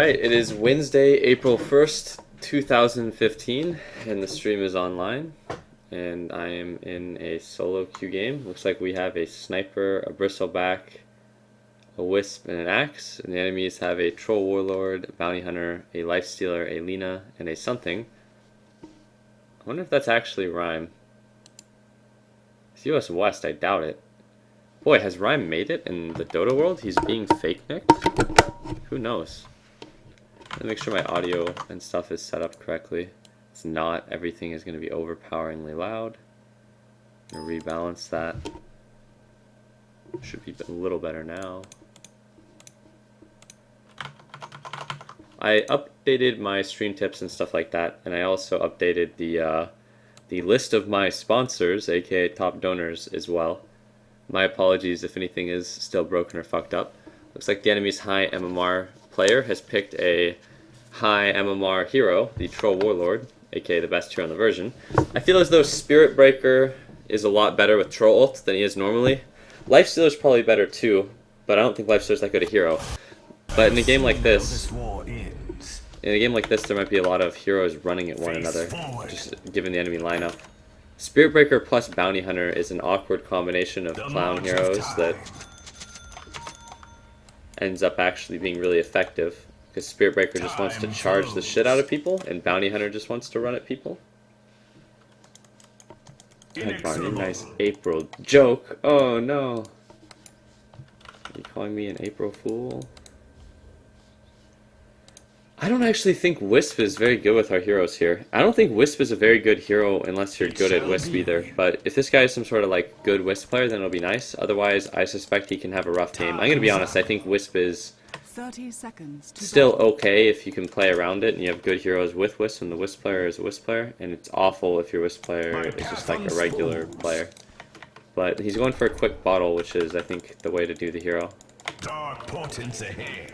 Alright, it is Wednesday, April 1st, 2015, and the stream is online. And I am in a solo queue game. Looks like we have a sniper, a bristleback, a wisp, and an axe. And the enemies have a troll warlord, a bounty hunter, a lifestealer, a Lena, and a something. I wonder if that's actually Rhyme. It's US West, I doubt it. Boy, has Rhyme made it in the Dota world? He's being fake-nicked? Who knows? Let me make sure my audio and stuff is set up correctly. It's not. Everything is going to be overpoweringly loud. I'm going to rebalance that. Should be a little better now. I updated my stream tips and stuff like that, and I also updated the list of my sponsors, aka top donors, as well. My apologies if anything is still broken or fucked up. Looks like the enemy's high MMR player has picked a high MMR hero, the Troll Warlord, aka the best hero in the version. I feel as though Spirit Breaker is a lot better with Troll ult than he is normally. Lifestealer is probably better too, but I don't think Lifestealer is that good a hero. But in a game like this, there might be a lot of heroes running at one another, just given the enemy lineup. Spirit Breaker plus Bounty Hunter is an awkward combination of clown heroes that ends up actually being really effective, because Spirit Breaker just wants to charge the shit out of people, and Bounty Hunter just wants to run at people. Hi Barney, nice April joke. Oh no. Are you calling me an April Fool? I don't actually think Wisp is very good with our heroes here. I don't think Wisp is a very good hero unless you're good at Wisp either. But if this guy is some sort of like good Wisp player, then it'll be nice. Otherwise, I suspect he can have a rough game. I'm gonna be honest, I think Wisp is 30 seconds still okay if you can play around it and you have good heroes with Wisp and the Wisp player is a Wisp player. And it's awful if your Wisp player is just like a regular player. But he's going for a quick bottle, which is, I think, the way to do the hero. Dark portents ahead.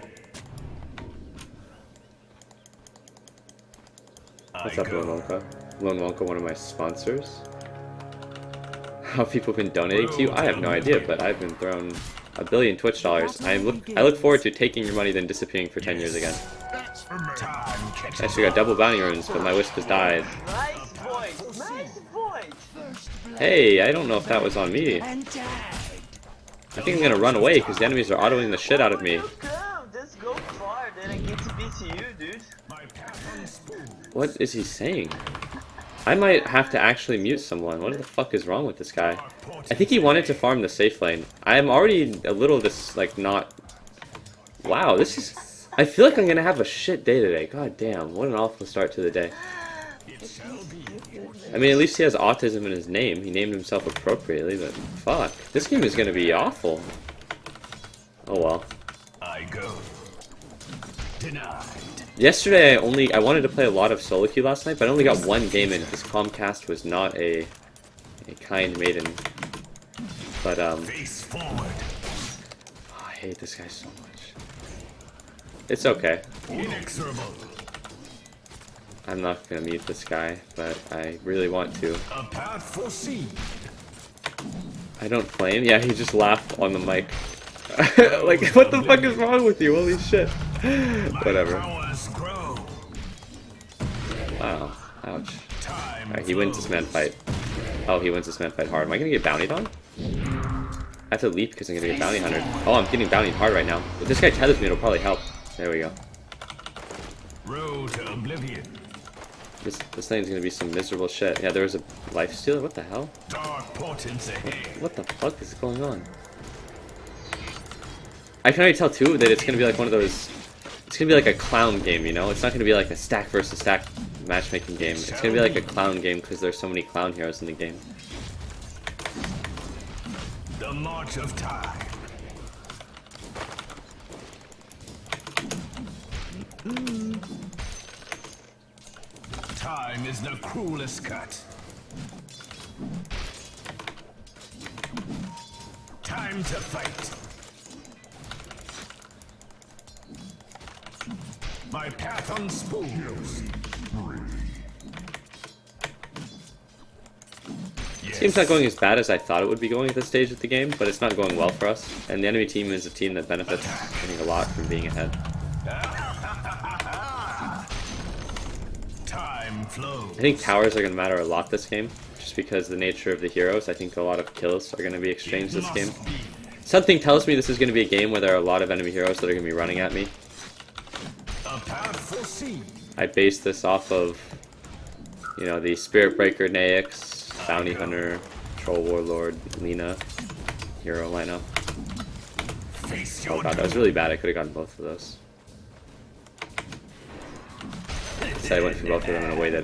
What's up, Lone Wonka? Lone Wonka, one of my sponsors. How people been donating to you? I have no idea, but I've been thrown a billion Twitch dollars. I look forward to taking your money then disappearing for 10 years again. I actually got double bounty runes, but my wisp has died. Nice point! Nice point! Hey, I don't know if that was on me. I think I'm gonna run away because the enemies are autoing the shit out of me. Just go far, then I get to beat you, dude. What is he saying? I might have to actually mute someone. What the fuck is wrong with this guy? I think he wanted to farm the safe lane. I am already a little not... Wow, this is... I feel like I'm gonna have a shit day today. God damn, what an awful start to the day. I mean, at least he has autism in his name. He named himself appropriately, but fuck. This game is gonna be awful. Oh well. I go. Denied. Yesterday, I wanted to play a lot of solo queue last night, but I only got one game in because Comcast was not a kind maiden. But Face forward. oh, I hate this guy so much. It's okay. Inexorable. I'm not gonna mute this guy, but I really want to. A path foreseen. I don't flame. Yeah, he just laughed on the mic. Like, what the fuck is wrong with you? Holy shit. Whatever. Wow. Ouch. Alright, he wins this man fight. Oh, he wins this man fight hard. Am I gonna get bountied on? I have to leap because I'm gonna get bounty hunted. Oh, I'm getting bountied hard right now. If this guy tethers me, it'll probably help. There we go. Road to oblivion. This thing's gonna be some miserable shit. Yeah, there was a lifestealer. What the hell? Dark portents ahead. What the fuck is going on? I can already tell too that it's gonna be like one of those. It's gonna be like a clown game, you know? It's not gonna be like a stack versus stack matchmaking game. It's gonna be like a clown game because there's so many clown heroes in the game. The march of time. Time is the cruelest cut. Time to fight. My path unspools. Team's not going as bad as I thought it would be going at this stage of the game, but it's not going well for us. And the enemy team is a team that benefits, I think, a lot from being ahead. Time flows. I think towers are going to matter a lot this game, just because the nature of the heroes. I think a lot of kills are going to be exchanged this game. Something tells me this is going to be a game where there are a lot of enemy heroes that are going to be running at me. A path foreseen. I base this off of, you know, the Spirit Breaker, Naix, Bounty Hunter, Troll Warlord, Lina, hero lineup. Face Oh your god, that was really bad. I could have gotten both of those. So I went for both of them in a way that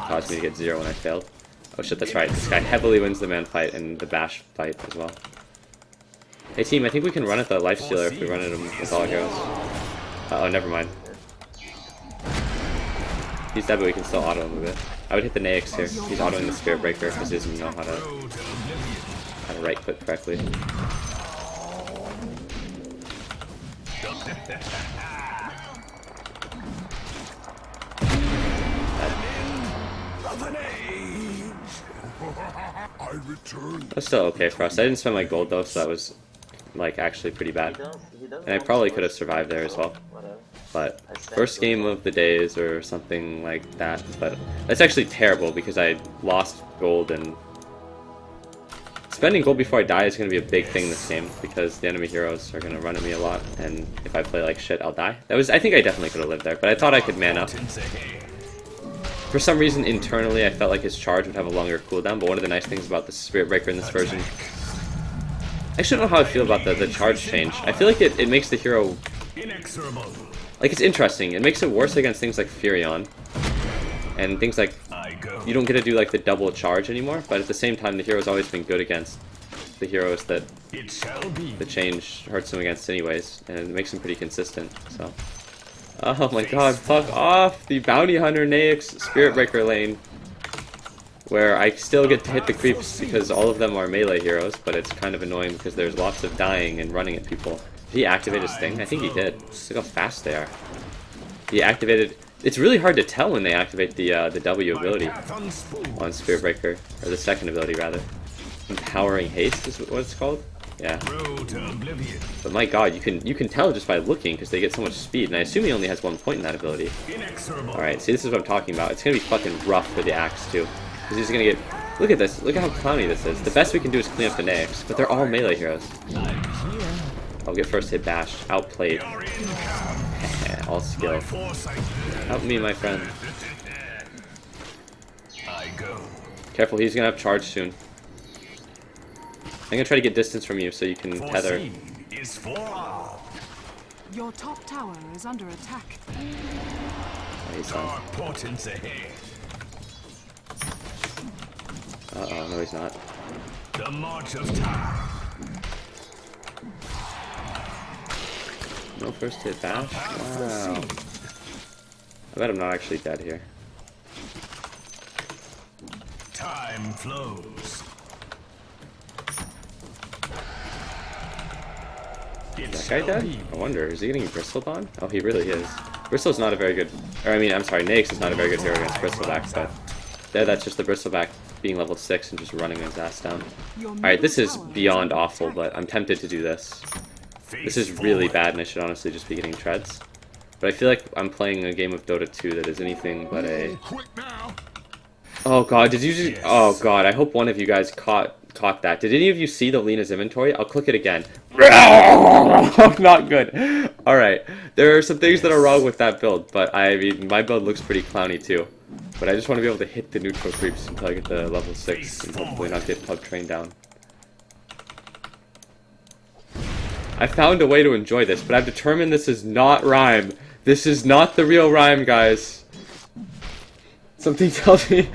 caused me to get 0 when I failed. Oh shit, that's right. This guy heavily wins the man fight and the bash fight as well. Hey team, I think we can run at the lifestealer if we run at him with all our heroes. Oh, never mind. He's dead, but we can still auto him a bit. I would hit the Naix here. He's autoing the Spirit Breaker because he doesn't know how to right click correctly. That's still okay for us. I didn't spend my gold though, so that was like actually pretty bad. And I probably could have survived there as well. But first game of the days or something like that. But that's actually terrible because I lost gold, and spending gold before I die is going to be a big thing this game because the enemy heroes are going to run at me a lot, and if I play like shit, I'll die. I think I definitely could have lived there, but I thought I could man up. For some reason, internally, I felt like his charge would have a longer cooldown, but one of the nice things about the Spirit Breaker in this version... I actually don't know how I feel about the charge change. I feel like it makes the hero... Like, it's interesting. It makes it worse against things like Furion. And things like... You don't get to do, like, the double charge anymore, but at the same time, the hero's always been good against the heroes that the change hurts them against anyways, and it makes them pretty consistent, so... Oh my god, fuck off! The Bounty Hunter Naix Spirit Breaker lane, where I still get to hit the creeps because all of them are melee heroes, but it's kind of annoying because there's lots of dying and running at people. Did he activate his thing? I think he did. Look how fast they are. He activated... It's really hard to tell when they activate the W ability on Spirit Breaker, or the second ability rather. Empowering Haste is what it's called? Yeah. But my god, you can tell just by looking because they get so much speed, and I assume he only has 1 point in that ability. Alright, see, this is what I'm talking about. It's gonna be fucking rough for the axe too. Because he's gonna get... Look at this. Look at how clowny this is. The best we can do is clean up the Naix, but they're all melee heroes. I'll get first hit bashed. Outplayed. All skill. Help me, my friend. Careful, he's gonna have charge soon. I'm gonna try to get distance from you so you can tether. Your top tower is under attack. Oh, he's on. Uh-oh, no he's not. The march of time. No first hit bash? Wow. I bet I'm not actually dead here. Time flows. Is that guy dead? I wonder, is he getting bristled on? Oh, he really is. Bristle's not a very good... Or, I mean, I'm sorry, Naix is not a very good hero against Bristleback, but... There, that's just the Bristleback being level 6 and just running his ass down. Alright, this is beyond awful, but I'm tempted to do this. This is really bad, and I should honestly just be getting treads. But I feel like I'm playing a game of Dota 2 that is anything but a... Oh god, did you just... Oh god, I hope one of you guys caught that. Did any of you see the Lina's inventory? I'll click it again. Not good. Alright, there are some things that are wrong with that build, but I mean, my build looks pretty clowny too. But I just want to be able to hit the neutral creeps until I get to level 6 and hopefully not get pub trained down. I found a way to enjoy this, but I've determined this is not rhyme. This is not the real rhyme, guys. Something tells me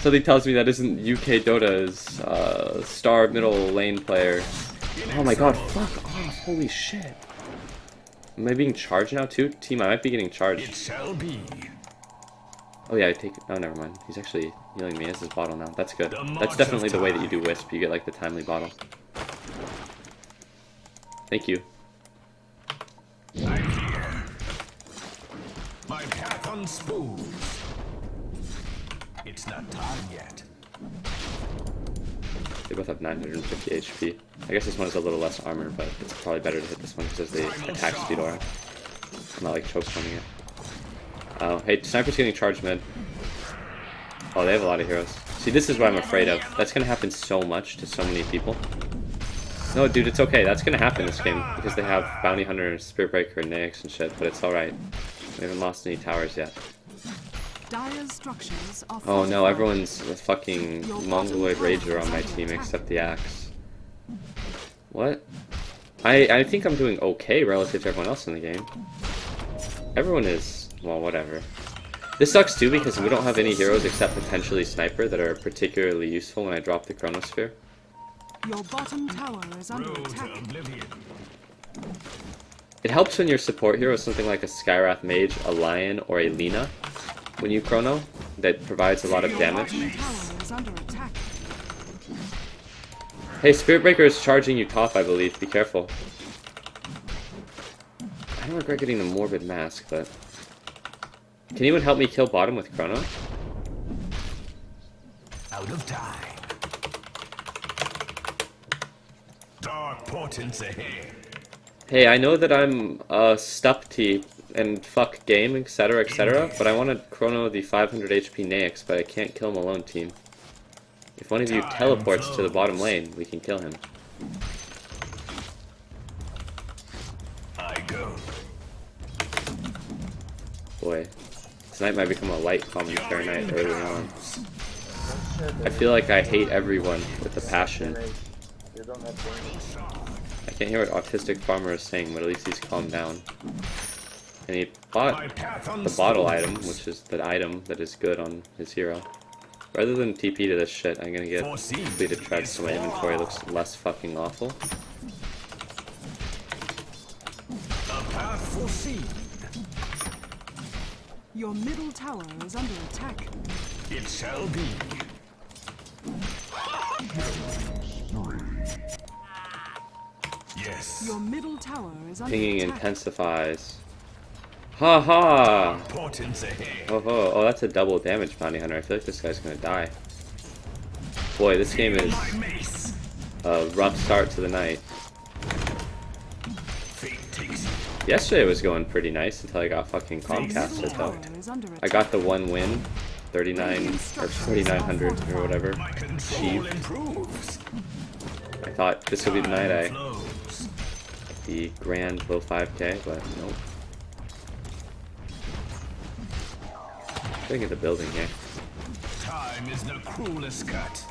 that isn't UK Dota's star middle lane player. Oh my god, fuck off, holy shit. Am I being charged now too? Team, I might be getting charged. It shall be. Oh yeah, I take... Oh, never mind. He's actually healing me as his bottle now. That's good. That's definitely the way that you do Wisp. You get like the timely bottle. Thank you. I'm here. My path unspooled. It's not time yet. They both have 950 HP. I guess this one has a little less armor, but it's probably better to hit this one because the attack speed aura. I'm not like choke pointing it. Oh, hey, sniper's getting charged mid. Oh, they have a lot of heroes. See, this is what I'm afraid of. That's gonna happen so much to so many people. No, dude, it's okay. That's gonna happen this game because they have Bounty Hunter, Spirit Breaker, and Naix and shit. But it's all right. We haven't lost any towers yet. Dire's structures are Oh no, fortified. everyone's a fucking Mongoloid Rager on my team except the Axe. What? I think I'm doing okay relative to everyone else in the game. Everyone is, well, whatever. This sucks too because we don't have any heroes except potentially Sniper that are particularly useful when I drop the Chronosphere. Your bottom tower is under Road to attack. oblivion. It helps when your support hero is something like a Skywrath Mage, a Lion, or a Lina. When you chrono, that provides a lot of damage. Bottom tower is under attack. Hey, Spirit Breaker is charging you top, I believe. Be careful. I don't regret getting the Morbid Mask, but... Can anyone help me kill bottom with chrono? Out of time. Dark portents ahead. Hey, I know that I'm Stupty and fuck game, etc., but I want to chrono the 500 HP Naix, but I can't kill him alone, team. If one of you teleports to the bottom lane, we can kill him. I go. Boy, tonight might become a light commentary night early on. I feel like I hate everyone with a passion. You don't have to. I can't hear what Autistic Farmer is saying, but at least he's calmed down. And he bought My path the bottle unspoiled. item, which is the item that is good on his hero. Rather than TP to this shit, I'm gonna get completed treads so my inventory looks less fucking awful. A path foreseen. Your middle tower is under attack. It shall be. Yes. Your middle tower is under Pinging attack. intensifies. Ha ha! Portents ahead. Oh, oh, oh, that's a double damage bounty hunter. I feel like this guy's gonna die. Boy, this game is My mace. a rough start to the night. Fate takes you. Yesterday was going pretty nice until I got fucking Your middle Comcasted though. tower is under attack. I got the one win, 39 or 4900 or whatever. My control Achieved. improves. I thought this would be the night I Flows. the grand low 5k, but nope. Gonna get the building here. Time is the cruelest cut.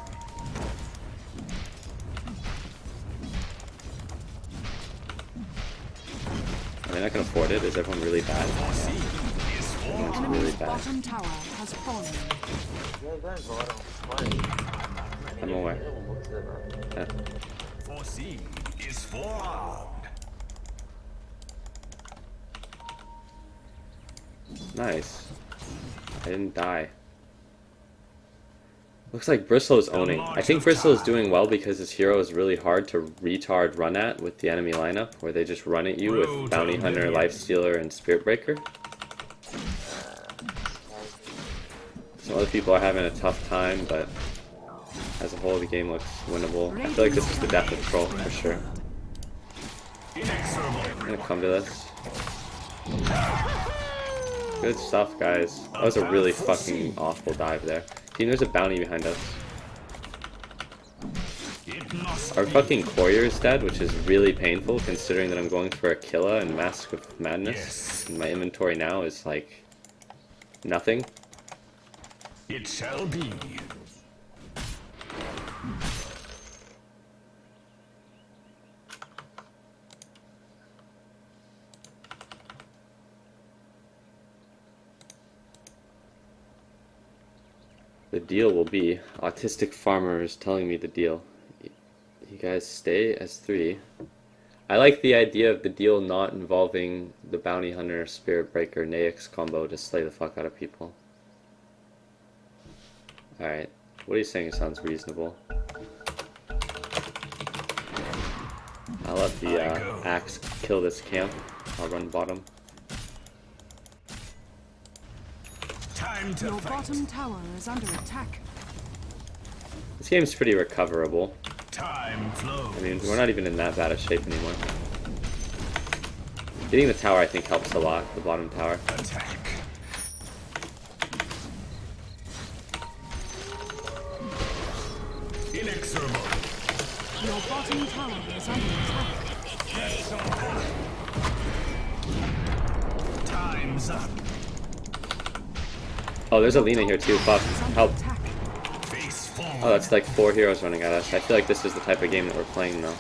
I mean, I can afford it. Is everyone really bad? Foreseen is Everyone's forearmed. really Enemy's bad. bottom tower has fallen. Yeah, guys, bottom. I'm aware. Yeah. Foreseen is forearmed. Nice. I didn't die. Looks like Bristle is owning. I think Bristle is doing well because his hero is really hard to retard run at with the enemy lineup, where they just run at you with Bounty Hunter, Lifestealer, and Spirit Breaker. Some other people are having a tough time, but as a whole, the game looks winnable. I feel like this is the death of Troll for sure. Inexorable. I'm gonna come to this. Good stuff, guys. That was a really fucking awful dive there. Team, there's a bounty behind us. It must Our be. fucking courier is dead, which is really painful considering that I'm going for Aquila and Mask of Madness. Yes. And my inventory now is like nothing. It shall be. The deal will be, Autistic Farmer is telling me the deal. You guys stay as 3. I like the idea of the deal not involving the Bounty Hunter, Spirit Breaker, Naix combo to slay the fuck out of people. Alright, what are you saying sounds reasonable? I'll let the axe kill this camp. I'll run bottom. Time to Your fight. bottom tower is under attack. This game's pretty recoverable. Time flows. I mean, we're not even in that bad a shape anymore. Getting the tower, I think, helps a lot. The bottom tower. Attack. Inexorable. Your bottom tower is under attack. Time's up. Oh, there's a Lina here too. Fuck. Help. Attack. Face forward. Oh, that's like 4 heroes running at us. I feel like this is the type of game that we're playing now.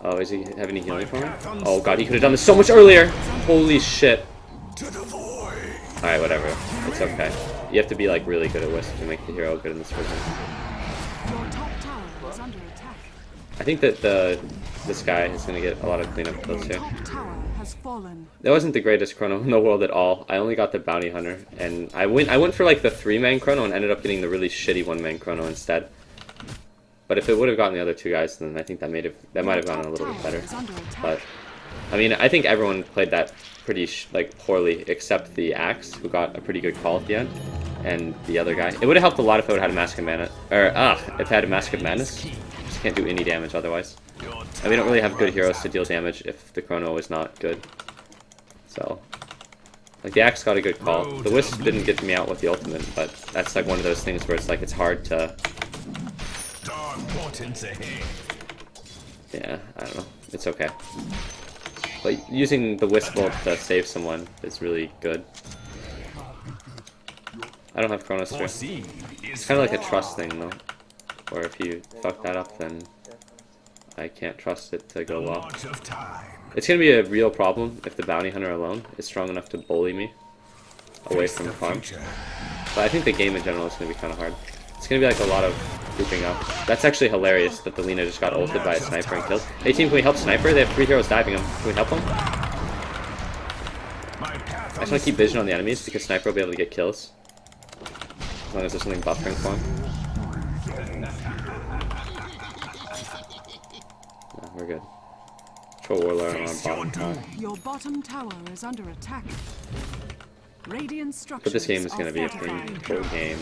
Oh, is he have any healing for me? Oh god, he could have done this so much earlier! Holy shit. To the void. Alright, whatever. It's okay. You have to be like really good at Wisp to make the hero good in this version. Your top tower is under attack. I think that this guy is going to get a lot of cleanup kills here. Top tower has fallen. That wasn't the greatest chrono in the world at all. I only got the bounty hunter, and I went for like the 3-man chrono and ended up getting the really shitty 1-man chrono instead. But if it would have gotten the other 2 guys, then I think that might have gone a little bit better. But I mean, I think everyone played that pretty like poorly, except the Axe, who got a pretty good call at the end, and the other guy. It would have helped a lot if it would have had a Mask of Mana, or if it had a Mask of Madness. Just can't do any damage otherwise. And we don't really have good heroes to deal damage if the chrono is not good. So, like the Axe got a good call. The Wisp didn't get me out with the ultimate, but that's like one of those things where it's like it's hard to. Dark portents ahead. Yeah, I don't know. It's okay. But using the Wisp ult to save someone is really good. I don't have Chronos Sphere. Foreseen It's is kind of like a for trust thing, though. Or if you fuck that up, then I can't trust it to go well. march of time. It's going to be a real problem if the bounty hunter alone is strong enough to bully me away from the farm. Future. But I think the game in general is going to be kind of hard. It's going to be like a lot of grouping up. That's actually hilarious that the Lina just got ulted by a sniper and killed. Hey team, can we help Sniper? They have 3 heroes diving him. Can we help him? My path I just want to keep vision on the enemies because Sniper will be able to get kills. As long as there's something buffering for him. No, we're good. Troll Warlord on bottom tower. Your bottom tower is under attack. Radiant structures But this game is going to be a fortified. pretty cool game.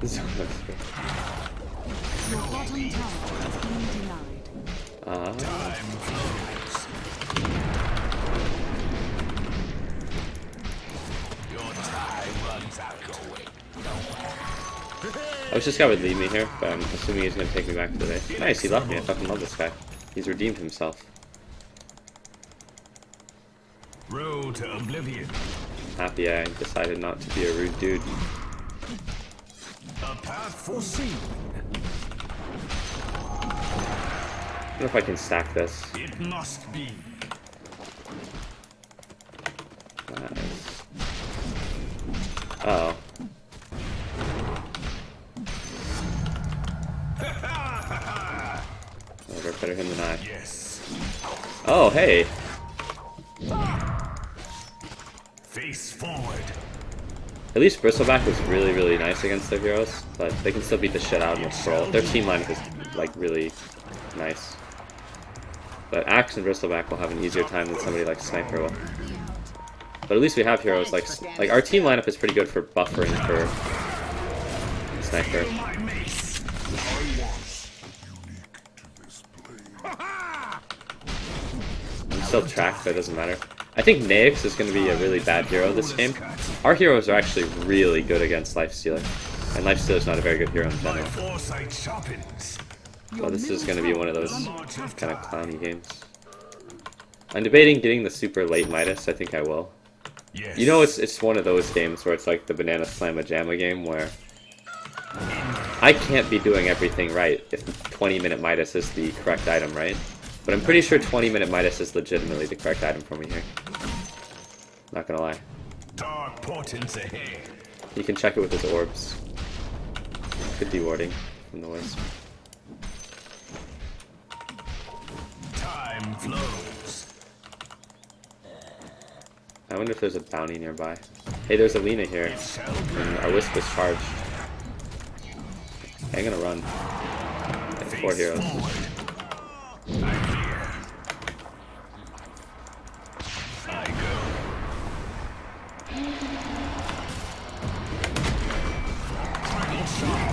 So much good. Your bottom tower has been denied. time flows. Your time runs out. I wish this guy would leave me here, but I'm assuming he's going to take me back to the base. Nice, he left me. I fucking love this guy. He's redeemed himself. Road to oblivion. Happy I decided not to be a rude dude. A path foreseen. I don't know if I can stack this. It must be. Nice. Oh. Whatever, better him than I. Yes. Oh, hey. Face forward. At least Bristleback was really, really nice against their heroes, but they can still beat the shit out of them with Scroll. Their team lineup is, like, really nice. But Axe and Bristleback will have an easier time than somebody like Sniper will. But at least we have heroes like our team lineup is pretty good for buffering for Sniper. My mace. I'm still tracked, but it doesn't matter. I think Naix is going to be a really bad hero this game. Our heroes are actually really good against Lifestealer. And Lifestealer's not a very good hero in My general. foresight sharpens. So this is going to be one of those kind of clowny games. I'm debating getting the super late Midas. I think I will. Yes. You know, it's one of those games where it's like the Banana Slamma Jamma game where I can't be doing everything right if 20-minute Midas is the correct item, right? But I'm pretty sure 20-minute Midas is legitimately the correct item for me here. Not gonna lie. Dark portents ahead. You can check it with his orbs. Good dewarding from the Wisp. Time flows. I wonder if there's a bounty nearby. Hey, there's a Lina here. It shall be. And our Wisp is charged. I'm gonna run. Okay, 4 heroes. I fear. I go. Final shot.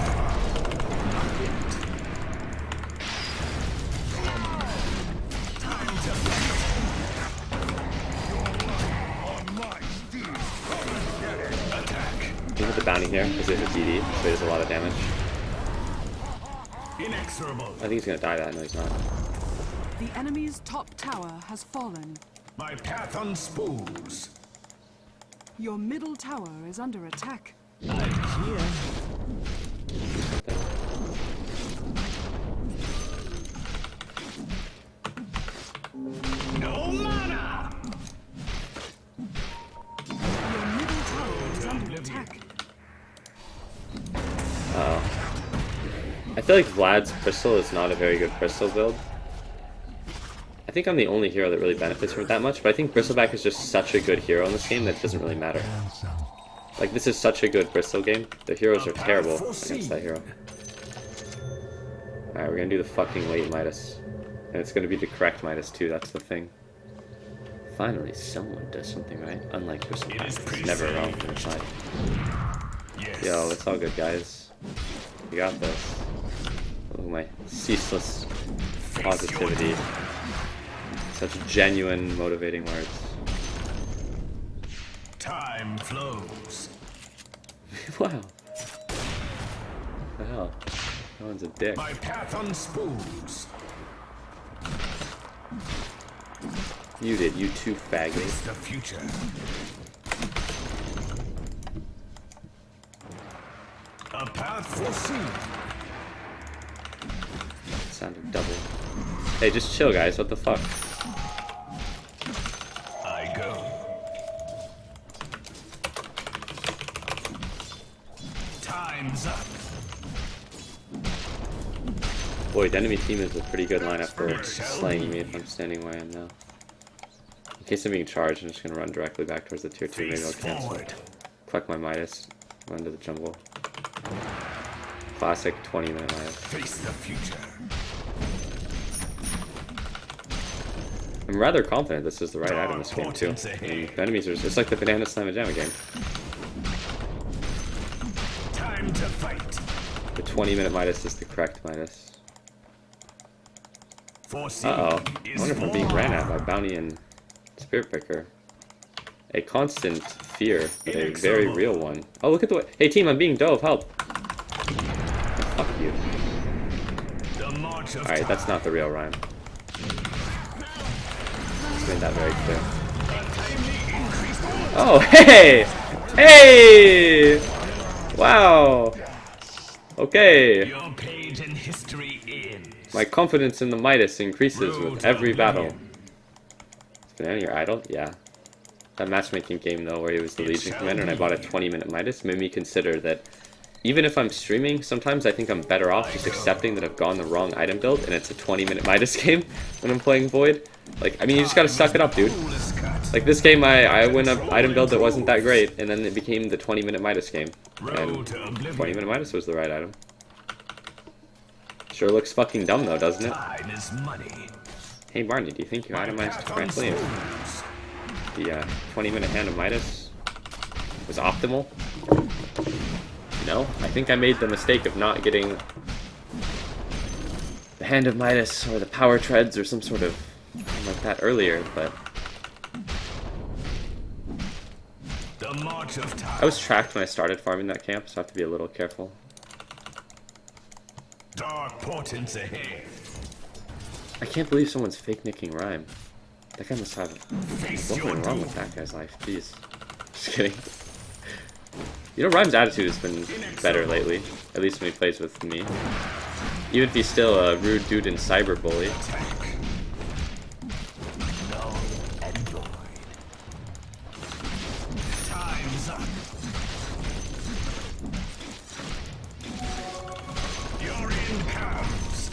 Time to He hit the bounty here because it hit DD, so he does a lot of damage. Inexorable. I think he's gonna die that. No, he's not. The enemy's top tower has fallen. My path unspools. Your middle tower is under attack. I'm here. No mana. Your middle tower is under attack. Oh. I feel like Vlad's Crystal is not a very good Crystal build. I think I'm the only hero that really benefits from it that much, but I think Bristleback is just such a good hero in this game that it doesn't really matter. Like, this is such a good Bristol game. The heroes are terrible against that hero. Alright, we're gonna do the fucking late Midas. And it's gonna be the correct Midas too, that's the thing. Finally, someone does something right. Unlike Bristleback, it's never wrong on their side. Yes. Yo, it's all good, guys. We got this. Oh, my ceaseless positivity. Such genuine, motivating words. Time flows. Wow. The hell? No one's a dick. My path unspools. You did, you too, faggot. It's the future. A path foreseen. Sounded double. Hey, just chill, guys. What the fuck? I go. Time's up. Boy, the enemy team is a pretty good lineup for slaying me if I'm standing where I am now. In case I'm being charged, I'm just gonna run directly back towards the tier 2. Maybe I'll cancel. Collect my Midas. Run to the jungle. Classic 20-minute Midas. Face the future. I'm rather confident this is the right item in this game too. I mean, the enemies are it's like the Banana Slam Jamma game. Time to fight. The 20-minute Midas is the correct Midas. Foreseen Uh-oh. I wonder if I'm being ran at by Bounty and Spirit Breaker. A constant fear, but a very real one. Oh, look at the way. Hey team, I'm being dove, help! Oh, fuck you. Alright, that's not the real rhyme. Let's make that very clear. Oh, hey! Hey! Wow! Okay. Your page in history ends. My confidence in the Midas increases with every battle. Is Banana your idol? Yeah. That matchmaking game though, where he was the Legion Commander and I bought a 20-minute Midas, made me consider that even if I'm streaming, sometimes I think I'm better off just accepting that I've gone the wrong item build and it's a 20-minute Midas game when I'm playing Void. Like, I mean, you just gotta suck it up, dude. Like, this game, I win an item build that wasn't that great, and then it became the 20-minute Midas game. And 20-minute Midas was the right item. Sure looks fucking dumb though, doesn't it? Time is money. Hey Barney, do you think you itemized correctly if the 20-minute Hand of Midas was optimal? No, I think I made the mistake of not getting the Hand of Midas or the Power Treads or some sort of like that earlier, but The march of time. I was tracked when I started farming that camp, so I have to be a little careful. Dark portents ahead. I can't believe someone's fake nicking Rhyme. That guy must have something wrong with that guy's life. Jeez. Just kidding. You know, Rhyme's attitude has been better lately. At least when he plays with me. Even if he's still a rude dude and cyberbully. Null and void. Time's up. Your end comes.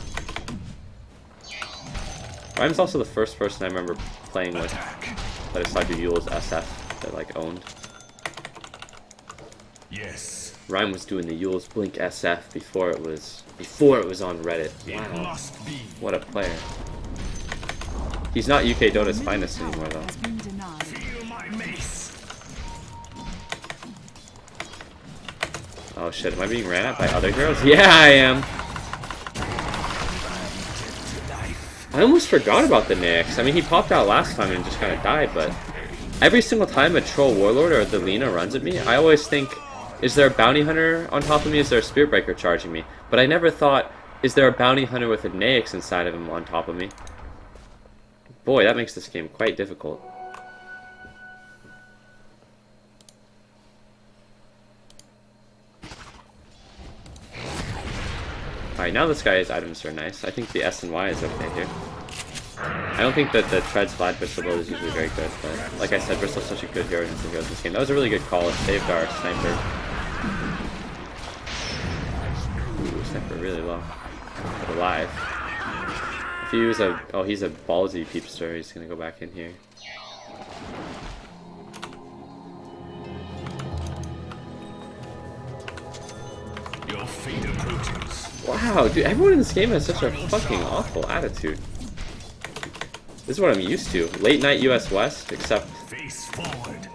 Rhyme's also the first person I remember playing with Attack. that I saw do Yule's SF that like owned. Yes. Rhyme was doing the Yule's Blink SF before it was on Reddit. It Wow. must be. What a player. He's not UK Dota's finest anymore though. Has been denied. Feel my mace. Oh shit, am I being ran at by other girls? Yeah, I am. I almost forgot about the Nyx. I mean, he popped out last time and just kind of died, but every single time a troll warlord or the Lina runs at me, I always think, is there a bounty hunter on top of me? Is there a spirit breaker charging me? But I never thought, is there a bounty hunter with a Naix inside of him on top of me? Boy, that makes this game quite difficult. Alright, now this guy's items are nice. I think the S and Y is okay here. I don't think that the Tread's Vlad Bristol build is usually very good, but like I said, Bristol's such a good hero in this game. That was a really good call. It saved our sniper. Ooh, sniper really low. But alive. If he was a... Oh, he's a ballsy peepster. He's gonna go back in here. Your fate approaches. Wow, dude, everyone in this game has such a fucking awful attitude. This is what I'm used to. Late night US West, except Face forward.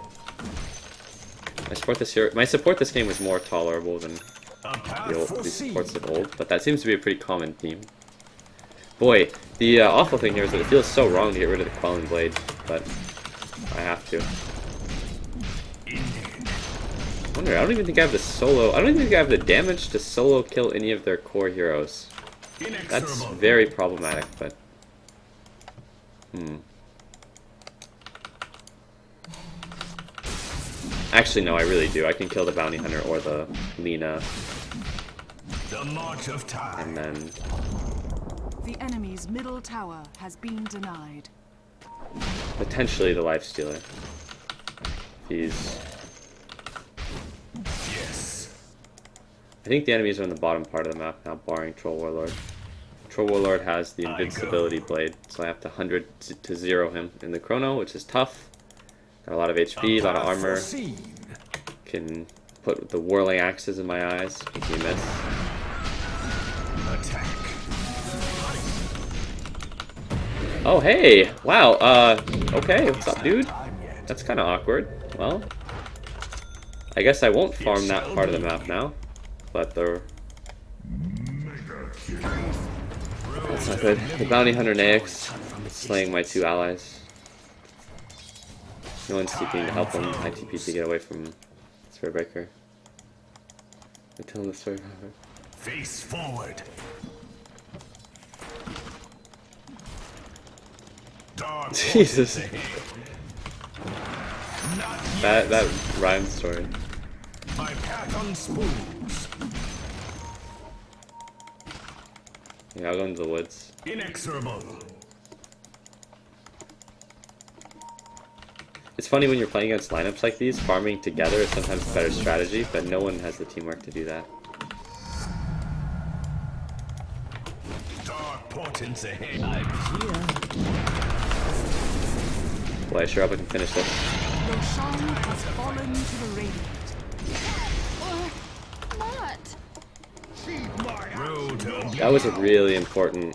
my support this game was more tolerable than A path the foreseen. supports of old, but that seems to be a pretty common theme. Boy, the awful thing here is that it feels so wrong to get rid of the Quelling Blade, but I have to. I wonder, I don't even think I have the solo... I don't even think I have the damage to solo kill any of their core heroes. That's very problematic, but... Actually, no, I really do. I can kill the Bounty Hunter or the Lina, The march of time. and then... The enemy's middle tower has been denied. potentially the Lifestealer. He's... Yes. I think the enemies are on the bottom part of the map now, barring Troll Warlord. Troll Warlord has the invincibility blade, so I have to 100 to 0 him in the chrono, which is tough. Got a lot of HP, a lot of armor. Can put the whirling axes in my eyes, make me miss. Attack. Oh hey! Wow, okay, what's up, dude? That's kinda awkward. Well, I guess I won't farm that part of the map now, but the... That's not good. The Bounty Hunter Naix slaying my two allies. No one's TPing to help him. I TP to get away from Spirit Breaker. I tell him the story. Face forward. Dark Jesus. forces ahead. That rhyme story. My path on spools. Yeah, I'll go into the woods. Inexorable. It's funny when you're playing against lineups like these, farming together is sometimes a better strategy, but no one has the teamwork to do that. Dark portents ahead. Boy, I sure hope I can finish this. Roshan has fallen to the radiant. Road to That was a really important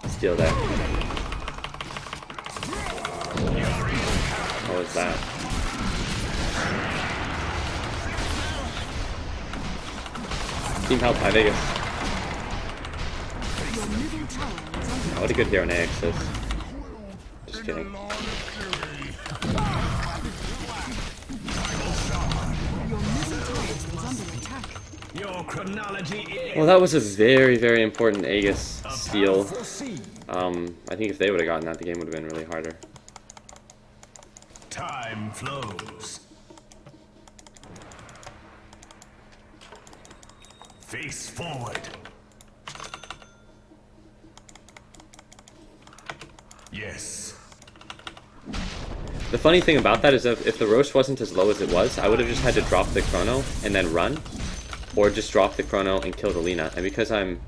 steal there. What was that? Team help, High Vegas. Your middle tower is under Oh, what a good hero Naix is. Just kidding. Your middle tower is under attack. your chronology is. Well, that was a very, very important Aegis steal. I think if they would have gotten that, the game would have been really harder. Time flows. Face forward. Yes. The funny thing about that is that if the roast wasn't as low as it was, I would have just had to drop the chrono and then run, or just drop the chrono and kill the Lina. And because I'm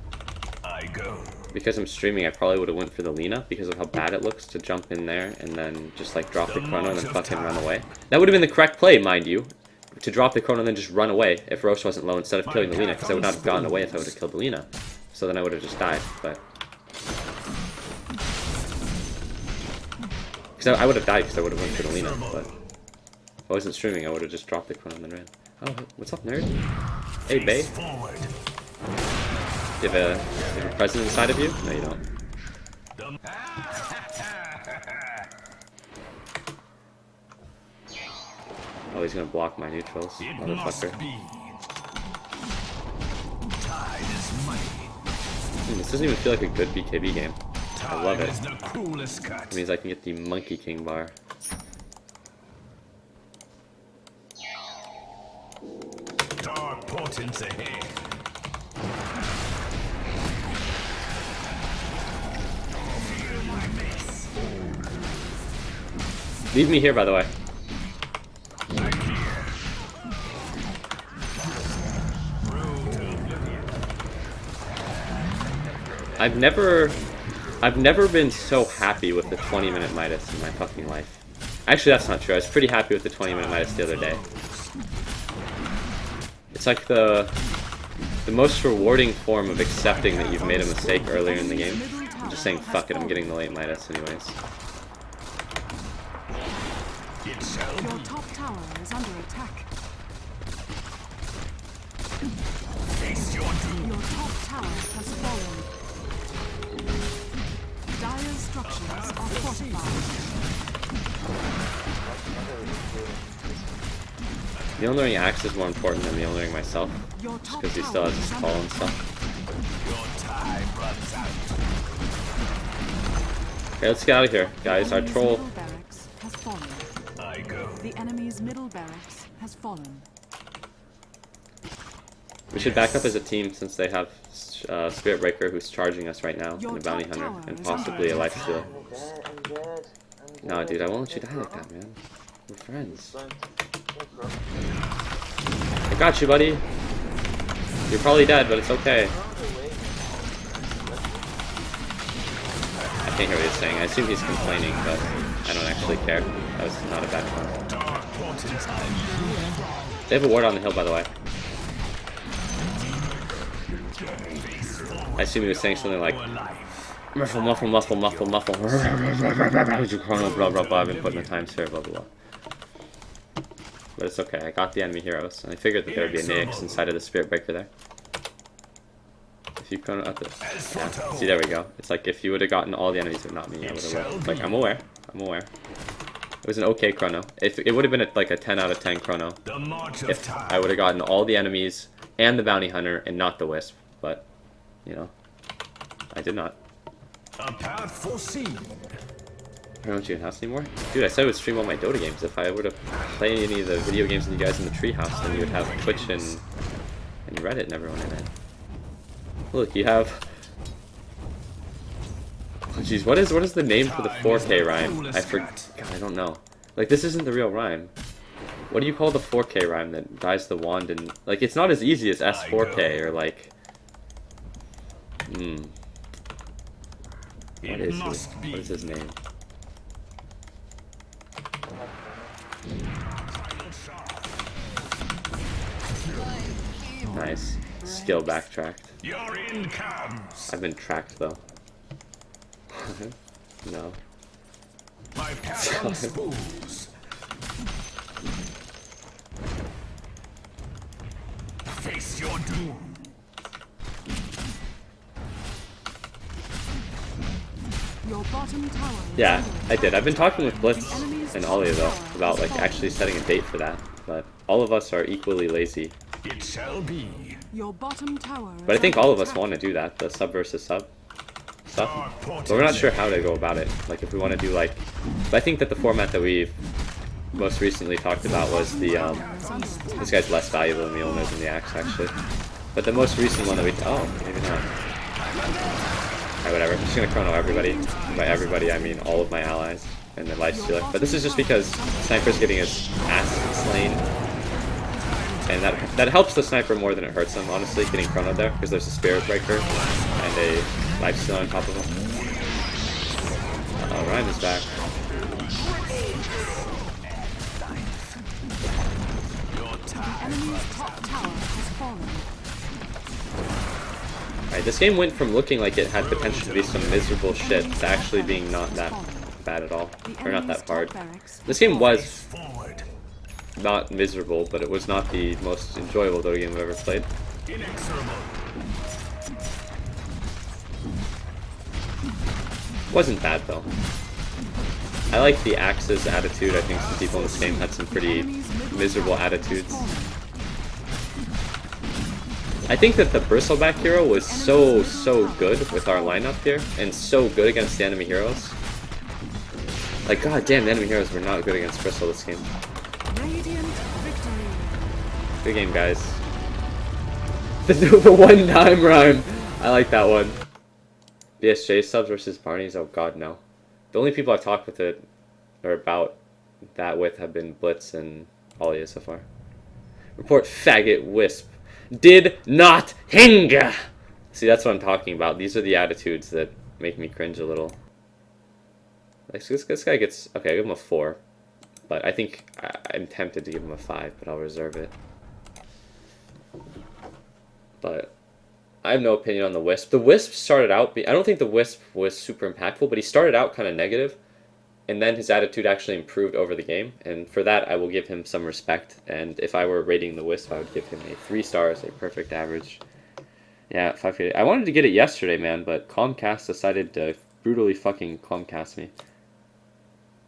streaming, I probably would have went for the Lina because of how bad it looks to jump in there and then just like drop the chrono and then fucking run away. That would have been the correct play, mind you, to drop the chrono and then just run away if roast wasn't low instead of killing the Lina, because I would not have gotten away if I would have killed the Lina. So then I would have just died, but... Because I would have died because I would have went for the Lina, but if I wasn't streaming, I would have just dropped the chrono and then ran. Oh, what's up, nerd? Hey, Bay. Do you have a present inside of you? No, you don't. Oh, he's gonna block my neutrals, It motherfucker. must be. Time is money. This doesn't even feel like a good BKB game. I love Time it. is the cruelest cut. It means I can get the Monkey King bar. Dark portents ahead. Feel my mace. Leave me here, by the way. I'm here. Road to oblivion. I've never been so happy with the 20-minute Midas in my fucking life. Actually, that's not true. I was pretty happy with the 20-minute Midas the other day. It's like the most rewarding form of accepting that you've made a mistake earlier in the game. Just saying, fuck it, I'm getting the late Midas anyways. It shall Your be. top tower is under attack. Face your doom. Your top tower has fallen. Dire's structures are fortified. The Mjolniring Axe is more important than the Mjolniring myself. Your Just top because he still has his tower call is and stuff. Your time runs out. Okay, let's get out of here, guys. Our enemy's troll. middle barracks has fallen. I go. The enemy's middle barracks has fallen. We should back up as a team since they have Spirit Breaker who's charging us right now, Your and a Bounty top Hunter, tower and is possibly a under Life Stealer. I'm dead. No, dude, I won't let you die like that, man. We're friends. I got you, buddy. You're probably dead, but it's okay. I can't hear what he's saying. I assume he's complaining, but I don't actually care. That was not a bad one. Dark portents ahead. They have a ward on the hill, by the way. I assume he was saying something like, Your life. muffle, muffle, muffle, muffle, muffle. Chrono, blah, blah, blah. I've been putting the times here, blah, blah, blah. But it's okay. I got the enemy heroes, and I figured that there would be a Nyx inside of the Spirit Breaker there. If you chrono out the... Yeah. See, there we go. It's like if you would have gotten all the enemies, but not me, I would have. Like, I'm aware. I'm aware. It was an okay chrono. If it would have been like a 10 out of 10 chrono The march of if time. I would have gotten all the enemies and the Bounty Hunter and not the Wisp. But, you know, I did not. A path foreseen. I don't you in house anymore? Dude, I said I would stream all my Dota games. If I would have played any of the video games with you guys in the treehouse, then you would have Twitch and Reddit and everyone in it. Look, you have... Oh, jeez, what is the name for the 4K rhyme? I forgot. God, I don't know. Like, this isn't the real rhyme. What do you call the 4K rhyme that dies the wand and... Like, it's not as easy as S4K or like... What is must he? be. What is his name? Nice. Skill backtracked. Your end comes. I've been tracked though. No. My path unspools. Face your doom. Your bottom tower is Yeah, under I did. I've been talking with Blitz The enemy's and Ollie though tower about has like actually fallen. setting a date for that, but all of us are equally lazy. It shall be. Your bottom tower is But I think under all of us attack. want to do that, the sub versus sub stuff. Dark portents But we're not sure how to go about it. Like if we want to do like, but I think that the format that we've most recently talked about was the Is under attack. this guy's less valuable than the Mjolnir than the axe actually. But the most recent one that we maybe not. Alright, whatever. I'm just gonna chrono everybody. By everybody I mean all of my allies and the life stealer. But this is just because Sniper's getting his ass slain. And that helps the sniper more than it hurts him, honestly, getting chronoed there, because there's a Spirit Breaker and a life stealer on top of him. Oh, Ryan is back. Enemy's top tower has fallen. Alright, this game went from looking like it had potential to be some miserable shit to actually being not that bad at all. Or not that hard. This game was forward. not miserable, but it was not the most enjoyable Dota game I've ever played. Inexorable. Wasn't bad though. I like the Axe's attitude. I think some people in this game had some pretty miserable attitudes. I think that the Bristleback hero was so good with our lineup here, and so good against the enemy heroes. Like, god damn, the enemy heroes were not good against Bristle this game. Radiant victory. Good game, guys. The one-time rhyme. I like that one. BSJ subs versus Barney's. Oh god, no. The only people I've talked with it, or about that with, have been Blitz and Alia so far. Report faggot wisp. Did not hinger! See, that's what I'm talking about. These are the attitudes that make me cringe a little. Like, so this guy gets... Okay, I'll give him a 4. But I think I'm tempted to give him a 5, but I'll reserve it. But I have no opinion on the Wisp. The Wisp started out... I don't think the Wisp was super impactful, but he started out kind of negative. And then his attitude actually improved over the game. And for that, I will give him some respect. And if I were rating the Wisp, I would give him a 3 stars, a perfect average. Yeah, 5K. I wanted to get it yesterday, man, but Comcast decided to brutally fucking Comcast me.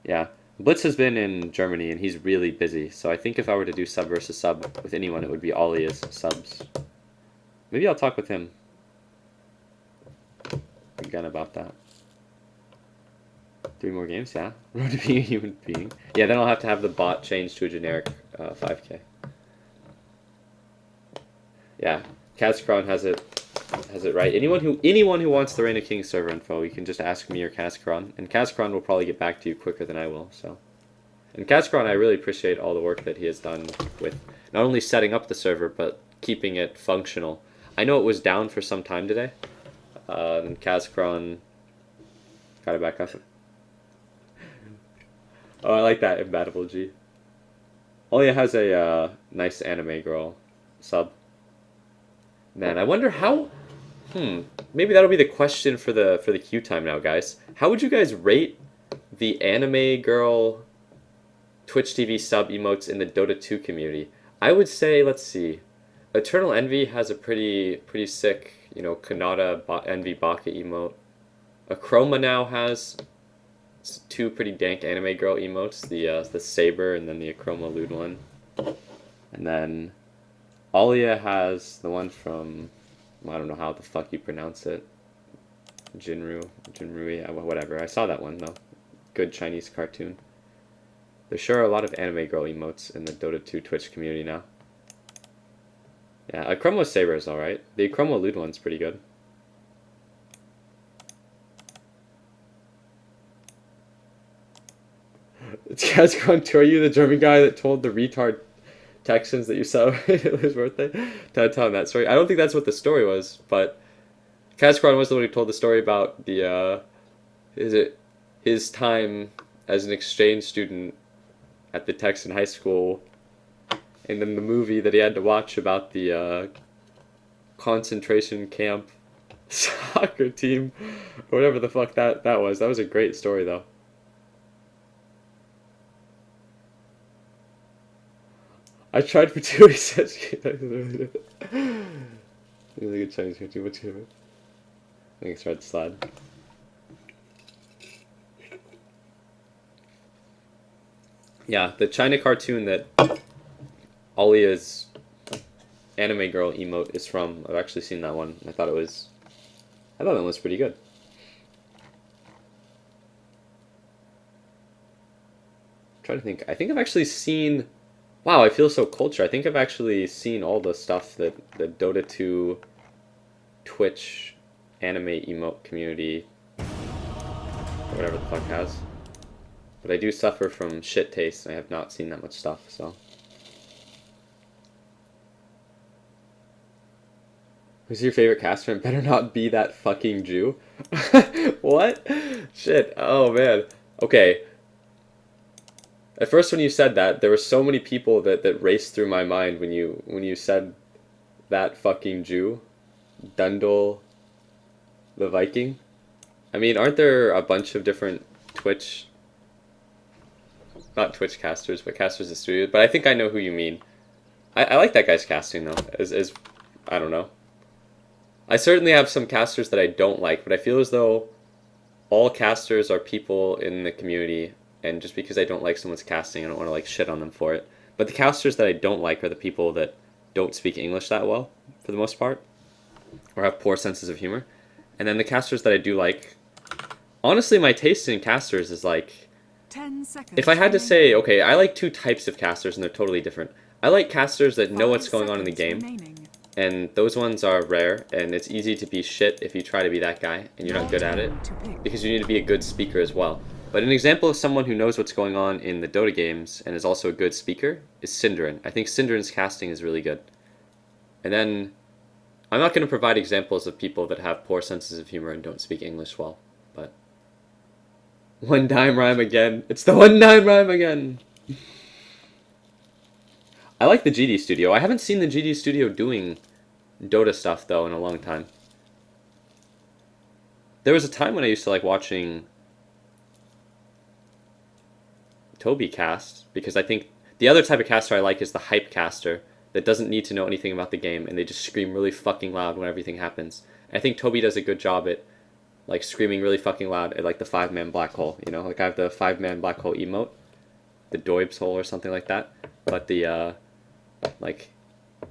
Yeah. Blitz has been in Germany, and he's really busy. So I think if I were to do sub versus sub with anyone, it would be Alia's subs. Maybe I'll talk with him again about that. 3 more games, yeah. Road to being a human being. Yeah, then I'll have to have the bot changed to a generic 5K. Yeah, Kazkron has it right. Anyone who wants the Reign of Kings server info, you can just ask me or Kazkron, and Kazkron will probably get back to you quicker than I will. So, and Kazkron, I really appreciate all the work that he has done with not only setting up the server but keeping it functional. I know it was down for some time today, and Kazkron got it back up. Oh, I like that, Imbatable G. Olia has a nice anime girl sub. Man, I wonder how... maybe that'll be the question for the queue time now, guys. How would you guys rate the anime girl Twitch TV sub emotes in the Dota 2 community? I would say, let's see, Eternal Envy has a pretty sick, you know, Kanata Envy Baka emote. Achroma now has 2 pretty dank anime girl emotes, the Saber and then the Achroma Lewd one. And then Alia has the one from, well, I don't know how the fuck you pronounce it. Jinrui, whatever. I saw that one though. Good Chinese cartoon. There sure are a lot of anime girl emotes in the Dota 2 Twitch community now. Yeah, Achroma Saber is alright. The Achroma Lewd one's pretty good. It's Kazkron 2. Are you the German guy that told the retard Texans that you celebrated his birthday? Tell him that story. I don't think that's what the story was, but Kazkron was the one who told the story about the his time as an exchange student at the Texan high school, and then the movie that he had to watch about the concentration camp soccer team, or whatever the fuck that was. That was a great story though. I tried for 2 weeks. Really good Chinese cartoon. What's your favorite? I think it's Red Slide. Yeah, the China cartoon that Alia's anime girl emote is from. I've actually seen that one. I thought that one was pretty good. I'm trying to think. I think I've actually seen... Wow, I feel so cultured. I think I've actually seen all the stuff that the Dota 2 Twitch anime emote community, or whatever the fuck, has. But I do suffer from shit taste, and I have not seen that much stuff, so. Who's your favorite caster? It better not be that fucking Jew. What? Shit. Oh, man. Okay. At first, when you said that, there were so many people that raced through my mind when you said that fucking Jew, Dundle, the Viking. I mean, aren't there a bunch of different Twitch, not Twitch casters, but casters in studio? But I think I know who you mean. I like that guy's casting though. As I don't know. I certainly have some casters that I don't like, but I feel as though all casters are people in the community and just because I don't like someone's casting, I don't want to like shit on them for it. But the casters that I don't like are the people that don't speak English that well, for the most part, or have poor senses of humor. And then the casters that I do like, honestly, my taste in casters is like, 10 seconds. if I had to say, okay, I like two types of casters, and they're totally different. I like casters that know what's going on in the game, and those ones are rare, and it's easy to be shit if you try to be that guy, and you're not good at it, because you need to be a good speaker as well. But an example of someone who knows what's going on in the Dota games, and is also a good speaker, is Synderen. I think Synderen's casting is really good. And then, I'm not going to provide examples of people that have poor senses of humor and don't speak English well, but... One dime rhyme again. It's the one dime rhyme again! I like the GD Studio. I haven't seen the GD Studio doing Dota stuff, though, in a long time. There was a time when I used to like watching Toby cast, because I think the other type of caster I like is the hype caster that doesn't need to know anything about the game, and they just scream really fucking loud when everything happens. And I think Toby does a good job at like screaming really fucking loud at like the 5-man black hole, you know? Like I have the 5-man black hole emote, the Doib's hole or something like that. But the like,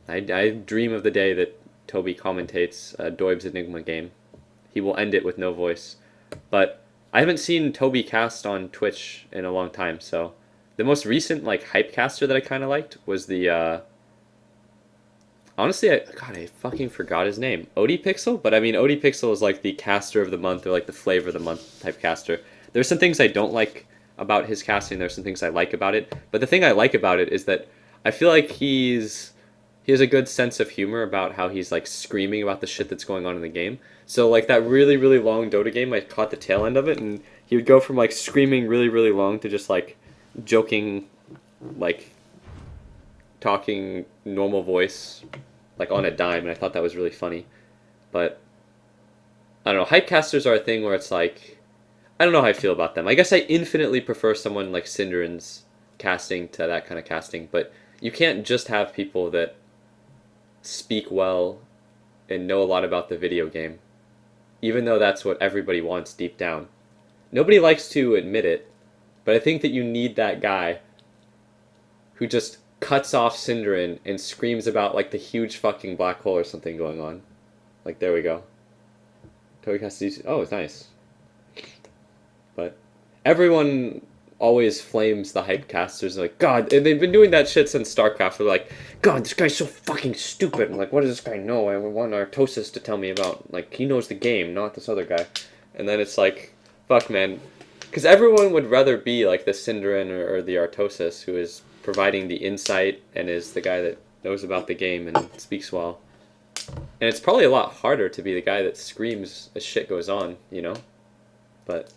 I dream of the day that Toby commentates Doib's Enigma game. He will end it with no voice. But I haven't seen Toby cast on Twitch in a long time, so... The most recent, like, hype caster that I kind of liked was the, honestly, God, I fucking forgot his name. ODPixel? But I mean, ODPixel is like the caster of the month, or like the flavor of the month type caster. There's some things I don't like about his casting, there's some things I like about it. But the thing I like about it is that I feel like he has a good sense of humor about how he's like screaming about the shit that's going on in the game. So like that really, really long Dota game, I caught the tail end of it, and he would go from like screaming really, really long to just like joking, like talking normal voice, like on a dime, and I thought that was really funny. But I don't know, hype casters are a thing where it's like, I don't know how I feel about them. I guess I infinitely prefer someone like Synderen's casting to that kind of casting, but you can't just have people that speak well and know a lot about the video game, even though that's what everybody wants deep down. Nobody likes to admit it, but I think that you need that guy who just cuts off Synderen and screams about like the huge fucking black hole or something going on. Like, there we go. Toby Cassidy's, oh, it's nice. But everyone always flames the hype casters, like, God, and they've been doing that shit since StarCraft. They're like, God, this guy's so fucking stupid. I'm like, what does this guy know? I want Artosis to tell me about, like, he knows the game, not this other guy. And then it's like, fuck, man. Because everyone would rather be like the Synderen or the Artosis, who is providing the insight and is the guy that knows about the game and speaks well. And it's probably a lot harder to be the guy that screams as shit goes on, you know? But...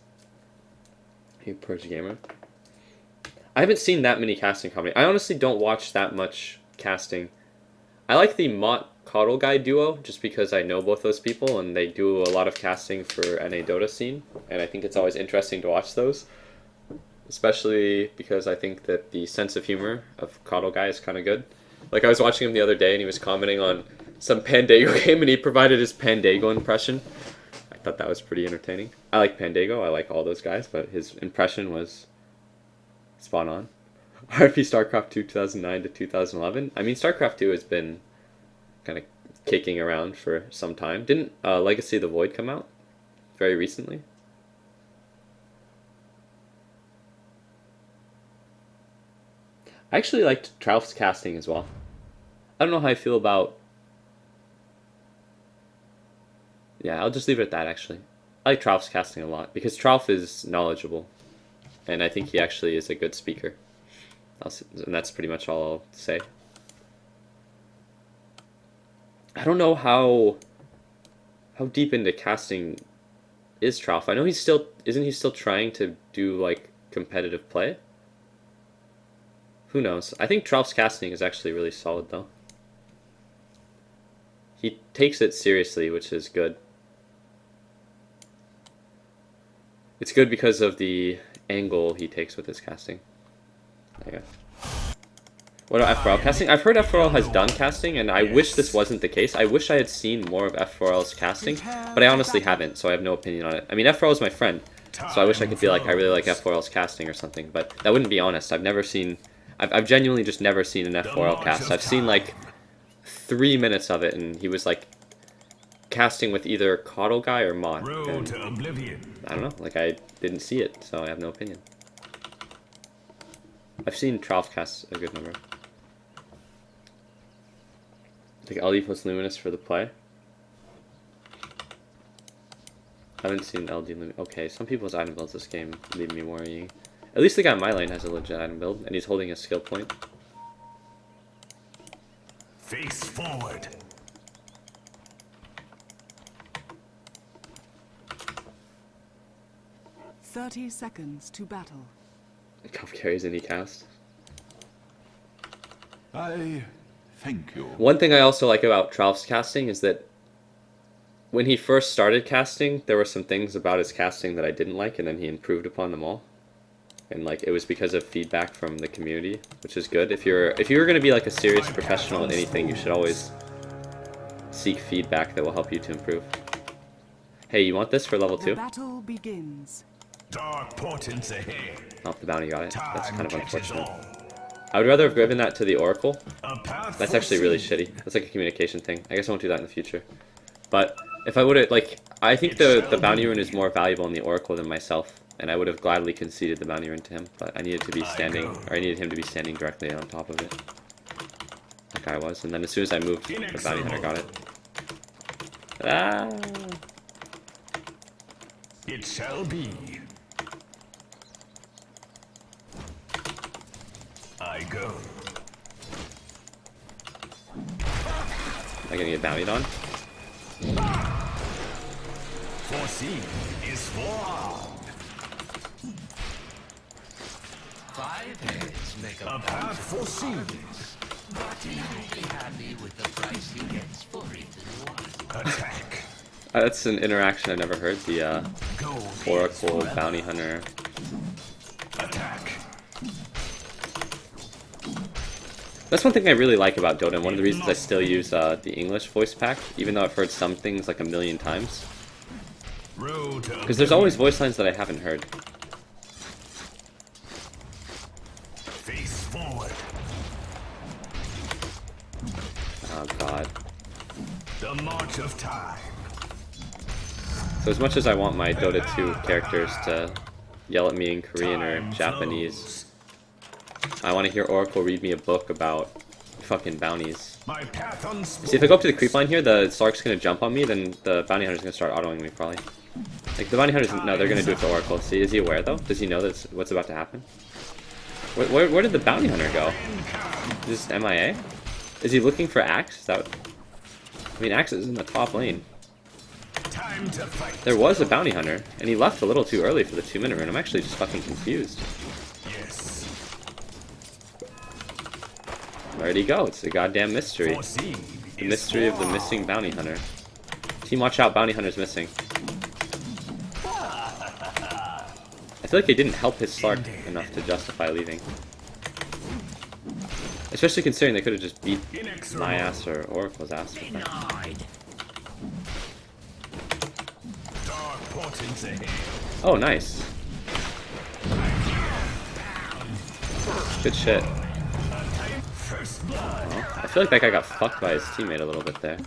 Hey, Purge Gamer. I haven't seen that many casting comedy. I honestly don't watch that much casting. I like the Mott Coddle Guy duo, just because I know both those people, and they do a lot of casting for NA Dota scene, and I think it's always interesting to watch those. Especially because I think that the sense of humor of Coddle Guy is kind of good. Like, I was watching him the other day, and he was commenting on some Pandago game, and he provided his Pandago impression. I thought that was pretty entertaining. I like Pandago, I like all those guys, but his impression was spot on. RP StarCraft 2 2009 to 2011. I mean, StarCraft 2 has been kind of kicking around for some time. Didn't Legacy of the Void come out very recently? I actually liked Trouf's casting as well. I don't know how I feel about... Yeah, I'll just leave it at that, actually. I like Trouf's casting a lot, because Trouf is knowledgeable, and I think he actually is a good speaker. And that's pretty much all I'll say. I don't know how deep into casting is Trouf. I know he's still... Isn't he still trying to do, like, competitive play? Who knows? I think Trouf's casting is actually really solid, though. He takes it seriously, which is good. It's good because of the angle he takes with his casting. There you go. What about F4L casting? I've heard F4L has done casting, and I wish this wasn't the case. I wish I had seen more of F4L's casting, but I honestly haven't, so I have no opinion on it. I mean, F4L is my friend, So I wish I could be like, I really like F4L's casting or something, but that wouldn't be honest. I've genuinely just never seen an F4L cast. I've seen like 3 minutes of it, and he was like casting with either Coddle Guy or Mott. Road to oblivion. I don't know, like I didn't see it, so I have no opinion. I've seen Tralf cast a good number. Like LD plus Luminous for the play. I haven't seen LD Luminous. Okay, some people's item builds this game leave me worrying. At least the guy in my lane has a legit item build, and he's holding a skill point. Face forward. Thirty seconds to battle. Cuff carries any cast. I thank you. One thing I also like about Tralf's casting is that when he first started casting, there were some things about his casting that I didn't like, and then he improved upon them all. And like it was because of feedback from the community, which is good. If you're going to be like a serious professional in anything, you should always seek feedback that will help you to improve. Hey, you want this for level 2? The battle begins. Dark portents ahead. Oh, the bounty got it. That's kind of Time catches unfortunate. all. I would rather have given that to the Oracle. A path That's actually really shitty. That's like a communication thing. I guess I won't do that in the future. But if I would have, like, I think the bounty rune is more valuable in the Oracle than myself, and I would have gladly conceded the bounty rune to him, but I needed to be standing, or I needed him to be standing directly on top of it. Like I was, and then as soon as I moved, the bounty hunter got it. Ah! It shall be. I go. Am I gonna get bountied on? Foreseen is forearmed. 5 heads make A a path foreseen. but you'll be happy with the price you get for it in one. Attack. That's an interaction I've never heard. The Go. Oracle bounty hunter. Attack. That's one thing I really like about Dota, and one of the reasons I still use the English voice pack, even though I've heard some things like a million times. Road to Because there's always voice lines that I haven't heard. face forward. Oh god. The march of time. So as much as I want my Dota 2 characters to yell at me in Korean or Time Japanese, I want to hear Oracle read me a book about fucking bounties. My path See, if I go up to the creep line here, the Slark's gonna jump on me, then the bounty hunter's gonna start autoing me probably. Like the bounty hunters, no, they're gonna do it to Oracle. See, is he aware though? Does he know that's what's about to happen? Where did the bounty hunter go? Is this MIA? Is he looking for Axe? Is that what... I mean, Axe is in the top lane. Time to fight. There was a bounty hunter, and he left a little too early for the 2-minute rune. I'm actually just fucking confused. Yes. Where'd he go? It's a goddamn mystery. Foreseen The is mystery of the forearmed. missing bounty hunter. Team, watch out, bounty hunter's missing. I feel like they didn't help his Slark enough to justify leaving. Especially considering they could have just beat my ass or Oracle's ass with that. Dark portents ahead. Oh, nice. Good shit. First blood. I feel like that guy got fucked by his teammate a little bit there.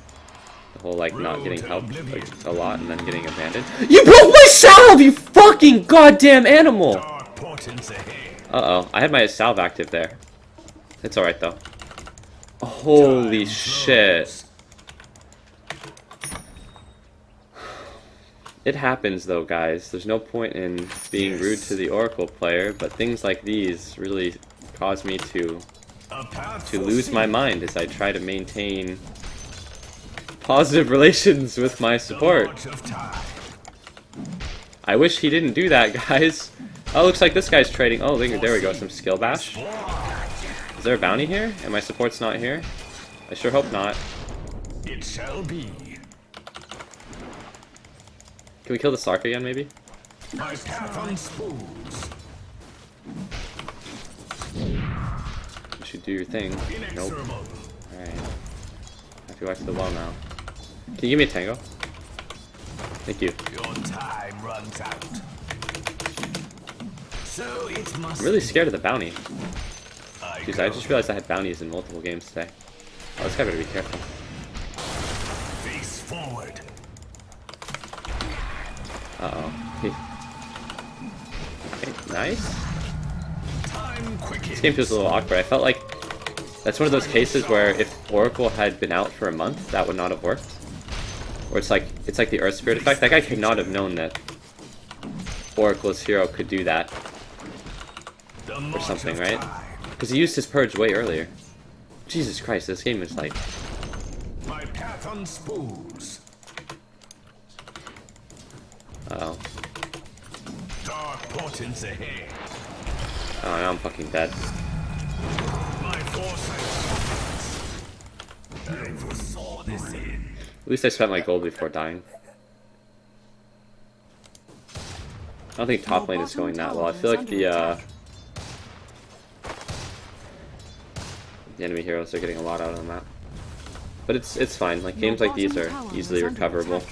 The whole, like, not getting helped like, a lot and then getting abandoned. You broke my salve, you fucking goddamn animal! Dark portents ahead. Uh-oh, I had my salve active there. It's alright, though. Holy Time shit. flows. It happens, though, guys. There's no point in being rude to the Oracle player, but things like these really cause me to A path lose my foreseen. mind as I try to maintain positive relations with my The support. march of time. I wish he didn't do that, guys. Oh, looks like this guy's trading. Oh, there we go. Some skill bash. Is there a bounty here? And my support's not here? I sure hope not. It shall be. Can we kill the Slark again, maybe? My path unspools. You should do your thing. Nope. Inexorable. Alright. I have to go back to the well now. Can you give me a tango? Thank you. Your time runs out. So it must I'm really scared of the bounty. I Jeez, go. I just realized I had bounties in multiple games today. Oh, this guy better be careful. Face forward. Uh-oh. Okay, nice. Time quickens. This game feels a little awkward. I felt like that's one of those cases where if Oracle had been out for a month, that would not have worked. Or it's like the Earth Spirit effect. That guy could not have known that Oracle's hero could do that or something, right? Because he used his purge way earlier. Jesus Christ, this game is like... My path unspools. Uh-oh. Dark portents ahead. Oh, now I'm fucking dead. My foresight. I foresaw this in. At least I spent my gold before dying. I don't think top lane is going that well. I feel like the enemy heroes are getting a lot out of the map. But it's fine. Like, games like these are easily recoverable.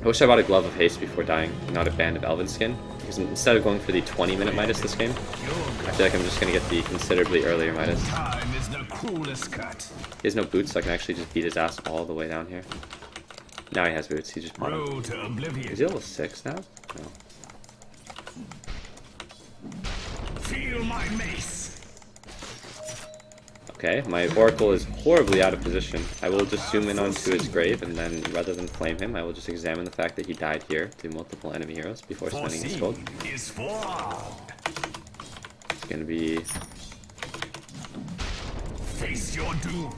I wish I bought a Glove of Haste before dying, not a Band of Elven Skin. Because instead of going for the 20-minute Midas this game, I feel like I'm just going to get the considerably earlier Midas. Time is the cruelest cut. He has no boots, so I can actually just beat his ass all the way down here. Now he has boots, he just bought them. Road to oblivion. Is he level 6 now? No. Feel my mace. Okay, my Oracle is horribly out of position. I will just zoom in onto his grave, and then rather than flame him, I will just examine the fact that he died here to multiple enemy heroes before spending his gold. Is forearmed. It's gonna be... Face your doom.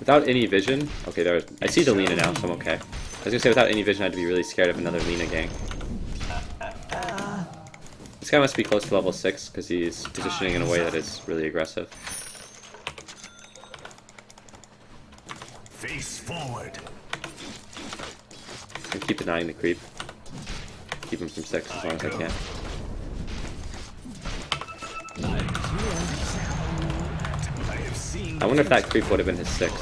Without any vision... Okay, I see the Lina now, so I'm okay. I was gonna say without any vision, I'd be really scared of another Lina gang. This guy must be close to level 6, because he's positioning in a way that is really aggressive. Face forward. And keep denying the creep. Keep him from 6 as long as I can. I wonder if that creep would have been his 6.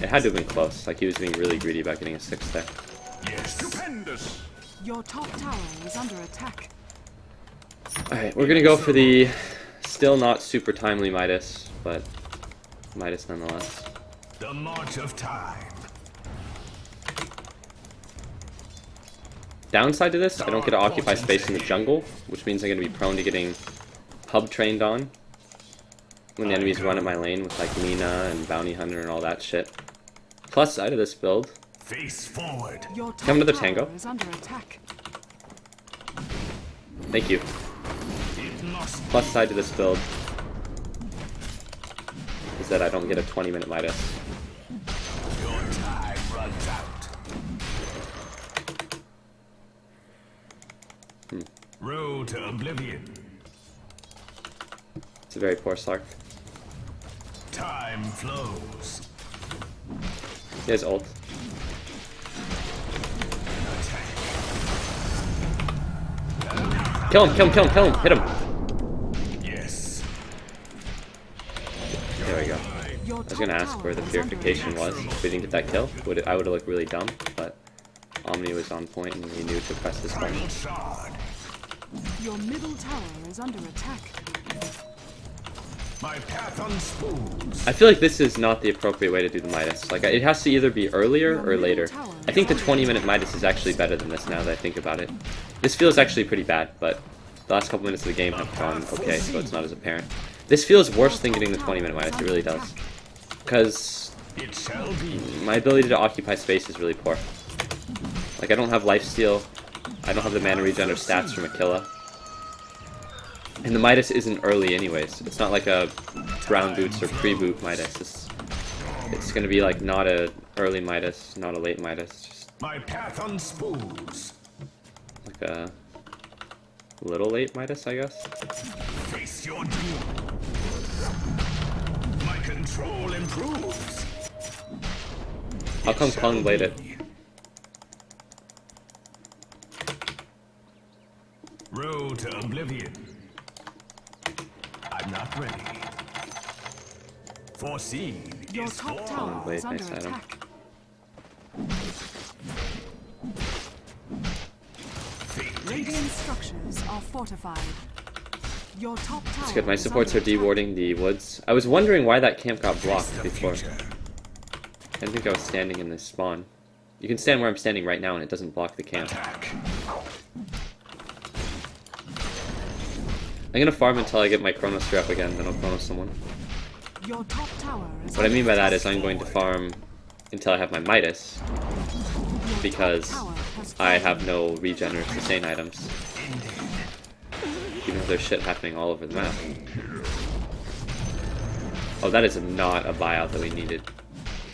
It had to have been close, like he was being really greedy about getting a 6 there. Yes. Stupendous. Your top tower is under attack. Alright, we're gonna go for the still not super timely Midas, but Midas nonetheless. The march of time. Downside to this, I don't get to occupy space in the jungle, which means I'm gonna be prone to getting hub trained on when the enemies run at my lane with like Lina and Bounty Hunter and all that shit. Plus side of this build, Face forward. Your top Come to the tower tango. is under attack. thank you. It must Plus side to this build is that I don't get a 20-minute Midas. your time runs out. Road to oblivion. It's a very poor Slark. Time flows. He has ult. Kill him, kill him, kill him, kill him, hit him! Yes. There we go. Your I was gonna ask where the purification was. If we didn't get that kill, I would have looked really dumb, but Omni was on point and he knew to press this button. Final shard. Your middle tower is under attack. My path unspools. I feel like this is not the appropriate way to do the Midas. Like, it has to either be earlier or later. I think the 20-minute Midas is actually better than this now that I think about it. This feels actually pretty bad, but the last couple minutes of the game have gone okay, so it's not as apparent. This feels worse than getting the 20-minute Midas, it really does. Because It shall be. my ability to occupy space is really poor. Like, I don't have lifesteal, I don't have the mana regen or stats from Aquila. And the Midas isn't early anyways. It's not like a brown boots or pre-boot Midas. It's gonna be like not a early Midas, not a late Midas. Just My path unspools. like a little late Midas, I guess. Face your doom. My control improves. How come Kung played it? Road to oblivion. I'm not ready. Foreseen Your is top formed. tower wait, is under nice item. attack. Radiant structures are fortified. Your top tower It's good. My is supports are under attack. dewarding the woods. I was wondering why that camp got blocked The before. future. I didn't think I was standing in this spawn. You can stand where I'm standing right now and it doesn't block the camp. Attack. I'm gonna farm until I get my Chronosphere up again, then I'll Chronos someone. Your top tower is What I under mean by that attack. is I'm going to farm until I have my Midas, Your because top tower has I fallen. have no regen or sustain items. Even though there's shit happening all over the map. Oh, that is not a buyout that we needed.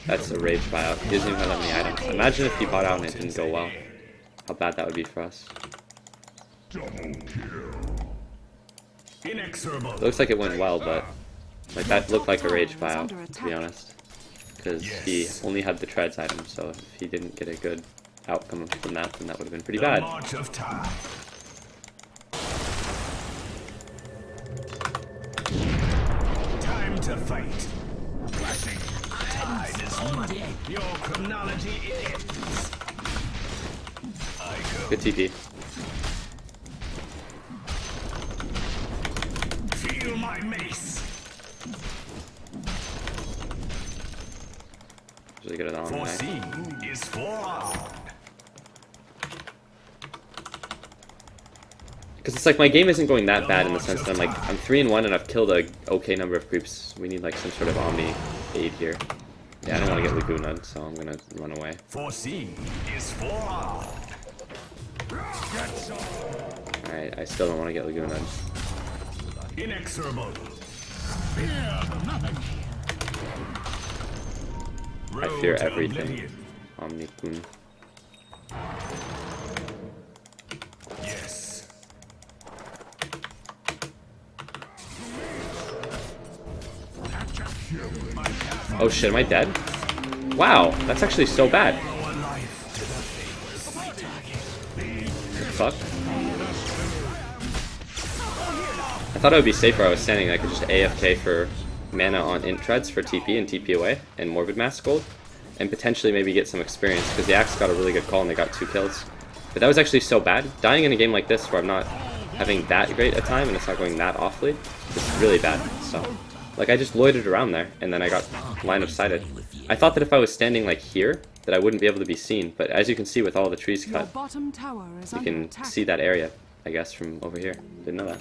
That's a rage buyout. He doesn't even have that many items. Imagine if he bought out and it didn't go well. How bad that would be for us. Inexorable. It looks like it went well, but like that looked like a rage buyout, to be honest. Because he only had the treads item, so if he didn't get a good outcome from that, then that would have been pretty The bad. march of time. Time to fight. Tide is money. Your chronology ends. I go. Good TP. Feel my mace. Really good at that one. Nice. Foreseen is forearmed. Because it's like my game isn't going that bad in the sense that I'm 3-1 and I've killed a okay number of creeps. We need like some sort of Omni aid here. Yeah, I don't want to get Laguna, so I'm gonna run away. Foreseen is forearmed. Alright, I still don't want to get Laguna. Inexorable. I fear Road to everything. oblivion. Omni Kun. Yes. Oh shit, am I dead? Wow, that's actually so bad. Lower life to the Fuck. I thought it would be safer I was standing. I could just AFK for mana on int treads for TP and TP away and Morbid Mask gold. And potentially maybe get some experience because the Axe got a really good call and they got 2 kills. But that was actually so bad. Dying in a game like this where I'm not having that great a time and it's not going that awfully is really bad. So, like I just loitered around there and then I got line of sighted. I thought that if I was standing like here that I wouldn't be able to be seen. But as you can see with all the trees Your cut, bottom tower is you under can attack. see that area, I guess, from over here. Didn't know that.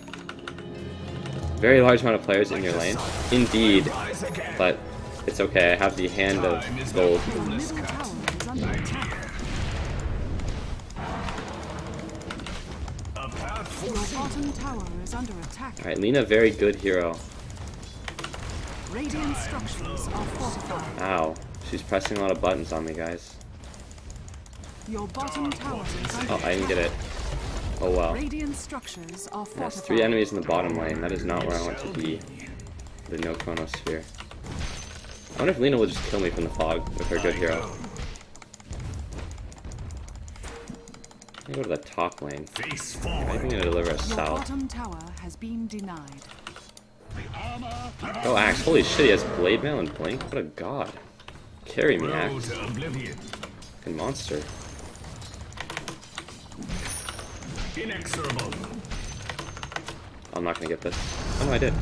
Very large amount of players in your lane. Indeed. But it's okay. I have the hand of gold. Your middle tower is under attack. A path Your foreseen. bottom tower is under attack. Alright, Lina, very good hero. Radiant structures are fortified. Ow. She's pressing a lot of buttons on me, guys. Your bottom tower is under Oh, I didn't get it. Oh well. Radiant structures are fortified. There's 3 enemies in the bottom lane. That is not where I want to be. With no Chronosphere. I wonder if Lina will just kill me from the fog with her good hero. I'm gonna go to the top lane. Face Maybe I'm forward. gonna deliver us Your south. bottom tower has been denied. Oh, Axe. Holy shit, he has Blade Mail and Blink? What a god. Carry me, Road Axe. to oblivion. Fucking monster. Inexorable. I'm not gonna get this. Oh no, I did.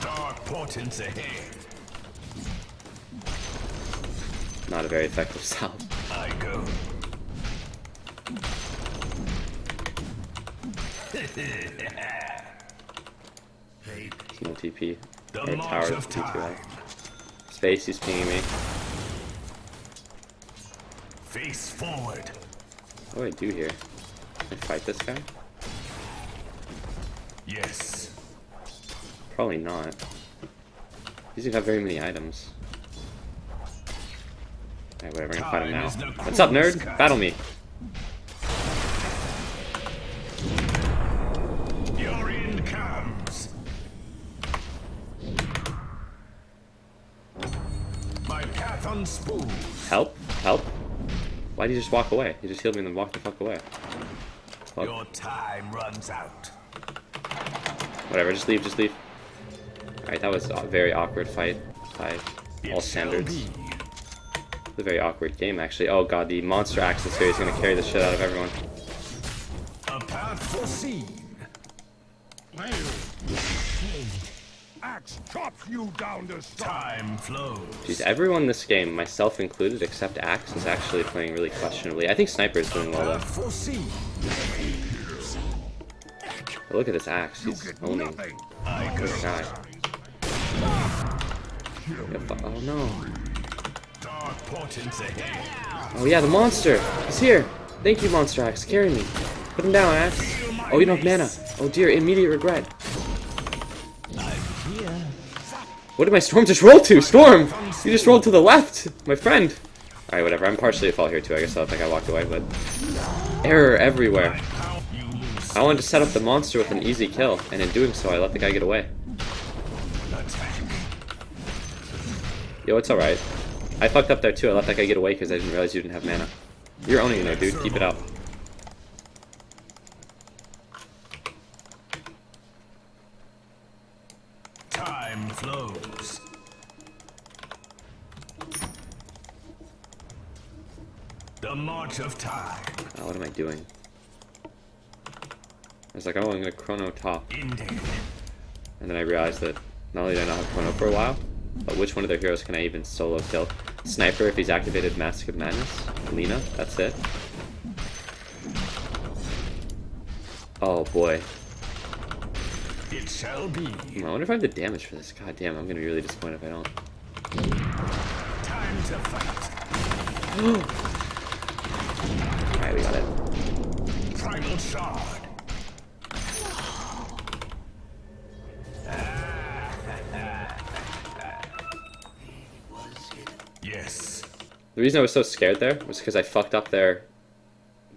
Dark portents ahead. Not a very effective salve. I go. No TP. The Or march tower of TP. time. Space, he's pinging me. Face forward. What do I do here? Can I fight this guy? Yes. Probably not. He doesn't have very many items. Alright, whatever, I'm gonna fight him Time now. is the What's up, nerd? cruelest cut. Battle me. Your end comes. My path unspoons. Help? Help? Why'd he just walk away? He just healed me and then walked the fuck away. Fuck. Your time runs out. Whatever, just leave, just leave. Alright, that was a very awkward fight by all It shall standards. be. a very awkward game, actually. Oh god, the monster axis here is going to carry the shit out of everyone. A path foreseen. Axe chops you down to Time flows. Jeez, everyone in this game, myself included, except Axe, is actually playing really questionably. I think Sniper is doing well, though. Path foreseen. But look at this Axe. He's owning this guy. Oh no. Dark portents ahead. Oh yeah, the monster! He's here! Thank you, Monster Axe. Carry me. Put him down, Axe. Oh, you don't have mana. Oh dear, immediate regret. What did my Storm just roll to? Storm! You just rolled to the left! My friend! Alright, whatever. I'm partially at fault here too. I guess I think I walked away, but... Error everywhere. I wanted to set up the monster with an easy kill, and in doing so, I let the guy get away. Yo, it's alright. I fucked up there too. I let that guy get away because I didn't realize you didn't have mana. You're owning it though, dude. Keep it up. Time flows. The march of time. Oh, what am I doing? I was like, oh, I'm gonna chrono top. Indeed. And then I realized that not only did I not have chrono for a while, but which one of their heroes can I even solo kill? Sniper if he's activated Mask of Madness. Lina, that's it. Oh boy. It shall be. I wonder if I have the damage for this. God damn, I'm gonna be really disappointed if I don't. Time to fight. Alright, we got it. Primal shard. Yes. The reason I was so scared there was because I fucked up there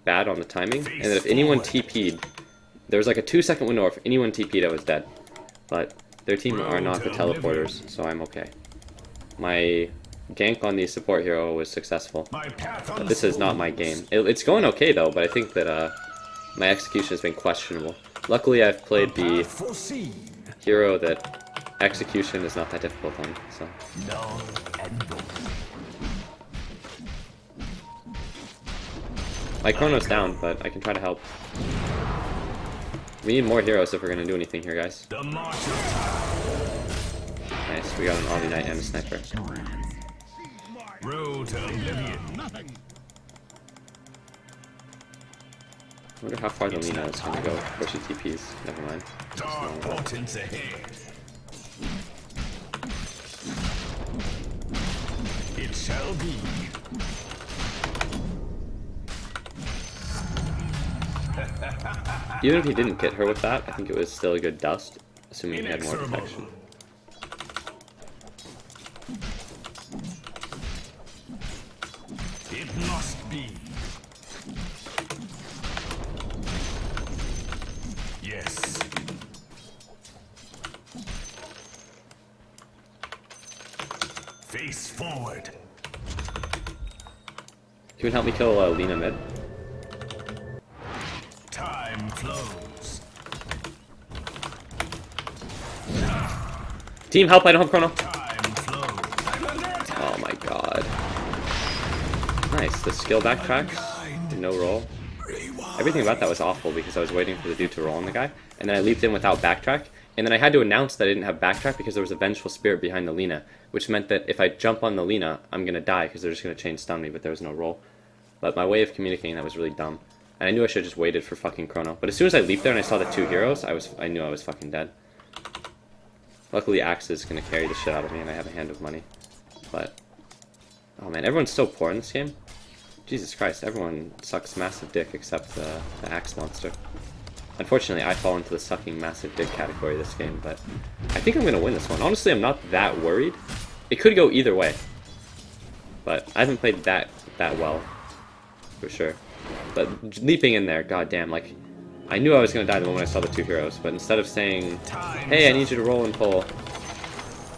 bad on the timing, and that if anyone TP'd, there was like a 2-second window. If anyone TP'd, I was dead. But their team are not the teleporters, so I'm okay. My gank on the support hero was successful. But this is not my game. It's going okay though, but I think that my execution has been questionable. Luckily, I've played the hero that execution is not that difficult on, so. My chrono's down, but I can try to help. We need more heroes if we're gonna do anything here, guys. Nice, we got an Omni Knight and a Sniper. Road to oblivion. I wonder how far the Lina is gonna go before she TPs. Never mind. Dark portents ahead. It shall be. Even if he didn't get her with that, I think it was still a good dust, assuming he had more protection. It must be. Yes. Face forward. You can help me kill Lina mid. Time flows. Team, help! I don't have chrono. Time flows. Oh my god. Nice. The skill backtracks. No roll. Everything about that was awful because I was waiting for the dude to roll on the guy, and then I leaped in without backtrack, and then I had to announce that I didn't have backtrack because there was a vengeful spirit behind the Lina, which meant that if I jump on the Lina, I'm gonna die because they're just gonna chain stun me, but there was no roll. But my way of communicating that was really dumb. And I knew I should have just waited for fucking chrono. But as soon as I leaped there and I saw the two heroes, I knew I was fucking dead. Luckily Axe is gonna carry the shit out of me and I have a hand of money. But oh man, everyone's so poor in this game. Jesus Christ, everyone sucks massive dick except the Axe monster. Unfortunately, I fall into the sucking massive dick category this game, but I think I'm gonna win this one. Honestly, I'm not that worried. It could go either way. But I haven't played that well, for sure. But leaping in there, goddamn, like, I knew I was gonna die the moment I saw the two heroes, but instead of saying, hey, I need you to roll and pull.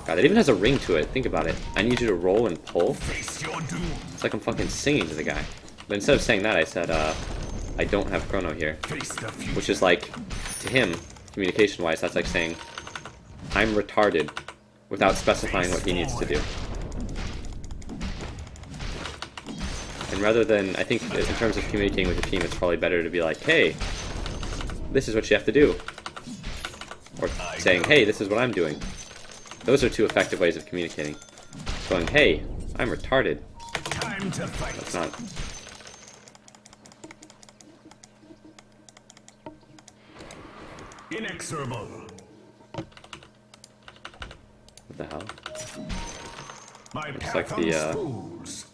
God, it even has a ring to it, think about it. I need you to roll and pull. It's like I'm fucking singing to the guy. But instead of saying that, I said, I don't have chrono here. Which is like, to him, communication-wise, that's like saying, I'm retarded, without specifying what he needs to do. And rather than, I think in terms of communicating with your team, it's probably better to be like, hey, this is what you have to do. Or saying, hey, this is what I'm doing. Those are two effective ways of communicating. Going, hey, I'm retarded. Time to fight. That's not... Inexorable. What the hell? My Looks path like the, unspools.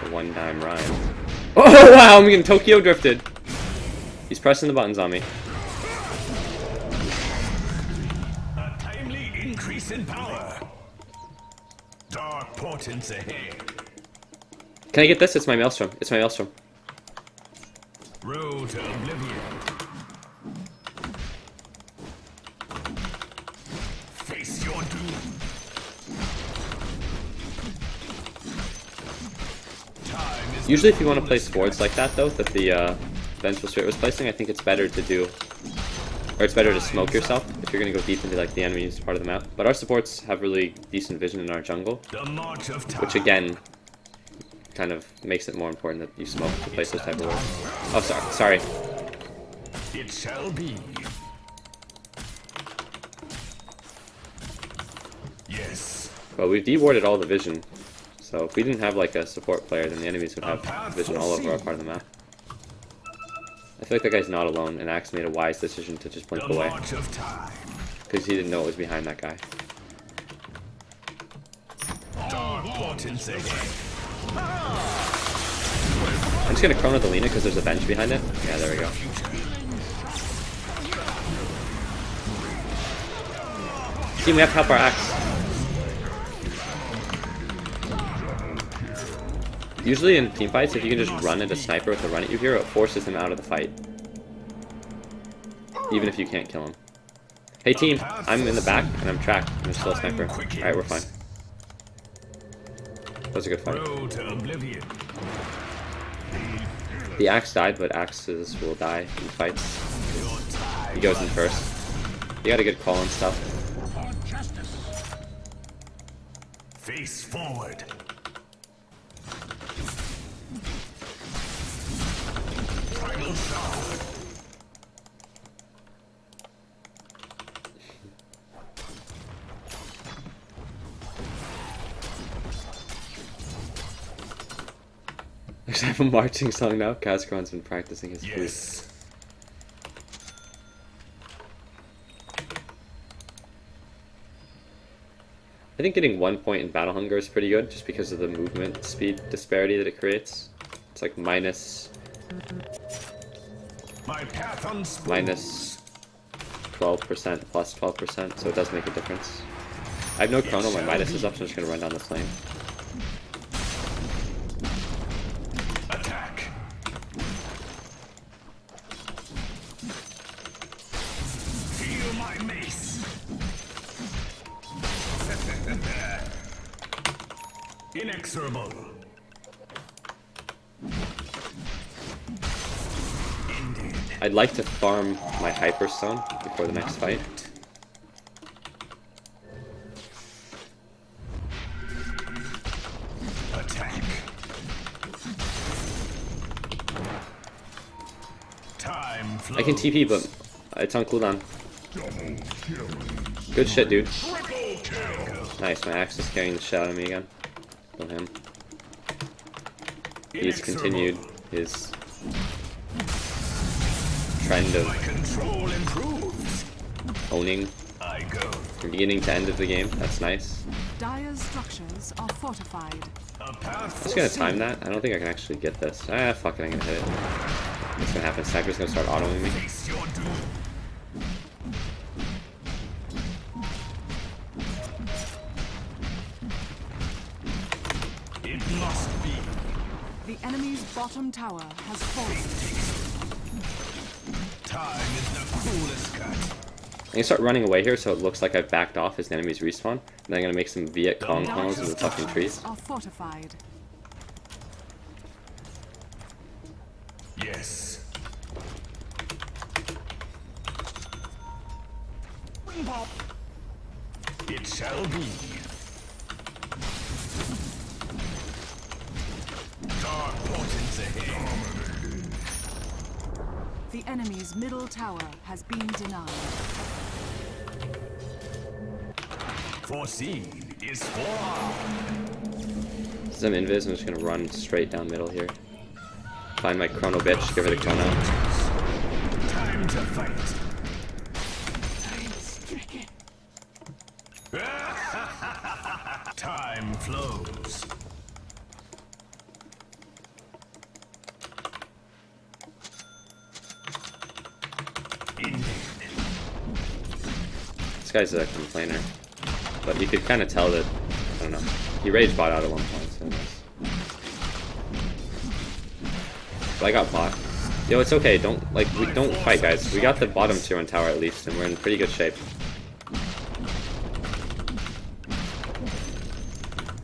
The one-dime rhyme. Oh wow, I'm getting Tokyo drifted! He's pressing the buttons on me. A timely increase in power. Dark portents ahead. Can I get this? It's my Maelstrom. It's my Maelstrom. Road to oblivion. Face your doom. Time is Usually if you want to place boards like that though, that the Vengeful Spirit was placing, I think it's better to do... Or it's better to smoke yourself if you're going to go deep into like the enemy's part of the map. But our supports have really decent vision in our jungle, the march of time. which again kind of makes it more important that you smoke to place those type of boards. Oh, sorry. It shall be. Yes. But we've dewarded all the vision, so if we didn't have like a support player, then the enemies would have vision all over our part of the map. I feel like that guy's not alone, and Axe made a wise decision to just blink The away, march of time. because he didn't know it was behind that guy. Dark portents ahead. I'm just gonna Chrono the Lina because there's a bench behind it. Yeah, there we go. Team, we have to help our Axe. Usually in teamfights, if you can just run at a sniper with a run at you hero, it forces him out of the fight. Even if you can't kill him. Hey team, I'm in the back and I'm tracked and I'm still a sniper. Alright, we're fine. That was a good fight. Road to oblivion. The Axe died, but Axes will die in fights. He goes in first. He got a good call and stuff. Face forward. Final shot. I should have a marching song now. Kazakhstan's been practicing his flute. Yes. I think getting 1 point in Battle Hunger is pretty good, just because of the movement speed disparity that it creates. It's like minus My path unspools. minus 12% plus 12%, so it does make a difference. I have no chrono, my Midas is up, so I'm just gonna run down this lane. Attack. Feel my mace. Inexorable. Indeed. I'd like to farm my Hyperstone before the next fight. Attack. Time flows. I can TP, but it's on cooldown. Good shit, dude. Nice, my axe is carrying the shit out of me again. Kill him. He's continued his trend My of control improves. owning I go. from beginning to end of the game. That's nice. Dire's structures are fortified. A path I'm just gonna time that. I don't think I can actually get this. Ah, fuck it, I'm gonna hit it. What's gonna happen? Sniper's gonna start autoing me. face your doom. It must be. The enemy's bottom tower has fallen. Time is the coolest cut. I'm gonna start running away here so it looks like I've backed off as the enemies respawn. And then I'm gonna make some Viet Cong tunnels in the fucking trees. Are fortified. Yes. It shall be. Dark portents ahead. The enemy's middle tower has been denied. Foreseen is forearmed. Since I'm invis, I'm just gonna run straight down middle here. Find my chrono bitch, give her the chrono. Time to fight. Time flows. Indeed. This guy's a complainer. But you could kind of tell that, I don't know, he rage bot out at one point, so nice. But I got bot. Yo, it's okay, don't fight, guys. We got the bottom tier 1 tower at least, and we're in pretty good shape.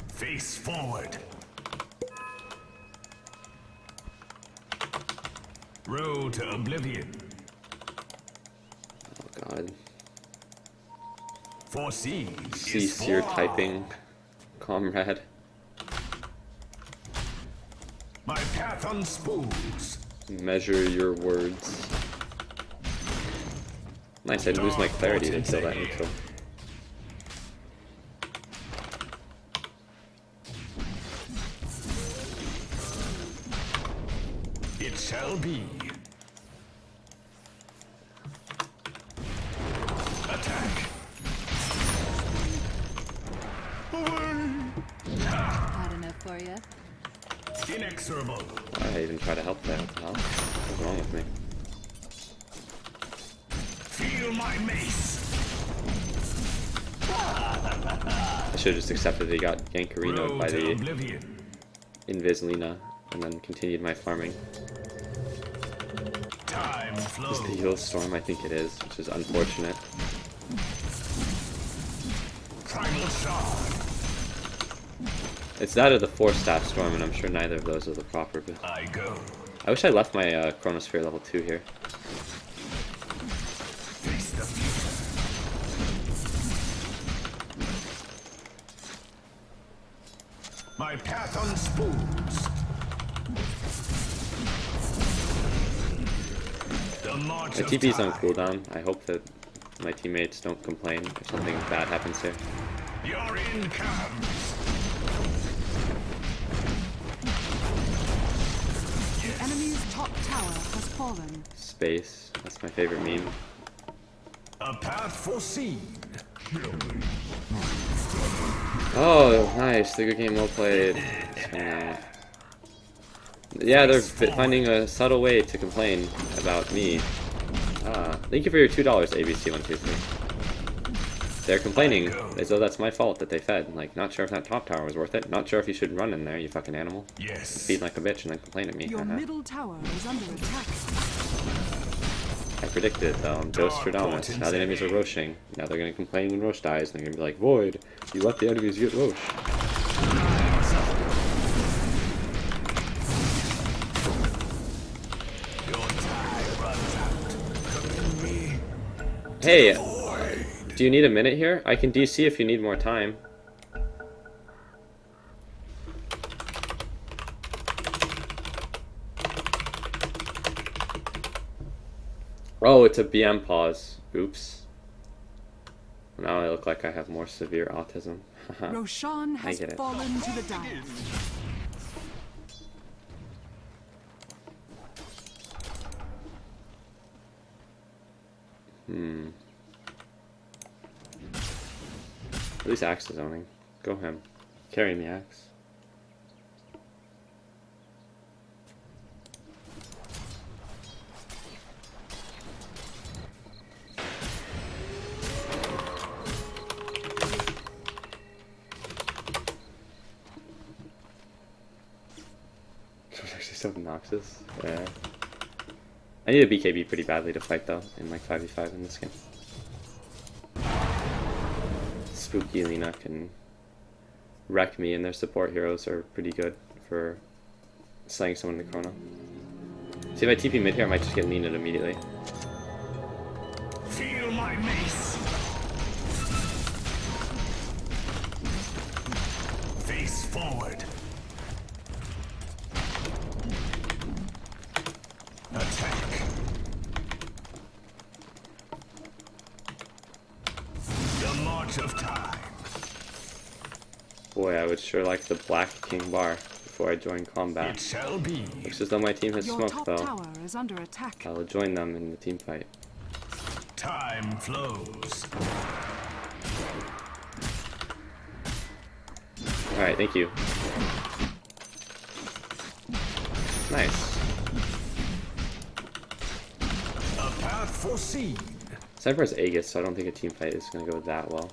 Face forward. Road to oblivion. Oh god. Foreseen is Cease your forearmed. typing, comrade. My path unspools. Measure your words. Nice, I'd lose my clarity to kill that neutral. It shall be. Attack. Had enough for you. Inexorable. Why did I even try to help there? What the hell? What's wrong with me? Feel my mace. I should have just accepted he got gankarinoed Road by to the oblivion. Invis Lina, and then continued my farming. Time Is flows. the heal storm? I think it is, which is unfortunate. Primal shard. It's that or the 4-staff storm, and I'm sure neither of those are the proper. But I go. I wish I left my Chronosphere level 2 here. Face the future. My path unspools. The march My of TP's on time. cooldown. I hope that my teammates don't complain if something bad happens here. Your end comes. The enemy's top tower has fallen. Space. That's my favorite meme. A path foreseen. Oh, nice. The good game, well played. Yeah, they're finding a subtle way to complain about me. Ah, thank you for your $2, ABC123. They're complaining as though that's my fault that they fed. Like, not sure if that top tower was worth it. Not sure if you should run in there, you fucking animal. Yes. Feed like a bitch and then complain at me. Your Haha. middle tower is under attack. I predicted it though. Dostradamus. Now the enemies are Roshing. Now they're gonna complain when Rosh dies, and they're gonna be like, Void, you let the enemies get Rosh. Your time runs out. Me. Hey, do you need a minute here? I can DC if you need more time. Oh, it's a BM pause. Oops. Now I look like I have more severe autism. Roshan has get it. fallen to the dance. At least Axe is owning. Go him. Carry me, Axe. It's actually so obnoxious. Yeah. I need a BKB pretty badly to fight though, in like 5v5 in this game. Spooky Lina can wreck me, and their support heroes are pretty good for slaying someone in the chrono. See, if I TP mid here, I might just get Lina immediately. Feel my mace. Face forward. Boy, I would sure like the Black King bar before I join combat. It shall be. Looks as though my team has Your smoke top though. tower is under attack. I'll join them in the team fight. Time flows. Alright, thank you. Nice. A path foreseen. Sniper has Aegis, so I don't think a team fight is going to go that well.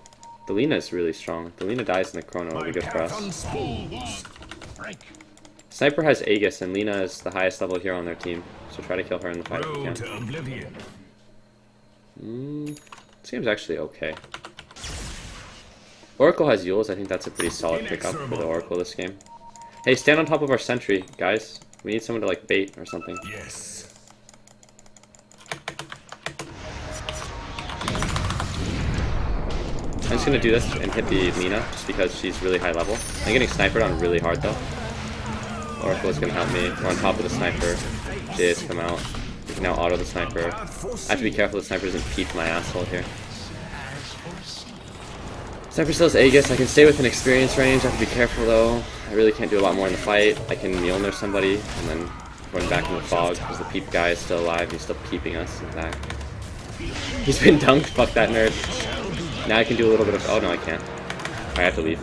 The Lina is really strong. The Lina dies in the Chrono, it'll My be good for path us. unspools. Break. Sniper has Aegis, and Lina is the highest level hero on their team, so try to kill her in the fight if you Road can. to oblivion. This game's actually okay. Oracle has Yules, I think that's a pretty solid pickup for the Oracle this game. Hey, stand on top of our sentry, guys. We need someone to like bait or something. Yes. I'm just gonna do this and hit the Lina, just because she's really high level. I'm getting sniped on really hard though. Oracle is gonna help me. We're on top of the sniper. Jay's come out. We can now auto the sniper. I have to be careful the sniper doesn't peek my asshole here. Sniper still has Aegis. I can stay within experience range. I have to be careful though. I really can't do a lot more in the fight. I can Mjolnir somebody and then run back in the fog because the peep guy is still alive. He's still peeping us in fact. He's been dunked. Fuck that nerd. Now I can do a little bit of. Oh no, I can't. I have to leave.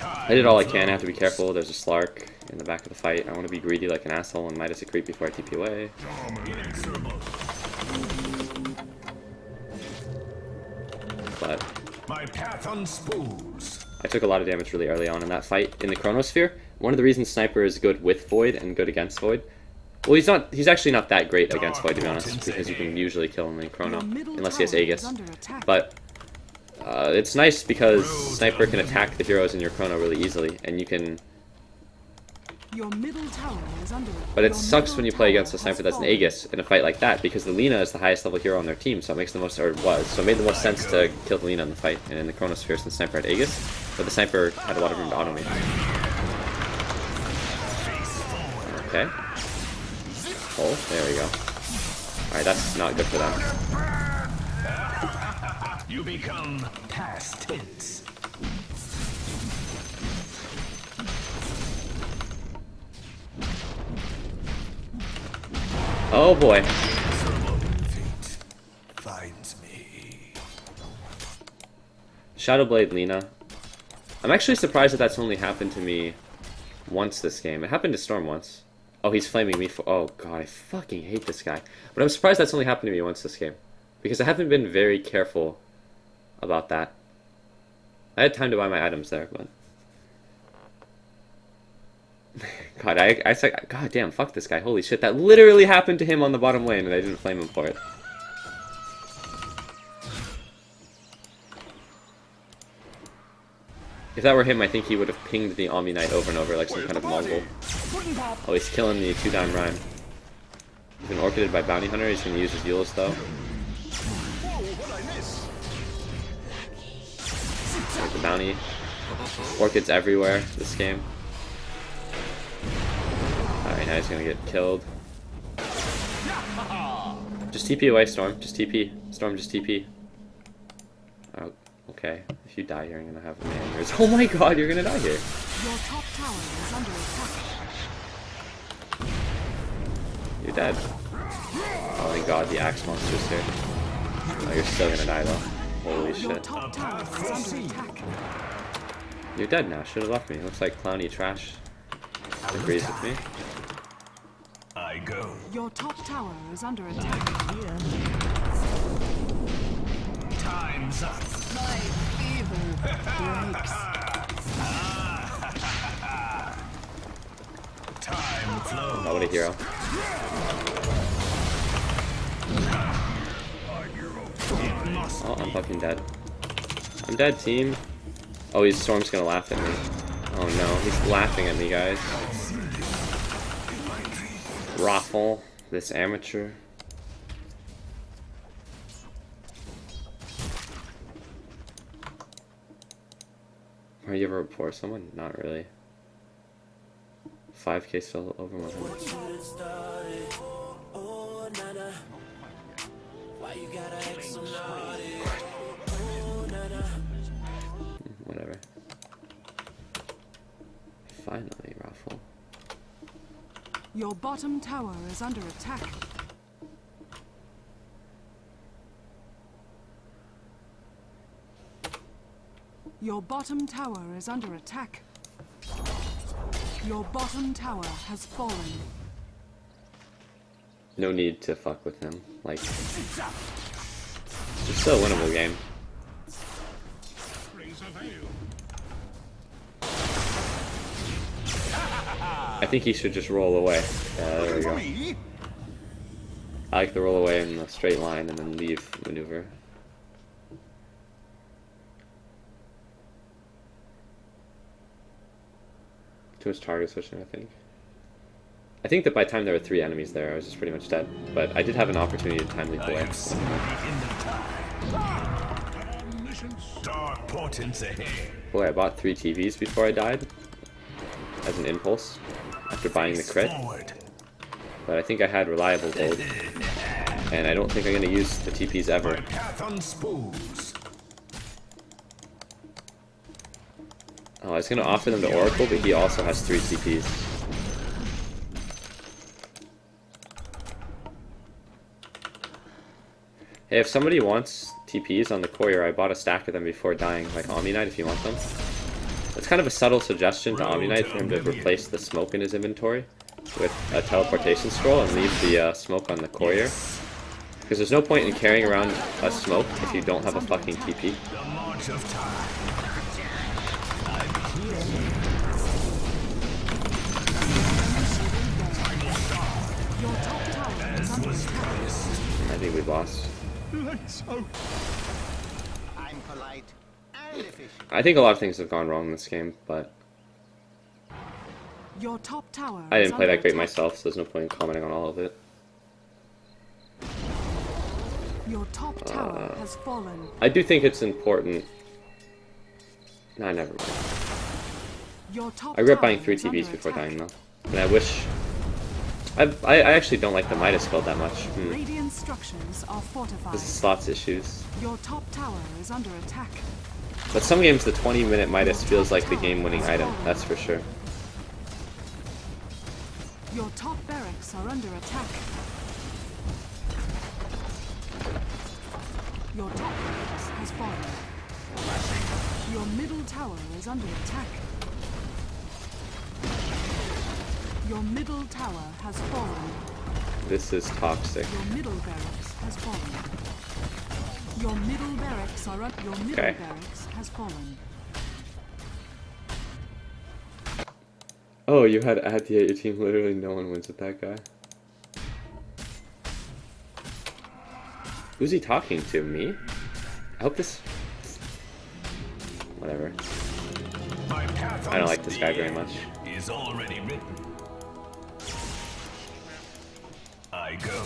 I did all I can. I have to be careful. There's a Slark in the back of the fight. I want to be greedy like an asshole and Midas a creep before I TP away. But My path unspools. I took a lot of damage really early on in that fight in the Chronosphere. One of the reasons Sniper is good with Void and good against Void. Well, he's actually not that great against Void, to be honest, because you can usually kill him in Chrono, unless he has Aegis. But it's nice because Sniper can attack the heroes in your Chrono really easily, and you can... Your middle tower is under But it sucks when you play against a Sniper that's an Aegis in a fight like that, because the Lina is the highest level hero on their team, so it makes the most, or was, so it made the most sense to kill the Lina in the fight, and in the Chronosphere since Sniper had Aegis, but the Sniper had a lot of room to automate. Okay. Oh, there we go. Alright, that's not good for them. You become past tense. Oh boy. Finds me. Shadowblade Lina. I'm actually surprised that that's only happened to me once this game. It happened to Storm once. Oh, he's flaming me for... Oh god, I fucking hate this guy. But I'm surprised that's only happened to me once this game. Because I haven't been very careful about that. I had time to buy my items there, but... God, I said... God damn, fuck this guy. Holy shit, that literally happened to him on the bottom lane and I didn't flame him for it. If that were him, I think he would have pinged the Omni Knight over and over like some kind of Mongol. Oh, he's killing the 2-down Rhyme. He's been orchided by Bounty Hunter. He's going to use his Yules though. Like the bounty. Orchids everywhere this game. Alright, now he's going to get killed. Just TP away, Storm. Just TP. Storm, just TP. Oh, okay. If you die here, I'm gonna have a man ears. Oh my god, you're gonna die here. Your top tower is under attack. You're dead. Oh thank god, the axe monster's here. Oh, you're still gonna die though. Holy Your shit. top tower is under attack. You're dead now. Should have left me. Looks like Clowny Trash agrees with me. I go. Your top tower is under attack. Time's up. My fever breaks. Time flows. Oh, what a hero. Oh, I'm fucking dead. I'm dead, team. Oh, Storm's gonna laugh at me. Oh no, he's laughing at me, guys. Raffle, this amateur. Are you ever report someone? Not really. 5K still over 100. Your bottom tower is under attack. Your bottom tower is under attack. Your bottom tower has fallen. No need to fuck with him. Like, it's still a winnable game. I think he should just roll away. Yeah, there we go. I like the roll away in the straight line and then leave maneuver. Too much target switching, I think. I think that by the time there were 3 enemies there, I was just pretty much dead. But I did have an opportunity to timely play. Dark portents ahead. Boy, I bought 3 TVs before I died. As an impulse. After buying the crit. But I think I had reliable gold. And I don't think I'm going to use the TPs ever. Oh, I was going to offer them the Oracle, but he also has 3 TPs. Hey, if somebody wants TPs on the courier, I bought a stack of them before dying, like Omni Knight if you want them. It's kind of a subtle suggestion to Omni Knight for him to replace the smoke in his inventory with a teleportation scroll and leave the smoke on the courier. Because there's no point in carrying around a smoke if you don't have a fucking TP. I think we lost. I'm polite and efficient. I think a lot of things have gone wrong in this game, but Your top tower I is didn't play under that great attack. myself, so there's no point in commenting on all of it. Your top tower has fallen. I do think it's important. Nah, never mind. Your top I regret tower buying 3 is under TVs before attack. dying though. And I wish... I actually don't like the Midas build that much. Radiant structures are fortified. This is slots issues. Your top tower is under attack. But some games the 20-minute Midas feels like the game-winning item, that's for sure. Your top barracks are under attack. Your top barracks has fallen. Your middle tower is under attack. Your middle tower has fallen. This is toxic. Your middle barracks has fallen. Your middle barracks are up. Your middle Okay. barracks has fallen. Oh, you had Addy at your team. Literally no one wins with that guy. Who's he talking to? Me? I hope this... Whatever. I don't like this guy very much. Is already written. I go.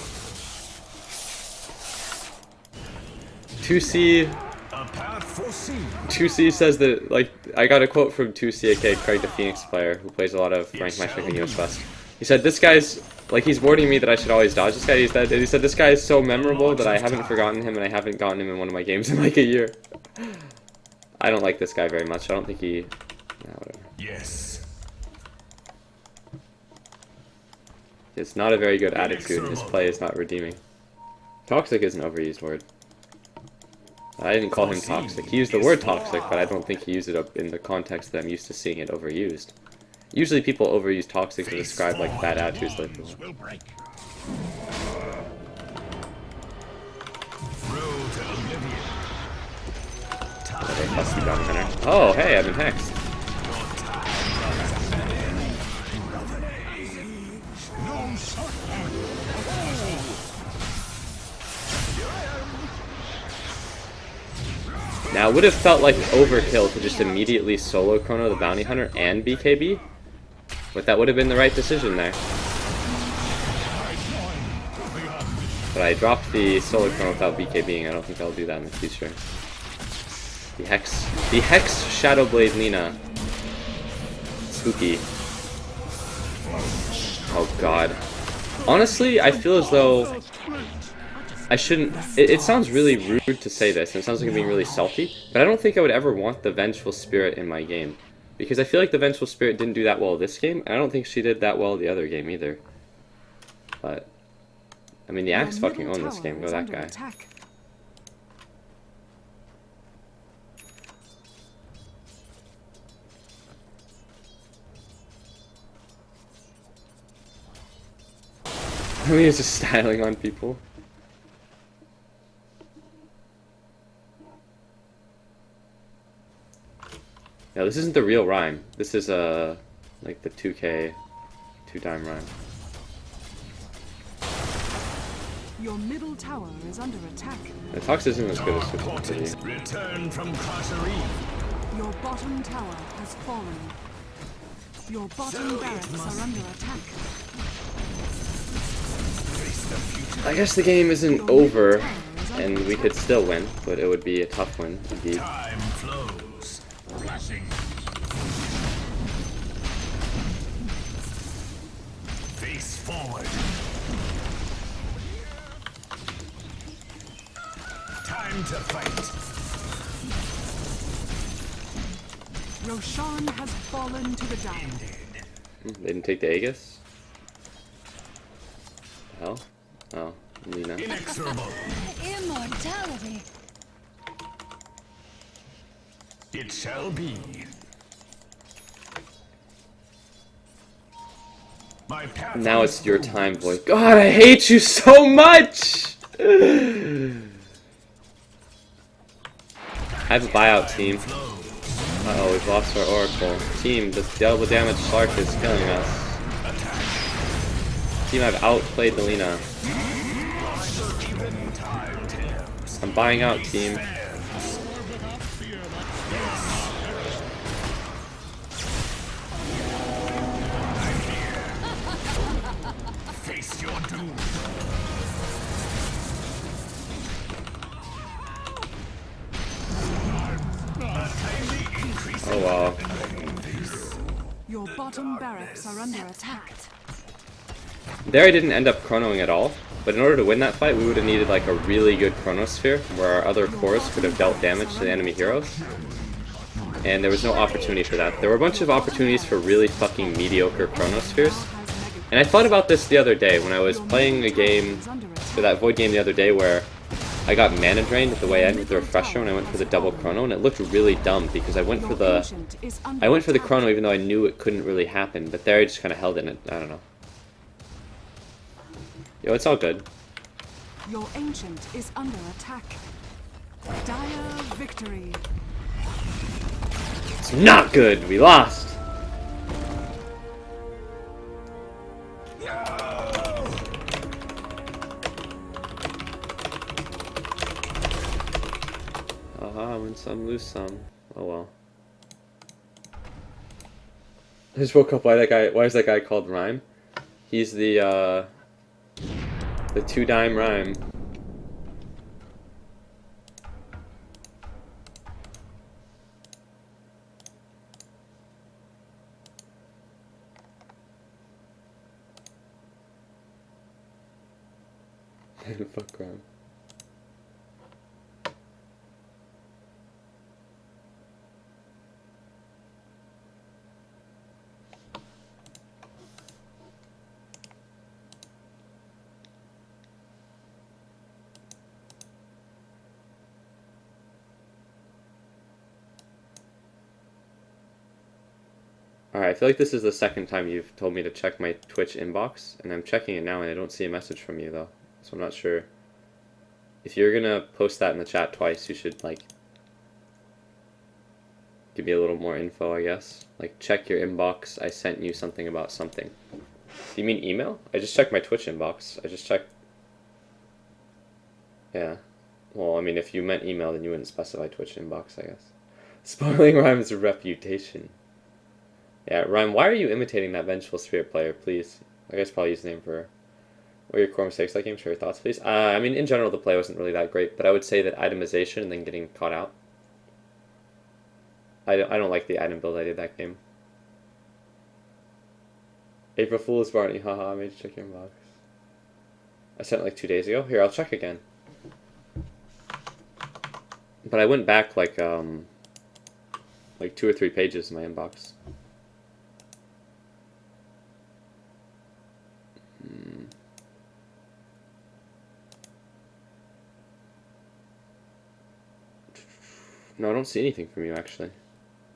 2C... A path foreseen. 2C says that, like, I got a quote from 2CAK, Craig the Phoenix player, who plays a lot of ranked matchmaking in US West. He said, this guy's, like, he's warning me that I should always dodge this guy. He said, this guy is so memorable that I haven't forgotten him and I haven't gotten him in one of my games in like a year. I don't like this guy very much. I don't think he... Nah, whatever. Yes. It's not a very good attitude. His play is not redeeming. Toxic is an overused word. I didn't call him toxic. He used the word toxic, but I don't think he used it up in the context that I'm used to seeing it overused. Usually people overuse toxic to describe like bad attitudes like this. Will break. Road to oblivion. Okay, fuck you, Bounty Hunter. Oh, hey, I've been hexed. No shortcut. Now, it would have felt like overkill to just immediately solo chrono the Bounty Hunter and BKB, but that would have been the right decision there. But I dropped the solo chrono without BKBing. I don't think I'll do that in the future. The Hex Shadowblade Nina. Spooky. Oh god. Honestly, I feel as though I shouldn't... It sounds really rude to say this, and it sounds like I'm being really salty, but I don't think I would ever want the Vengeful Spirit in my game. Because I feel like the Vengeful Spirit didn't do that well this game, and I don't think she did that well the other game either. but I mean the Your Axe fucking middle owned this tower game. Go is that under guy. attack. I mean, he's just styling on people. No, this isn't the real rhyme. This is like the 2K 2-dime rhyme. Your middle tower is under attack. The Tox isn't as good as Switch. Return from Comcastery. Your bottom tower has fallen. Your bottom barracks are under attack. Face the future. I guess the game isn't over, and we could still win, but it would be a tough win indeed. Time flows. Blessing. Face forward. Time to fight. Roshan has fallen to the down. They didn't take the Aegis? The hell? Oh, Lina. Inexorable. Immortality. It shall be. My path Now is it's your through. time, boy. God, I hate you so much! I have a buyout team. Uh-oh, we've lost our Oracle. Team, the double damage Slark is killing us. Team, I've outplayed the Lina. Even time tells. I'm buying out, team. Face your doom. A tiny increase Oh wow. Your bottom barracks are under attack. There I didn't end up chronoing at all, but in order to win that fight we would have needed like a really good chronosphere where our other cores could have dealt damage to the enemy heroes. And there was no opportunity for that. There were a bunch of opportunities for really fucking mediocre chronospheres. And I thought about this the other day when I was playing a game, for that Void game the other day where I got mana drained at the way end with the refresher and I went for the double chrono, and it looked really dumb because I went for the chrono even though I knew it couldn't really happen, but there I just kind of held it and I don't know. Yo, it's all good. Your ancient is under attack. Dire victory. It's not good. We lost. Haha, win some, lose some. Oh well. I just woke up. Why is that guy called Rhyme? He's the 2-dime Rhyme. Fuck Rhyme. Alright, I feel like this is the second time you've told me to check my Twitch inbox, and I'm checking it now and I don't see a message from you though, so I'm not sure. If you're gonna post that in the chat twice, you should, like, give me a little more info, I guess. Like, check your inbox, I sent you something about something. You mean email? I just checked my Twitch inbox. I just checked... Yeah. Well, I mean, if you meant email, then you wouldn't specify Twitch inbox, I guess. Spoiling Rhyme's reputation. Yeah, Rhyme, why are you imitating that Vengeful Spirit player, please? I guess probably use the name for... What are your core mistakes that game? Share your thoughts, please. I mean, in general, the play wasn't really that great, but I would say that itemization and then getting caught out. I don't like the item build I did that game. April Fool's Barney, haha, I made you check your inbox. I sent it like 2 days ago. Here, I'll check again. But I went back like 2 or 3 pages in my inbox. No, I don't see anything from you actually.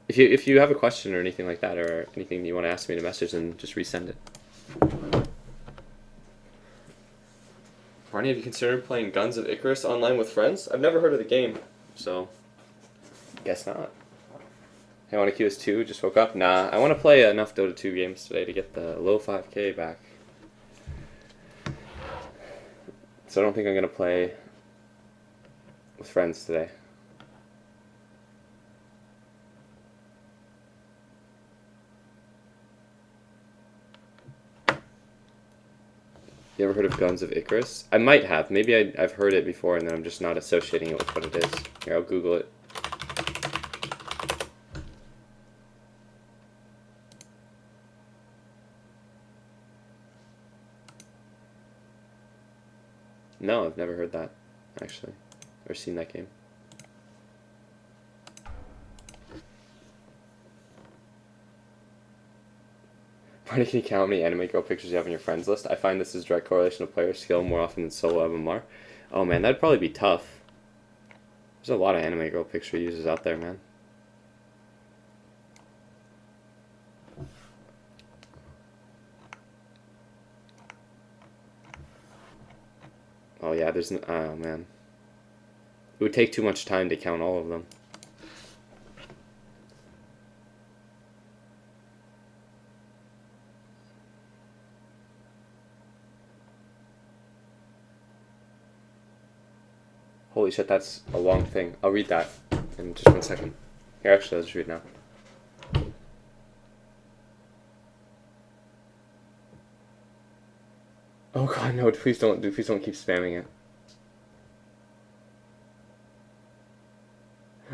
If you have a question or anything like that, or anything you want to ask me in a message, then just resend it. Barney, have you considered playing Guns of Icarus online with friends? I've never heard of the game, so guess not. Hey, I want to QS2, just woke up? Nah, I want to play enough Dota 2 games today to get the low 5k back. So I don't think I'm going to play with friends today. You ever heard of Guns of Icarus? I might have. Maybe I've heard it before and then I'm just not associating it with what it is. Here, I'll Google it. No, I've never heard that, actually. Or seen that game. Why can you count how many anime girl pictures you have on your friends list? I find this is direct correlation of player skill more often than solo MMR. Oh man, that'd probably be tough. There's a lot of anime girl picture users out there, man. Oh yeah, there's no, oh man. It would take too much time to count all of them. Holy shit, that's a long thing. I'll read that in just 1 second. Here, actually, I'll just read now. Oh god, no, please don't keep spamming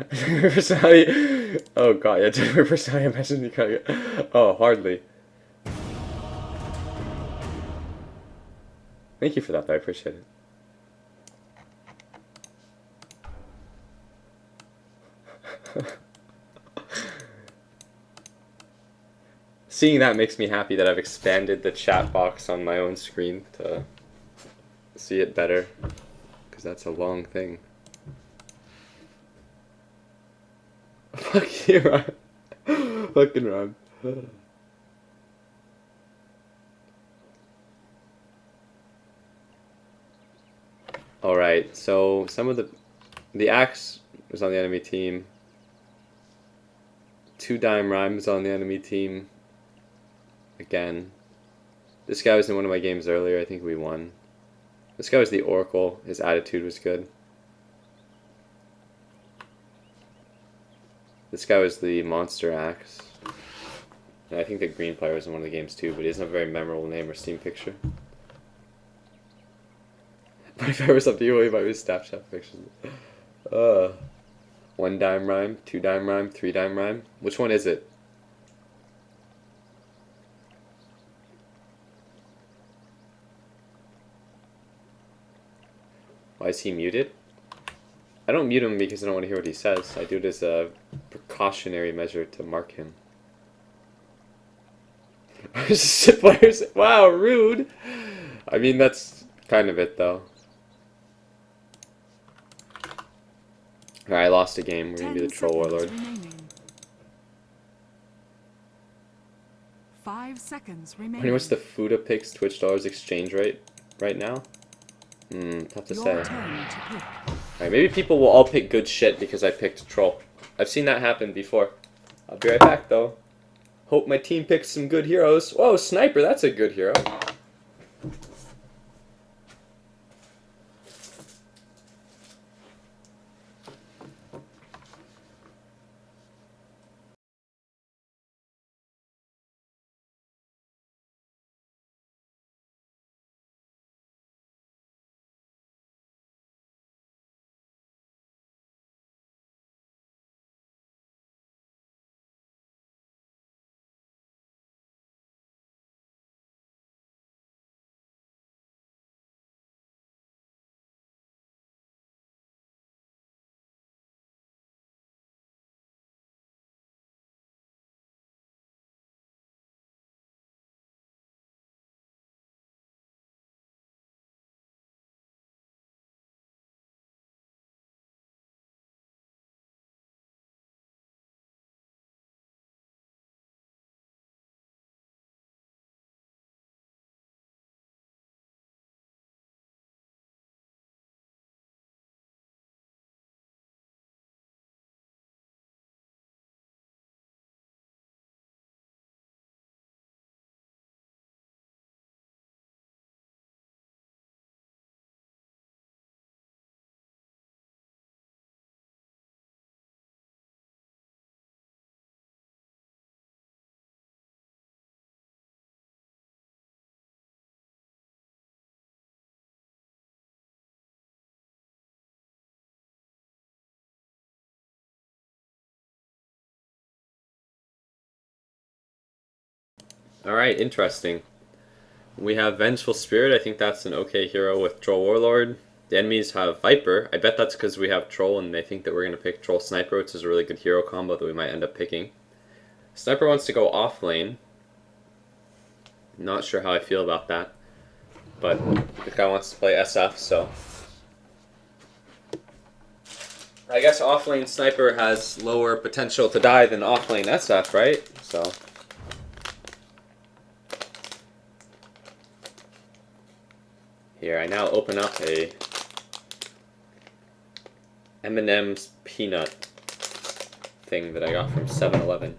it. Personality. Oh god, yeah, different personality. Imagine you kind of. Oh, hardly. Thank you for that, though. I appreciate it. Seeing that makes me happy that I've expanded the chat box on my own screen to see it better, because that's a long thing. Fuck you, Ryan. Fucking Ryan. Alright, so some of the Axe was on the enemy team. 2 Dime Rhyme was on the enemy team. Again. This guy was in one of my games earlier. I think we won. This guy was the Oracle. His attitude was good. This guy was the Monster Axe. And I think the green player was in one of the games too, but he doesn't have a very memorable name or Steam picture. But if I ever up to you, I would Snapchat pictures. 1 Dime Rhyme, 2 Dime Rhyme, 3 Dime Rhyme. Which one is it? Why is he muted? I don't mute him because I don't want to hear what he says. I do it as a precautionary measure to mark him. Shit players. Wow, rude. I mean, that's kind of it, though. Alright, I lost a game. We're gonna be the Troll Warlord. 5 seconds I remaining. mean, what's the FudaPix Twitch dollars exchange rate right now? Tough to say. Your turn to pick. Alright, maybe people will all pick good shit because I picked Troll. I've seen that happen before. I'll be right back, though. Hope my team picks some good heroes. Whoa, Sniper, that's a good hero. Alright, interesting. We have Vengeful Spirit. I think that's an okay hero with Troll Warlord. The enemies have Viper. I bet that's because we have Troll and they think that we're going to pick Troll Sniper, which is a really good hero combo that we might end up picking. Sniper wants to go off lane. Not sure how I feel about that. But the guy wants to play SF, so... I guess off-lane Sniper has lower potential to die than off-lane SF, right? So... Here, I now open up a M&M's peanut thing that I got from 7-Eleven.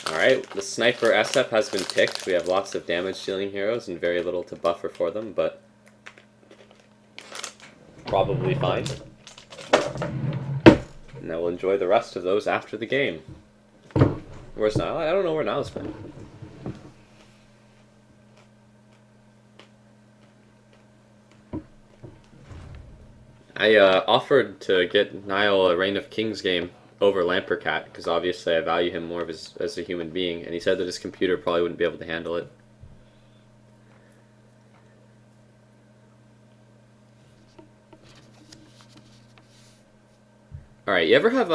Alright, the Sniper SF has been picked. We have lots of damage dealing heroes and very little to buffer for them, but probably fine. And I will enjoy the rest of those after the game. Where's Nile? I don't know where Nile's been. I offered to get Nile a Reign of Kings game over Lampercat, because obviously I value him more as a human being, and he said that his computer probably wouldn't be able to handle it. Alright, you ever have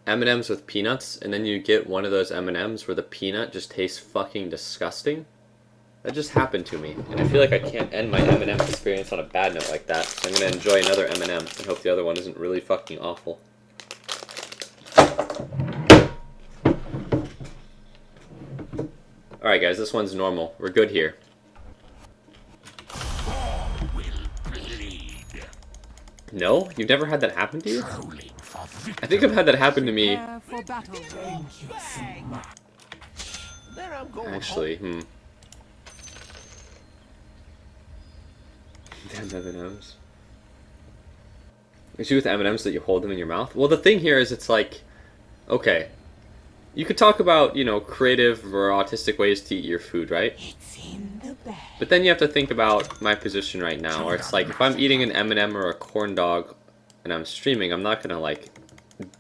M&Ms with peanuts, and then you get one of those M&Ms where the peanut just tastes fucking disgusting? That just happened to me, and I feel like I can't end my M&M experience on a bad note like that, so I'm going to enjoy another M&M and hope the other one isn't really fucking awful. Alright guys, this one's normal. We're good here. No? You've never had that happen to you? I think I've had that happen to me. Prepare for battle. Actually, Damn M&Ms. Issue with M&Ms that you hold them in your mouth? Well, the thing here is it's like, okay, you could talk about, you know, creative or autistic ways to eat your food, right? It's in the bag. But then you have to think about my position right now, where it's like, if I'm eating an M&M or a corn dog and I'm streaming, I'm not gonna, like,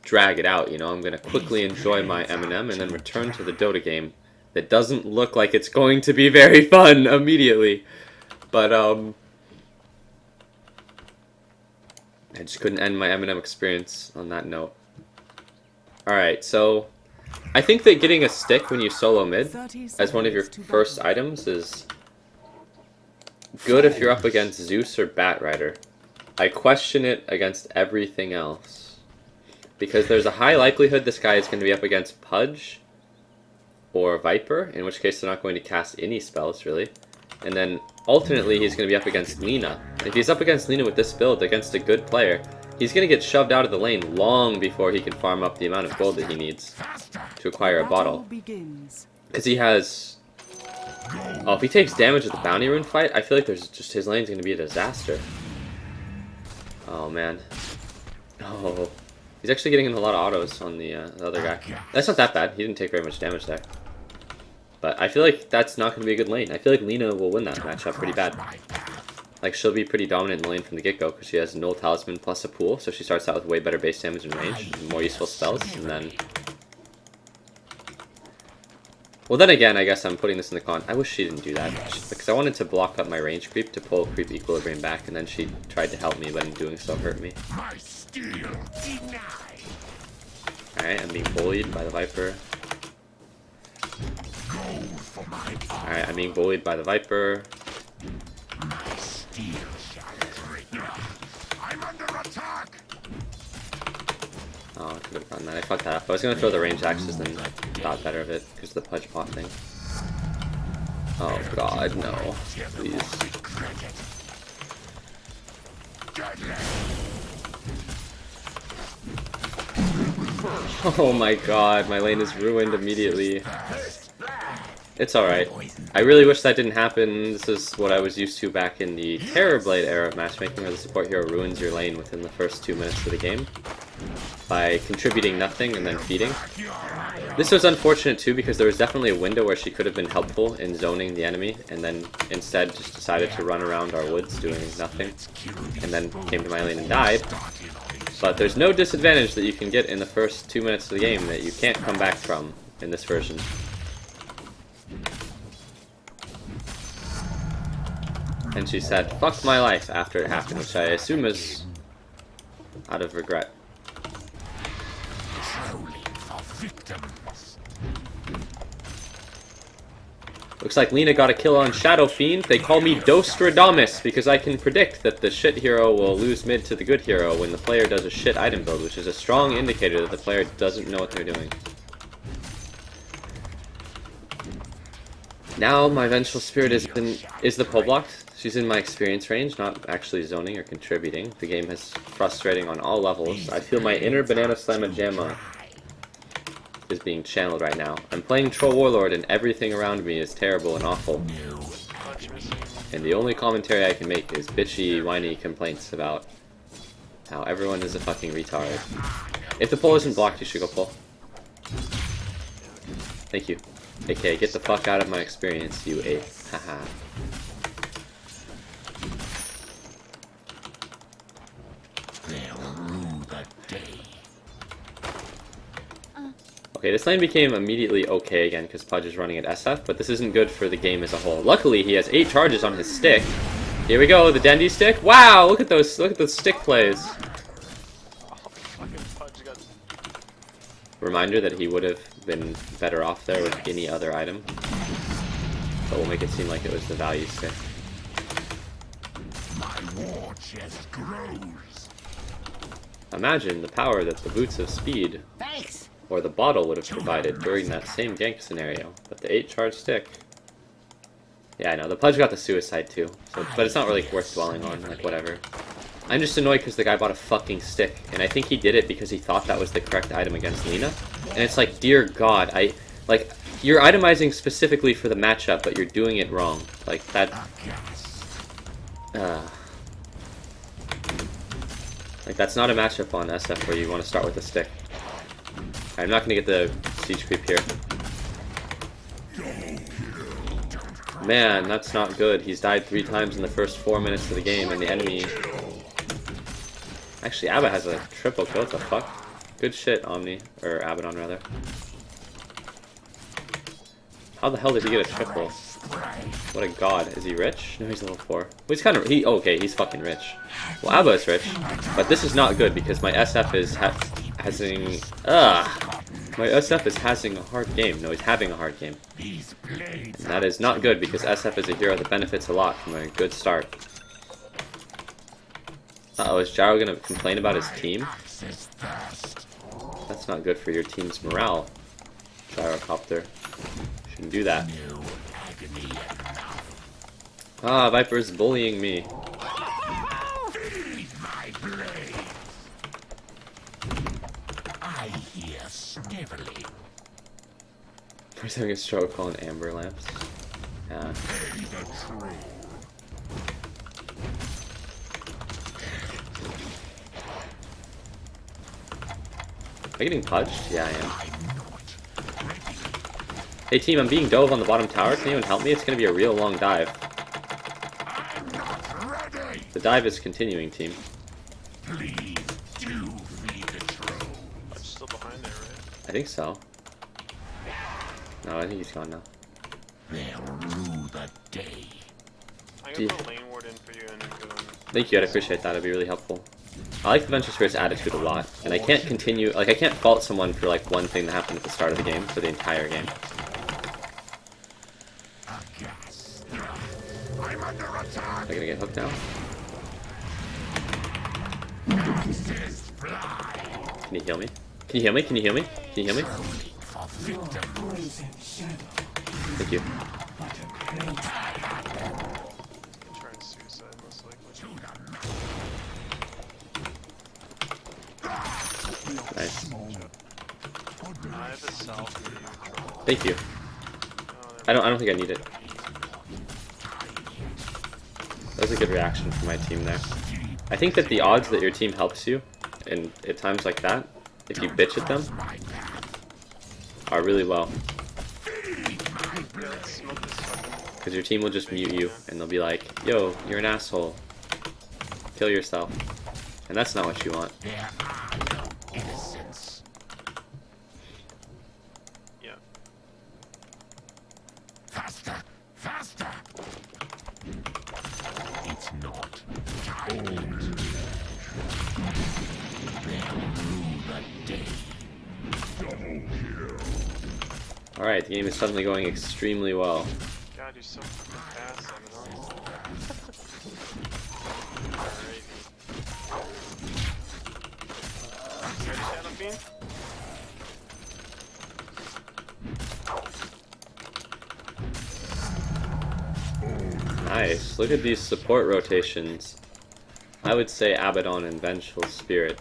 drag it out, you know? I'm gonna quickly enjoy my M&M and then return to the Dota game that doesn't look like it's going to be very fun immediately. But, I just couldn't end my M&M experience on that note. Alright, so I think that getting a stick when you solo mid as one of your first items is good if you're up against Zeus or Batrider. I question it against everything else, because there's a high likelihood this guy is going to be up against Pudge or Viper, in which case they're not going to cast any spells really. And then alternately he's going to be up against Lina. If he's up against Lina with this build against a good player, he's going to get shoved out of the lane long before he can farm up the amount of gold that he needs to acquire a bottle. Because he has... Oh, if he takes damage with the bounty rune fight, I feel like there's just his lane's going to be a disaster. Oh man. Oh. He's actually getting in a lot of autos on the other guy. That's not that bad. He didn't take very much damage there. But I feel like that's not going to be a good lane. I feel like Lina will win that matchup pretty bad. Like, she'll be pretty dominant in the lane from the get-go, because she has Null Talisman plus a pool, so she starts out with way better base damage and range, and more useful spells, and then... Well, then again, I guess I'm putting this in the con. I wish she didn't do that, because I wanted to block up my range creep to pull creep equilibrium back, and then she tried to help me, but in doing so hurt me. Alright, I'm being bullied by the Viper. Alright, I'm being bullied by the Viper. Oh, I could have done that. I fucked that up. I was gonna throw the range axes and thought better of it because of the Pudge pot thing. Oh god, no. Please. Oh my god, my lane is ruined immediately. It's alright. I really wish that didn't happen. This is what I was used to back in the Terrorblade era of matchmaking, where the support hero ruins your lane within the first 2 minutes of the game by contributing nothing and then feeding. This was unfortunate too, because there was definitely a window where she could have been helpful in zoning the enemy, and then instead just decided to run around our woods doing nothing, and then came to my lane and died. But there's no disadvantage that you can get in the first 2 minutes of the game that you can't come back from in this version. And she said, "Fuck my life," after it happened, which I assume is out of regret. Looks like Lena got a kill on Shadow Fiend. They call me Dostradamus because I can predict that the shit hero will lose mid to the good hero when the player does a shit item build, which is a strong indicator that the player doesn't know what they're doing. Now my Vengeful Spirit is the pull block. She's in my experience range, not actually zoning or contributing. The game is frustrating on all levels. I feel my inner Banana Slamma Jamma is being channeled right now. I'm playing Troll Warlord and everything around me is terrible and awful. And the only commentary I can make is bitchy, whiny complaints about how everyone is a fucking retard. If the pull isn't blocked, you should go pull. Thank you. Okay, get the fuck out of my experience, you ape. Haha. Okay, this lane became immediately okay again because Pudge is running at SF, but this isn't good for the game as a whole. Luckily, he has 8 charges on his stick. Here we go, the Dendy stick. Wow, look at those stick plays. Reminder that he would have been better off there with any other item, but we'll make it seem like it was the value stick. My war chest grows. Imagine the power that the Boots of Speed or the bottle would have provided during that same gank scenario, but the 8 charge stick. Yeah, I know, the Pudge got the suicide too, so, but it's not really worth dwelling on, like whatever. I'm just annoyed because the guy bought a fucking stick, and I think he did it because he thought that was the correct item against Lena. And it's like, dear God, you're itemizing specifically for the matchup, but you're doing it wrong. Like, that... like, that's not a matchup on SF where you want to start with a stick. I'm not going to get the siege creep here. Man, that's not good. He's died 3 times in the first 4 minutes of the game, and the enemy... Actually, Abba has a triple kill. What the fuck? Good shit, Omni. Or Abaddon, rather. How the hell did he get a triple? What a god. Is he rich? No, he's level 4. Well, he's kind of... okay, he's fucking rich. Well, Abba is rich. But this is not good because my SF is having... My SF is having a hard game. No, he's having a hard game. And that is not good because SF is a hero that benefits a lot from a good start. Uh-oh, is Gyro gonna complain about his team? That's not good for your team's morale, Gyrocopter. Shouldn't do that. Ah, Viper's bullying me. I hear sniveling. He's having a stroke on amber lamps. Yeah. Am I getting pudged? Yeah, I am. Hey team, I'm being dove on the bottom tower. Can anyone help me? It's gonna be a real long dive. The dive is continuing, team. Please do feed the troll. It's still behind there, right? I think so. No, I think he's gone now. They'll rue the day. I'm gonna put a lane ward in for you and then go in. Thank you, I'd appreciate that. That'd be really helpful. I like the Vengeful Spirit's attitude a lot, and I can't continue, like, I can't fault someone for, like, one thing that happened at the start of the game for the entire game. I'm under attack. Am I gonna get hooked now? Can you heal me? Can you heal me? Can you heal me? Can you heal me? Thank you. Try and suicide, most likely. Nice. I have a self for you. Thank you. I don't think I need it. That was a good reaction from my team there. I think that the odds that your team helps you, and at times like that, if you bitch at them, are really low. Because your team will just mute you, and they'll be like, yo, you're an asshole. Kill yourself. And that's not what you want. There are no innocents. Yeah. Faster! Faster! It's not time yet. They'll rule the day. Alright, the game is suddenly going extremely well. God, you're so fucking fast, I don't know. Alright. Ready, Shadow Fiend? Nice. Look at these support rotations. I would say Abaddon and Vengeful Spirit.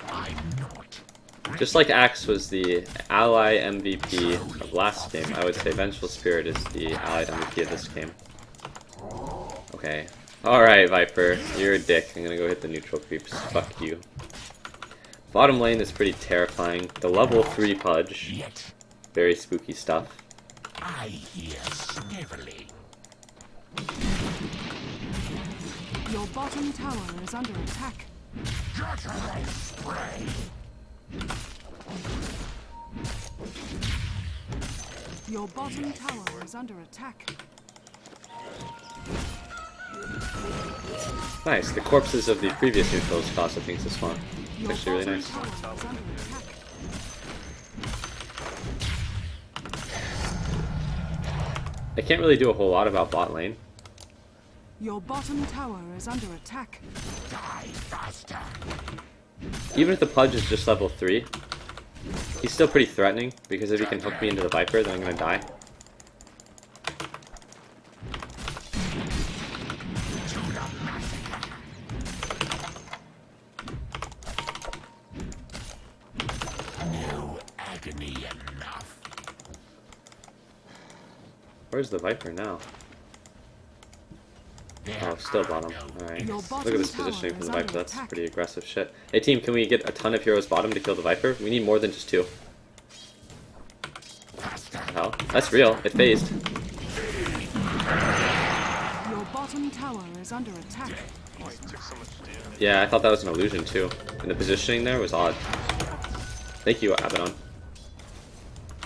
I'm not. Just like Axe was the ally MVP of last game, I would say Vengeful Spirit is the allied MVP of this game. Okay. Alright, Viper. You're a dick. I'm gonna go hit the neutral creeps. Fuck you. Bottom lane is pretty terrifying. The level 3 Pudge. Yet Very spooky stuff. I hear sniveling. Your bottom tower is under attack. Guttural spray. Your bottom tower is under attack. Nice. The corpses of the previous neutrals caused the things to spawn. Your Actually really bottom nice. tower is under attack. I can't really do a whole lot about bot lane. Your bottom tower is under attack. Die faster. Even if the Pudge is just level 3, he's still pretty threatening, because if he can hook me into the Viper, then I'm gonna die. To the massacre. No agony enough. Where's the Viper now? There Oh, still are bottom. no Alright. Your Look bottom at this tower positioning from is the under Viper, that's attack. pretty aggressive shit. Hey team, can we get a ton of heroes bottom to kill the Viper? We need more than just 2. faster. Hell, that's real. It phased. Your bottom tower is under attack. Oh, he took so much damage. Yeah, I thought that was an illusion too. And the positioning there was odd. Thank you, Abaddon.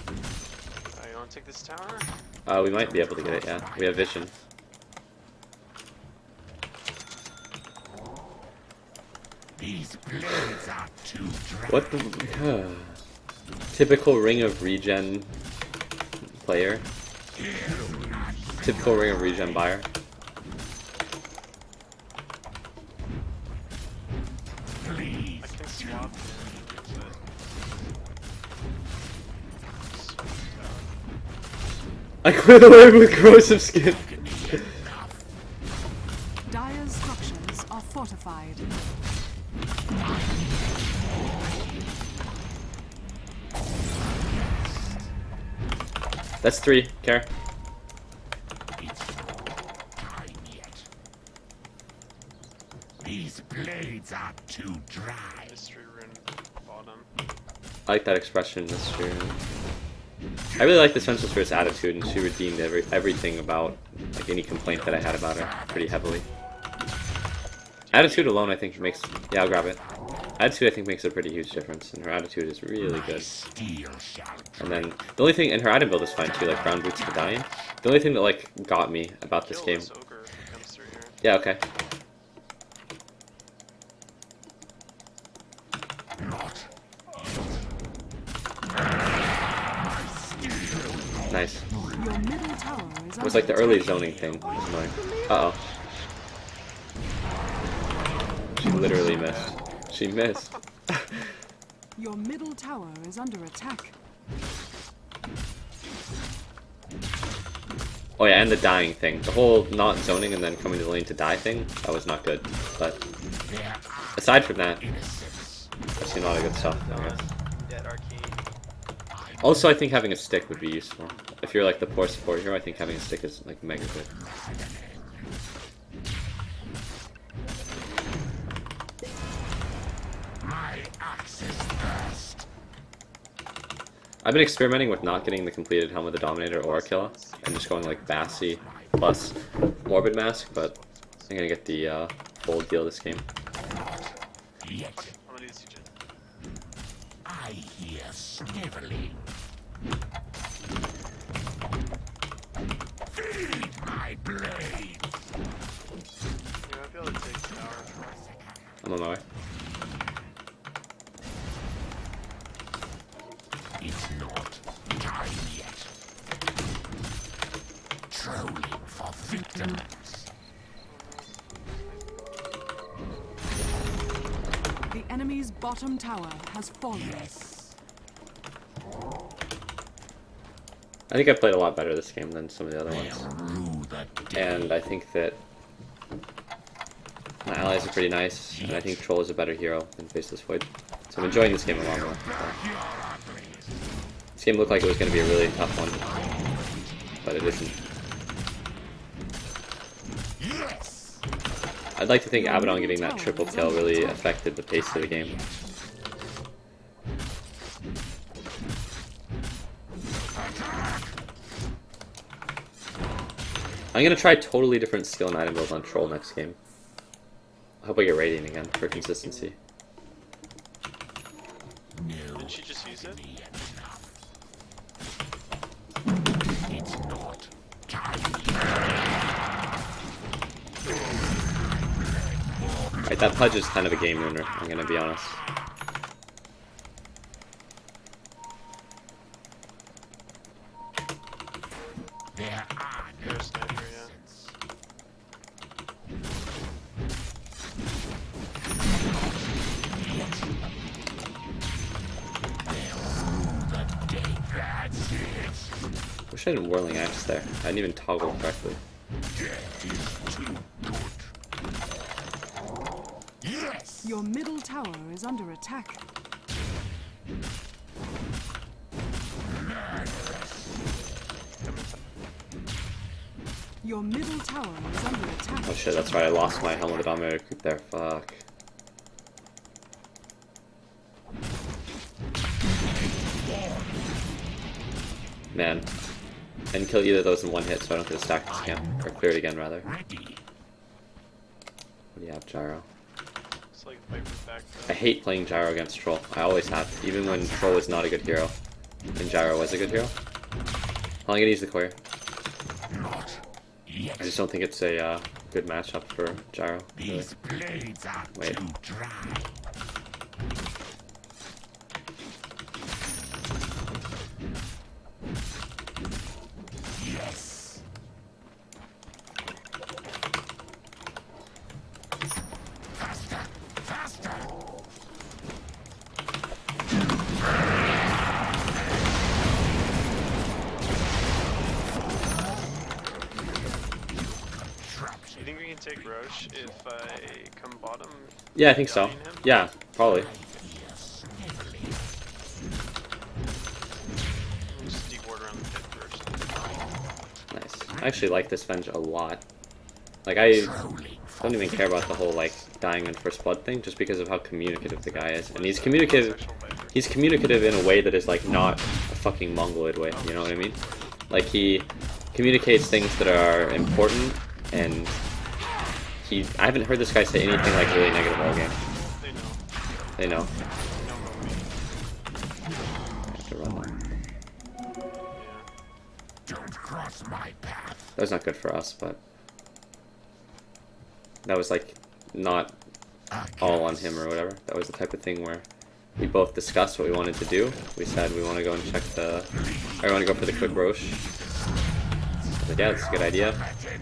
You wanna take this tower? We might be able to get it, yeah. We have vision. These blades are too dry. What the... Typical Ring of Regen player. Typical Ring of Regen buyer. Please. I can swap. I cleared the way with corrosive skin. Dire's structures are fortified. That's 3, care. It's not time yet. These blades are too dry. Mystery rune bottom. I like that expression, that's true. I really like this Vengeful Spirit's attitude, and she redeemed everything about like any complaint that I had about her pretty heavily. Attitude alone, I think, makes... Yeah, I'll grab it. Attitude, I think, makes a pretty huge difference, and her attitude is really good. Steel shall And then, the only thing... And her item build is fine, too, like Brown Boots for dying. The only thing that, like, got me about this Kill game... this ogre if he comes through here. Yeah, okay. not. Nice. Your middle tower is It was like the early zoning thing. It was annoying. Uh-oh. She literally missed. She missed. Your middle tower is under attack. Oh yeah, and the dying thing. The whole not zoning and then coming to the lane to die thing, that was not good. But aside from that, I've seen a lot of good stuff, I guess. Dead arcade. Also, I think having a stick would be useful. If you're like the poor support hero, I think having a stick is like mega good. My axe is first. I've been experimenting with not getting the completed Helm of the Dominator or Aquila, and just going like Bassy plus Morbid Mask, but I'm gonna get the full deal this game. yet. Fuck it, I'm gonna do this again. I hear sniveling. Feed my blade. Yeah, I feel like it takes an hour. I'm on my way. It's not time yet. Trolling for victims. The enemy's bottom tower has fallen. Yes. I think I played a lot better this game than some of the other They'll ones. rue the day. And I think that my allies are pretty nice, and I think Troll is a better hero than Faceless Void. So I'm enjoying this game a lot more. This game looked like it was going to be a really tough one, but it isn't. Yes. I'd like to think Abaddon getting that triple kill really affected the pace of the game. I'm going to try totally different skill and item builds on Troll next game. I hope I get Radiant again for consistency. No. Did she just use it? It's not time. Right, that Pudge is kind of a game ruiner, I'm going to be honest. There are no There's sniper, yeah. That's it. Wish I had a Whirling Axe there. I didn't even toggle correctly. Death is too good. Yes. Your middle tower is under attack. Your middle tower is under attack. Oh shit, that's right, I lost my Helm of the Dominator creep there. Fuck. Man. I didn't kill either of those in one hit, so I don't get to stack this again. Or clear it again, rather. What Ready. do you have, Gyro? It's like Viper's back I though. hate playing Gyro against Troll. I always have. Even when Troll is not a good hero. And Gyro was a good hero. I'm gonna use the Courier. Not yet. I just don't think it's a good matchup for Gyro. Really. These blades are Wait. too dry. Yes. Faster, faster. Traps. Do you think we can take Roche if I come bottom? Yeah, I think so. Guiding him? Yeah, probably. Yes. Heavily. We'll just deward around the pit first. Nice. I actually like this Venge a lot. Like, I Trolling for don't even care about the whole, like, dying in first blood thing, just because of how communicative the guy is. And he's communicative. Sexual Viper. He's communicative in a way that is, like, not a fucking mongoloid way, you know what I mean? Like, he communicates things that are important, and I haven't heard this guy say anything, like, really negative all game. They know. They know. They know about me. I have to run that. Yeah. Don't cross my path. That was not good for us, but that was, like, not all on him or whatever. That was the type of thing where we both discussed what we wanted to do. We said we want to go and check I want to go for the quick Roche. But yeah, it's a good idea.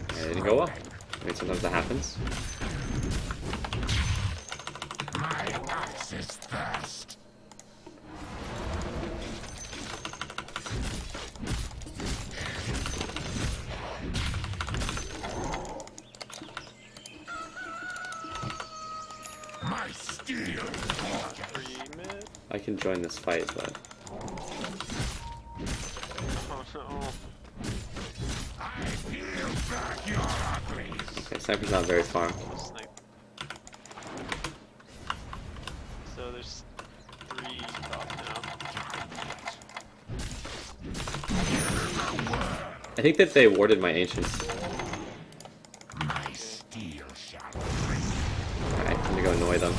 And it didn't go well. I mean, sometimes that happens. My axe is thirst. My steel. Free mid. I can join this fight, but Oh no. I peel back your uglies. okay, Sniper's not very far. Snipe. So there's 3 top now. I think that they warded my Ancients. My steel shall Alright, I'm gonna go annoy them.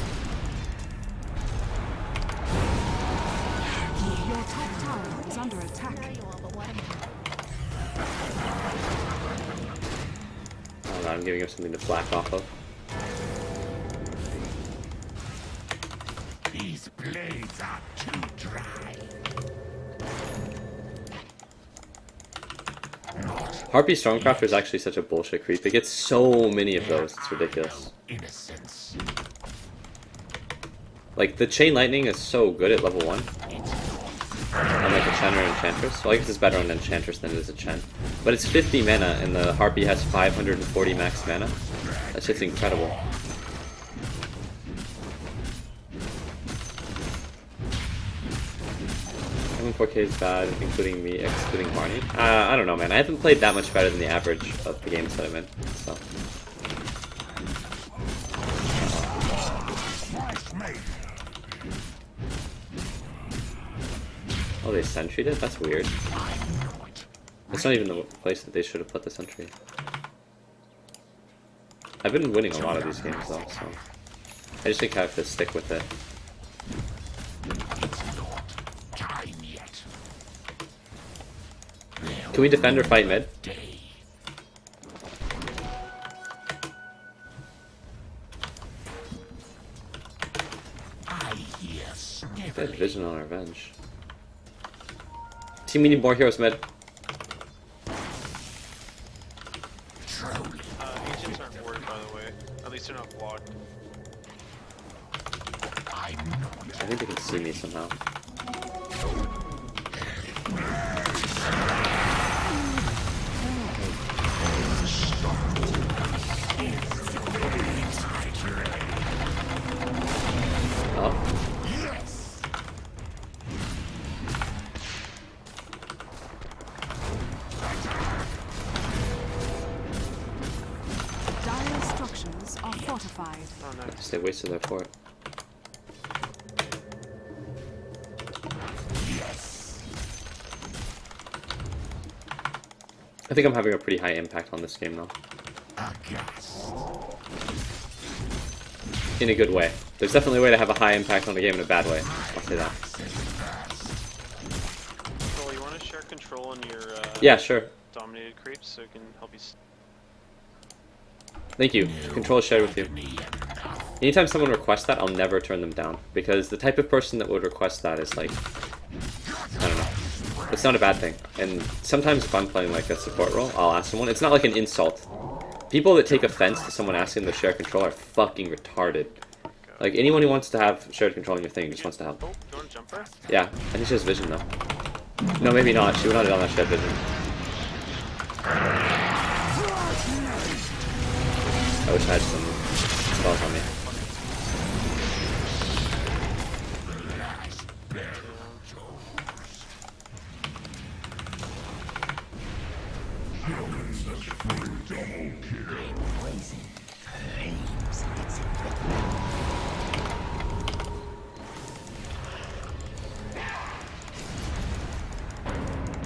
around, giving him something to flak off of. These blades are too dry. Harpy Stormcrafter is actually such a bullshit creep. It gets so many of those, it's ridiculous. Innocence. Like, the Chain Lightning is so good at level 1. Unlike a Chen or Enchantress. Well, I guess it's better on Enchantress than it is a Chen. But it's 50 mana, and the Harpy has 540 max mana. That shit's incredible. Having 4K is bad, including me, excluding Barney. I don't know, man. I haven't played that much better than the average of the games that I'm in, so... Oh, they sentry'd it? That's weird. It's not even the place that they should have put the sentry. I've been winning a lot of these games though, so... I just think I have to stick with it. Can we defend or fight mid? They had vision on revenge. Team, we need more heroes mid. Ancients aren't warded, by the way. At least they're not blocked. I think they can see me somehow. Oh. Dire structures are fortified. Oh, nice. They wasted their fort. I think I'm having a pretty high impact on this game though. In a good way. There's definitely a way to have a high impact on the game in a bad way. I'll say that. Cole, you want to share control on your Yeah, sure. dominated creeps so it can help you? Thank you. Control is shared with you. Anytime someone requests that, I'll never turn them down. Because the type of person that would request that is like... I don't know. It's not a bad thing. And sometimes if I'm playing like a support role, I'll ask someone. It's not like an insult. People that take offense to someone asking them to share control are fucking retarded. Like, anyone who wants to have shared control on your thing just wants to help. Oh, you want to jump her? Yeah, I think she has vision though. No, maybe not. She would not have done that. She had vision. I wish I had some spells on me.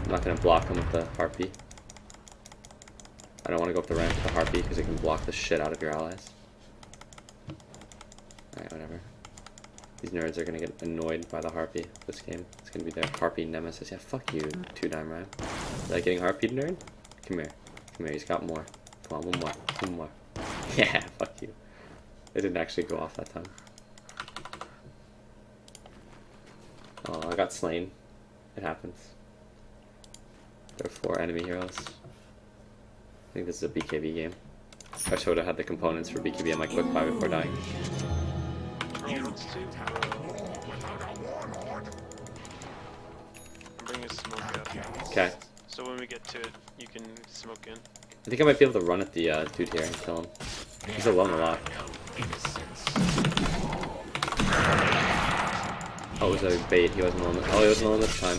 I'm not going to block him with the Harpy. I don't want to go up the ramp with the Harpy because it can block the shit out of your allies. Alright, whatever. These nerds are going to get annoyed by the Harpy this game. It's going to be their Harpy nemesis. Yeah, fuck you, 2-dime Ryan. Is that getting Harpied, nerd? Come here. Come here, he's got more. Come on, one more. One more. Yeah, fuck you. It didn't actually go off that time. Oh, I got slain. It happens. There are 4 enemy heroes. I think this is a BKB game. I should have had the components for BKB on my quick buy before dying. I'm bringing a smoke up. Okay. So when we get to it, you can smoke in. I think I might be able to run at the dude here and kill him. He's alone a lot. Oh, it was a bait. He wasn't alone. Oh, he wasn't alone this time.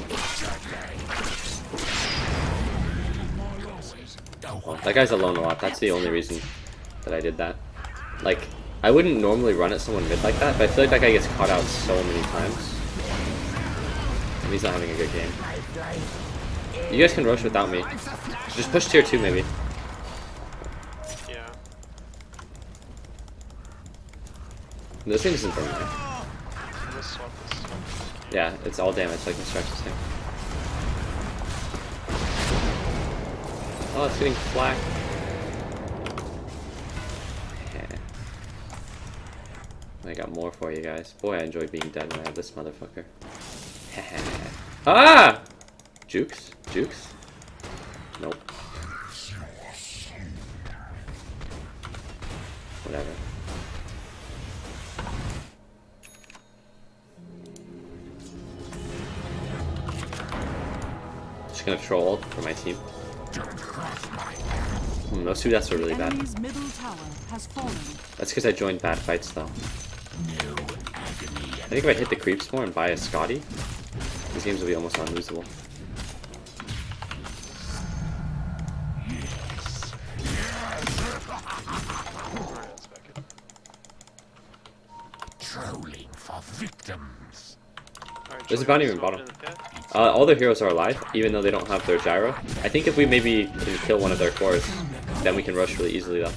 Well, that guy's alone a lot. That's the only reason that I did that. Like, I wouldn't normally run at someone mid like that, but I feel like that guy gets caught out so many times. And he's not having a good game. You guys can rush without me. Just push tier 2 maybe. Yeah. This thing isn't very nice. Let's swap this. Yeah, it's all damage like Instructions thing. Oh, it's getting flack. I got more for you guys. Boy, I enjoy being dead when I have this motherfucker. Ah! Jukes? Jukes? Nope. Whatever. Just gonna troll for my team. Those two deaths were really bad. Enemy's middle tower has fallen. That's because I joined bad fights though. I think if I hit the creeps more and buy a Scotty, these games will be almost unlosable. Trolling for victims. Alright, There's a Joey, bounty in smoke bottom. in the pit. All their heroes are alive, even though they don't have their gyro. I think if we maybe can kill one of their cores, then we can rush really easily though.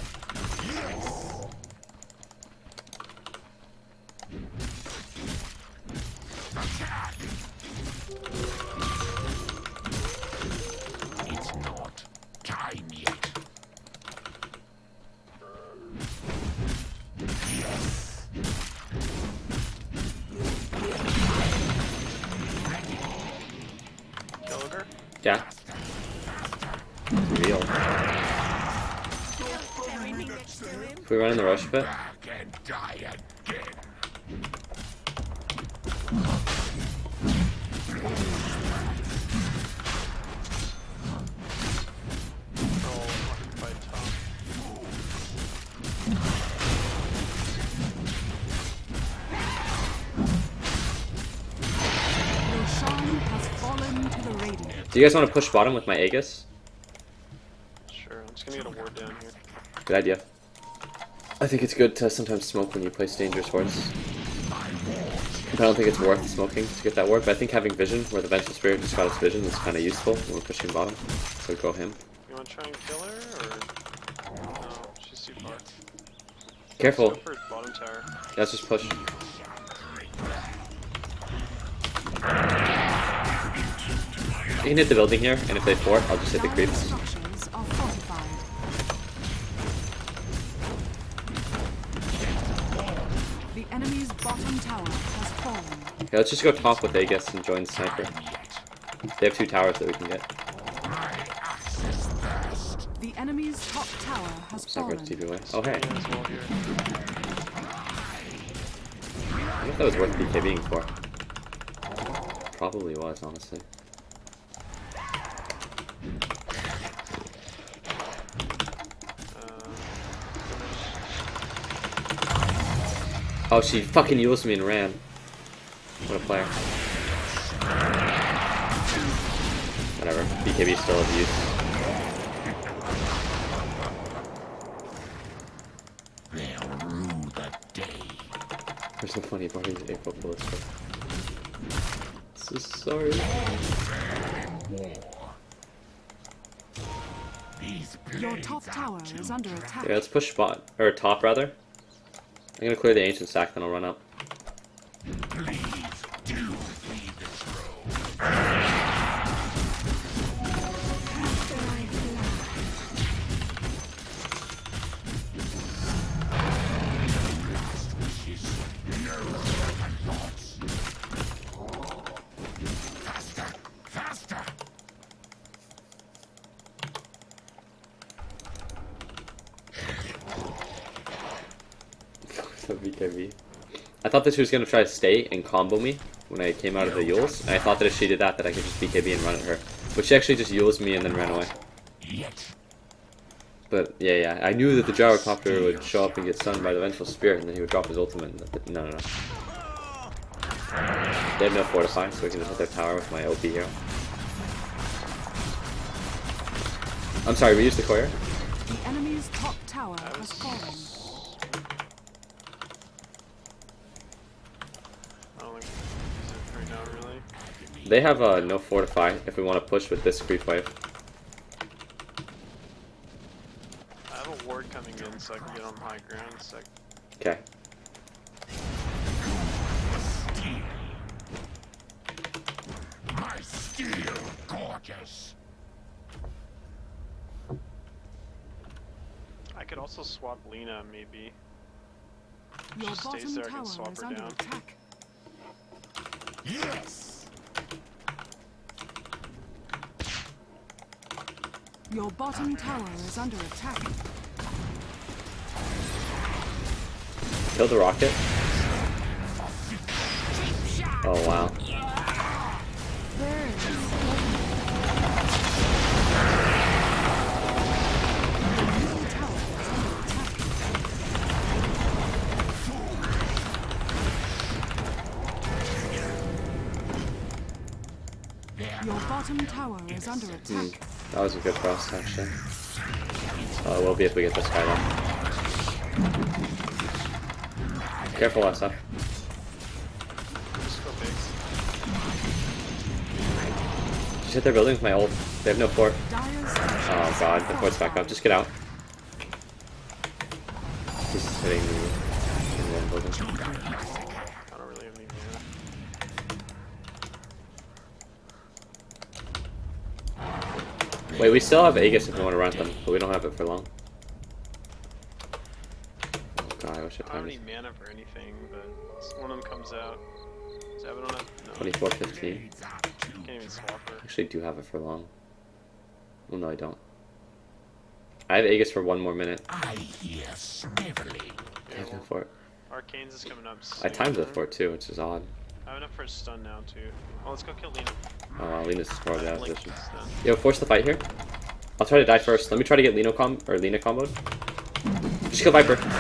It's not time yet. Killed her. Yeah. Real. If we run in the rush pit, Back and die again. Oh, occupied top. Roshan has fallen to the radiant. do you guys want to push bottom with my Aegis? Sure, I'm just gonna get a ward down here. Good idea. I think it's good to sometimes smoke when you place dangerous wards. I don't think it's worth smoking to get that ward, but I think having vision, where the Vengeful Spirit just got us vision, is kind of useful when we're pushing bottom. So go him. You wanna try and kill her, or? No, she's too far. Careful. Let's go for bottom tower. Let's just push. You can hit the building here, and if they fort, I'll just hit the Dire creeps. structures are fortified. The enemy's bottom tower has fallen. Okay, let's just go top with Aegis and join the sniper. They have 2 towers that we can get. The enemy's top tower has Sniper fallen. to TP away. Oh hey. Yeah, as well here. I wonder if that was worth BKBing for. Probably was, honestly. Oh, she fucking used me and ran. What a player. Whatever. BKB is still of use. They'll rue the day. There's no funny part of April Fool's Day. So sorry. These Your blades top are tower too is under attack. Yeah, let's push bot or top rather. I'm gonna clear the ancient stack, then I'll run up. Please do feed this road. Last wishes, no second thoughts. Faster, faster. So BKB. I thought that she was gonna try to stay and combo me when I came out of the Yules, and I thought that if she did that, I could just BKB and run at her. But she actually just Yules me and then ran away. Yet But yeah, I knew that the gyrocopter would show up and get stunned by the Vengeful Spirit, and then he would drop his ultimate. And no. They have no fortify, so we can just hit their tower with my OP hero. I'm sorry, we used the courier. The enemy's top tower has fallen. I don't think use it right now, really. They have no fortify if we want to push with this creep wave. I have a ward coming in, so I can get on high ground. So Okay. steel. My steel, gorgeous. I could also swap Lena, maybe. Your Just stays bottom there, I can tower swap is her under down. attack. Yes! Your bottom tower is under attack. Kill the rocket. Oh wow. There is your tower is under attack. Your bottom tower is under attack. That was a good frost actually. Oh, it will be if we get this guy though. Careful, Wessa. Just go bigs. Just hit their building with my ult. They have no fort. Dire's Oh god, the fort's back up. Just get out. He's hitting me in one building. I don't really have any mana. Wait, we still have Aegis if we want to run them, but we don't have it for long. Oh god, I wish I I don't timed need mana for anything, but one of them comes out. Does Abaddon have? No. 24:15. Can't even swap her. Actually, do have it for long. Well, no, I don't. I have Aegis for 1 more minute. I hear sniveling. I have no fort. Arcane's is coming up. I timed the soon. fort too, which is odd. I have enough for a stun now too. Oh, let's go kill Lena. Oh, Lena's probably out of Like, position. stun. Yo, force the fight here. I'll try to die first. Let me try to get Lena comboed. Just kill Viper. Just gonna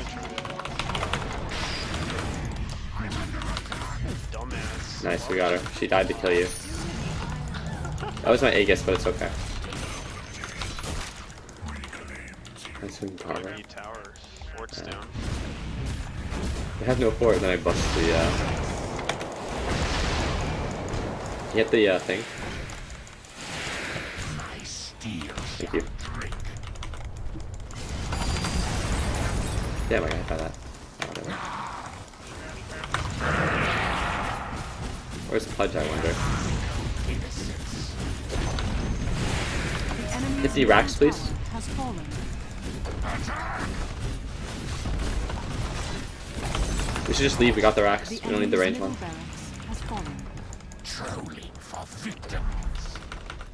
try to- Dumbass. Nice, we got her. She died to kill you. That was my Aegis, but it's okay. Nice one, power. Maybe tower. Fort's Yeah. down. I have no fort, then I bust the, You hit the, thing? My steel Thank you. Damn, I got hit by that. Oh, whatever. Where's the pledge, I wonder? The enemy's Hit the racks, tower please. has fallen. We should just leave, we got the racks. We don't need the range enemy's one. middle barracks has fallen. trolling for victims.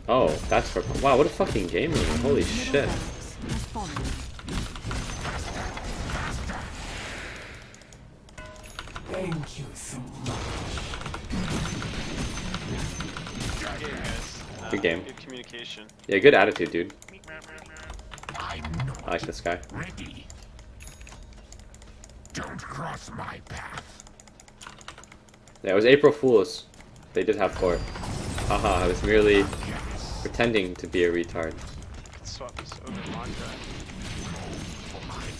Oh, that's for... Wow, what a fucking game room. Holy Middle shit. barracks has fallen. Thank you so much. Good game, guys. Good game. Good communication. Yeah, good attitude, dude. I'm not I like this guy. ready. Don't cross my path. Yeah, it was April Fools. They did have fort. Haha, I was merely pretending to be a retard. Could swap this over Mantra.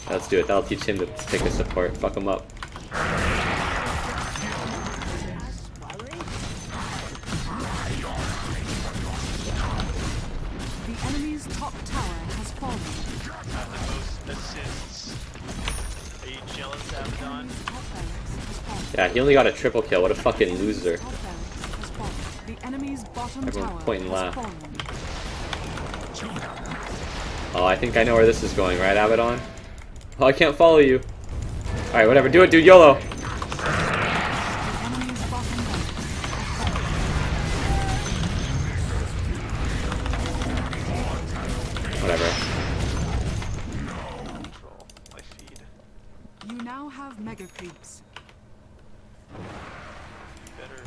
Let's do it. That'll teach him to take a support. Fuck him up. The enemy's top tower has fallen. Have the most assists. Are you jealous, Abaddon? Top barracks has fallen. Yeah, he only got a triple kill. What a fucking loser. Top barracks has fallen. The enemy's bottom Everyone tower point and has laugh. fallen. Oh, I think I know where this is going, right, Abaddon? Oh, I can't follow you. Alright, whatever. Do it, dude. YOLO. The enemy's bottom barracks has fallen. Whatever. Control. My feed. You now have mega creeps. Better.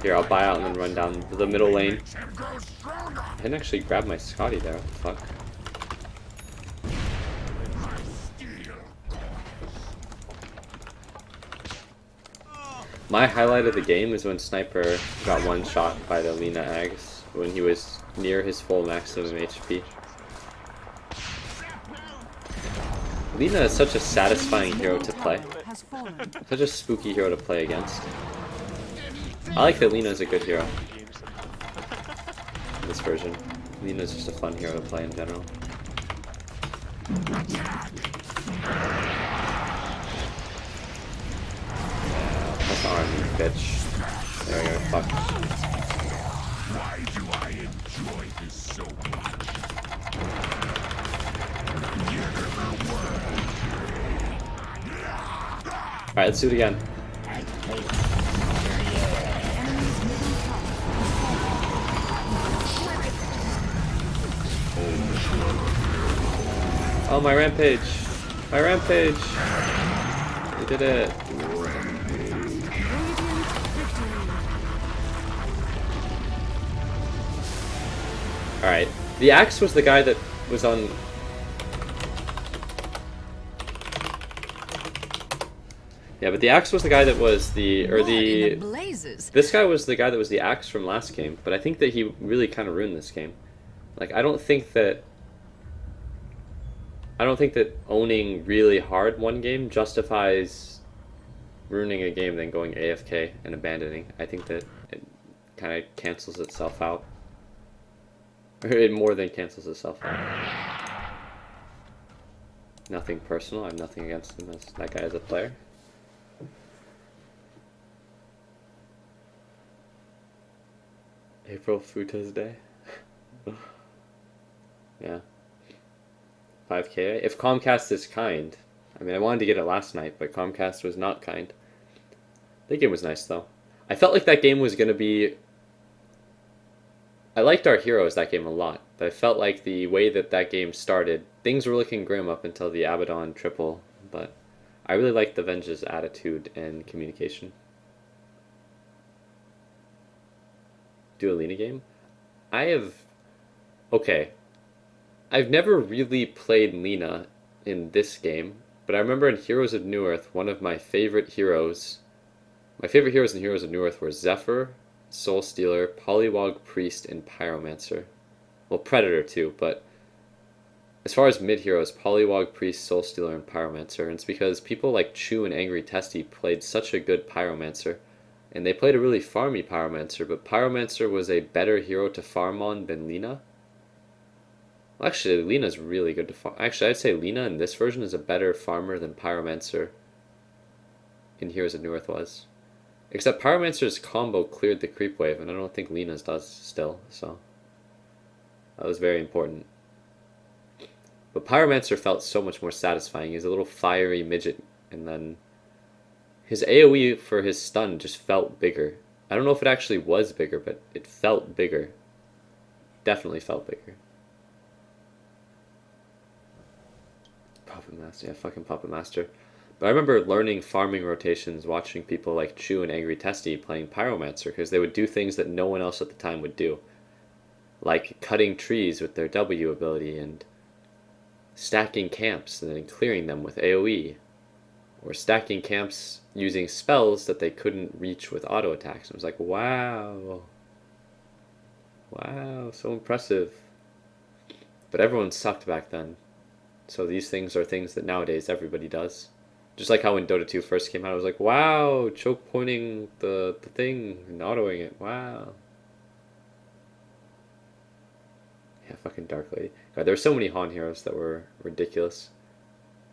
Here, I'll buy out and then run down the middle lane. And grow stronger. I didn't actually grab my Scotty there. What the fuck? My steel. My highlight of the game is when Sniper got one shot by the Lina Ags when he was near his full maximum HP. Lina is such a satisfying hero to play. Has fallen. Such a spooky hero to play against. I like that Lina is a good hero Games in this version. Lina is just a fun hero to play in general. That's not army, bitch. There we go, fuck. Why do I enjoy this so much? Alright, let's do it again. Oh, my rampage! My rampage! We did it! Alright. The axe was the guy that was on... Yeah, but the axe was the guy that was the... Or the... blazes. This guy was the guy that was the axe from last game, but I think that he really kind of ruined this game. Like, I don't think that owning really hard one game justifies ruining a game then going AFK and abandoning. I think that it kind of cancels itself out. Or it more than cancels itself out. Nothing personal. I have nothing against him as that guy as a player. April Futa's Day. Yeah. 5K. If Comcast is kind. I mean, I wanted to get it last night, but Comcast was not kind. The game was nice, though. I felt like that game was going to be... I liked our heroes that game a lot, but I felt like the way that that game started, things were looking grim up until the Abaddon triple, but I really liked the Venge's attitude and communication. Do a Lena game? Okay. I've never really played Lena in this game, but I remember in Heroes of Newerth, one of my favorite heroes... My favorite heroes in Heroes of Newerth were Zephyr, Soul Stealer, Polywog Priest, and Pyromancer. Well, Predator too, but as far as mid-heroes, Polywog Priest, Soul Stealer, and Pyromancer. And it's because people like Chu and Angry Testy played such a good Pyromancer. And they played a really farmy Pyromancer, but Pyromancer was a better hero to farm on than Lena. Well, actually, Lena's really good to farm. Actually, I'd say Lena in this version is a better farmer than Pyromancer in Heroes of Newerth was. Except Pyromancer's combo cleared the creep wave, and I don't think Lena's does still, so that was very important. But Pyromancer felt so much more satisfying. He's a little fiery midget, and then his AoE for his stun just felt bigger. I don't know if it actually was bigger, but it felt bigger. Definitely felt bigger. Puppet Master, yeah, fucking Puppet Master. But I remember learning farming rotations, watching people like Chu and Angry Testy playing Pyromancer, because they would do things that no one else at the time would do. Like cutting trees with their W ability, and stacking camps and then clearing them with AoE. Or stacking camps using spells that they couldn't reach with auto attacks. I was like, wow. Wow, so impressive. But everyone sucked back then. So these things are things that nowadays everybody does. Just like how when Dota 2 first came out, I was like, wow, choke pointing the thing and autoing it, wow. Yeah, fucking Dark Lady. God, there were so many Han heroes that were ridiculous.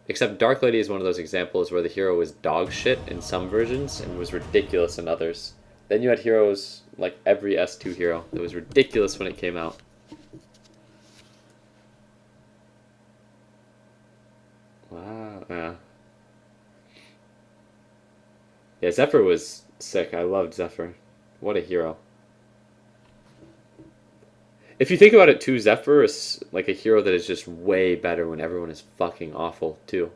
Except Dark Lady is one of those examples where the hero was dog shit in some versions and was ridiculous in others. Then you had heroes like every S2 hero that was ridiculous when it came out. Wow, yeah. Yeah, Zephyr was sick. I loved Zephyr. What a hero. If you think about it too, Zephyr is like a hero that is just way better when everyone is fucking awful too.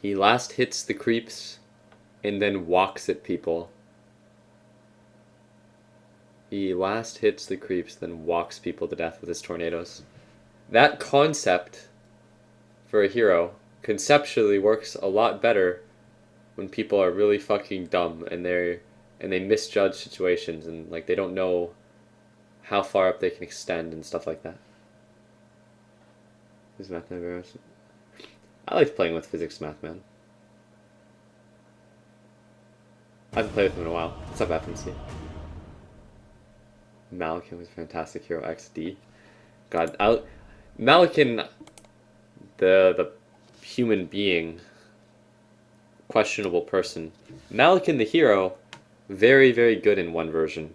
He last hits the creeps and then walks at people. He last hits the creeps, then walks people to death with his tornadoes. That concept for a hero conceptually works a lot better when people are really fucking dumb and they misjudge situations and like they don't know how far up they can extend and stuff like that. Is Math Man? I liked playing with Physics Math Man. I haven't played with him in a while. What's up, FMC? Malakin was a fantastic hero. XD. God, Malakin, the human being, questionable person. Malakin the hero, very, very good in one version.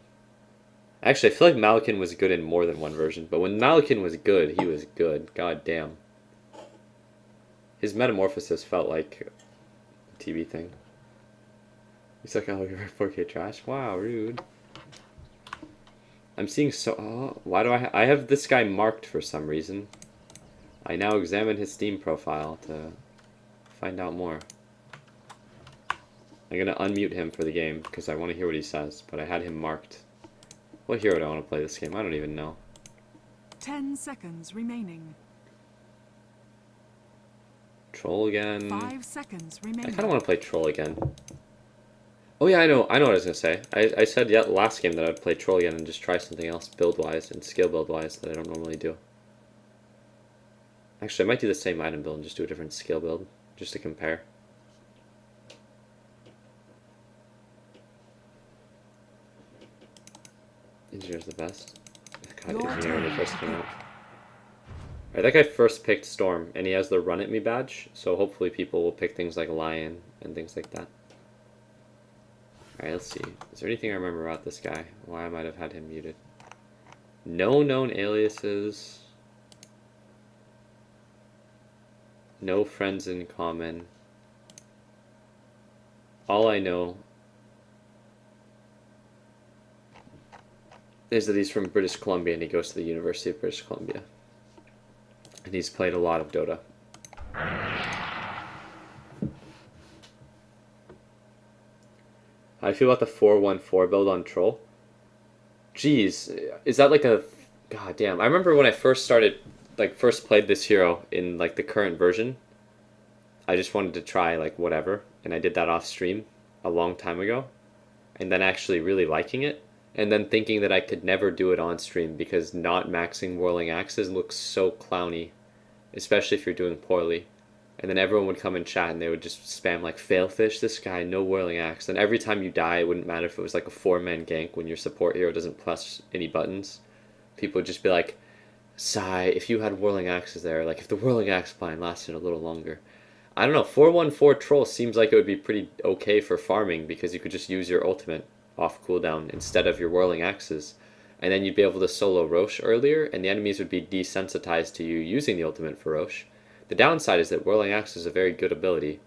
Actually, I feel like Malakin was good in more than one version, but when Malakin was good, he was good. God damn. His metamorphosis felt like a TV thing. He's like, oh, you're 4K trash? Wow, rude. I'm seeing so... Oh, why do I have this guy marked for some reason. I now examine his Steam profile to find out more. I'm gonna unmute him for the game because I want to hear what he says, but I had him marked. What hero do I want to play this game? I don't even know. 10 seconds remaining. Troll again. 5 seconds I remaining. kind of want to play Troll again. Oh yeah, I know what I was gonna say. I said last game that I'd play Troll again and just try something else build-wise and skill build-wise that I don't normally do. Actually, I might do the same item build and just do a different skill build, just to compare. Engineer's the best. God, Engineer when they first came out. Alright, that guy first picked Storm, and he has the Run At Me badge, so hopefully people will pick things like Lion and things like that. Alright, let's see. Is there anything I remember about this guy? Why I might have had him muted? No known aliases. No friends in common. All I know is that he's from British Columbia and he goes to the University of British Columbia. And he's played a lot of Dota. How do you feel about the 4-1-4 build on Troll? Jeez, is that like a... God damn. I remember when I first started, like first played this hero in like the current version. I just wanted to try like whatever. And I did that off stream a long time ago. And then actually really liking it. And then thinking that I could never do it on stream because not maxing Whirling Axes looks so clowny. Especially if you're doing poorly. And then everyone would come in chat and they would just spam like, Failfish, this guy, no Whirling Axe. And every time you die, it wouldn't matter if it was like a 4-man gank when your support hero doesn't press any buttons. People would just be like, Sigh, if you had Whirling Axes there, like if the Whirling Axe blind lasted a little longer. I don't know, 4-1-4 Troll seems like it would be pretty okay for farming because you could just use your ultimate off cooldown instead of your Whirling Axes. And then you'd be able to solo Roche earlier and the enemies would be desensitized to you using the ultimate for Roche. The downside is that Whirling Axe is a very good ability.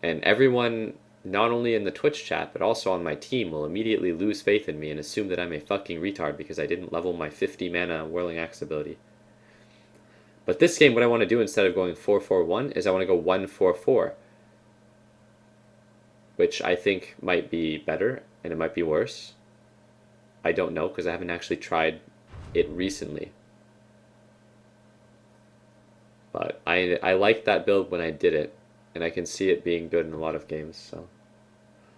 And everyone, not only in the Twitch chat, but also on my team, will immediately lose faith in me and assume that I'm a fucking retard because I didn't level my 50 mana Whirling Axe ability. But this game, what I want to do instead of going 4-4-1 is I want to go 1-4-4. Which I think might be better, and it might be worse. I don't know, because I haven't actually tried it recently. But I liked that build when I did it, and I can see it being good in a lot of games, so.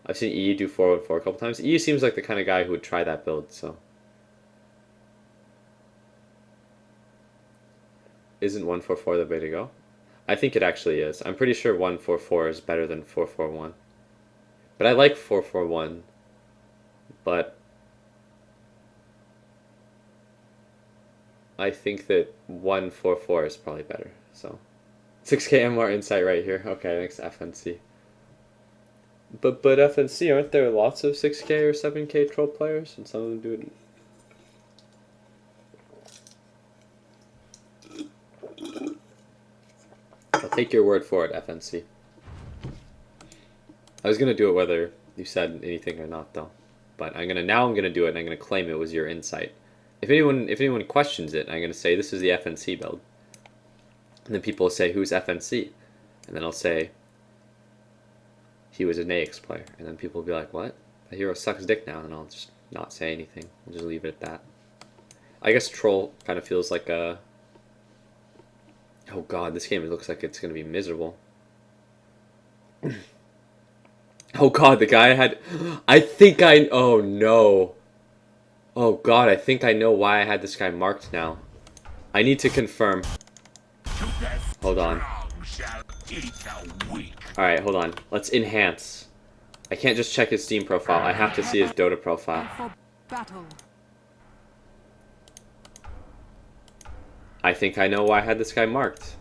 I've seen E do 4-1-4 a couple times. E seems like the kind of guy who would try that build, so. Isn't 1-4-4 the way to go? I think it actually is. I'm pretty sure 1-4-4 is better than 4-4-1. But I like 4-4-1, but I think that 1-4-4 is probably better, so. 6k MR insight right here. Okay, thanks FNC. But FNC, aren't there lots of 6k or 7k troll players? And some of them do it. I'll take your word for it, FNC. I was gonna do it whether you said anything or not, though. But I'm gonna do it, and I'm gonna claim it was your insight. If anyone questions it, I'm gonna say this is the FNC build. And then people will say, who's FNC? And then I'll say, he was an AX player. And then people will be like, what? The hero sucks dick now. And I'll just not say anything. I'll just leave it at that. I guess Troll kind of feels like a... Oh god, this game looks like it's gonna be miserable. Oh god, the guy had... Oh no. Oh god, I think I know why I had this guy marked now. I need to confirm. Hold on. Alright, hold on. Let's enhance. I can't just check his Steam profile. I have to see his Dota profile. For battle. I think I know why I had this guy marked.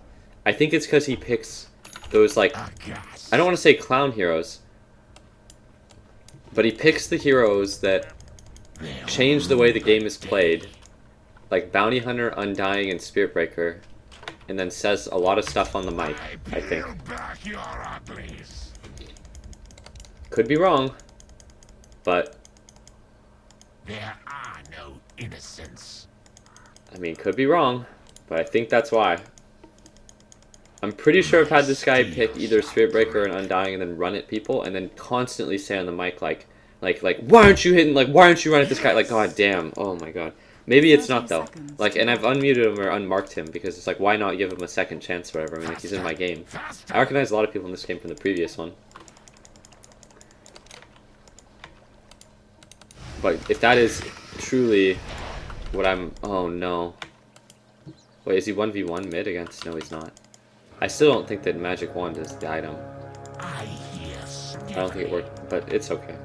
I think it's because he picks those, like... I don't want to say clown heroes. But he picks the heroes that changed the way the game is played, like Bounty Hunter, Undying, and Spirit Breaker, and then says a lot of stuff on the mic, I think. Could be wrong, but There are no innocents. I mean, could be wrong, but I think that's why. I'm pretty sure I've had this guy pick either Spirit Breaker or Undying and then run at people and then constantly say on the mic like, why aren't you hitting, like, why aren't you running at this guy? Like, god damn, oh my god. Maybe it's not though. Like, and I've unmuted him or unmarked him because it's like, why not give him a second chance or whatever? I mean, like, he's in my game. I recognize a lot of people in this game from the previous one. But if that is truly what I'm, oh no. Wait, is he 1v1 mid against? No, he's not. I still don't think that Magic Wand is the item. I don't think it worked, but it's okay.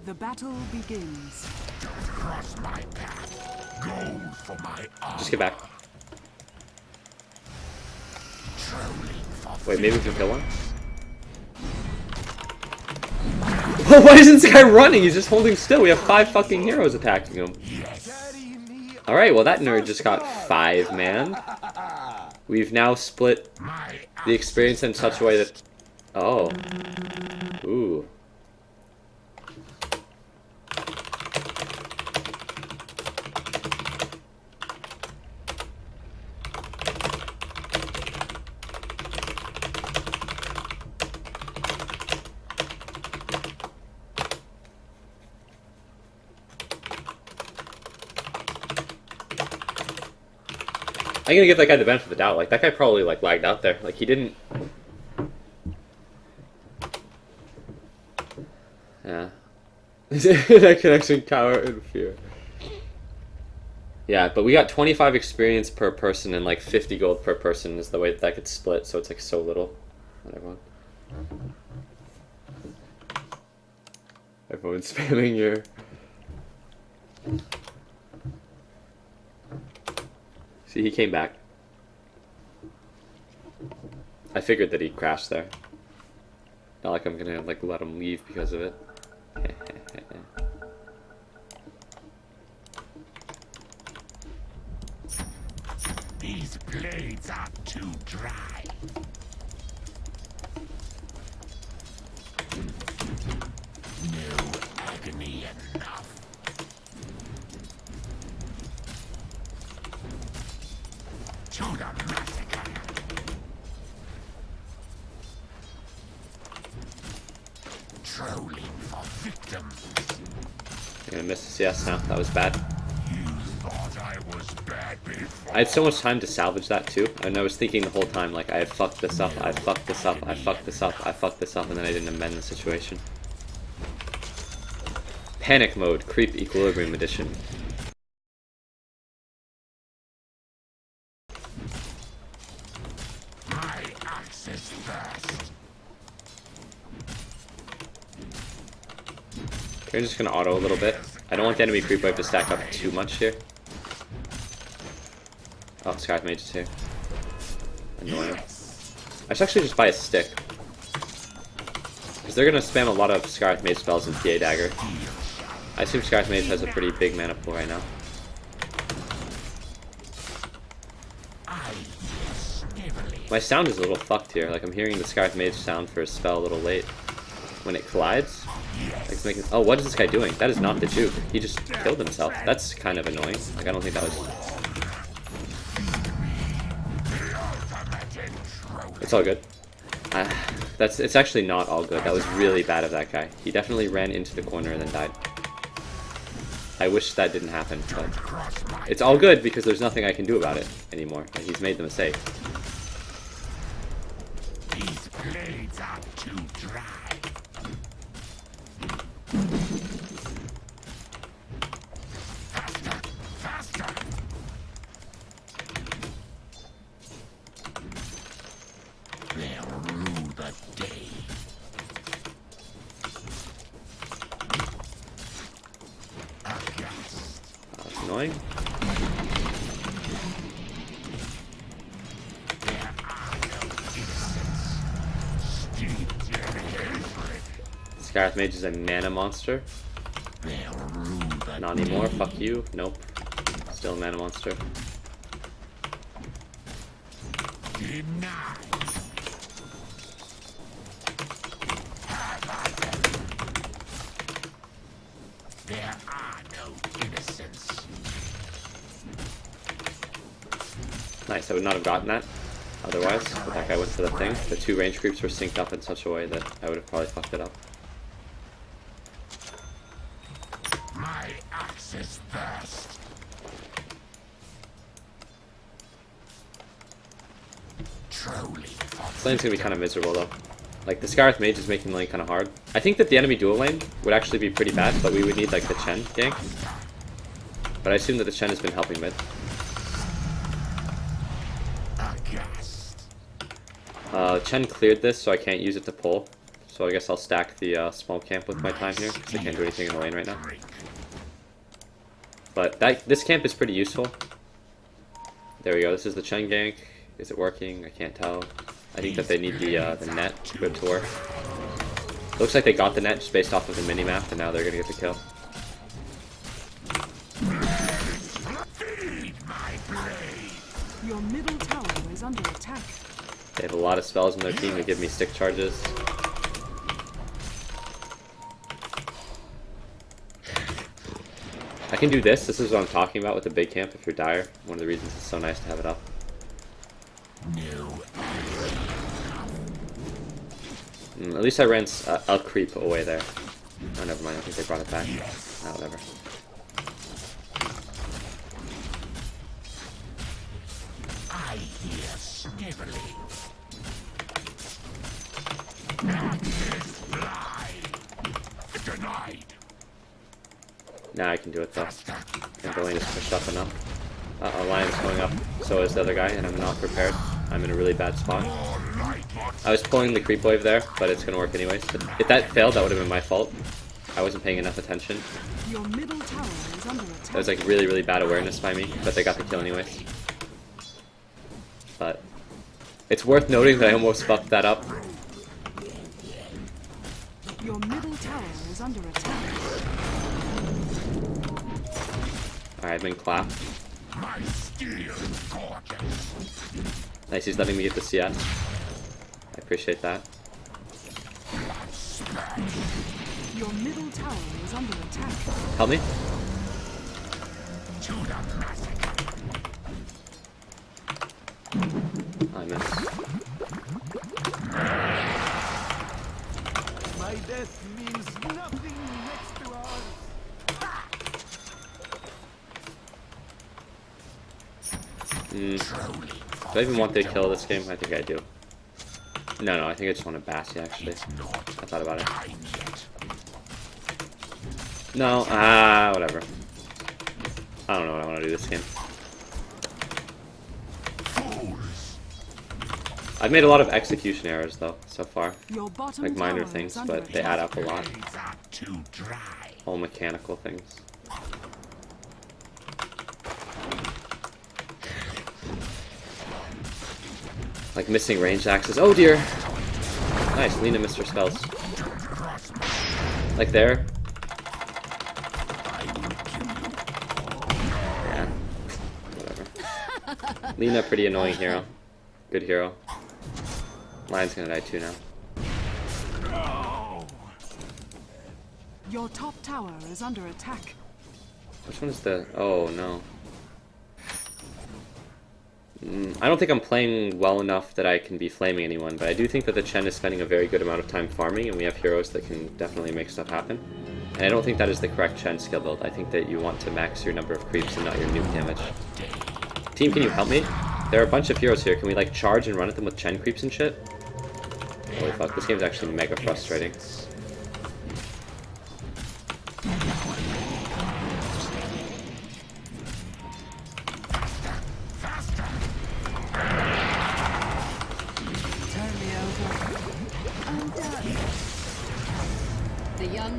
The battle begins. Cross my path. Go for my arm. Just get back. Wait, maybe we can kill one? Why isn't this guy running? He's just holding still. We have 5 fucking heroes attacking him. Alright, well that nerd just got 5-man. We've now split the experience in such a way that... Oh. Ooh. I'm gonna give that guy the benefit of the doubt. Like, that guy probably, like, lagged out there. Like, he didn't... Yeah. That connection cower in fear. Yeah, but we got 25 experience per person and, like, 50 gold per person is the way that gets split, so it's, like, so little. Not everyone. Everyone's spamming your... See, he came back. I figured that he'd crash there. Not like I'm gonna like let him leave because of it. These blades are too dry. No agony enough. To the massacre. Trolling for victims. I'm gonna miss the CS now. That was bad. You thought I was bad before. I had so much time to salvage that too, and I was thinking the whole time like I fucked this up, I fucked this up, I fucked this up, I fucked this up, and then I didn't amend the situation. Panic mode, creep equilibrium edition. My access first. We're just gonna auto a little bit. I don't want the enemy creep wave to stack up too much here. Oh, Sky Mage is here. Annoying. I should actually just buy a stick. Because they're gonna spam a lot of Scarlet Mage spells and PA Dagger. I assume Scarlet Mage has a pretty big mana pool right now. My sound is a little fucked here. Like, I'm hearing the Scarlet Mage sound for a spell a little late. When it collides. Like, it's making... Oh, what is this guy doing? That is not the juke. He just killed himself. That's kind of annoying. Like, I don't think that was... It's all good. It's actually not all good. That was really bad of that guy. He definitely ran into the corner and then died. I wish that didn't happen, but it's all good because there's nothing I can do about it anymore. Like, he's made the mistake. These blades are too dry. Faster, faster. They'll rue the day. That's annoying. Scarlet Mage is a mana monster. Not anymore, fuck you. Nope. Still a mana monster. There are no innocents. Nice, I would not have gotten that otherwise, but that guy went for the thing. The two range creeps were synced up in such a way that I would have probably fucked it up. My axe is thirst. Truly. This lane's gonna be kind of miserable though. Like, the Scarith Mage is making the lane kind of hard. I think that the enemy dual lane would actually be pretty bad, but we would need like the Chen gank. But I assume that the Chen has been helping mid. Chen cleared this, so I can't use it to pull. So I guess I'll stack the small camp with my time here, because I can't do anything in the lane right now. But this camp is pretty useful. There we go, this is the Chen gank. Is it working? I can't tell. I think that they need the net for it to work. Looks like they got the net just based off of the mini-map, and now they're gonna get the kill. Your middle tower is under attack. They have a lot of spells in their team to give me stick charges. I can do this. This is what I'm talking about with the big camp if you're dire. One of the reasons it's so nice to have it up. At least I ran a creep away there. Oh, never mind. I think they brought it back. Oh, whatever. I hear sniveling. Denied. Now I can do it though. And the lane is pushed up enough. Lion's going up. So is the other guy, and I'm not prepared. I'm in a really bad spot. I was pulling the creep wave there, but it's gonna work anyways. If that failed, that would have been my fault. I wasn't paying enough attention. Your middle tower is under attack. That was like really, really bad awareness by me, but they got the kill anyways. But it's worth noting that I almost fucked that up. Your middle tower is under attack. Alright, I've been clapped. My steel is gorgeous. Nice, he's letting me get the CS. I appreciate that. Your middle tower is under attack. Help me. To the massacre. I missed. My death means nothing next to us. Do I even want the kill this game? I think I do. No, I think I just want to bass you actually. I thought about it. No, whatever. I don't know what I want to do this game. I've made a lot of execution errors though, so far. Your bottom Like minor tower things, is under but they attack. add up a lot. Blades are too dry. All mechanical things. Like missing range axes. Oh dear! Nice, Lena missed her spells. Like there. Yeah. Whatever. Lena, pretty annoying hero. Good hero. Lion's gonna die too now. Your top tower is under attack. Which one is the... Oh, no. I don't think I'm playing well enough that I can be flaming anyone, but I do think that the Chen is spending a very good amount of time farming, and we have heroes that can definitely make stuff happen. And I don't think that is the correct Chen skill build. I think that you want to max your number of creeps and not your nuke damage. Team, can you help me? There are a bunch of heroes here. Can we, like, charge and run at them with Chen creeps and shit? Holy fuck, this game's actually mega frustrating.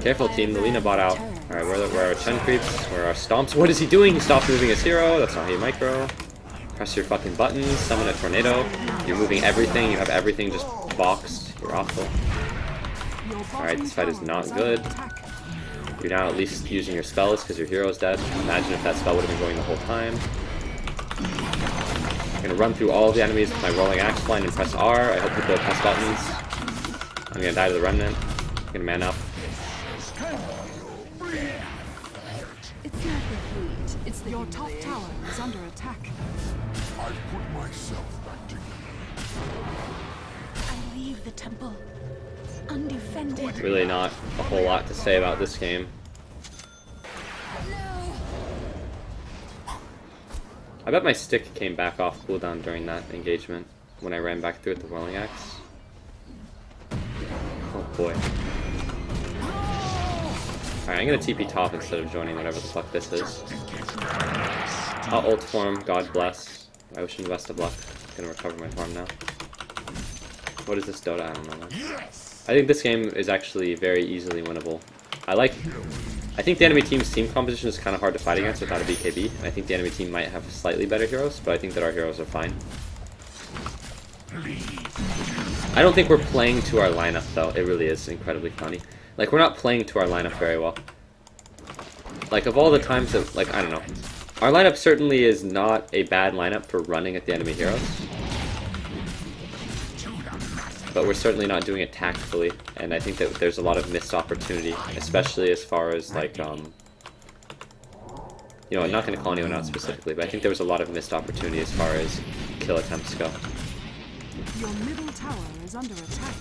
Careful team, the Lena bought out. Alright, where are our Chen creeps? Where are our stomps? What is he doing? He stopped moving his hero. That's not how you micro. Press your fucking buttons, summon a tornado. You're moving everything, you have everything just boxed. You're awful. Alright, this fight is not good. You're now at least using your spells because your hero's dead. Imagine if that spell would have been going the whole time. I'm gonna run through all of the enemies with my rolling axe line and press R. I hope people press buttons. I'm gonna die to the remnant. I'm gonna man up. It's not the heat, it's the Your top tower is under attack. I put myself back together. I leave the temple undefended. Really not a whole lot to say about this game. No. I bet my stick came back off cooldown during that engagement when I ran back through with the whirling axe. Oh boy. Alright, I'm gonna TP top instead of joining whatever the fuck this is. I'll ult form, God bless. I wish him the best of luck. Gonna recover my farm now. What is this Dota? I don't know. I think this game is actually very easily winnable. I think the enemy team's team composition is kind of hard to fight against without a BKB, and I think the enemy team might have slightly better heroes, but I think that our heroes are fine. I don't think we're playing to our lineup, though. It really is incredibly funny. Like, we're not playing to our lineup very well. Like, of all the times that, like, I don't know. Our lineup certainly is not a bad lineup for running at the enemy heroes. But we're certainly not doing it tactfully, and I think that there's a lot of missed opportunity, especially as far as, like, you know, I'm not going to call anyone out specifically, but I think there was a lot of missed opportunity as far as kill attempts go. Your middle tower is under attack.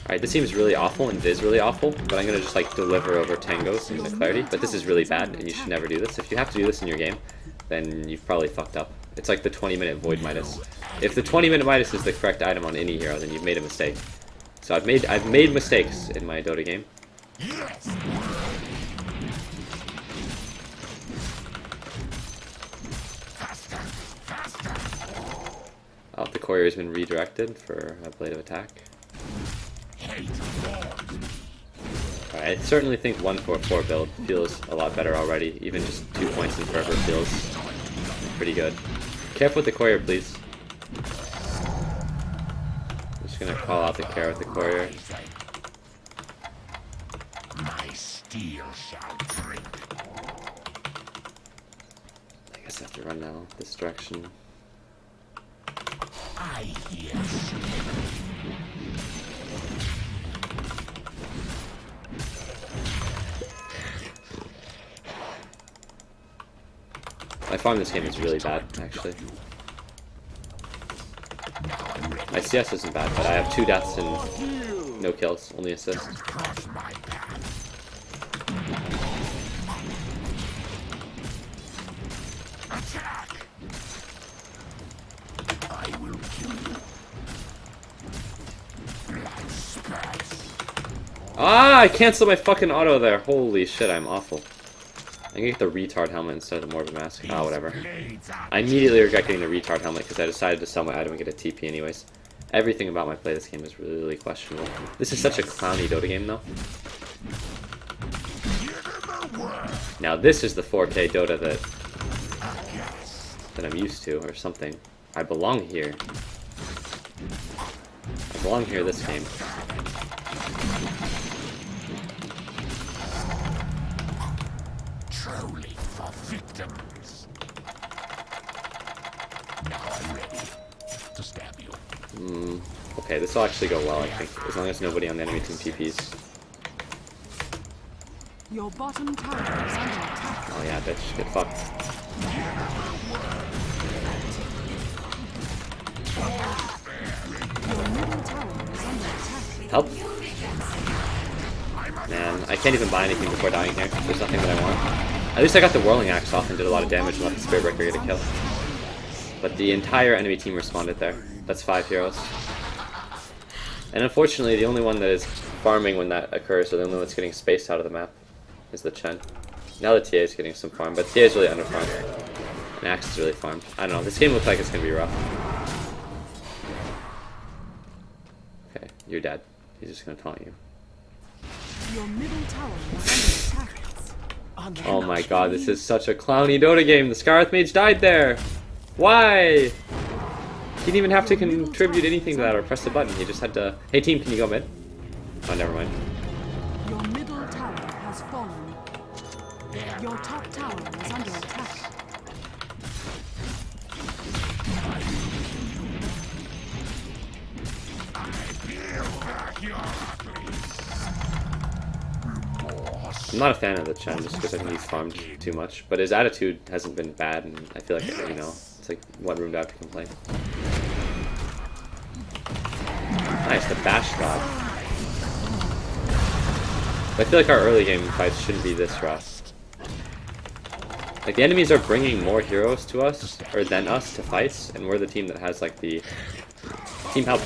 Alright, this seems really awful and Viz really awful, but I'm going to just, like, deliver over tangos into clarity, but this is really bad, and you should never do this. If you have to do this in your game, then you've probably fucked up. It's like the 20-minute Void Midas. If the 20-minute Midas is the correct item on any hero, then you've made a mistake. So I've made mistakes in my Dota game. Oh, the courier has been redirected for a Blade of Attack. Alright, I certainly think 144 build feels a lot better already. Even just 2 points in fervor feels pretty good. Careful with the courier, please. I'm just gonna call out the care with the courier. My steel shall drink. I guess I have to run now this direction. I hear. My farm this game is really bad, actually. My CS isn't bad, but I have 2 deaths and no kills, only assists. Cross my path. Attack! I will kill you. Blood spats. Ah, I canceled my fucking auto there. Holy shit, I'm awful. I can get the retard helmet instead of the Morbid Mask. Ah, whatever. I immediately regret getting the retard helmet because I decided to sell my item and get a TP anyways. Everything about my play this game is really questionable. This is such a clowny Dota game, though. Now this is the 4K Dota that I'm used to, or something. I belong here. I belong here this game. Trolling for victims. Now I'm ready to stab you. Okay, this will actually go well, I think, as long as nobody on the enemy team TPs. Your bottom tower is under attack. Oh yeah, bitch, get fucked. Your middle tower is under attack. Help! Man, I can't even buy anything before dying here. There's nothing that I want. At least I got the Whirling Axe off and did a lot of damage and let the Spirit Breaker get a kill. But the entire enemy team responded there. That's 5 heroes. And unfortunately, the only one that is farming when that occurs, or the only one that's getting spaced out of the map, is the Chen. Now the TA is getting some farm, but TA is really underfarmed. And Axe is really farmed. I don't know, this game looks like it's going to be rough. Okay, you're dead. He's just going to taunt you. Your middle tower is under attack. Oh my god, this is such a clowny Dota game. The Scarlet Mage died there. Why? He didn't even have to contribute anything to that or press the button. He just had to, hey team, can you go mid? Oh, never mind. Your middle tower has fallen. Your top tower is under attack. I'm not a fan of the Chen just because I think he's farmed too much, but his attitude hasn't been bad, and I feel like, you know, it's like, what room do I have to complain? Nice, the bash god. I feel like our early game fights shouldn't be this rough. Like, the enemies are bringing more heroes to us, or than us, to fights, and we're the team that has, like, the team help.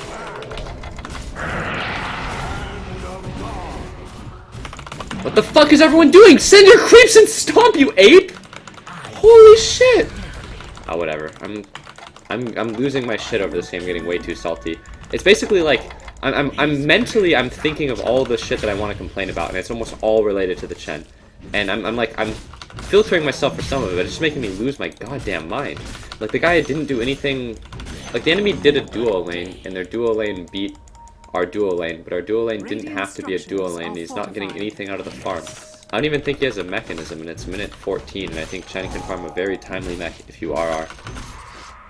What the fuck is everyone doing? Send your creeps and stomp, you ape! Holy shit! Oh, whatever. I'm losing my shit over this game getting way too salty. It's basically like I'm mentally thinking of all the shit that I want to complain about, and it's almost all related to the Chen. And I'm filtering myself for some of it. It's just making me lose my goddamn mind. Like, the guy didn't do anything. Like, the enemy did a duo lane, and their duo lane beat our duo lane, but our duo lane didn't have to be a duo lane, and he's not getting anything out of the farm. I don't even think he has a mechanism, and it's minute 14, and I think Chen can farm a very timely mech if you RR.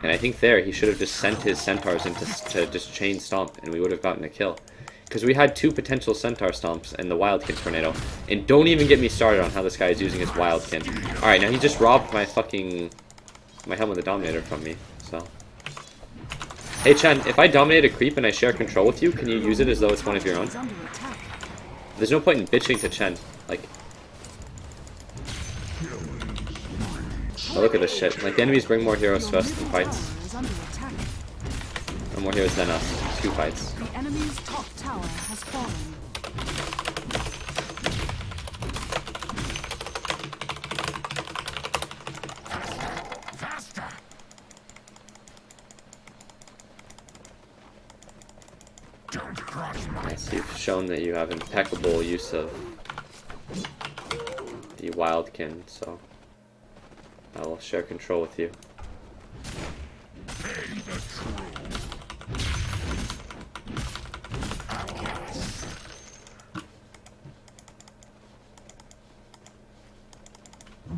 And I think there, he should have just sent his centaurs in to just chain stomp, and we would have gotten a kill. Because we had 2 potential centaur stomps and the wildkin tornado. And don't even get me started on how this guy is using his wildkin. Alright, now he just robbed my my Helm of the Dominator from me, so. Hey Chen, if I dominate a creep and I share control with you, can you use it as though it's one of your own? There's no point in bitching to Chen. Like, oh, look at this shit. Like, the enemies bring more heroes to us than fights. Or more heroes than us. 2 fights. The enemy's top tower has fallen. Yes, you've shown that you have impeccable use of the wildkin, so I will share control with you.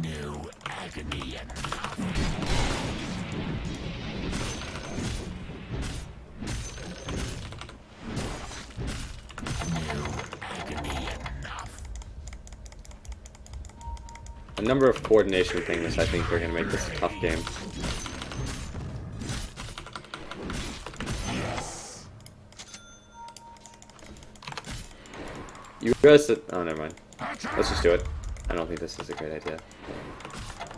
No agony enough. No agony enough. A number of coordination things I think are going to make this a tough game. You realize that... Oh, never mind. Let's just do it. I don't think this is a great idea.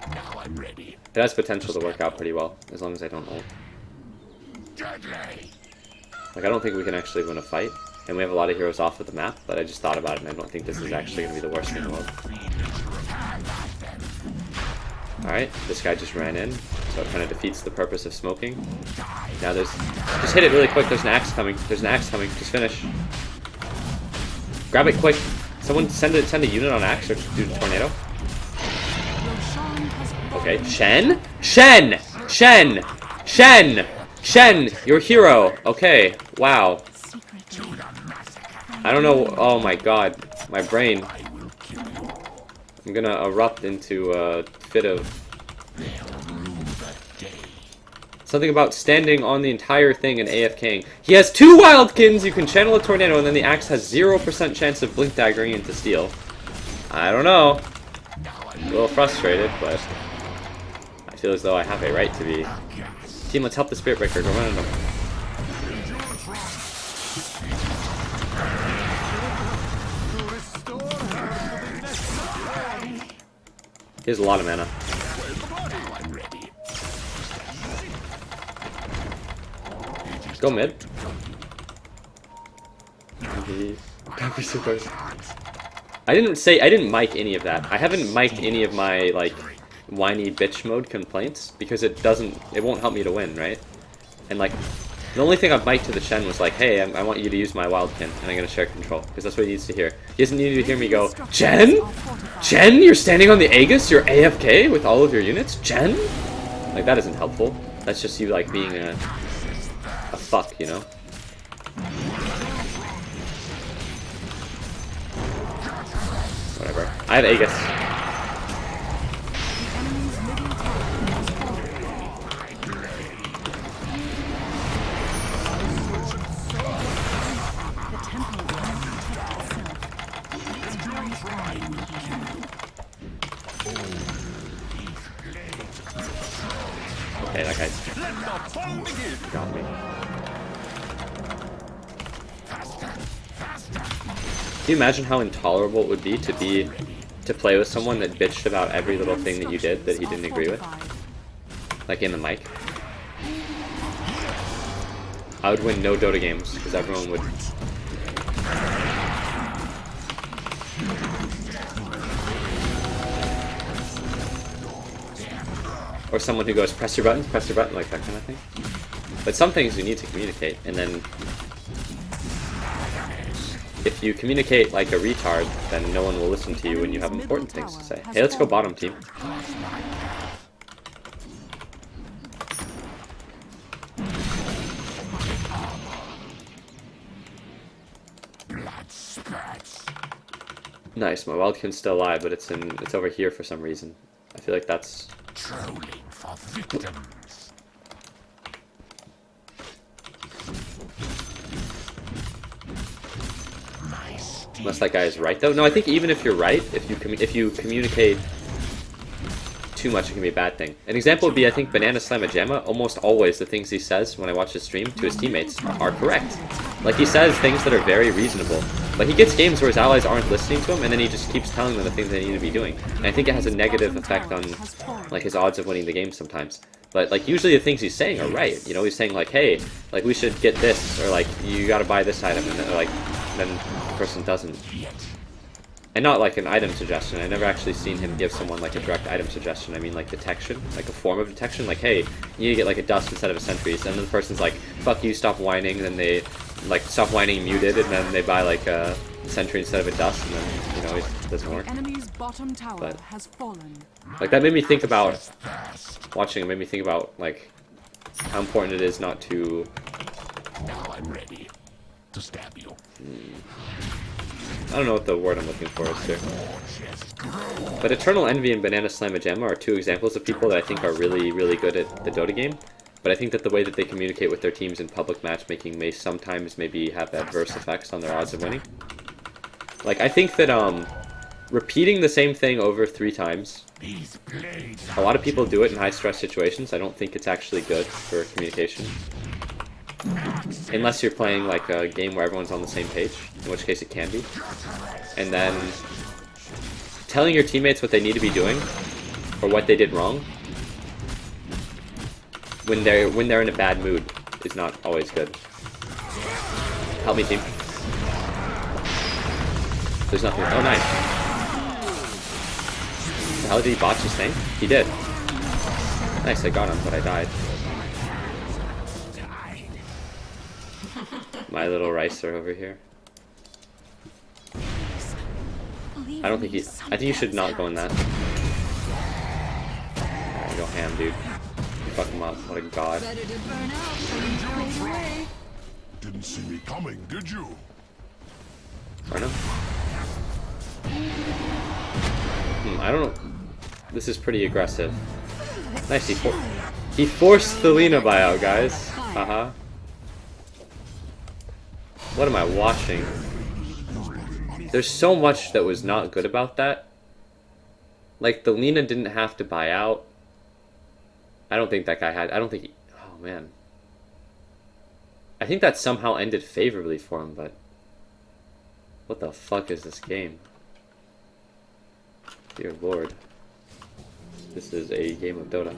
Now I'm ready. It has potential to work out pretty well, as long as I don't ult. Deadly. Like, I don't think we can actually win a fight, and we have a lot of heroes off of the map, but I just thought about it, and I don't think this is actually going to be the worst thing in the world. Alright, this guy just ran in, so it kind of defeats the purpose of smoking. Now there's... Just hit it really quick, there's an axe coming. There's an axe coming, just finish. Grab it quick. Someone send a unit on axe or do the tornado. Okay, Shen? Shen! Shen! Shen! Shen! Your hero! Okay, wow. I don't know, oh my god. My brain. I'm gonna erupt into a fit of... Something about standing on the entire thing and AFKing. He has 2 wildkins, you can channel a tornado, and then the axe has 0% chance of blink daggering into steel. I don't know. I'm a little frustrated, but I feel as though I have a right to be. Team, let's help the Spirit Breaker. Go run him. He has a lot of mana. Go mid. I didn't mic any of that. I haven't mic'd any of my, like, whiny bitch mode complaints because it won't help me to win, right? And, like, the only thing I've mic'd to the Shen was like, hey, I want you to use my wildkin, and I'm gonna share control, because that's what he needs to hear. He doesn't need to hear me go, Chen? Chen, you're standing on the Aegis? You're AFK with all of your units? Chen? Like, that isn't helpful. That's just you, like, being a fuck, you know? I have Aegis. The enemy's middle tower has fallen. The temple can protect itself. It's very fine here. Okay, that guy's got me. Can you imagine how intolerable it would be to play with someone that bitched about every little thing that you did that he didn't agree with? Like in the mic. I would win no Dota games because everyone would. Or someone who goes, press your button, like that kind of thing. But some things you need to communicate, and then if you communicate like a retard, then no one will listen to you when you have important things to say. Hey, let's go bottom team. Nice, my wildkin's still alive, but it's over here for some reason. I feel like that's Trolling for victims. unless that guy is right though. No, I think even if you're right, if you communicate too much, it can be a bad thing. An example would be, I think, Banana Slamma Jamma. Almost always the things he says when I watch his stream to his teammates are correct. Like, he says things that are very reasonable. But he gets games where his allies aren't listening to him, and then he just keeps telling them the things they need to be doing. And I think it has a negative effect on, like, his odds of winning the game sometimes. But, like, usually the things he's saying are right. You know, he's saying, like, hey, like, we should get this, or, like, you gotta buy this item, and then, like, then the person doesn't. And not, like, an item suggestion. I've never actually seen him give someone, like, a direct item suggestion. I mean, like, detection. Like, a form of detection. Like, hey, you need to get, like, a dust instead of a sentries. And then the person's like, fuck you, stop whining. And then they, like, stop whining, muted, and then they buy, like, a sentry instead of a dust, and then, you know, it doesn't work. Enemy's bottom tower But has fallen. like, that made me think about, watching it made me think about, like, how important it is not to... Now I'm ready to stab you. I don't know what the word I'm looking for is here. But Eternal Envy and Banana Slamma Jamma are two examples of people that I think are really, really good at the Dota game. But I think that the way that they communicate with their teams in public matchmaking may sometimes maybe have adverse effects on their odds of winning. Like, I think that repeating the same thing over 3 times, a lot of people do it in high-stress situations. I don't think it's actually good for communication. Unless you're playing, like, a game where everyone's on the same page, in which case it can be. And then telling your teammates what they need to be doing, or what they did wrong, when they're in a bad mood, is not always good. Help me, team. There's nothing. Oh, nice. The hell, did he botch his thing? He did. Nice, I got him, but I died. My little ricer over here. I don't think he... I think you should not go in that. Alright, go ham, dude. Fuck him up. What a god. Better to burn out than fade away. Didn't see me coming, did you? Or no? I don't know. This is pretty aggressive. Nice, he forced the Lina buyout, guys. Haha. What am I watching? There's so much that was not good about that. Like, the Lina didn't have to buy out. I don't think that guy had... I don't think he... Oh, man. I think that somehow ended favorably for him, but... What the fuck is this game? Dear lord. This is a game of Dota.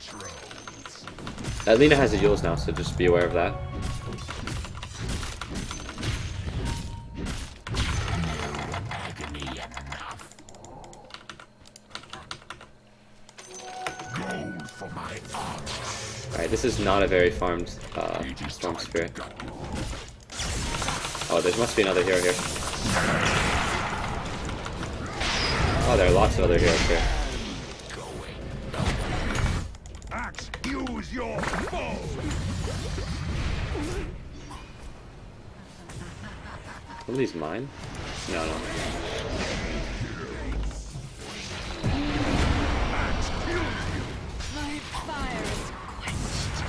trolls. Lena has the Yules now, so just be aware of that. Agony enough. Gold for my arms. Alright, this is not a very farmed Storm Spirit. Oh, there must be another hero here. Oh, there are lots of other heroes here. Axe, use your bow. Are these mine? No, no. My fire is quenched.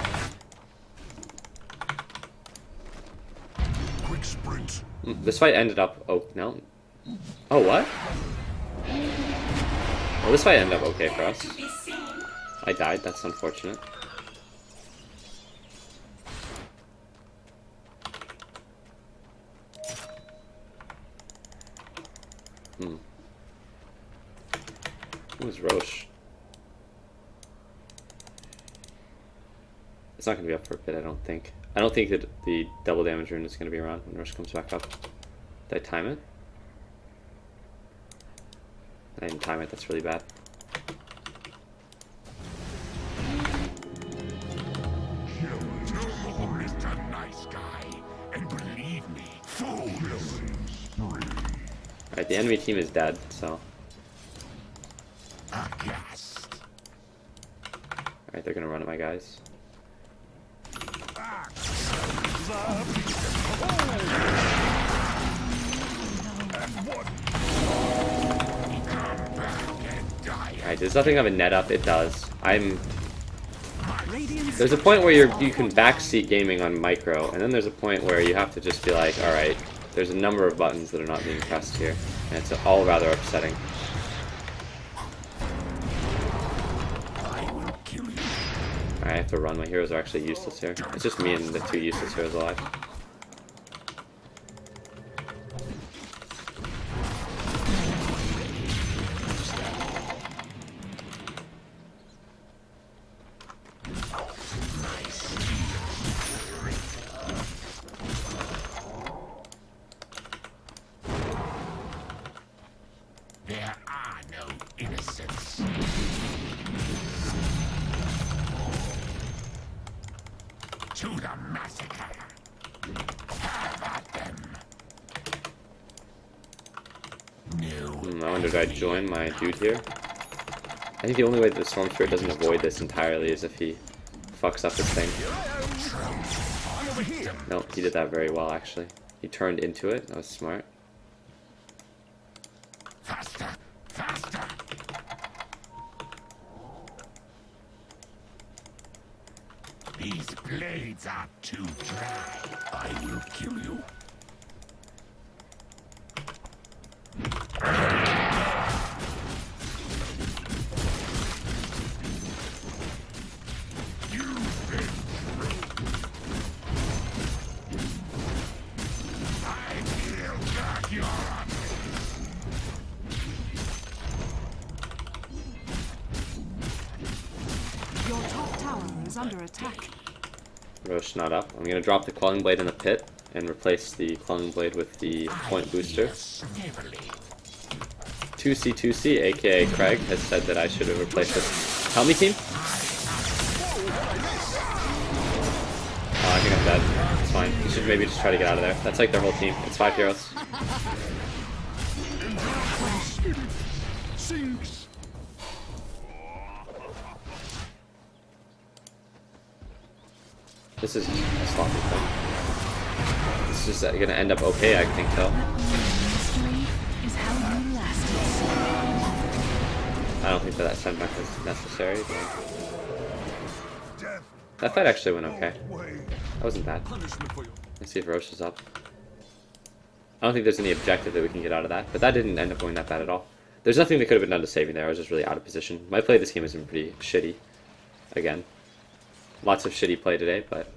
Quick sprint. This fight ended up... Oh, no. Oh, what? Well, this fight ended up okay for us. I died, that's unfortunate. Who's Roche? It's not going to be up for a bit, I don't think. I don't think that the double damage rune is going to be around when Roche comes back up. Did I time it? I didn't time it, that's really bad. No more Mr. Nice Guy. And believe me, fools. Alright, the enemy team is dead, so... Aghast. Alright, they're gonna run at my guys. Alright, does nothing have a net up? It does. There's a point where you can backseat gaming on micro, and then there's a point where you have to just be like, alright, there's a number of buttons that are not being pressed here, and it's all rather upsetting. Alright, I have to run. My heroes are actually useless here. It's just me and the two useless heroes alive. There are no innocents. To the massacre. Have at them. No. I wonder, did I join my dude here? I think the only way that the Storm Spirit doesn't avoid this entirely is if he fucks up his thing. No, he did that very well, actually. He turned into it. That was smart. Faster. Faster. These blades are too dry. I will kill you. You've been I will cut your Your top tower is under attack. Roche not up. I'm gonna drop the Quelling Blade in the pit and replace the Quelling Blade with the point booster. 2C2C, aka Craig, has said that I should have replaced this. Help me, team? Oh, I think I'm dead. It's fine. You should maybe just try to get out of there. That's like their whole team. It's 5 heroes. This is a sloppy thing. This is gonna end up okay, I think, though. Mystery is how you lasted. I don't think that sendback was necessary, but... That fight actually went okay. That wasn't bad. Let's see if Roche is up. I don't think there's any objective that we can get out of that, but that didn't end up going that bad at all. There's nothing that could have been done to save me there. I was just really out of position. My play this game has been pretty shitty. Again. Lots of shitty play today, but...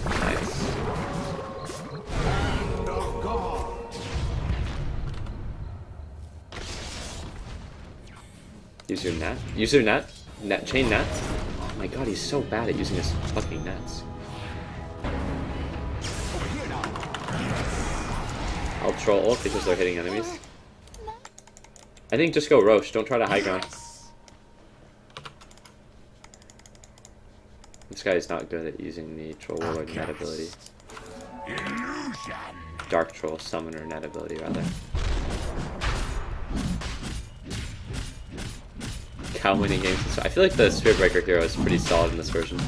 Nice. Use your net. Use your net. Net. Chain net. Oh my god, he's so bad at using his fucking nets. I'll troll ult because they're hitting enemies. I think just go Roche. Don't try to high ground. This guy is not good at using the troll warlord net ability. Dark troll summoner net ability rather. Cow winning games. I feel like the Spirit Breaker hero is pretty solid in this version.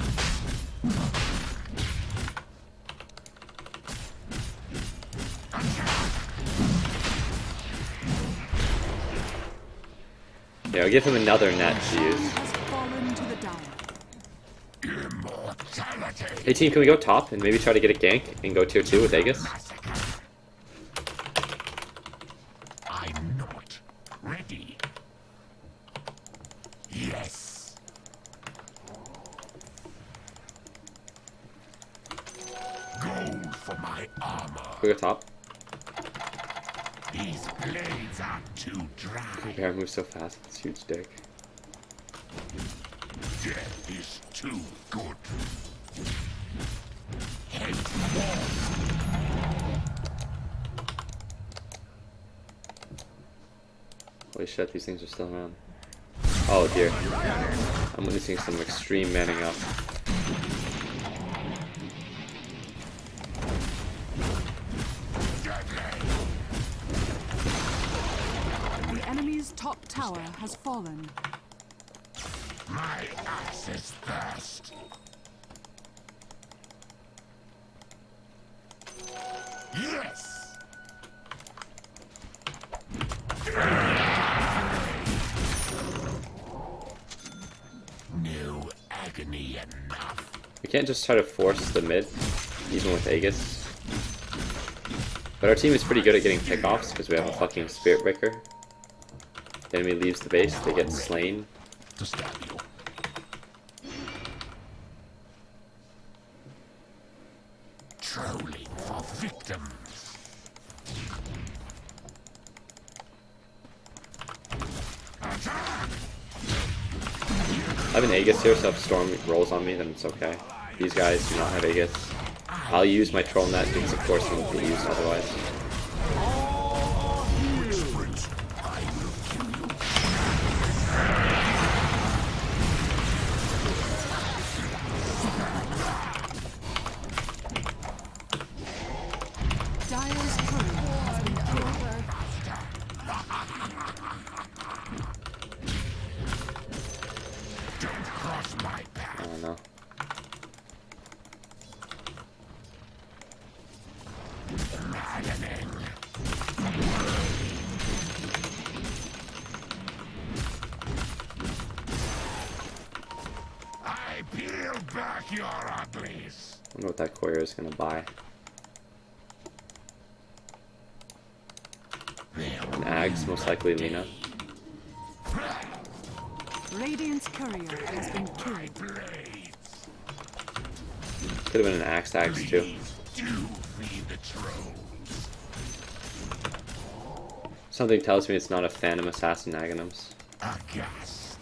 Yeah, I'll give him another net to use. Has fallen to the dire. Hey team, can we go top and maybe try to get a gank and go tier 2 with Aegis? I'm not ready. Yes. Gold for my armor. Can we go top? These blades are too dry. Bear moves so fast with his huge dick. Death is too good. Hate Holy shit, these things are still around. Oh dear. I'm witnessing some extreme manning up. The enemy's top tower has fallen. my axe's thirst. Yes. No agony enough. We can't just try to force the mid, even with Aegis. But our team is pretty good at getting pickoffs because we have a fucking Spirit Breaker. The enemy leaves the base, they get slain. To stab you. Trolling for victims. I have an Aegis here, so if Storm rolls on me, then it's okay. These guys do not have Aegis. I'll use my troll net because of course it won't be used otherwise. Dire's turret has been killed. Don't cross my path. I don't know. Maddening. I peel back your uglies. I wonder what that courier is gonna buy. An Ags, most likely Lina. Radiant's courier has been killed. Blades. Could have been an Axe too. Do feed the trolls. Something tells me it's not a Phantom Assassin Aghanims. Aghast.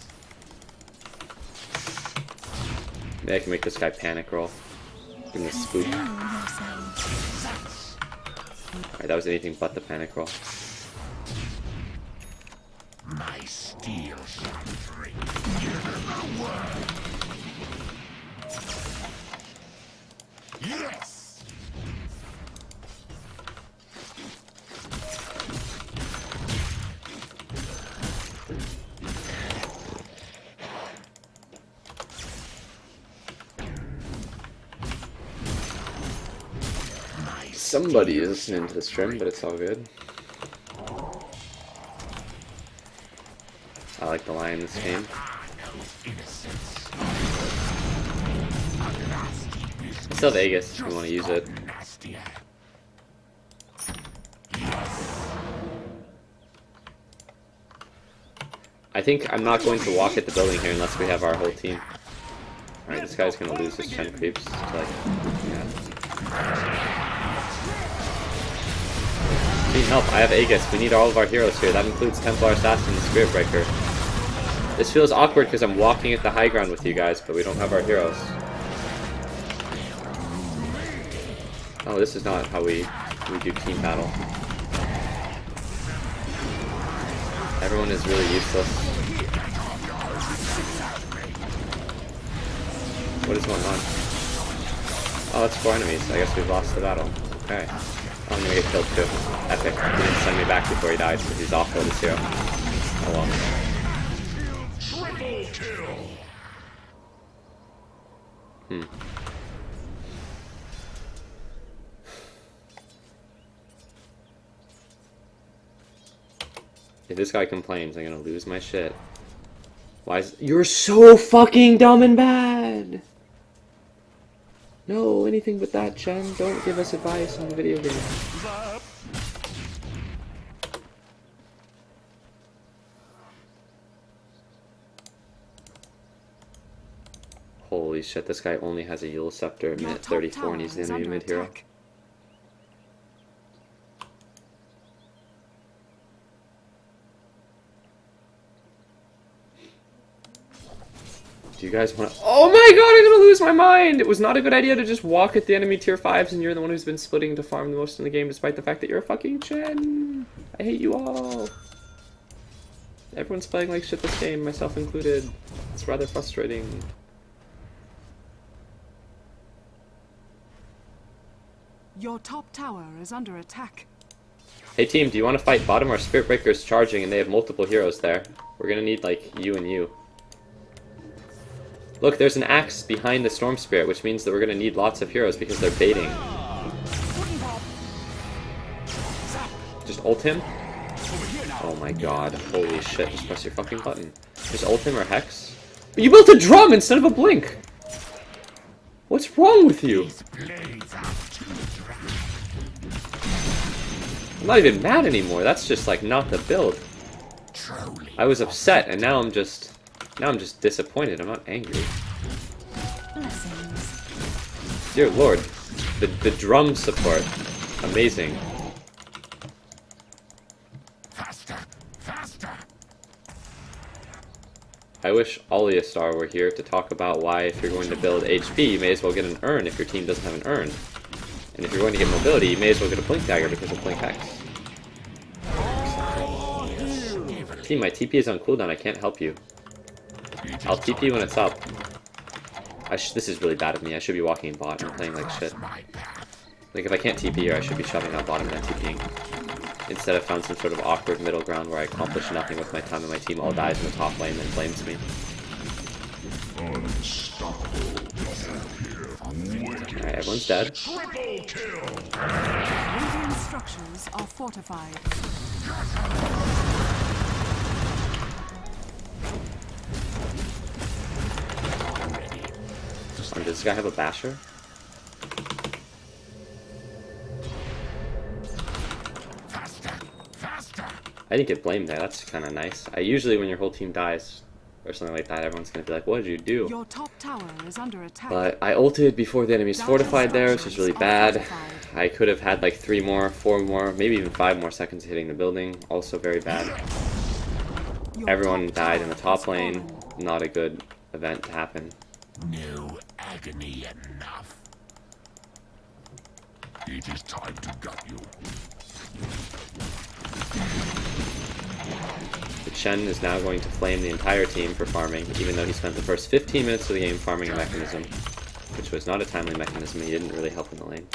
Maybe I can make this guy panic roll. Give him a spook. Alright, that was anything but the panic roll. My steel shall drink. Give him a word. Yes. Somebody is listening to the stream, but it's all good. I like the line in this game. Innocence. I still have Aegis if you want to use it. Nastier. I think I'm not going to walk at the building here unless we have our whole team. Alright, this guy's gonna lose his 10 creeps. To like, yeah. Need help, I have Aegis. We need all of our heroes here. That includes Templar Assassin and Spirit Breaker. This feels awkward because I'm walking at the high ground with you guys, but we don't have our heroes. Oh, this is not how we do team battle. Everyone is really useless. What is going on? Oh, that's 4 enemies. I guess we've lost the battle. Okay. Oh, I'm gonna get killed too. Epic. He didn't send me back before he died because he's awful this hero. Oh well. If this guy complains, I'm gonna lose my shit. Why is— You're so fucking dumb and bad! No, anything but that, Chen. Don't give us advice on the video game. Holy shit, this guy only has a Yule Scepter at minute 34 and he's the enemy mid-hero. Do you guys want to— Oh my god, I'm gonna lose my mind! It was not a good idea to just walk at the enemy tier 5s and you're the one who's been splitting to farm the most in the game despite the fact that you're a fucking Chen! I hate you all! Everyone's playing like shit this game, myself included. It's rather frustrating. Your top tower is under attack. Hey team, do you want to fight bottom? Our Spirit Breaker's charging and they have multiple heroes there. We're gonna need like you and you. Look, there's an axe behind the Storm Spirit, which means that we're gonna need lots of heroes because they're baiting. Just ult him? Oh my god, holy shit, just press your fucking button. Just ult him or Hex? But you built a drum instead of a blink! What's wrong with you? I'm not even mad anymore, that's just like not the build. I was upset and now I'm just disappointed, I'm not angry. Blessings. Dear lord, the drum support, amazing. Faster, faster. I wish Aliastar were here to talk about why if you're going to build HP, you may as well get an urn if your team doesn't have an urn. And if you're going to get mobility, you may as well get a Blink Dagger because of Blink Hex. Team, my TP is on cooldown, I can't help you. I'll TP when it's up. This is really bad of me, I should be walking in bot and playing like shit. Like if I can't TP here, I should be shoving out bottom and then TPing. Instead I've found some sort of awkward middle ground where I accomplish nothing with my time and my team all dies in the top lane and blames me. Alright, everyone's dead. Radiant structures are fortified. Does this guy have a basher? I didn't get blamed there, that's kind of nice. Usually when your whole team dies, or something like that, everyone's gonna be like, what did you do? Your top tower is under attack. But I ulted before the enemy's fortified there, which is really bad. I could have had like 3 more, 4 more, maybe even 5 more seconds hitting the building, also very bad. Everyone died in the top lane, not a good event to happen. No agony enough. It is time to gut you. The Chen is now going to flame the entire team for farming, even though he spent the first 15 minutes of the game farming a mechanism, which was not a timely mechanism, he didn't really help in the lane.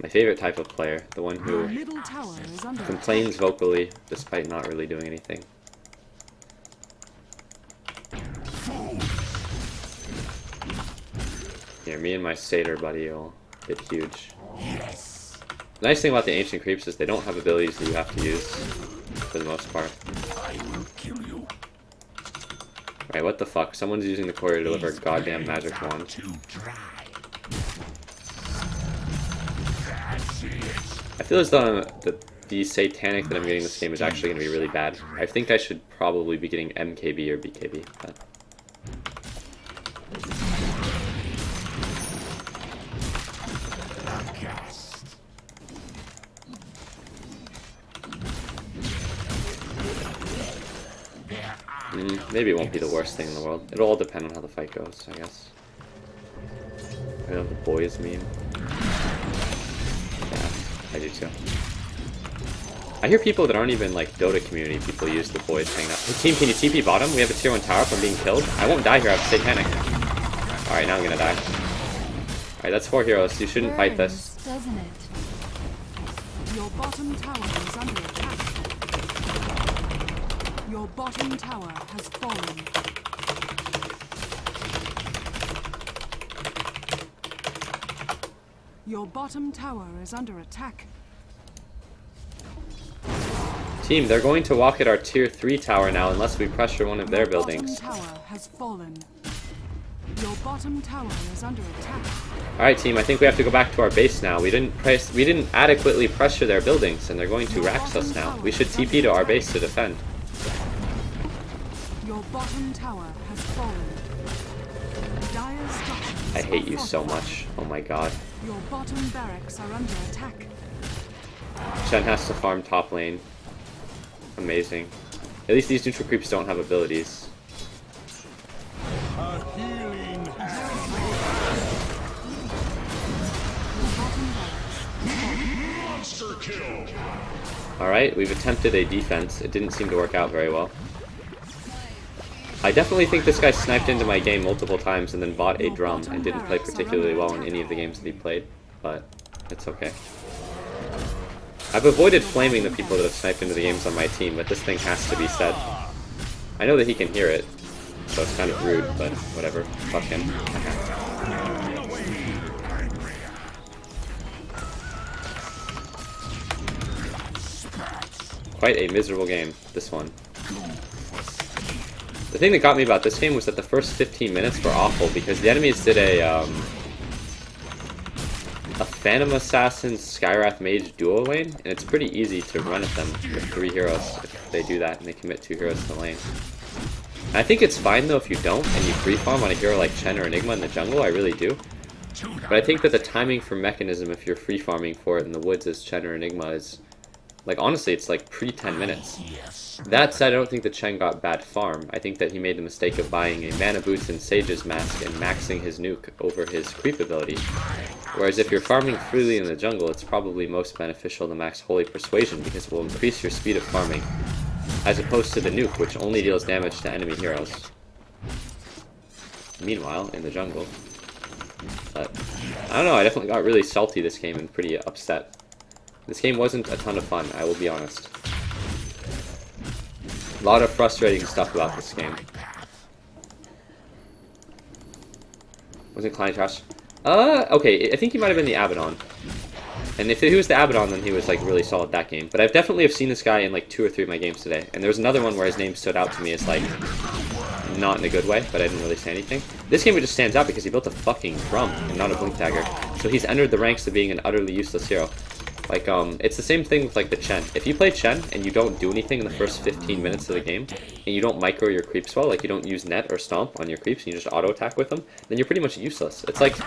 My favorite type of player, the one Your who middle tower is under complains vocally despite not really doing anything. Here, me and my satyr buddy will get huge. Yes. The nice thing about the ancient creeps is they don't have abilities that you have to use, for the most part. I will kill you. Right, what the fuck? Someone's using the core to deliver a goddamn magic wand. Too dry. That's it. I feel as though the satanic that I'm getting this game is actually going to be really bad. I think I should probably be getting MKB or BKB, but... Maybe it won't be the worst thing in the world. It'll all depend on how the fight goes, I guess. I know the boys meme. Yeah, I do too. I hear people that aren't even like Dota community people use the boys hang up. Hey team, can you TP bottom? We have a tier 1 tower from being killed. I won't die here, I have satanic. Alright, now I'm gonna die. Alright, that's 4 heroes. You shouldn't fight this. Doesn't it? Your bottom tower is under attack. Your bottom tower has fallen. Your bottom tower is under attack. Team, they're going to walk at our tier 3 tower now unless we pressure one of their Your buildings. bottom tower has fallen. Your bottom tower is under attack. Alright team, I think we have to go back to our base now. We didn't adequately pressure their buildings and they're going to rax us now. We should TP to our base to defend. Your bottom tower has fallen. Dire structures I hate are you so fortified. much. Oh my god. Your bottom barracks are under attack. Shen has to farm top lane. Amazing. At least these neutral creeps don't have abilities. A healing Your bottom barracks. monster kill. Alright, we've attempted a defense. It didn't seem to work out very well. I definitely think this guy sniped into my game multiple times and then bought a drum and didn't play particularly well in any of the games that he played, but it's okay. I've avoided flaming the people that have sniped into the games on my team, but this thing has to be said. I know that he can hear it, so it's kind of rude, but whatever. Fuck him. Quite a miserable game, this one. The thing that got me about this game was that the first 15 minutes were awful because the enemies did a Phantom Assassin Skywrath Mage duo lane, and it's pretty easy to run at them with 3 heroes if they do that and they commit 2 heroes to the lane. And I think it's fine though if you don't and you free farm on a hero like Chen or Enigma in the jungle, I really do. But I think that the timing for mechanism if you're free farming for it in the woods as Chen or Enigma is, like honestly it's like pre-10 minutes. That said, I don't think that Chen got bad farm. I think that he made the mistake of buying a Mana Boots and Sage's Mask and maxing his nuke over his creep ability. Whereas if you're farming freely in the jungle, it's probably most beneficial to max Holy Persuasion because it will increase your speed of farming, as opposed to the nuke, which only deals damage to enemy heroes. Meanwhile, in the jungle... But, I don't know, I definitely got really salty this game and pretty upset. This game wasn't a ton of fun, I will be honest. A lot of frustrating stuff about this game. Wasn't Klein trash? Okay, I think he might have been the Abaddon. And if he was the Abaddon, then he was like really solid that game. But I've definitely have seen this guy in like 2 or 3 of my games today. And there was another one where his name stood out to me as like, not in a good way, but I didn't really say anything. This game it just stands out because he built a fucking drum and not a blink dagger. So he's entered the ranks of being an utterly useless hero. Like, it's the same thing with, like, the Chen. If you play Chen and you don't do anything in the first 15 minutes of the game, and you don't micro your creeps well, like you don't use net or stomp on your creeps, and you just auto-attack with them, then you're pretty much useless. It's like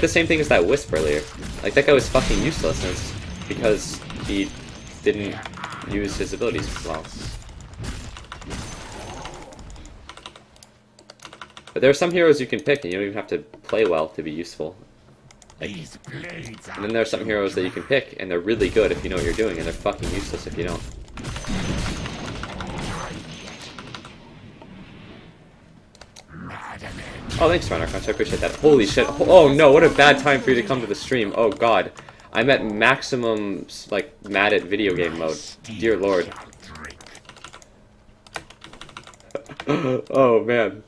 the same thing as that Wisp earlier. Like, that guy was fucking useless, and it's because he didn't use his abilities well. But there are some heroes you can pick, and you don't even have to play well to be useful. Like, and then there are some heroes that you can pick, and they're really good if you know what you're doing, and they're fucking useless if you don't. Oh, thanks, Renarconch, I appreciate that. Holy shit. Oh no, what a bad time for you to come to the stream. Oh god. I'm at maximum, like, mad at video game mode. Dear lord. Oh man.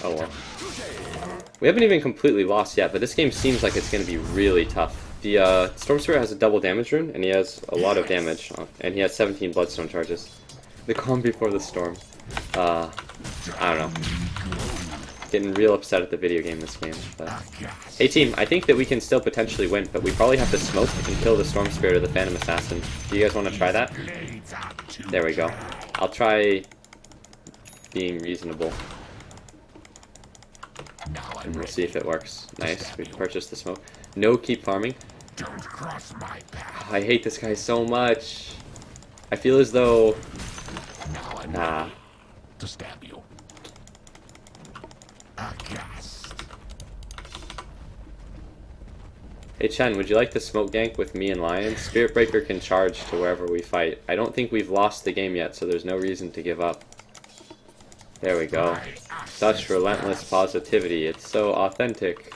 Oh well. We haven't even completely lost yet, but this game seems like it's going to be really tough. The Storm Spirit has a double damage rune, and he has a lot of damage, and he has 17 Bloodstone charges. The calm before the storm. I don't know. Getting real upset at the video game this game. But... Hey team, I think that we can still potentially win, but we probably have to smoke and kill the Storm Spirit or the Phantom Assassin. Do you guys want to try that? There we go. I'll try being reasonable. And we'll see if it works. Nice, we purchased the smoke. No, keep farming. Don't cross my path. I hate this guy so much. I feel as though... Now I'm Nah. ready to stab you. Aghast. Hey Chen, would you like to smoke gank with me and Lion? Spirit Breaker can charge to wherever we fight. I don't think we've lost the game yet, so there's no reason to give up. There we go. Such relentless positivity. It's so authentic.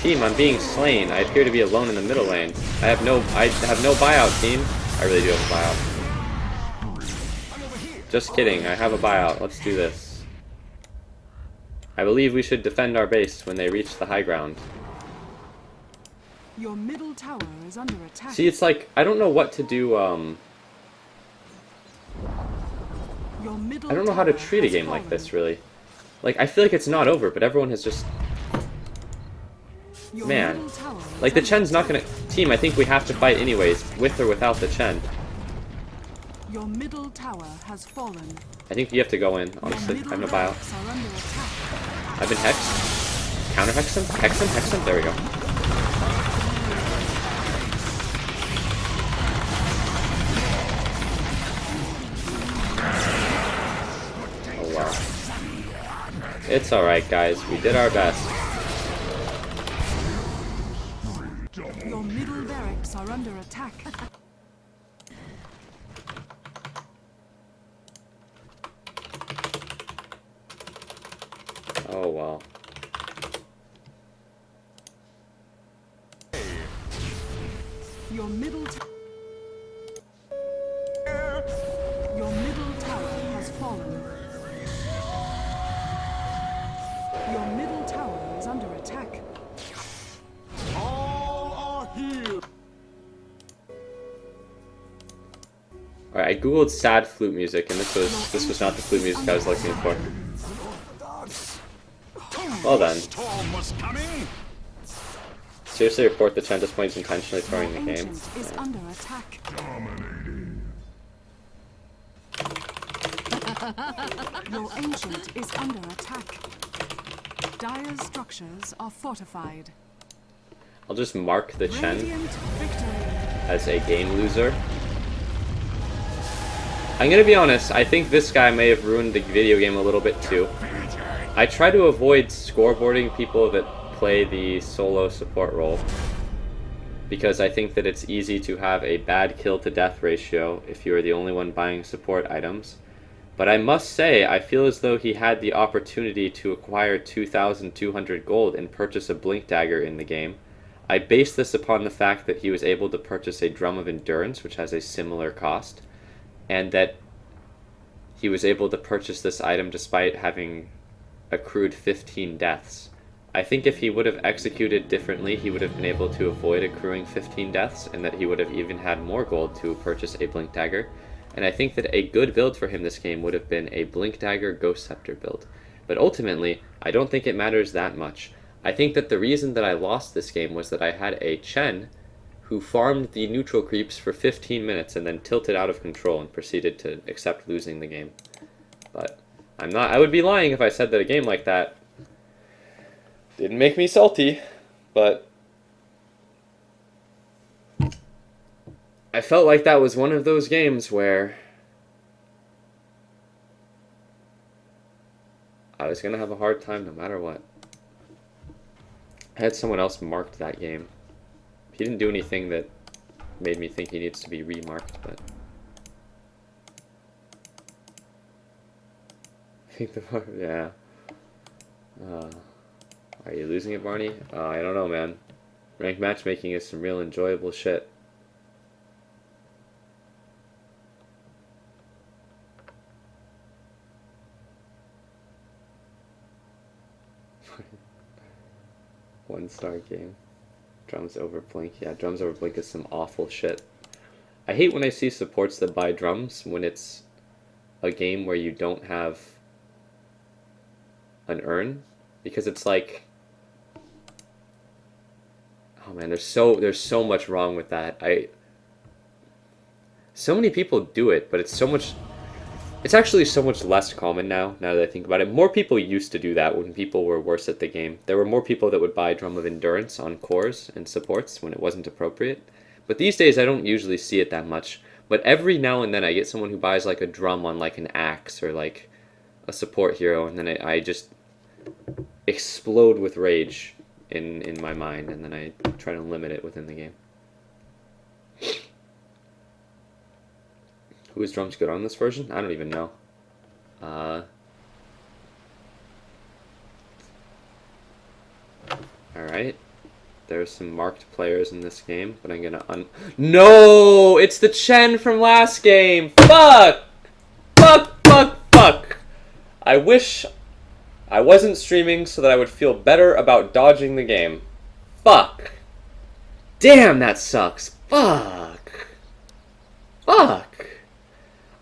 Team, I'm being slain. I appear to be alone in the middle lane. I have no buyout, team. I really do have a buyout. Just kidding, I have a buyout. Let's do this. I believe we should defend our base when they reach the high ground. Your middle tower is under attack. See, it's like, I don't know what to do, Your middle I don't know how to tower treat a has game like fallen. this, really. Like, I feel like it's not over, but everyone has just... Your Man. middle tower is Like, the under Chen's not attack. gonna... Team, I think we have to fight anyways, with or without the Chen. Your middle tower has fallen. I think you have to go in, honestly. I Your have no middle buyout. barracks are under attack. I've been hexed. Counter hex him? Hex him? Hex him? There we go. Oh wow. It's alright, guys. We did our best. Your middle barracks are under attack. Oh well. Your middle Your middle tower has fallen. Your middle tower is under attack. Alright, I googled sad flute music, and this was not the flute music I was looking for. Well done. Storm was coming. Seriously report the Chen disappoints intentionally throwing Your the game. ancient is under attack. Your ancient is under attack. Dire's structures are fortified. I'll just mark the Chen Radiant victory. as a game loser. I'm gonna be honest, I think this guy may have ruined the video game a little bit too. I try to avoid scoreboarding people that play the solo support role, because I think that it's easy to have a bad kill to death ratio if you are the only one buying support items. But I must say, I feel as though he had the opportunity to acquire 2,200 gold and purchase a Blink Dagger in the game. I base this upon the fact that he was able to purchase a Drum of Endurance, which has a similar cost, and that he was able to purchase this item despite having accrued 15 deaths. I think if he would have executed differently, he would have been able to avoid accruing 15 deaths, and that he would have even had more gold to purchase a Blink Dagger. And I think that a good build for him this game would have been a Blink Dagger Ghost Scepter build. But ultimately, I don't think it matters that much. I think that the reason that I lost this game was that I had a Chen who farmed the neutral creeps for 15 minutes and then tilted out of control and proceeded to accept losing the game. But I would be lying if I said that a game like that didn't make me salty, but I felt like that was one of those games where I was going to have a hard time no matter what. I had someone else marked that game. He didn't do anything that made me think he needs to be remarked, but I think yeah. Are you losing it, Barney? I don't know, man. Ranked matchmaking is some real enjoyable shit. One-star game. Drums over Blink. Yeah, drums over Blink is some awful shit. I hate when I see supports that buy drums when it's a game where you don't have an urn, because it's like, oh man, there's so much wrong with that. So many people do it, but it's actually so much less common now that I think about it. More people used to do that when people were worse at the game. There were more people that would buy Drum of Endurance on cores and supports when it wasn't appropriate. But these days I don't usually see it that much. But every now and then I get someone who buys like a drum on like an axe or like a support hero, and then I just explode with rage in my mind, and then I try to limit it within the game. Who is drums good on this version? I don't even know. Alright. There's some marked players in this game, but I'm gonna No! It's the Chen from last game! Fuck! Fuck, fuck, fuck! I wish I wasn't streaming so that I would feel better about dodging the game. Fuck! Damn, that sucks! Fuck! Fuck!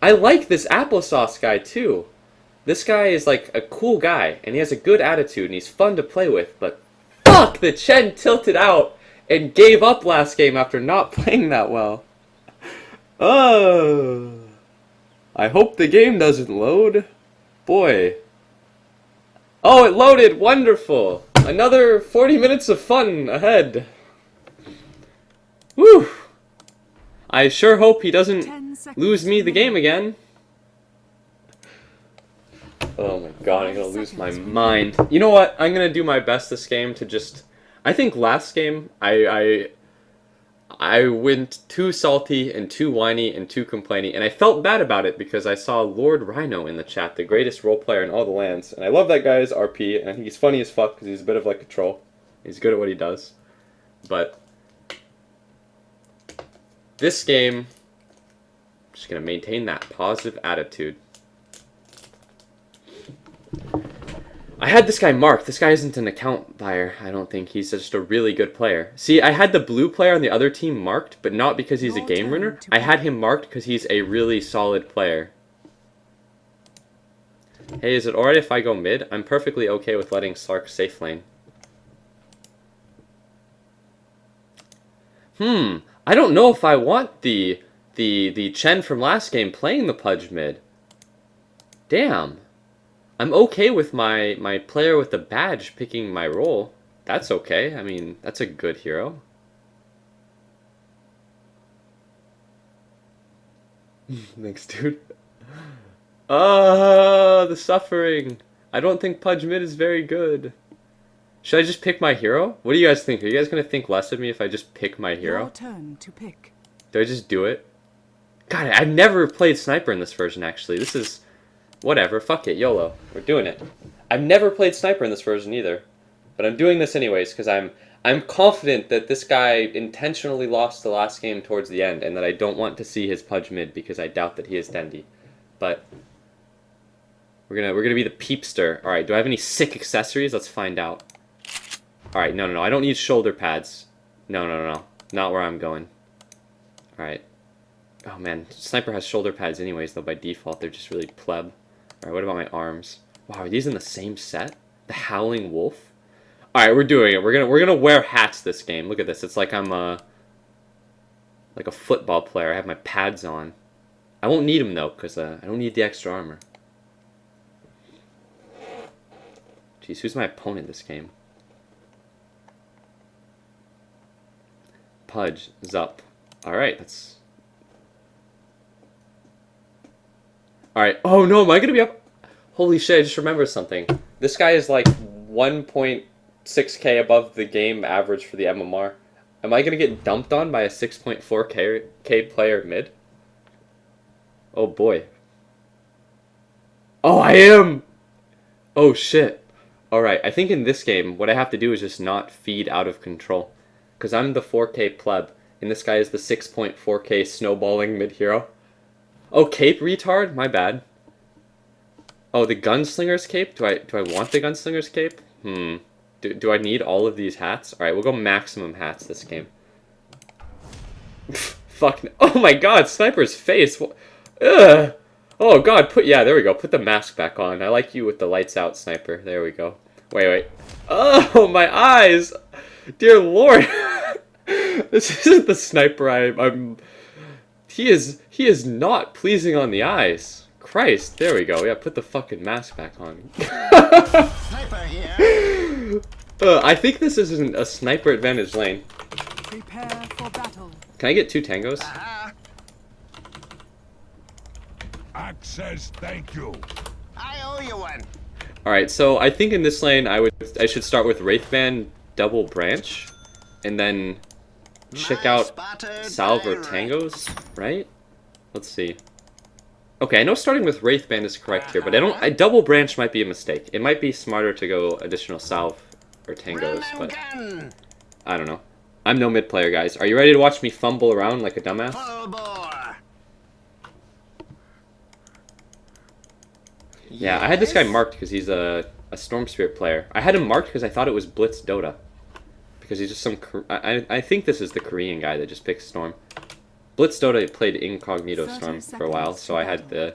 I like this applesauce guy too. This guy is like a cool guy, and he has a good attitude, and he's fun to play with, but fuck! The Chen tilted out and gave up last game after not playing that well. I hope the game doesn't load. Boy. Oh, it loaded! Wonderful! Another 40 minutes of fun ahead. Woo! I sure hope he doesn't lose me the game again. Oh my god, I'm gonna lose my mind. You know what? I'm gonna do my best this game to just... I think last game, I went too salty and too whiny and too complaining, and I felt bad about it because I saw Lord Rhino in the chat, the greatest role player in all the lands, and I love that guy's RP, and I think he's funny as fuck because he's a bit of like a troll. He's good at what he does. But this game, I'm just gonna maintain that positive attitude. I had this guy marked. This guy isn't an account buyer, I don't think. He's just a really good player. See, I had the blue player on the other team marked, but not because he's a game runner. I had him marked because he's a really solid player. Hey, is it alright if I go mid? I'm perfectly okay with letting Slark safe lane. I don't know if I want the Chen from last game playing the Pudge mid. Damn. I'm okay with my player with the badge picking my role. That's okay. I mean, that's a good hero. Thanks, dude. The suffering. I don't think Pudge mid is very good. Should I just pick my hero? What do you guys think? Are you guys going to think less of me if I just pick my hero? Your turn to pick. Do I just do it? God, I've never played Sniper in this version, actually. This is... Whatever, fuck it, YOLO. We're doing it. I've never played Sniper in this version either. But I'm doing this anyways, because I'm confident that this guy intentionally lost the last game towards the end, and that I don't want to see his Pudge mid, because I doubt that he is Dendy. But we're gonna be the peepster. Alright, do I have any sick accessories? Let's find out. Alright, no, I don't need shoulder pads. No. Not where I'm going. Alright. Oh man, Sniper has shoulder pads anyways, though by default they're just really pleb. Alright, what about my arms? Wow, are these in the same set? The Howling Wolf? Alright, we're doing it. We're gonna wear hats this game. Look at this. It's like I'm like a football player. I have my pads on. I won't need them though, because I don't need the extra armor. Jeez, who's my opponent this game? Pudge, Zup. Alright, that's... Alright, oh no, am I gonna be up? Holy shit, I just remembered something. This guy is like 1.6k above the game average for the MMR. Am I gonna get dumped on by a 6.4k player mid? Oh boy. Oh, I am! Oh shit. Alright, I think in this game, what I have to do is just not feed out of control. Because I'm the 4k pleb, and this guy is the 6.4k snowballing mid-hero. Oh, cape retard? My bad. Oh, the gunslinger's cape? Do I want the gunslinger's cape? Do I need all of these hats? Alright, we'll go maximum hats this game. Fuck. Oh my god, Sniper's face. Ugh. Oh god, there we go. Put the mask back on. I like you with the lights out, Sniper. There we go. Wait. Oh, my eyes! Dear lord. This isn't the Sniper I'm... He is not pleasing on the eyes. Christ, there we go. Yeah, put the fucking mask back on. Sniper here. I think this isn't a sniper advantage lane. Prepare for battle. Can I get 2 tangos? Axe says thank you. I owe you one. Alright, so I think in this lane I should start with Wraithband double branch, and then check My out spotted Salve or direct. Tangos, right? Let's see. Okay, I know starting with Wraithband is correct here, but I double branch might be a mistake. It might be smarter to go additional Salve or Tangos, but Gun. I don't know. I'm no mid player, guys. Are you ready to watch me fumble around like a dumbass? Full bore. Yeah, I had this guy Yes. marked because he's a Storm Spirit player. I had him marked because I thought it was Blitz Dota. Because he's just some... I think this is the Korean guy that just picks Storm. Blitz Dota played Incognito 30 Storm for a while, so I had the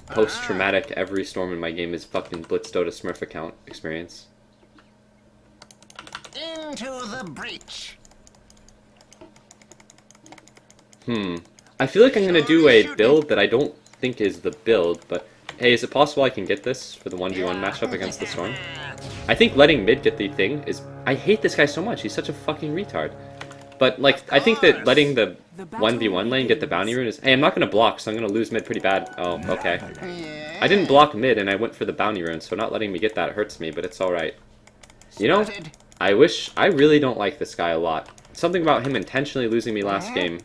post-traumatic every Storm in my game is fucking Blitz Dota Smurf account experience. Into the breach. I feel like I'm going to do a build that I don't think is the build, but hey, is it possible I can get this for the 1v1 matchup against the Storm? I think letting mid get the thing is... I hate this guy so much, he's such a fucking retard. But, like, I think that letting the 1v1 lane get the bounty rune is... Hey, I'm not going to block, so I'm going to lose mid pretty bad. Oh, okay. I didn't block mid, and I went for the bounty rune, so not letting me get that hurts me, but it's alright. You know, Spotted. I really don't like this guy a lot. Something about him intentionally losing me last game,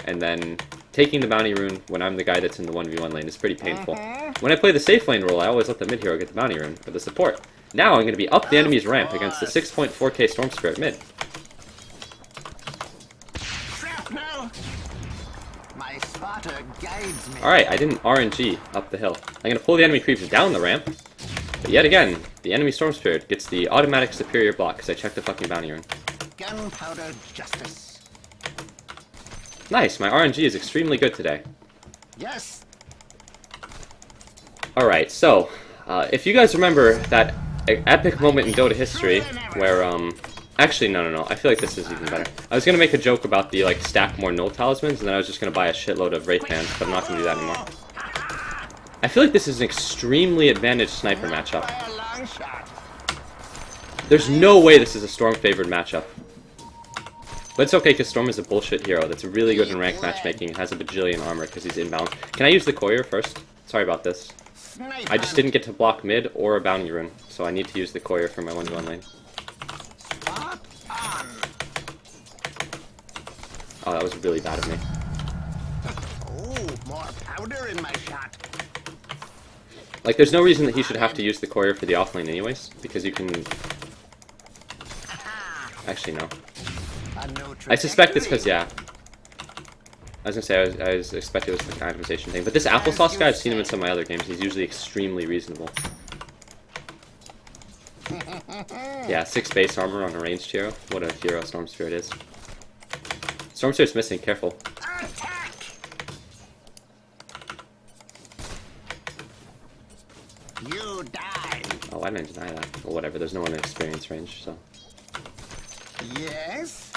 and then taking the bounty rune when I'm the guy that's in the 1v1 lane is pretty painful. When I play the safe lane role, I always let the mid hero get the bounty rune for the support. Now I'm going to be up the enemy's ramp against the 6.4k Storm Spirit mid. Shrapnel. My spotter guides me. Alright, I didn't RNG up the hill. I'm going to pull the enemy creeps down the ramp. But yet again, the enemy Storm Spirit gets the automatic superior block because I checked the fucking bounty rune. Gunpowder justice. Nice, my RNG is extremely good today. Yes. Alright, so, if you guys remember that epic moment in Dota history where, actually, no, I feel like this is even better. I was gonna make a joke about the, like, stack more null talismans, and then I was just gonna buy a shitload of Wraith Bands, but I'm not gonna do that anymore. I feel like this is an extremely advantaged sniper matchup. By a long shot. There's no way this is a Storm-favored matchup. But it's okay, because Storm is a bullshit hero that's really good in ranked matchmaking and has a bajillion armor because he's inbound. Can I use the courier first? Sorry about this. Sniper. I just didn't get to block mid or a bounty rune, so I need to use the courier for my 1v1 lane. Spot on. Oh, that was really bad of me. Oh, more powder in my shot. Like, there's no reason that he should have to use the courier for the offlane anyways, because you can... Actually, no. A no I suspect it's because, trajectory. yeah. I was gonna say, I was expecting it was the optimization thing, but this applesauce guy, I've seen him in some of my other games, he's usually extremely reasonable. Yeah, 6 base armor on a ranged hero. What a hero Storm Spirit is. Storm Spirit's missing, careful. Attack. You die. Oh, why didn't I deny that? Well, whatever, there's no one in experience range, so... Yes.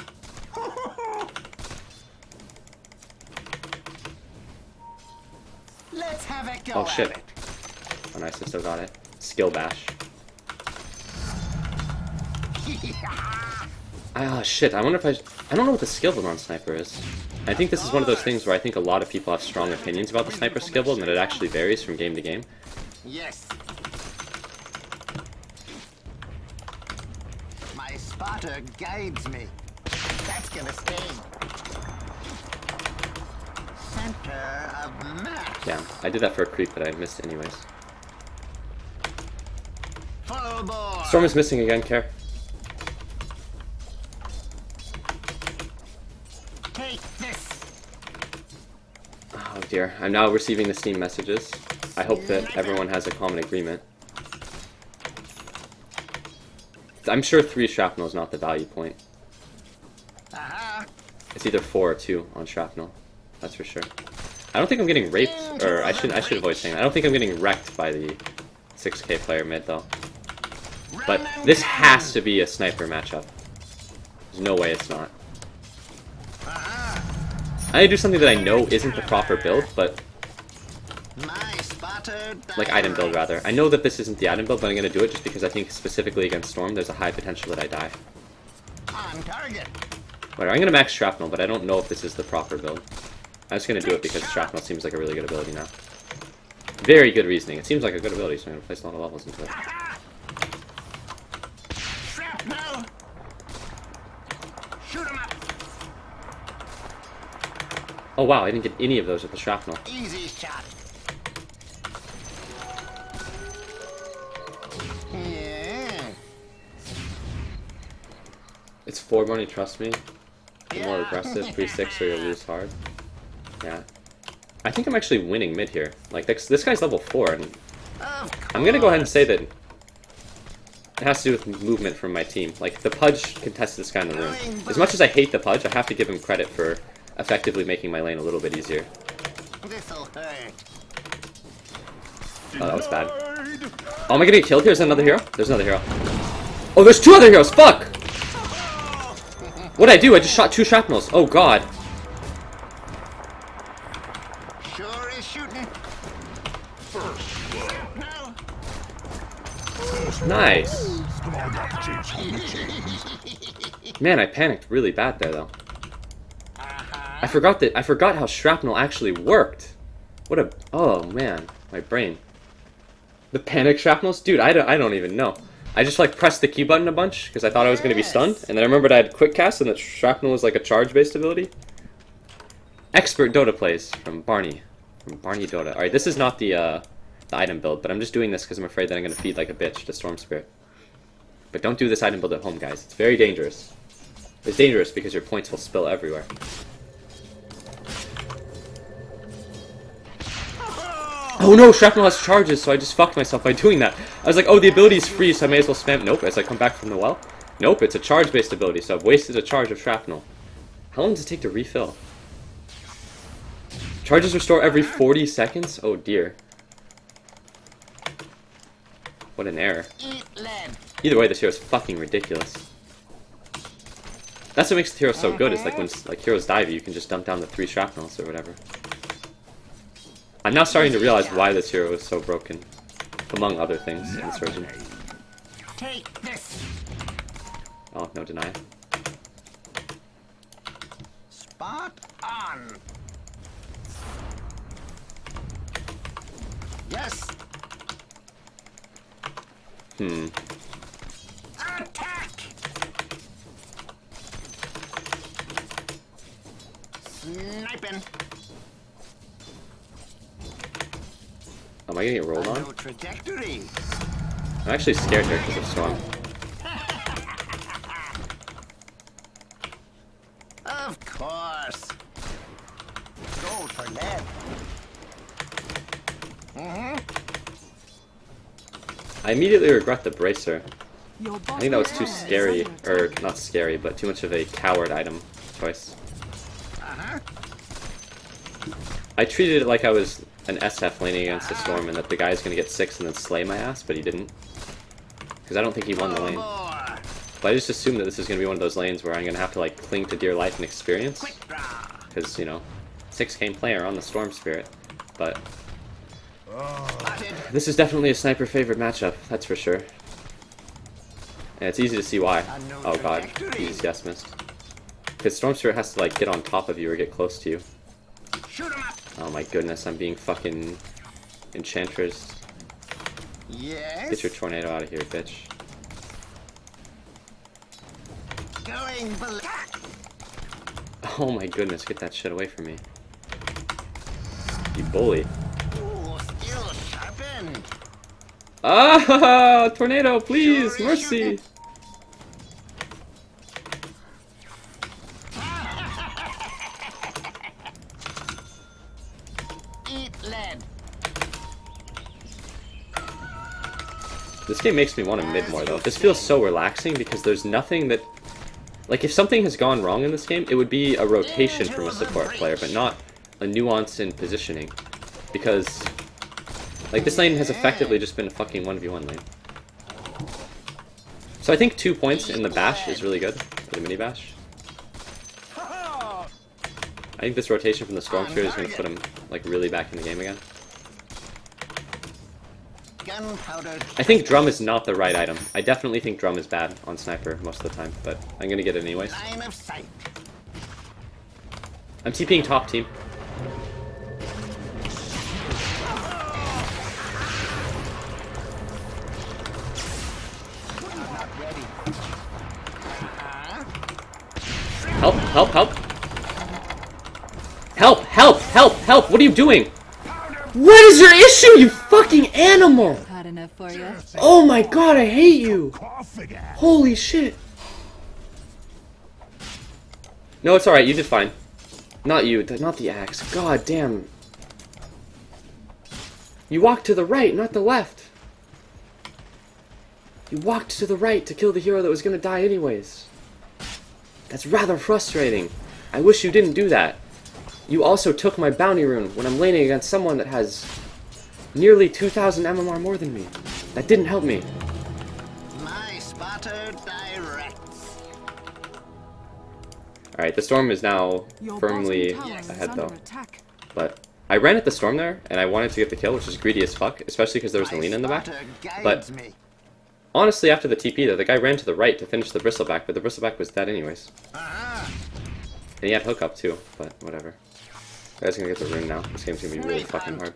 Let's have a go Oh, shit. at it. Oh, nice, I still got it. Skill bash. Ah, shit, I wonder if I don't know what the skill build on Sniper is. I think this is one of those things where I think a lot of people have strong opinions about the Sniper skill build, and that it actually varies from game to game. Yes. My spotter guides me. That's gonna sting. Center of mass. Yeah, I did that for a creep, but I missed anyways. Full bore. Storm is missing again, Care. Take this. Oh dear, I'm now receiving the Steam messages. I hope that everyone has a common agreement. I'm sure 3 shrapnel is not the value point. Aha. It's either 4 or 2 on shrapnel. That's for sure. I don't think I'm getting raped, or I should avoid saying that. I don't think I'm getting wrecked by the 6k player mid though. But this has to be a sniper matchup. There's no way it's not. I do something that I know isn't the proper build, but My spotter like item build rather. I know that this isn't the item build, but I'm gonna do it just because I think specifically against Storm, there's a high potential that I die. on target. Whatever, I'm gonna max shrapnel, but I don't know if this is the proper build. I'm just gonna do it because shrapnel seems like a really good ability now. Very good reasoning. It seems like a good ability, so I'm gonna place a lot of levels into it. Shrapnel! Shoot him up! Oh wow, I didn't get any of those with the shrapnel. Easy shot. Yeah. It's 4 money, trust me. Be more aggressive, 3-6 or you'll lose hard. Yeah. I think I'm actually winning mid here. Like, this guy's level 4, and I'm gonna go ahead and say that it has to do with movement from my team. Like, the Pudge contested this guy in the room. As much as I hate the Pudge, I have to give him credit for effectively making my lane a little bit easier. This'll hurt. Oh, that was bad. Oh, am I gonna get killed? Here's another hero. There's another hero. Oh, there's 2 other heroes! Fuck! What'd I do? I just shot 2 shrapnels. Oh, God. Sure is shooting. Shrapnel. Nice. Man, I panicked really bad there, though. I forgot how shrapnel actually worked. What a... Oh, man. My brain. The panic shrapnels? Dude, I don't even know. I just, like, pressed the Q button a bunch because I thought I was going to be stunned. And then I remembered I had quick cast and that shrapnel was, like, a charge-based ability. Expert Dota plays from Barney. From Barney Dota. Alright, this is not the item build, but I'm just doing this because I'm afraid that I'm going to feed like a bitch to Storm Spirit. But don't do this item build at home, guys. It's very dangerous. It's dangerous because your points will spill everywhere. Oh no, shrapnel has charges, so I just fucked myself by doing that. I was like, oh, the ability's free, so I may as well spam. Nope, as I come back from the well. Nope, it's a charge-based ability, so I've wasted a charge of shrapnel. How long does it take to refill? Charges restore every 40 seconds? Oh dear. What an error. Either way, this hero is fucking ridiculous. That's what makes the hero so good, is like when heroes dive, you can just dump down the 3 shrapnels or whatever. I'm now starting to realize why this hero is so broken, among other things in this version. Take this. Oh, no deny. Spot on. Yes. Attack. Sniping. Am I gonna get rolled on? No trajectory. I'm actually scared here because of Storm. Of course. Gold for lead. I immediately regret the Bracer. Your I think that was too bottom tower is scary, under or attack. not scary, but too much of a coward item choice. I treated it like I was an SF laning against the Storm and that the guy's gonna get 6 and then slay my ass, but he didn't. Because I don't think he won the lane. But I just assumed that this is gonna be one of those lanes where I'm gonna have to like cling to dear life and experience. Because, you know, 6 player on the Storm Spirit. But this is definitely a sniper favorite matchup, that's for sure. And it's easy to see why. Oh god, Jesus, yes, missed. Because Storm Spirit has to like get on top of you or get close to you. Oh my goodness, I'm being fucking enchantress. Yes. Get your tornado out of here, bitch. Going black. Oh my goodness, get that shit away from me. You bully. Ooh, still sharpened. Ah, tornado, please, Sure is mercy. shooting. Eat lead. This game makes me want to mid more though. This feels so relaxing because there's nothing that... Like, if something has gone wrong in this game, it would be a rotation from a support player, but not a nuance in positioning. Because, like, this lane has effectively just been a fucking 1v1 lane. So I think 2 points in the bash is really good, or the mini bash. I think this rotation from the Storm Spirit is going to put him, like, really back in the game again. Gunpowder. I think Drum is not the right item. I definitely think Drum is bad on Sniper most of the time, but I'm going to get it anyways. Line of sight. I'm TPing top team. Help, help, help. Help, help, help, help. What are you doing? What is your issue, you fucking animal? Hot enough for you? Oh my god, I hate you. Holy shit. No, it's alright, you did fine. Not you, not the axe. God damn. You walked to the right, not the left. You walked to the right to kill the hero that was gonna die anyways. That's rather frustrating. I wish you didn't do that. You also took my bounty rune when I'm laning against someone that has nearly 2,000 MMR more than me. That didn't help me. My spotter directs. Alright, the storm is now Your firmly bottom tower is ahead under though. attack. But I ran at the storm there, and I wanted to get the kill, which is greedy as fuck, especially because there was Nalina in the back. But honestly, after the TP though, the guy ran to the right to finish the bristleback, but the bristleback was dead anyways. And he had hook up too, but whatever. The guy's gonna get the rune now. This game's gonna be really fucking hard.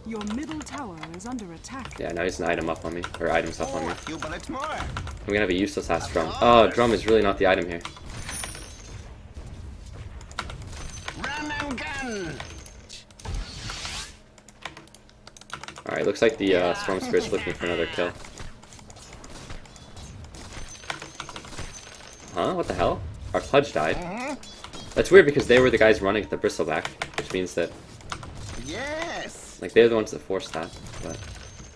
Your middle tower is under attack. Yeah, now he's an item up on me, or items up on me. Few bullets more. I'm gonna have a useless ass drum. Oh, drum is really not the item here. Run and gun. Alright, looks like the Storm Spirit's looking for another kill. Huh? What the hell? Our Pudge died. That's weird because they were the guys running at the bristleback, which means that, Yes. like, they're the ones that forced that, but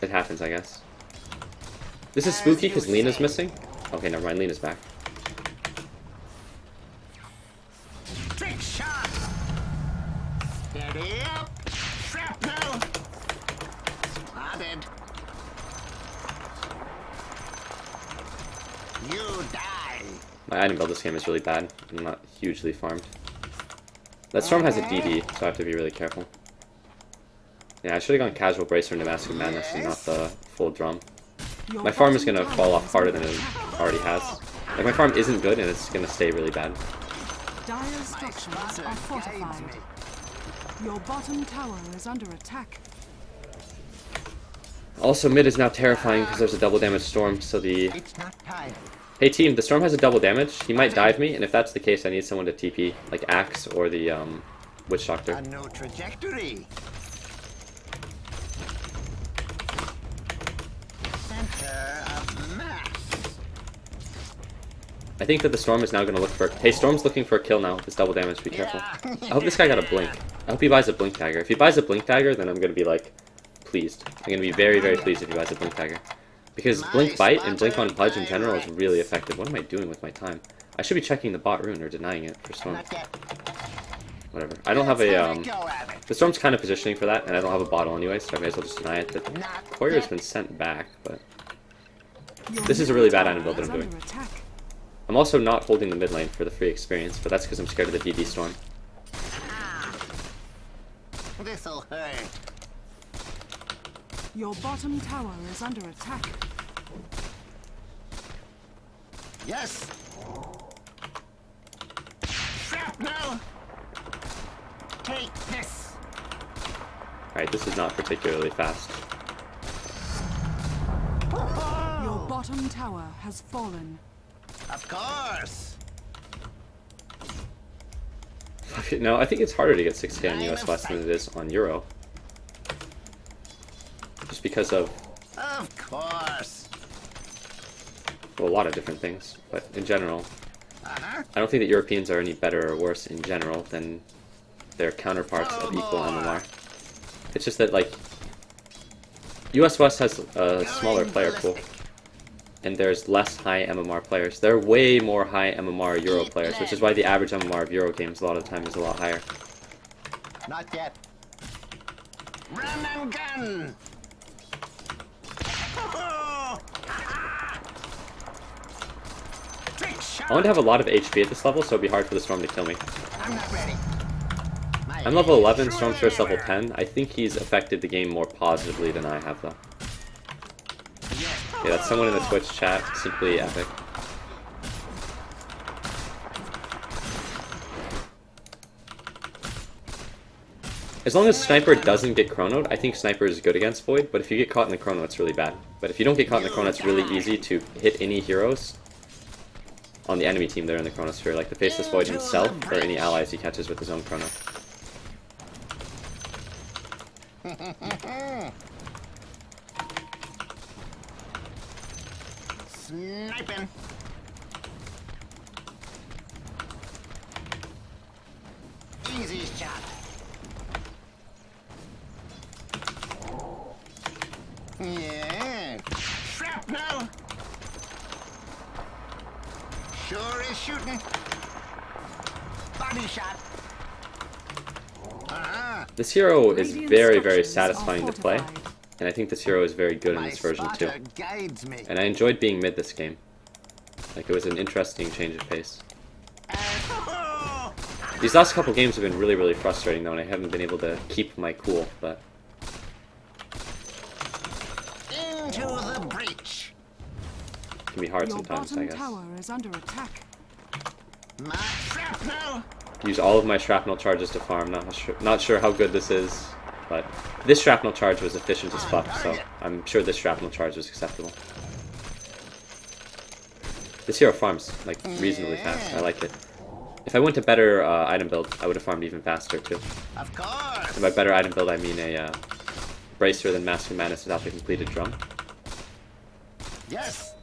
it happens, I guess. This is spooky because Lena's missing. Okay, never mind, Lena's back. Trick shot. Steady up. Shrapnel. Spotted. You die. My item build this game is really bad. I'm not hugely farmed. That Storm has a DD, so I have to be really careful. Yeah, I should have gone Casual Bracer into Mask of Madness and not the full drum. Your My farm is bottom gonna tower fall off is harder under than it attack. already has. Like, my farm isn't good and it's gonna stay really bad. Dire's structures are fortified. Your bottom tower is under attack. Also, mid is now terrifying because there's a double damage Storm, so the... It's not time. Hey team, the Storm has a double damage. He might dive me, and if that's the case, I need someone to TP, like Axe or the Witch Doctor. A new trajectory. Center of mass. I think that the Storm is now going to look for... Hey, Storm's looking for a kill now with his double damage, be careful. I hope this guy got a Blink. I hope he buys a Blink Dagger. If he buys a Blink Dagger, then I'm going to be, like, pleased. I'm going to be very, very pleased if he buys a Blink Dagger. Because Blink Bite and Blink on Pudge in general is really effective. What am I doing with my time? I should be checking the bot rune or denying it for Storm. Not yet. Whatever. I don't have a, Have a go at it. The Storm's kind of positioning for that, and I don't have a bottle anyway, so I may as well just deny it. The Courier has been sent back, but... Your This is a middle really bad tower item build that is I'm doing. under attack. I'm also not holding the mid lane for the free experience, but that's because I'm scared of the DD Storm. This'll hurt. Your bottom tower is under attack. Yes. Shrapnel. Take this. Alright, this is not particularly fast. Your bottom tower has fallen. Of course. Fuck it, no, I think it's harder to get 6k on US West than it is on Euro. Just because of, Of course. well, a lot of different things. But in general, Uh-huh. I don't think that Europeans are any better or worse in general than their counterparts of equal MMR. It's just that, like, US West has a smaller player pool, and there's less high MMR players. There are way more high MMR Euro players, which is why the average MMR of Euro games a lot of the time is a lot higher. Not yet. Run and gun. Trick shot. I want to have a lot of HP at this level, so it'd be hard for the Storm to kill me. I'm not ready. My I'm level head 11, is Storm Spirit's level through 10. I think he's affected the game more positively than I have, though. Yeah, that's someone in the Twitch chat. Simply epic. As long as Sniper doesn't get chronoed, I think Sniper is good against Void, but if you get caught in the chrono, it's really bad. But But if you don't get caught in the Chrono, it's really easy to hit any heroes on the enemy team that are in the Chronosphere, like the Faceless Void himself, or any allies he catches with his own Chrono. Sniping. Easy shot. Yeah. Shrapnel. Sure is shooting. Body shot. This hero is Radiant very, very structures satisfying are to play, fortified. and I think this hero is very good in My this version too. spotter guides me. And I enjoyed being mid this game. Like, it was an interesting change of pace. These last couple games have been really, really frustrating though, and I haven't been able to keep my cool, but Into the breach. it can be hard Your sometimes, I bottom guess. tower is under attack. My shrapnel. Use all of my shrapnel charges to farm. Not sure how good this is, but this shrapnel charge was efficient as fuck, so I'm sure this shrapnel charge was acceptable. This hero farms, like, reasonably fast. I like it. If I went to better item build, I would have farmed even faster, too. Of course. And by better item build, I mean a Bracer than Master of Madness without the completed drum. Yes.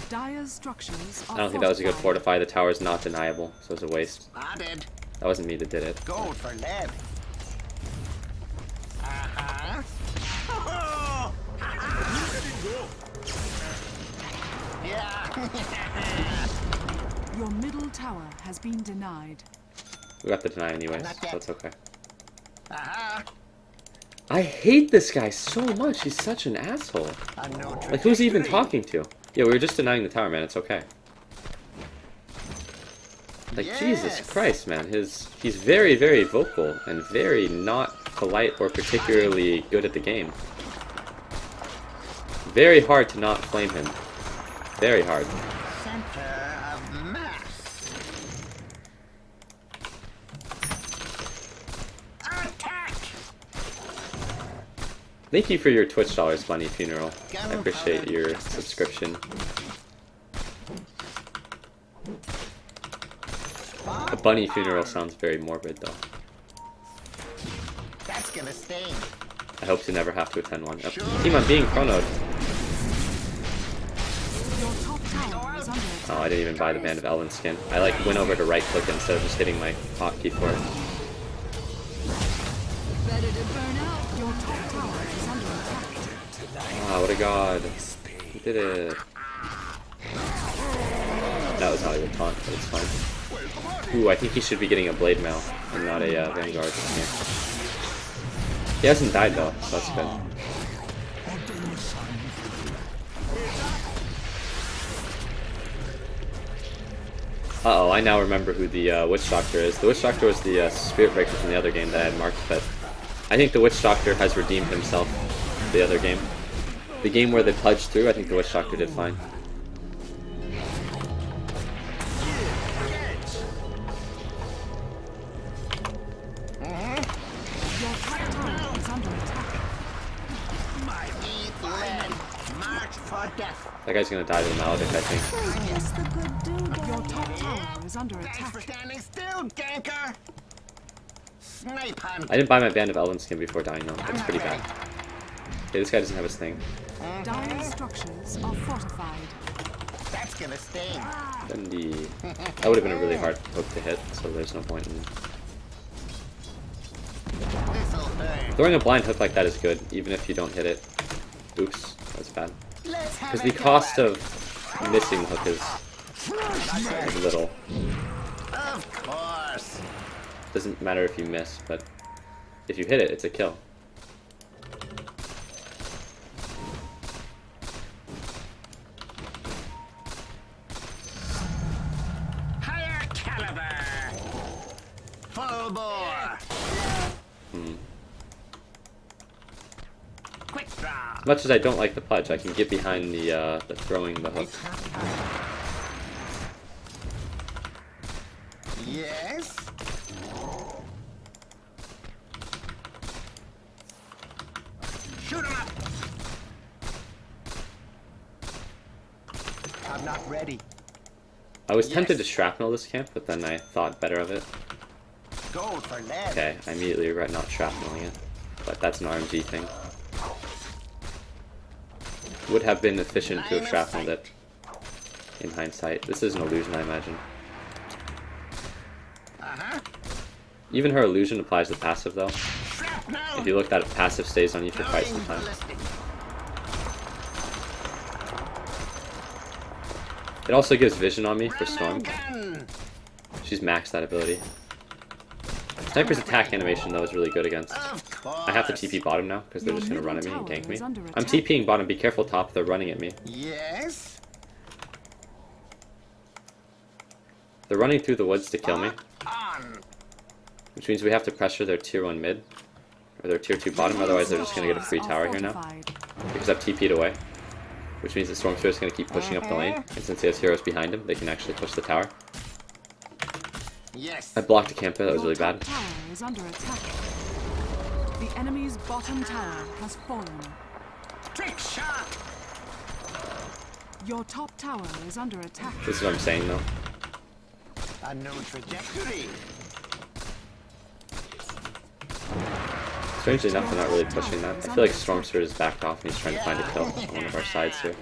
Dire's structures are I don't think that was a good fortified. fortify. The tower is not deniable, so it's a waste. Spotted. That wasn't me that did it. Gold for lead. Uh-huh. Yeah. Your middle tower has been denied. We got the deny anyways, Not so yet. it's okay. Uh-huh. I hate this guy so much. He's such an asshole. A no Like, who's he even trajectory. talking to? Yeah, we were just denying the tower, man. It's okay. Like, Jesus Yes. Christ, man. He's very, very vocal and very not polite or particularly good at the game. Very hard to not flame him. Very hard. Center of mass. Attack. Thank you for your Twitch dollars, Bunny Funeral. I appreciate your subscription. A bunny funeral sounds very morbid, though. That's gonna sting. I hope to never have to attend one. Team, I'm being chronoed. Your top tower is under attack. Oh, I didn't even buy the Band of Elven skin. I like went over to right click instead of just hitting my hotkey for it. Better to burn out. Your top tower is under attack. Ah, what a god. He did it. That was not a good taunt, but it's fine. Ooh, I think he should be getting a Blade Mail and not a Vanguard. Yeah. He hasn't died though, so that's good. Uh-oh, I now remember who the Witch Doctor is. The Witch Doctor was the Spirit Breaker from the other game that I had marked, but I think the Witch Doctor has redeemed himself the other game. The game where they pudged through, I think the Witch Doctor did fine. Your top tower is under attack. Eat lead. March for death. That guy's gonna die to the Maledict, I think. Just the good dude. Your top tower is under Thanks for attack. standing still, ganker. Snipe hunt. I didn't buy my Band of Elven skin before dying though. That's pretty bad. Okay, this guy doesn't have his thing. Dire's structures are fortified. That's gonna sting. Then the... That would have been a really hard hook to hit, so there's no point in... This'll burn. Throwing a blind hook like that is good, even if you don't hit it. Oops, that's bad. Let's have Because a the cost go. of missing hook is little. Of course. Doesn't matter if you miss, but if you hit it, it's a kill. Higher caliber. Full bore. Quick draw. As much as I don't like the pudge, I can get behind the throwing the hook. Yes. Shoot him up. I'm not ready. I was tempted to shrapnel this camp, but then I thought better of it. Go for lead. Okay, I immediately regret not shrapneling it, but that's an RNG thing. Would have been efficient to have shrapneled it in hindsight. This is an illusion, I imagine. Even her illusion applies to passive, though. If you looked at it, passive stays on you for quite some time. It also gives vision on me for Storm. She's maxed that ability. Sniper's attack animation, though, is really good against. I have to TP bottom now, because they're just going to run at me and gank me. I'm TPing bottom. Be careful top, they're running at me. Yes. They're running through the woods to kill me. On. Which means we have to pressure their tier 1 mid. Or their tier 2 bottom, otherwise they're just going to get a free tower here now. Because I've TP'd away. Which means the Storm Spirit is going to keep pushing up the lane. And since he has heroes behind him, they can actually push the tower. Yes. I blocked a camp there, that was really Your bad. top tower is under attack. The enemy's bottom tower has fallen. Trick shot. Your top tower is under attack. This is what I'm saying, though. A new trajectory. Strangely enough, they're not really pushing that. I feel like Storm Spirit is backed off and he's trying to find a kill on one of our sides here.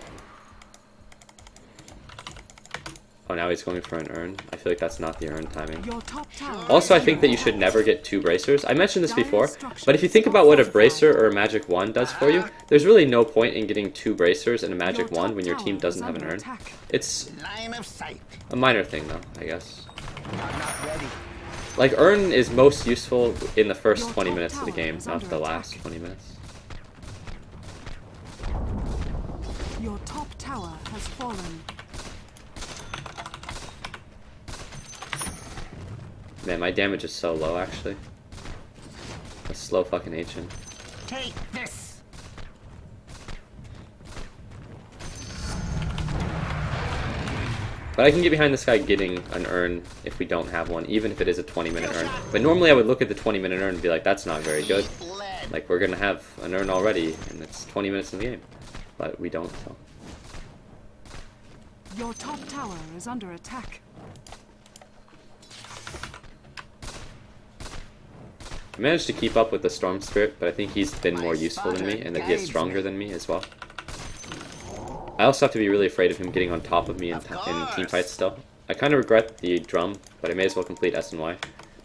Oh, now he's going for an urn. I feel like that's not the urn timing. Your top tower Also, I think that you should never get 2 bracers. I mentioned this before, but if you think about what a bracer or a magic wand does for you, there's really no point in getting 2 bracers and a magic wand when your team doesn't have an urn. It's Line of sight. a minor thing, though, I guess. I'm not ready. Like, urn is most useful in the first 20 minutes of the game, not the last 20 minutes. Your top tower has fallen. Man, my damage is so low, actually. A slow fucking ancient. Take this. But I can get behind this guy getting an urn if we don't have one, even if it is a 20-minute urn. But normally I would look at the 20-minute urn and be like, that's not very good. Lead. Like, we're gonna have an urn already, and it's 20 minutes in the game. But we don't, so. Your top tower is under attack. I managed to keep up with the Storm Spirit, but I think he's been more useful than me, and that he is stronger than me as well. I also have to be really afraid of him getting on top of me in team fights still. I kind of regret the drum, but I may as well complete S and Y.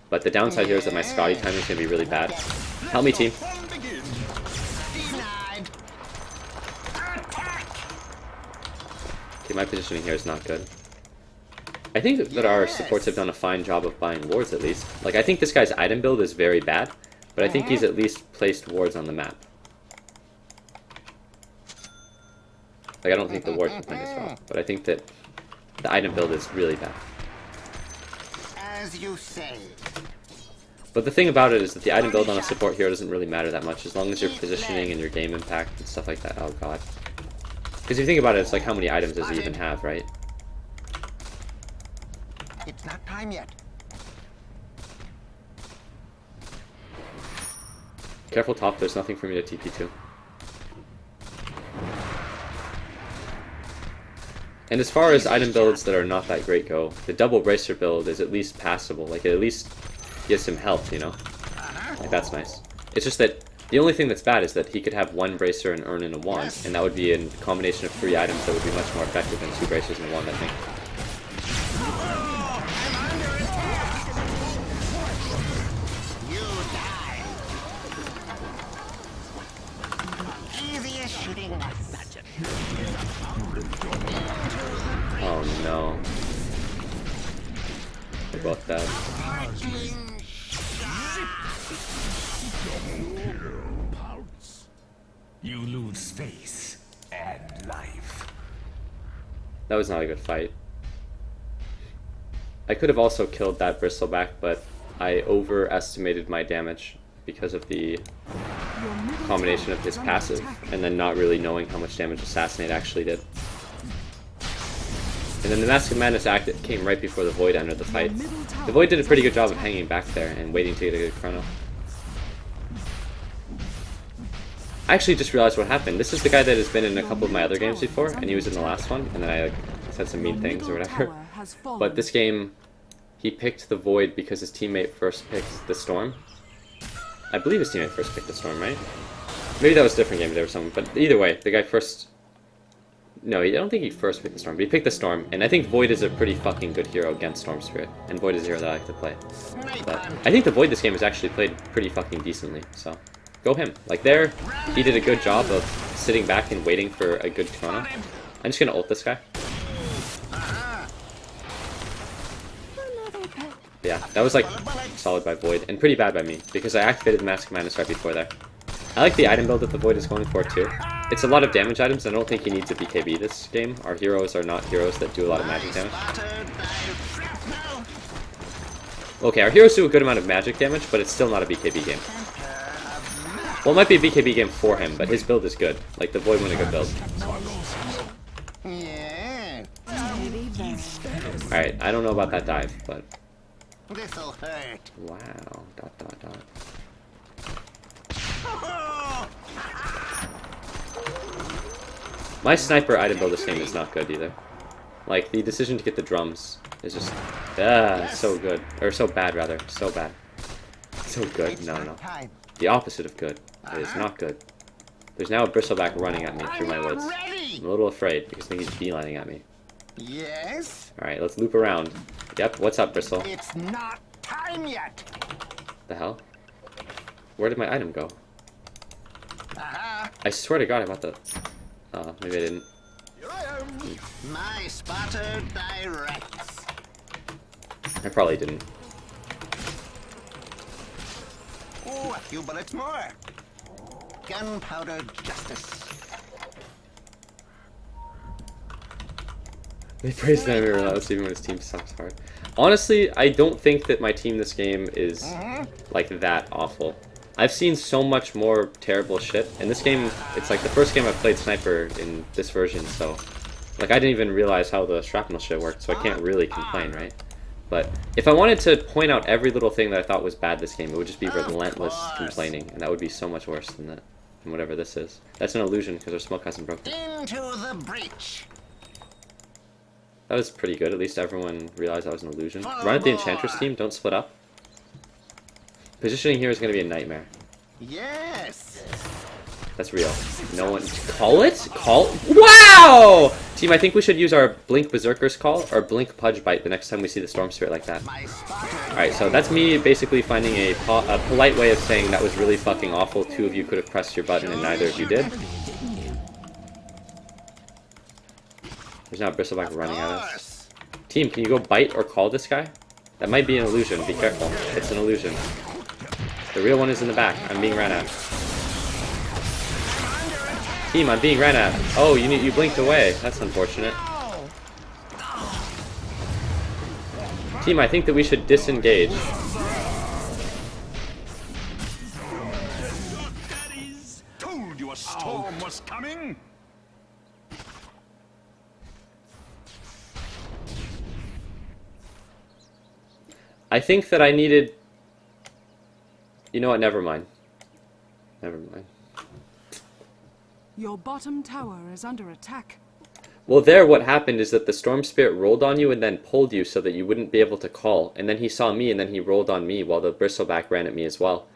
But the downside here is that my Scotty timing is going to be really bad. Help me, team. Denied. Attack. Okay, my positioning here is not good. I think that our supports have done a fine job of buying wards, at least. Like, I think this guy's item build is very bad, but I think he's at least placed wards on the map. Like, I don't think the wards are playing as well, but I think that the item build is really bad. As you say. But the thing about it is that the item build on a support hero doesn't really matter that much, as long as your positioning and your game impact and stuff like that. Oh god. Because if you think about it, it's like, how many items does he even have, right? It's not time yet. Careful top, there's nothing for me to TP to. And as far as item builds that are not that great go, the double bracer build is at least passable. Like, it at least gives him health, you know? Like, that's nice. It's just that the only thing that's bad is that he could have 1 bracer, an urn, and a wand, and that would be a combination of 3 items that would be much more effective than 2 bracers and a wand, I think. You die. Easy as shooting a budget. Oh no. They're both dead. You lose face and life. That was not a good fight. I could have also killed that bristleback, but I overestimated my damage because of the combination of his passive and then not really knowing how much damage Assassinate actually did. And then the Mask of Madness act came right before the Void entered the fight. The Void did a pretty good job of hanging back there and waiting to get a good chrono. I actually just realized what happened. This is the guy that has been in a couple of my other games before, and he was in the last one, and then I said some mean Your things or middle whatever. tower has fallen. But this game, he picked the Void because his teammate first picked the Storm. I believe his teammate first picked the Storm, right? Maybe that was a different game, there was something. But either way, the guy first... No, I don't think he first picked the Storm, but he picked the Storm. And I think Void is a pretty fucking good hero against Storm Spirit. And Void is a hero that I like to play. But I think the Void this game has actually played pretty fucking decently, so... Go him. Like there, he did a good job of sitting back and waiting for a good chrono. I'm just gonna ult this guy. Yeah, that was like solid by Void, and pretty bad by me, because I activated the Mask of Madness right before there. I like the item build that the Void is going for too. It's a lot of damage items, and I don't think he needs a BKB this game. Our heroes are not heroes that do a lot of magic damage. Okay, our heroes do a good amount of magic damage, but it's still not a BKB game. Well, it might be a BKB game for him, but his build is good. Like, the Void won a good build. Alright, I don't know about that dive, but... This'll hurt. Wow. ... My sniper item build this game is not good either. Like, the decision to get the drums is just... so good. Or so bad, rather. So bad. So good. No. The opposite of good. It is not good. There's now a bristleback running at me through my woods. I'm a little afraid because I think he's beelining at me. Yes? Alright, let's loop around. Yep, what's up, Bristle? It's not time yet. The hell? Where did my item go? I swear to God I bought the... maybe I didn't. My spotter directs. I probably didn't. Oh, a few bullets more. Gunpowder justice. They praise the enemy relentless even when his team sucks hard. Honestly, I don't think that my team this game is like that awful. I've seen so much more terrible shit. In this game, it's like the first game I played Sniper in this version, so... Like, I didn't even realize how the shrapnel shit worked, so I can't really complain, right? But if I wanted to point out every little thing that I thought was bad this game, it would just be relentless complaining, and that would be so much worse than that, than whatever this is. That's an illusion, because our smoke hasn't broken. Into the breach. That was pretty good, at least everyone realized that was an illusion. Run at the Enchantress team, don't split up. Positioning here is going to be a nightmare. Yes. That's real. No one... Call it? Call... Wow! Team, I think we should use our Blink Berserker's Call, or Blink Pudge Bite the next time we see the Storm Spirit like that. Alright, so that's me basically finding a polite way of saying that was really fucking awful. Two of you could have pressed your button and neither of you did. There's now a Bristleback running at us. Team, can you go bite or call this guy? That might be an illusion. Be careful. It's an illusion. The real one is in the back. I'm being ran at. Team, I'm being ran at. Oh, you blinked away. That's unfortunate. Team, I think that we should disengage. Told you a storm was coming. I think that I needed... You know what? Never mind. Never mind. Your bottom tower is under attack. Well, there what happened is that the Storm Spirit rolled on you and then pulled you so that you wouldn't be able to call. And then he saw me and then he rolled on me while the Bristleback ran at me as well.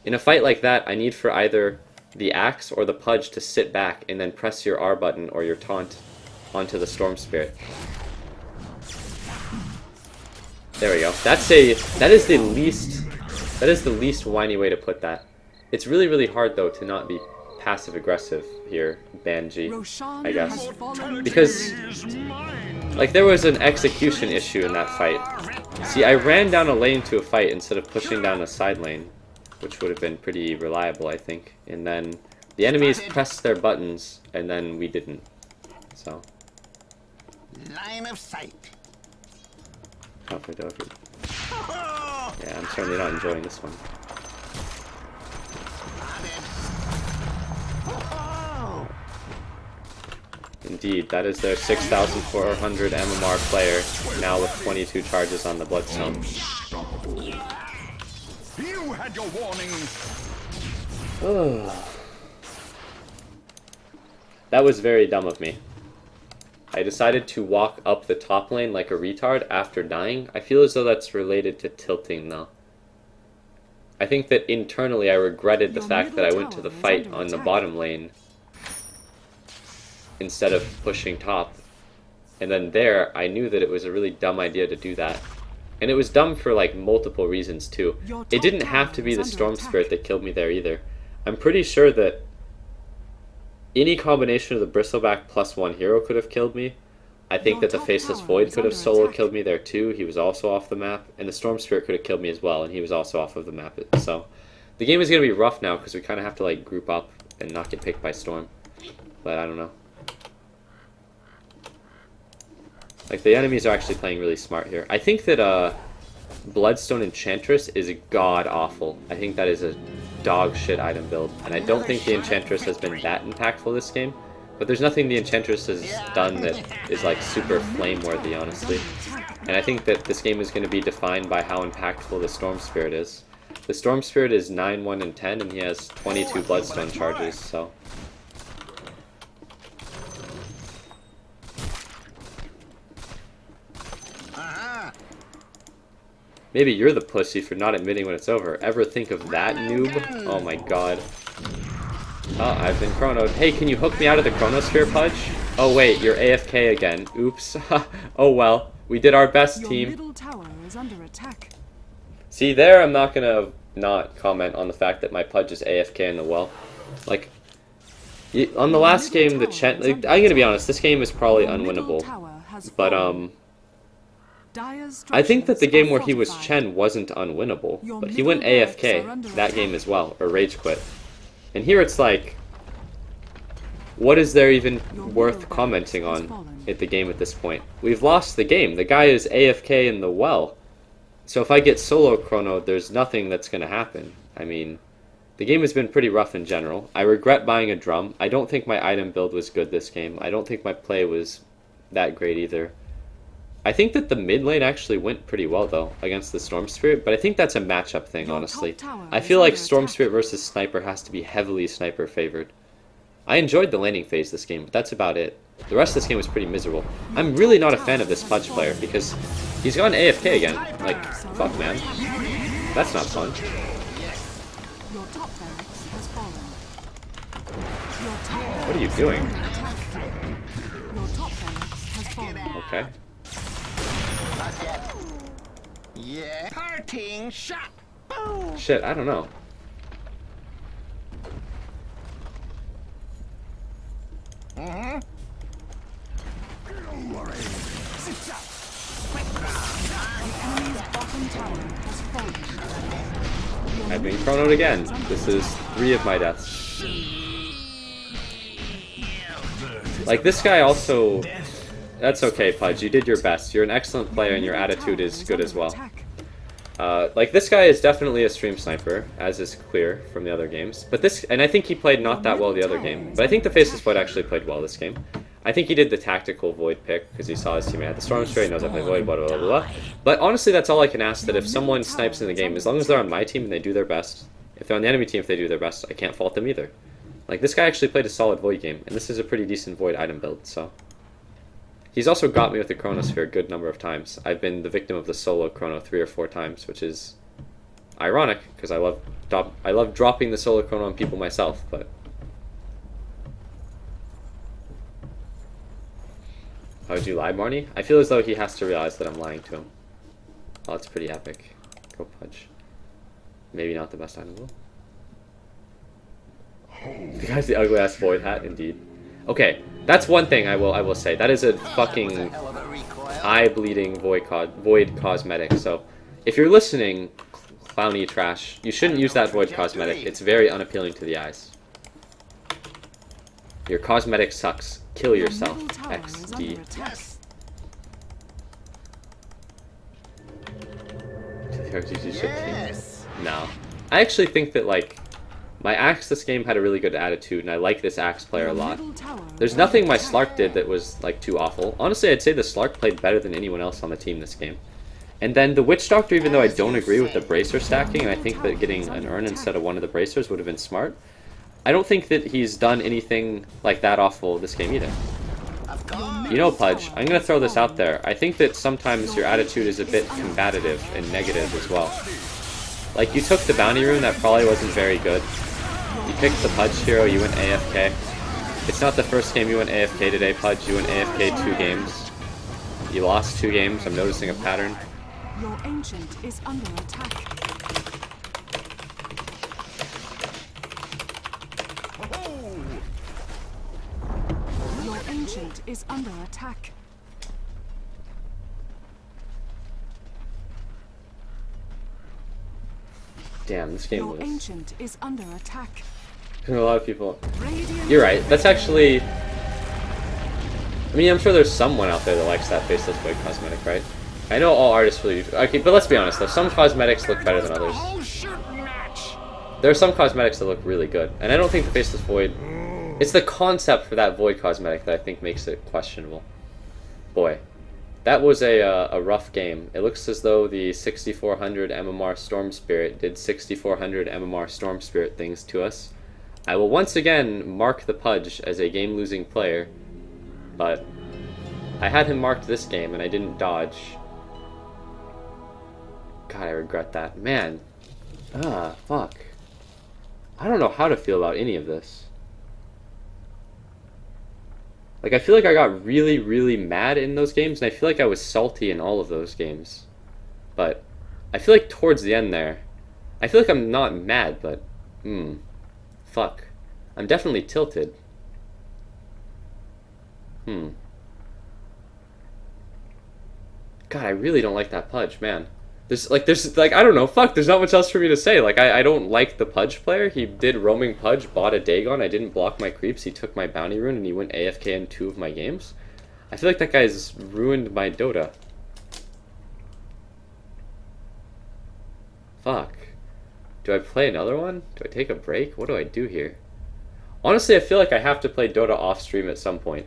In a fight like that, I need for either the Axe or the Pudge to sit back and then press your R button or your taunt onto the Storm Spirit. There we go. That is the least whiny way to put that. It's really, really hard though to not be passive aggressive here, Banji, I guess. Because like there was an execution issue in that fight. See, I ran down a lane to a fight instead of pushing down a side lane, which would have been pretty reliable, I think. And then the enemies pressed their buttons and then we didn't. So Line of sight. Yeah, I'm certainly not enjoying this one. Indeed, that is their 6,400 MMR player, now with 22 charges on the Bloodstone. You had your warning. That was very dumb of me. I decided to walk up the top lane like a retard after dying. I feel as though that's related to tilting though. I think that internally I regretted the fact that I went to the fight on the bottom lane instead of pushing top. And then there, I knew that it was a really dumb idea to do that. And it was dumb for like multiple reasons too. It didn't have to be the Storm Spirit that killed me there either. I'm pretty sure that any combination of the Bristleback plus one hero could have killed me. I think that the Faceless Void could have solo killed me there too. He was also off the map. And the Storm Spirit could have killed me as well, and he was also off of the map. So the game is going to be rough now because we kind of have to like group up and not get picked by Storm. But I don't know. Like, the enemies are actually playing really smart here. I think that Bloodstone Enchantress is god-awful. I think that is a dog shit item build. And I don't think the Enchantress has been that impactful this game. But there's nothing the Enchantress has done that is like super flame-worthy, honestly. And I think that this game is going to be defined by how impactful the Storm Spirit is. The Storm Spirit is 9, 1, and 10, and he has 22 Bloodstone charges, so... Maybe you're the pussy for not admitting when it's over. Ever think of that, noob? Oh my god. Oh, I've been chronoed. Hey, can you hook me out of the chronosphere, Pudge? Oh wait, you're AFK again. Oops. Oh well. We did our best, team. Your middle tower is under attack. See, there I'm not gonna not comment on the fact that my Pudge is AFK in the well. Like, on the last game, the Chen... Like, I'm gonna be honest, this game is probably unwinnable. But, I think that the game where he was Chen wasn't unwinnable, but he went AFK that game as well, or Rage Quit. And here it's like, what is there even worth commenting on at the game at this point? We've lost the game. The guy is AFK in the well. So if I get solo chronoed, there's nothing that's going to happen. I mean, the game has been pretty rough in general. I regret buying a drum. I don't think my item build was good this game. I don't think my play was that great either. I think that the mid lane actually went pretty well, though, against the Storm Spirit, but I think that's a matchup thing, honestly. I feel like Storm Spirit versus Sniper has to be heavily Sniper favored. I enjoyed the laning phase this game, but that's about it. The rest of this game was pretty miserable. I'm really not a fan of this Pudge player, because he's gone AFK again. Like, fuck, man. That's not fun. What are you doing? Okay. Yeah. Parting shot. Boom. Shit, I don't know. I've been chronoed again. This is 3 of my deaths. Like, this guy also... That's okay, Pudge. You did your best. You're an excellent player and your attitude is good as well. Like, this guy is definitely a stream sniper, as is clear from the other games. But this... And I think he played not that well the other game. But I think the Faceless Void actually played well this game. I think he did the tactical Void pick, because he saw his teammate had the Storm Spirit, he knows I play Void, blah, blah, blah, blah. But honestly, that's all I can ask, that if someone snipes in the game, as long as they're on my team and they do their best, if they're on the enemy team, if they do their best, I can't fault them either. Like, this guy actually played a solid Void game, and this is a pretty decent Void item build, so... He's also got me with the Chronosphere a good number of times. I've been the victim of the solo Chrono 3 or 4 times, which is ironic, because I love dropping the solo Chrono on people myself, but... How would you lie, Marnie? I feel as though he has to realize that I'm lying to him. Oh, it's pretty epic. Go Pudge. Maybe not the best item build. The guy's the ugly ass Void hat, indeed. Okay, that's one thing I will say. That is a fucking eye-bleeding Void cosmetic. So, if you're listening, clowny trash, you shouldn't use that Void cosmetic. It's very unappealing to the eyes. Your cosmetic sucks. Kill yourself. XD. Yes. No. I actually think that, like, my Axe this game had a really good attitude, and I like this Axe player a lot. There's nothing my Slark did that was, like, too awful. Honestly, I'd say the Slark played better than anyone else on the team this game. And then the Witch Doctor, even though I don't agree with the Bracer stacking, and I think that getting an Urn instead of one of the Bracers would have been smart, I don't think that he's done anything like that awful this game either. You know, Pudge, I'm gonna throw this out there. I think that sometimes your attitude is a bit combative and negative as well. Like, you took the bounty rune that probably wasn't very good. You picked the Pudge hero, you went AFK. It's not the first game you went AFK today, Pudge. You went AFK 2 games. You lost 2 games. I'm noticing a pattern. Your ancient is under attack. Your ancient is under attack. Damn, this game Your was... ancient is under attack. A lot of people... Radiant You're right. That's actually... I mean, I'm sure there's someone out there that likes that faceless void cosmetic, right? I know all artists really do. Okay, but let's be honest though. Some cosmetics look better than others. There are some cosmetics that look really good. And I don't think the faceless void... It's the concept for that void cosmetic that I think makes it questionable. Boy. That was a rough game. It looks as though the 6400 MMR Storm Spirit did 6400 MMR Storm Spirit things to us. I will once again mark the Pudge as a game-losing player, but I had him marked this game and I didn't dodge. God, I regret that. Man. Fuck. I don't know how to feel about any of this. Like, I feel like I got really, really mad in those games, and I feel like I was salty in all of those games. But I feel like towards the end there, I feel like I'm not mad, but, fuck. I'm definitely tilted. God, I really don't like that Pudge, man. There's, I don't know, fuck, there's not much else for me to say. Like, I don't like the Pudge player. He did roaming Pudge, bought a Dagon, I didn't block my creeps, he took my bounty rune, and he went AFK in 2 of my games. I feel like that guy's ruined my Dota. Fuck. Do I play another one? Do I take a break? What do I do here? Honestly, I feel like I have to play Dota off stream at some point.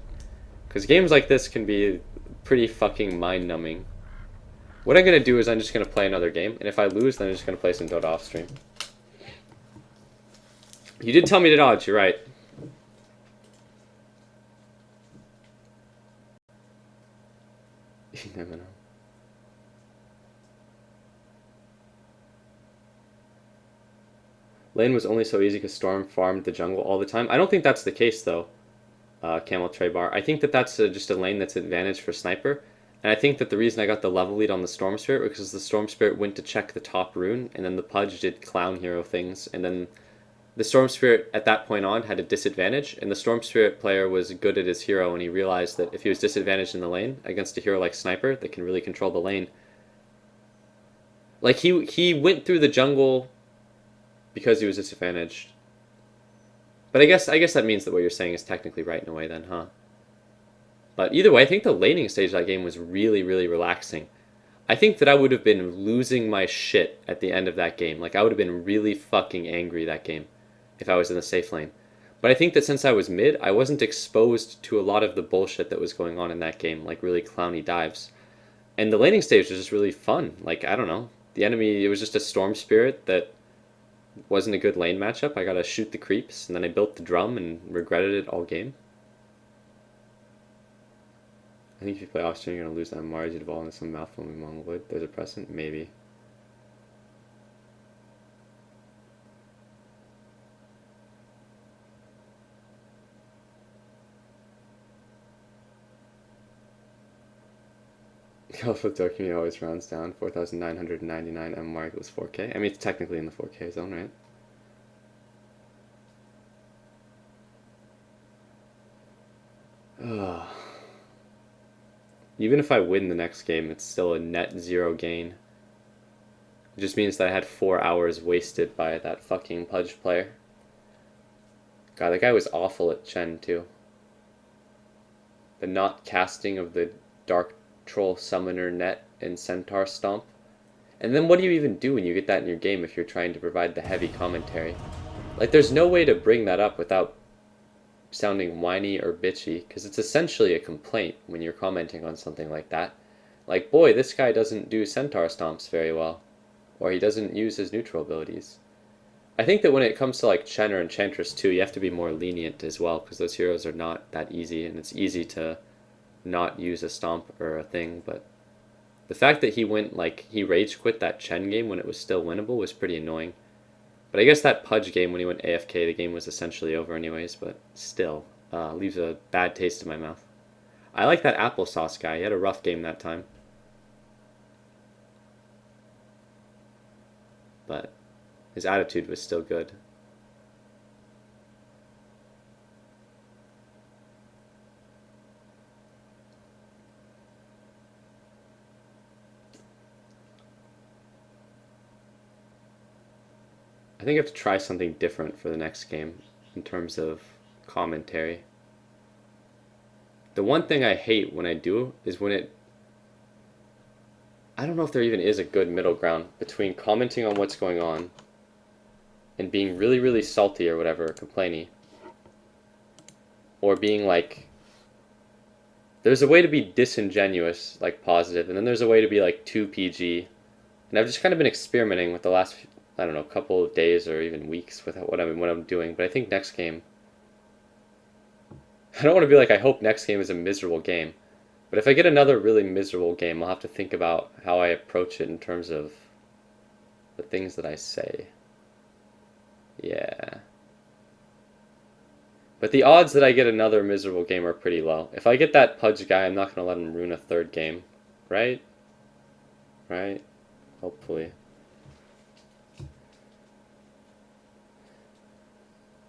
Because games like this can be pretty fucking mind-numbing. What I'm going to do is I'm just going to play another game, and if I lose, then I'm just going to play some Dota off stream. You did tell me to dodge, you're right. You never know. Lane was only so easy because Storm farmed the jungle all the time. I don't think that's the case, though, Camel Treybar. I think that that's just a lane that's advantage for Sniper. And I think that the reason I got the level lead on the Storm Spirit was because the Storm Spirit went to check the top rune, and then the Pudge did clown hero things, and then the Storm Spirit at that point on had a disadvantage, and the Storm Spirit player was good at his hero, and he realized that if he was disadvantaged in the lane against a hero like Sniper that can really control the lane, like he went through the jungle because he was disadvantaged. But I guess that means that what you're saying is technically right in a way then, huh? But either way, I think the laning stage of that game was really, really relaxing. I think that I would have been losing my shit at the end of that game. Like, I would have been really fucking angry that game if I was in the safe lane. But I think that since I was mid, I wasn't exposed to a lot of the bullshit that was going on in that game, like really clowny dives. And the laning stage was just really fun. Like, I don't know. The enemy, it was just a Storm Spirit that wasn't a good lane matchup. I gotta shoot the creeps, and then I built the drum and regretted it all game. I think if you play off stream, you're gonna lose that Mars. You'd evolve into some malforming Mongoloid. There's a precedent? Maybe. Alpha Dokumi always rounds down. 4,999 MMR equals 4K. I mean, it's technically in the 4K zone, right? Ugh. Even if I win the next game, it's still a net 0 gain. It just means that I had 4 hours wasted by that fucking Pudge player. God, that guy was awful at Chen, too. The not casting of the Dark Troll Summoner net and Centaur Stomp. And then what do you even do when you get that in your game if you're trying to provide the heavy commentary? Like, there's no way to bring that up without sounding whiny or bitchy, because it's essentially a complaint when you're commenting on something like that. Like, boy, this guy doesn't do Centaur Stomps very well, or he doesn't use his neutral abilities. I think that when it comes to like Chen or Enchantress too, you have to be more lenient as well, because those heroes are not that easy, and it's easy to not use a stomp or a thing, but the fact that he went, like, he rage quit that Chen game when it was still winnable was pretty annoying. But I guess that Pudge game when he went AFK, the game was essentially over anyways, but still, leaves a bad taste in my mouth. I like that applesauce guy. He had a rough game that time. But his attitude was still good. I think I have to try something different for the next game in terms of commentary. The one thing I hate when I do is when it... I don't know if there even is a good middle ground between commenting on what's going on and being really, really salty or whatever, or complainy. Or being like... There's a way to be disingenuous, like positive, and then there's a way to be like too PG. And I've just kind of been experimenting with the last, I don't know, couple of days or even weeks with what I'm doing. But I think next game... I don't want to be like, I hope next game is a miserable game. But if I get another really miserable game, I'll have to think about how I approach it in terms of the things that I say. Yeah. But the odds that I get another miserable game are pretty low. If I get that Pudge guy, I'm not going to let him ruin a third game. Right? Right? Hopefully.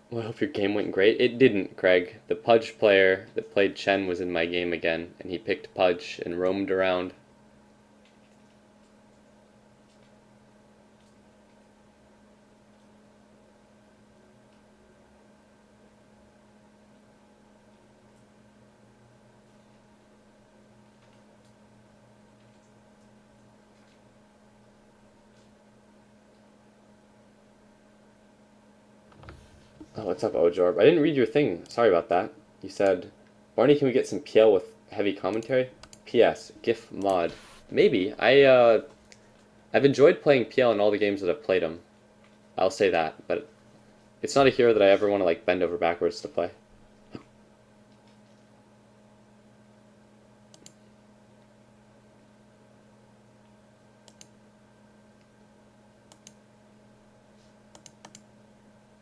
Well, I hope your game went great. It didn't, Craig. The Pudge player that played Chen was in my game again, and he picked Pudge and roamed around. Oh, what's up, Ojorb? I didn't read your thing. Sorry about that. You said, Barney, can we get some PL with heavy commentary? PS, GIF mod. Maybe. I've enjoyed playing PL in all the games that I've played him. I'll say that, but it's not a hero that I ever want to like bend over backwards to play.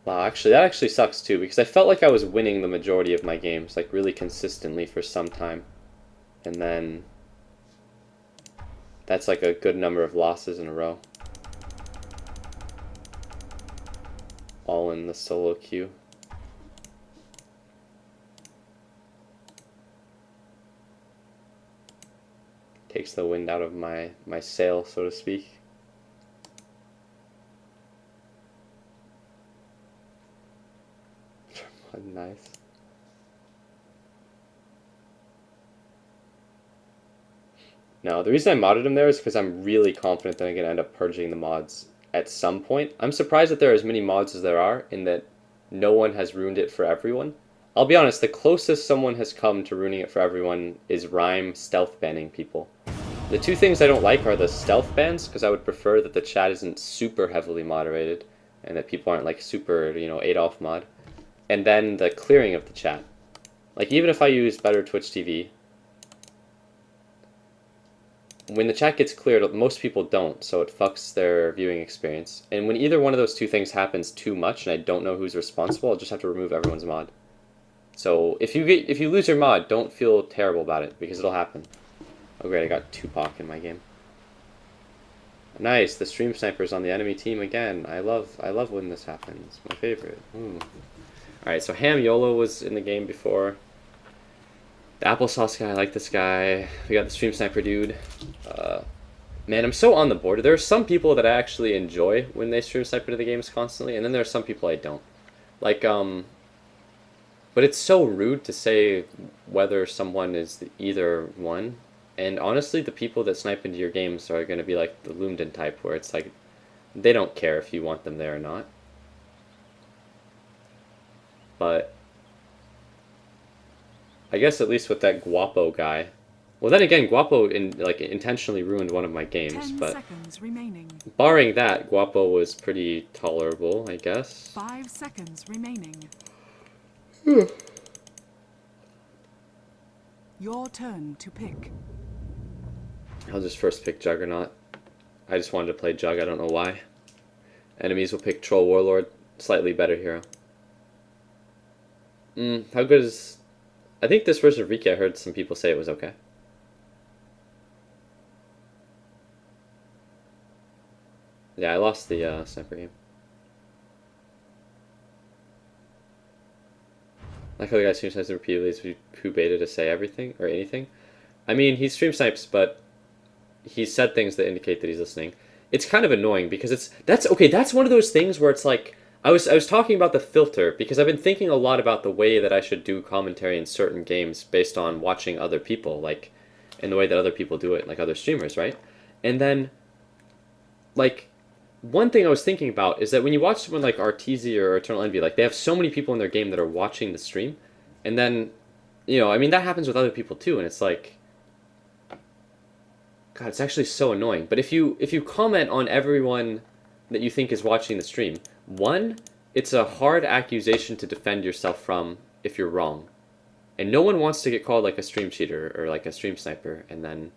Wow, actually, that actually sucks too, because I felt like I was winning the majority of my games, like really consistently for some time. And then that's like a good number of losses in a row. All in the solo queue. Takes the wind out of my sail, so to speak. Nice. No, the reason I modded him there is because I'm really confident that I'm going to end up purging the mods at some point. I'm surprised that there are as many mods as there are, in that no one has ruined it for everyone. I'll be honest, the closest someone has come to ruining it for everyone is Rhyme stealth banning people. The two things I don't like are the stealth bans, because I would prefer that the chat isn't super heavily moderated, and that people aren't like super, you know, Adolf mod. And then the clearing of the chat. Like, even if I use better Twitch TV, when the chat gets cleared, most people don't, so it fucks their viewing experience. And when either one of those two things happens too much and I don't know who's responsible, I'll just have to remove everyone's mod. So if you lose your mod, don't feel terrible about it, because it'll happen. Oh great, I got Tupac in my game. Nice, the stream sniper's on the enemy team again. I love when this happens. My favorite. Alright, so Ham YOLO was in the game before. The applesauce guy, I like this guy. We got the stream sniper dude. Man, I'm so on the board. There are some people that I actually enjoy when they stream sniper to the games constantly, and then there are some people I don't. Like, but it's so rude to say whether someone is either one. And honestly, the people that snipe into your games are going to be like the Lumden type, where it's like, they don't care if you want them there or not. But I guess at least with that Guapo guy. Well, then again, Guapo intentionally ruined one of my games, 10 but seconds remaining. barring that, Guapo was pretty tolerable, I guess. 5 seconds remaining. Your turn to pick. I'll just first pick Juggernaut. I just wanted to play Jug, I don't know why. Enemies will pick Troll Warlord, slightly better hero. How good is... I think this version of Riki, I heard some people say it was okay. Yeah, I lost the sniper game. Like how the guy stream snipes repeatedly who baited to say everything or anything. I mean, he stream snipes, but he said things that indicate that he's listening. It's kind of annoying because that's one of those things where it's like I was talking about the filter because I've been thinking a lot about the way that I should do commentary in certain games based on watching other people, like in the way that other people do it, like other streamers, right? And then like one thing I was thinking about is that when you watch someone like Arteezy or Eternal Envy, like they have so many people in their game that are watching the stream, and then, you know, I mean that happens with other people too, and it's like, God, it's actually so annoying. But if you comment on everyone that you think is watching the stream, one, it's a hard accusation to defend yourself from if you're wrong, and no one wants to get called like a stream cheater or like a stream sniper, and then.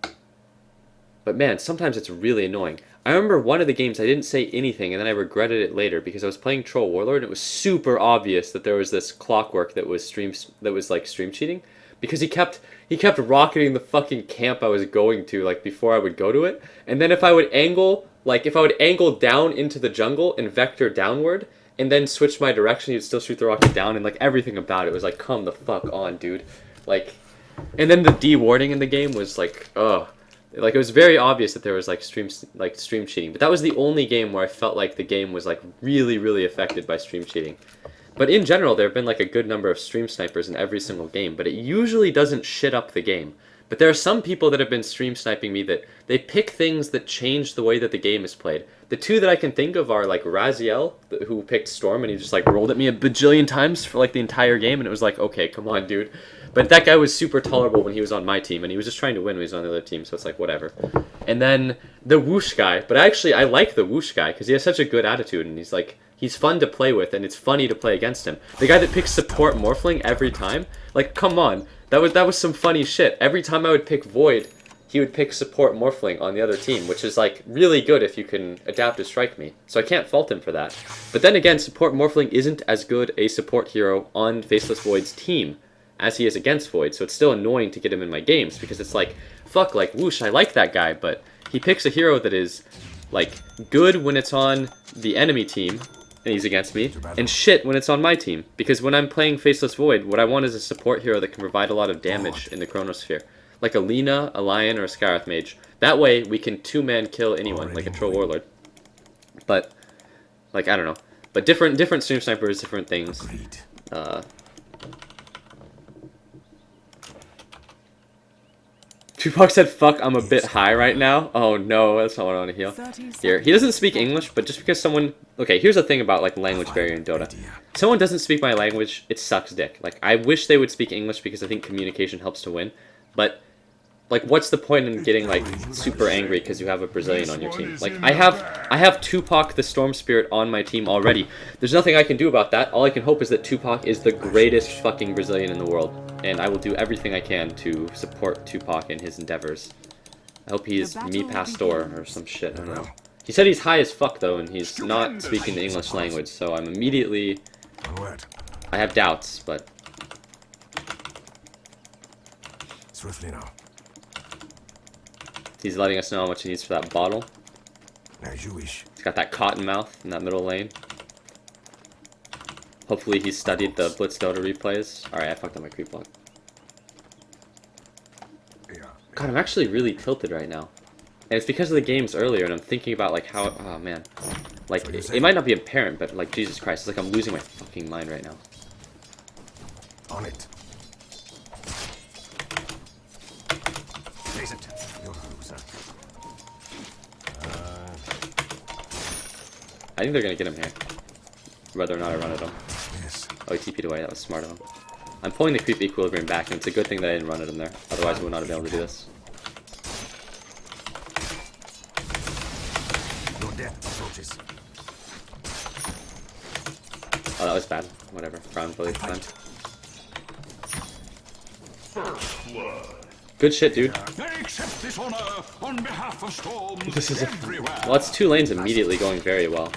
But man, sometimes it's really annoying. I remember one of the games I didn't say anything and then I regretted it later because I was playing Troll Warlord and it was super obvious that there was this clockwork that was like stream cheating because he kept rocketing the fucking camp I was going to like before I would go to it, and then if I would angle down into the jungle and vector downward and then switch my direction, he'd still shoot the rocket down, and like everything about it was like, come the fuck on, dude. Like, and then the de-warding in the game was like, ugh. Like, it was very obvious that there was like stream cheating, but that was the only game where I felt like the game was like really, really affected by stream cheating. But in general, there have been like a good number of stream snipers in every single game, but it usually doesn't shit up the game. But there are some people that have been stream sniping me that they pick things that change the way that the game is played. The two that I can think of are like Raziel, who picked Storm, and he just like rolled at me a bajillion times for like the entire game, and it was like, okay, come on, dude. But that guy was super tolerable when he was on my team, and he was just trying to win when he was on the other team, so it's like, whatever. And then the Whoosh guy, but actually I like the Whoosh guy, because he has such a good attitude, and he's fun to play with, and it's funny to play against him. The guy that picks support Morphling every time, like, come on, that was some funny shit. Every time I would pick Void, he would pick support Morphling on the other team, which is like really good if you can adapt to strike me. So I can't fault him for that. But then again, support Morphling isn't as good a support hero on Faceless Void's team as he is against Void, so it's still annoying to get him in my games, because it's like, fuck, like, whoosh, I like that guy, but he picks a hero that is, like, good when it's on the enemy team, and he's against me, and shit when it's on my team, because when I'm playing Faceless Void, what I want is a support hero that can provide a lot of damage in the Chronosphere, like a Lina, a Lion, or a Scarith Mage. That way, we can two-man kill anyone, like a Troll Warlord. But, like, I don't know. But different stream snipers, different things. Tupac said, fuck, I'm a bit high right now. Oh no, that's not what I want to hear. Here, he doesn't speak English, but just because someone... Okay, here's the thing about, like, language barrier in Dota. Someone doesn't speak my language, it sucks dick. Like, I wish they would speak English because I think communication helps to win. But, like, what's the point in getting, like, super angry because you have a Brazilian on your team? Like, I have Tupac the Storm Spirit on my team already. There's nothing I can do about that. All I can hope is that Tupac is the greatest fucking Brazilian in the world. And I will do everything I can to support Tupac in his endeavors. I hope he is Mi Pastor or some shit, I don't know. He said he's high as fuck though, and he's not speaking the English language, so I'm immediately... I have doubts, but... Swiftly now. He's letting us know how much he needs for that bottle. As you wish. He's got that cotton mouth in that middle lane. Hopefully he studied the Blitz Dota replays. Alright, I fucked up my creep block. God, I'm actually really tilted right now. And it's because of the games earlier, and I'm thinking about, like, how... Oh, man. Like, it might not be apparent, but, like, Jesus Christ. It's like I'm losing my fucking mind right now. On it. Face it. You're a loser. I think they're gonna get him here. Whether or not I run at him. Yes. Oh, he TP'd away. That was smart of him. I'm pulling the creep equilibrium back, and it's a good thing that I didn't run at him there. Otherwise, we would not have been able to do this. Your death approaches. Oh, that was bad. Whatever. Crown fully fine. First blood. Good shit, dude. I accept this honor on behalf of storms This is everywhere. well, it's 2 lanes immediately going very well.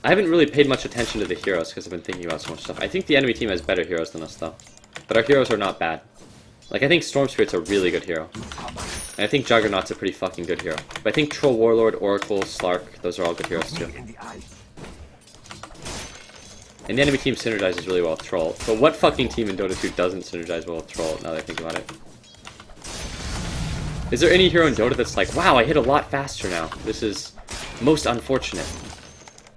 I haven't really paid much attention to the heroes because I've been thinking about so much stuff. I think the enemy team has better heroes than us, though. But our heroes are not bad. Like, I think Storm Spirit's a really good hero. And I think Juggernaut's a pretty fucking good hero. But I think Troll Warlord, Oracle, Slark, those are all good heroes, too. And the enemy team synergizes really well with Troll. But what fucking team in Dota 2 doesn't synergize well with Troll, now that I think about it? Is there any hero in Dota that's like, wow, I hit a lot faster now. This is most unfortunate.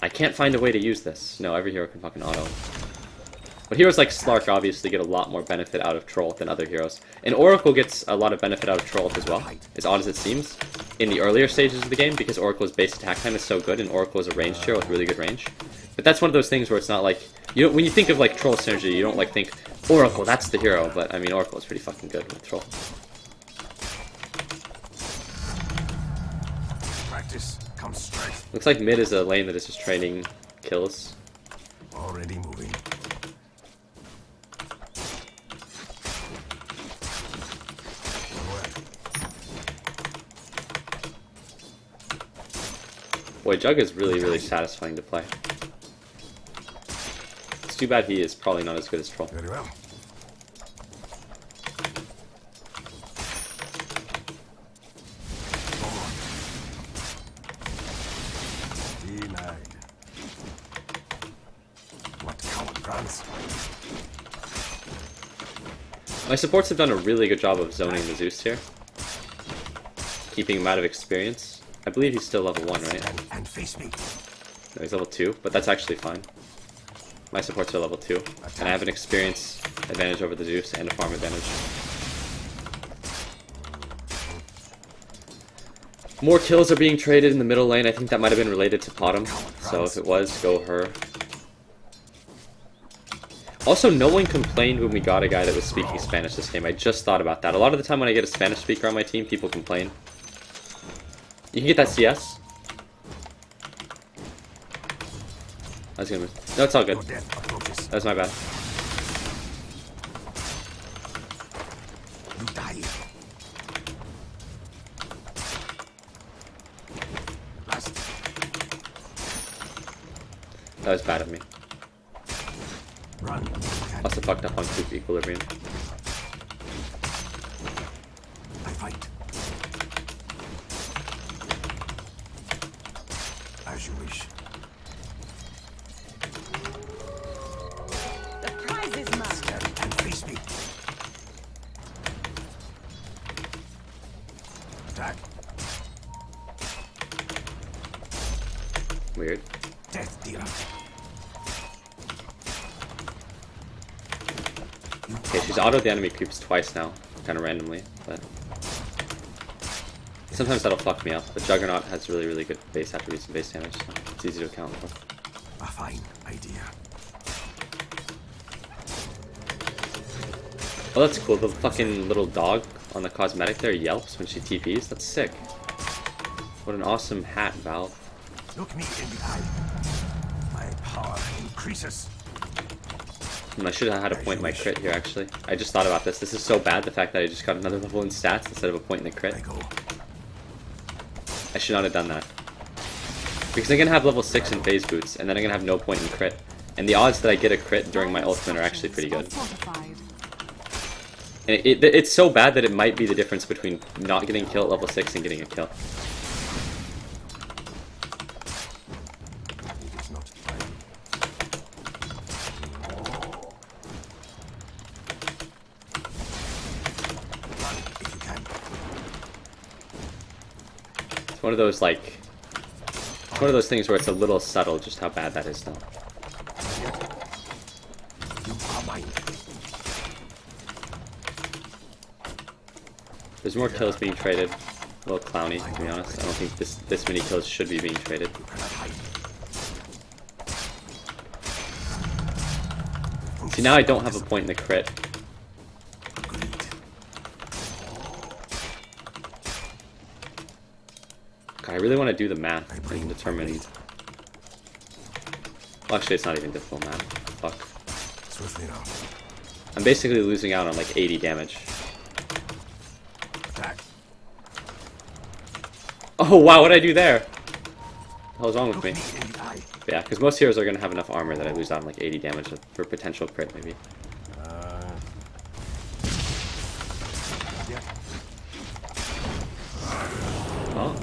I can't find a way to use this. No, every hero can fucking auto. But heroes like Slark obviously get a lot more benefit out of Troll than other heroes. And Oracle gets a lot of benefit out of Troll as well, as odd as it seems, in the earlier stages of the game, because Oracle's base attack time is so good, and Oracle is a ranged hero with really good range. But that's one of those things where it's not like, you don't, when you think of like Troll synergy, you don't like think, Oracle, that's the hero, but I mean Oracle is pretty fucking good with Troll. Practice comes strength. Looks like mid is a lane that is just trading kills. Already moving. Boy, Jug is really, really satisfying to play. It's too bad he is probably not as good as Troll. Very well. Denied. What coward runs? My supports have done a really good job of zoning the Zeus here. Keeping him out of experience. I believe he's still level 1, right? And face me. No, he's level 2, but that's actually fine. My supports are level 2, and I have an experience advantage over the Zeus and a farm advantage. More kills are being traded in the middle lane. I think that might have been related to Potom, so if it was, go her. Also, no one complained when we got a guy that was speaking Spanish this game. I just thought about that. A lot of the time when I get a Spanish speaker on my team, people complain. You can get that CS. I was gonna miss. No, it's all good. Your death approaches. That was my bad. You die. Last. That was bad of me. Run. Also fucked up on Coop Equilibrium. I fight. As you wish. The prize is mine. Stand and face me. Attack. Weird. Death dealer. Okay, she's autoed the enemy creeps twice now, kind of randomly, but sometimes that'll fuck me up. But Juggernaut has really, really good base attributes and base damage, so it's easy to account for. A fine idea. Oh, that's cool. The fucking little dog on the cosmetic there yelps when she TPs. That's sick. What an awesome hat, Valve. Look me in the eye. My power increases. I should have had a point in my crit here, actually. I just thought about this. This is so bad, the fact that I just got another level in stats instead of a point in the crit. I go. I should not have done that. Because I'm going to have level 6 in phase boots, and then I'm going to have no point in crit. And the odds that I get a crit during my ultimate are actually pretty good. And it's so bad that it might be the difference between not getting a kill at level 6 and getting a kill. It's not time. Run if you can. It's one of those, like... It's one of those things where it's a little subtle just how bad that is, though. You are mine. There's more kills being traded. A little clowny, to be honest. I don't think this many kills should be being traded. You cannot hide. See, now I don't have a point in the crit. Agreed. God, I really want to do the math and determine... Well, actually, it's not even difficult math. Fuck. Swiftly now. I'm basically losing out on like 80 damage Oh wow, what did I do there? What the hell's wrong with me? Me in the eye. But yeah, because most heroes are gonna have enough armor that I lose out on like 80 damage for potential crit maybe. Yeah. Oh.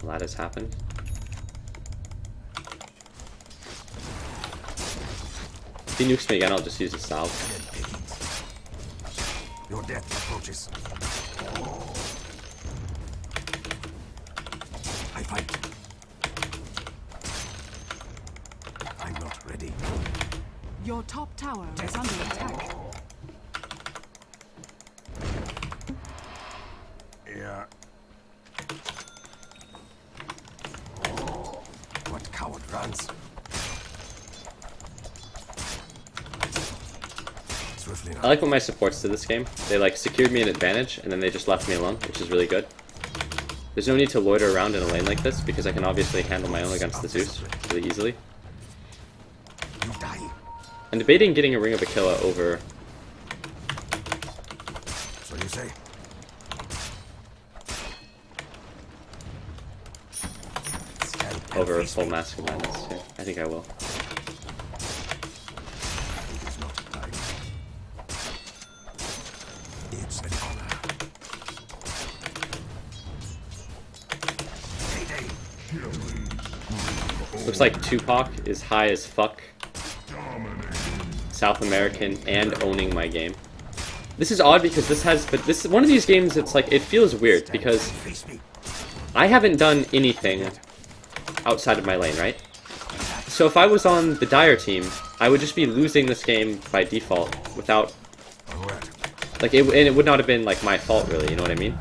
Well, that has happened. If he nukes me again, I'll just use a salve. Your death approaches. I fight. I'm not ready. Your top tower is under attack. Yeah. What coward runs? Swiftly I like what my supports did this game. They like secured me an advantage and then they just left me alone, which is really good. There's no need to loiter around in a lane like this because I can obviously handle my own against the Zeus really easily. You die. I'm debating getting a Ring of Aquila over So you say? Stand and over a face full me. Mask of Madness. Yeah, I think I will. It is not time. It's an honor. Heyday. Looks like Tupac is high as fuck, South American, and owning my game. This is odd because this has, but this is one of these games. It's like it feels weird because Face me. I haven't done anything outside of my lane, right? So if I was on the Dire team, I would just be losing this game by default without, Alright. like, and it would not have been like my fault really. You know what I mean?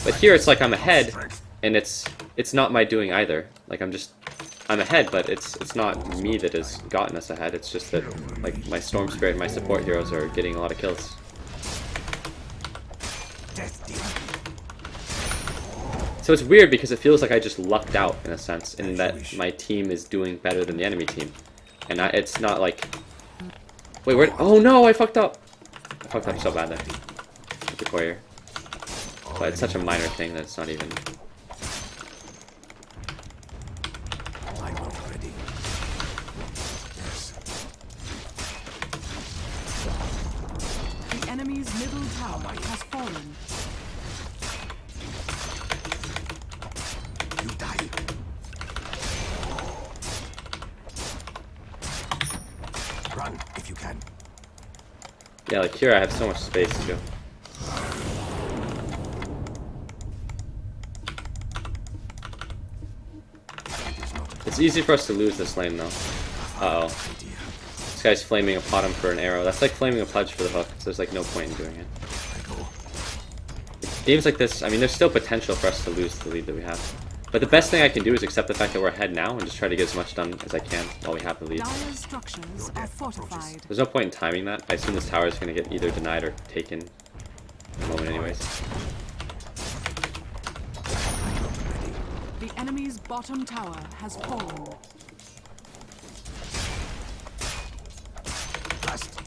But here it's like I'm ahead, and it's not my doing either. Like I'm ahead, but it's not me that has gotten us ahead. It's just that like my Storm Spirit and my support heroes are getting a lot of kills. Death dealer. So it's weird because it feels like I just lucked out in a sense, in that my team is doing better than the enemy team, and it's not like. Wait, where? Oh no, I fucked up. I fucked up so bad there with the courier. But it's such a minor thing that it's not even. I'm not ready. Yes. The enemy's middle tower has fallen. You die. Run if you can. Yeah, like here I have so much space too. It's easy for us to lose this lane though. Uh oh. Idea. This guy's flaming a bottom for an arrow. That's like flaming a pledge for the hook, so there's like no point in doing it. I go. Games like this, I mean, there's still potential for us to lose the lead that we have. But the best thing I can do is accept the fact that we're ahead now and just try to get as much done as I can while we have the lead. Dire's structures are fortified. There's no point in timing that. I assume this tower is going to get either denied or taken in a moment anyways. The enemy's bottom tower has fallen. Blast.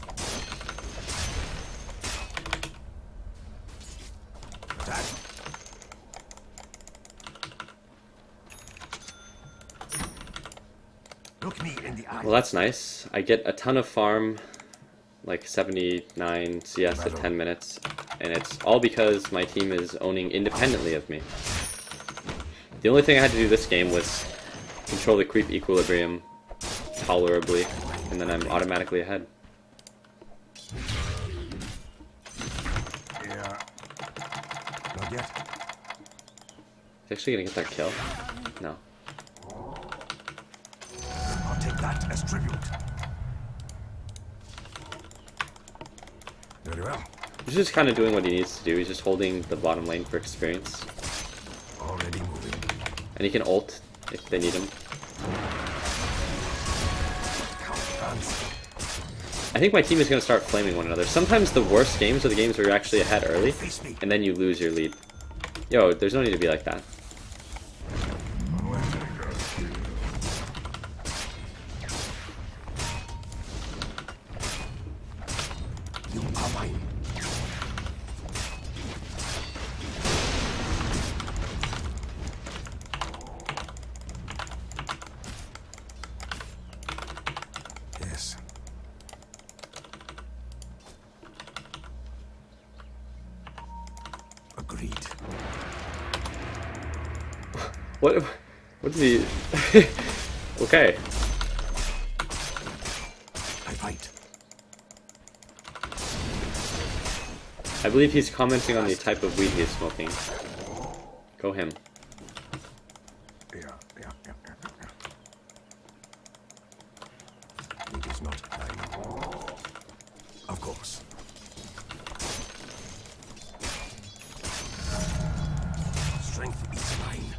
Attack. Look me in the eye. Well, that's nice. I get a ton of farm, like 79 CS at 10 minutes, and it's all because my team is owning independently of me. The only thing I had to do this game was control the creep equilibrium tolerably, and then I'm automatically ahead. Yeah. Not yet. Is he actually gonna get that kill? No. I'll take that as tribute. Very well. He's just kind of doing what he needs to do. He's just holding the bottom lane for experience. Already moving. And he can ult if they need him. Count runs. I think my team is going to start flaming one another. Sometimes the worst games are the games where you're actually ahead early, Face me. and then you lose your lead. Yo, there's no need to be like that. You are mine. Agreed. What is he? Okay. I fight. I believe he's commenting on the type of weed he is smoking. Go him. Yeah. It is not mine. Of course. Strength is mine.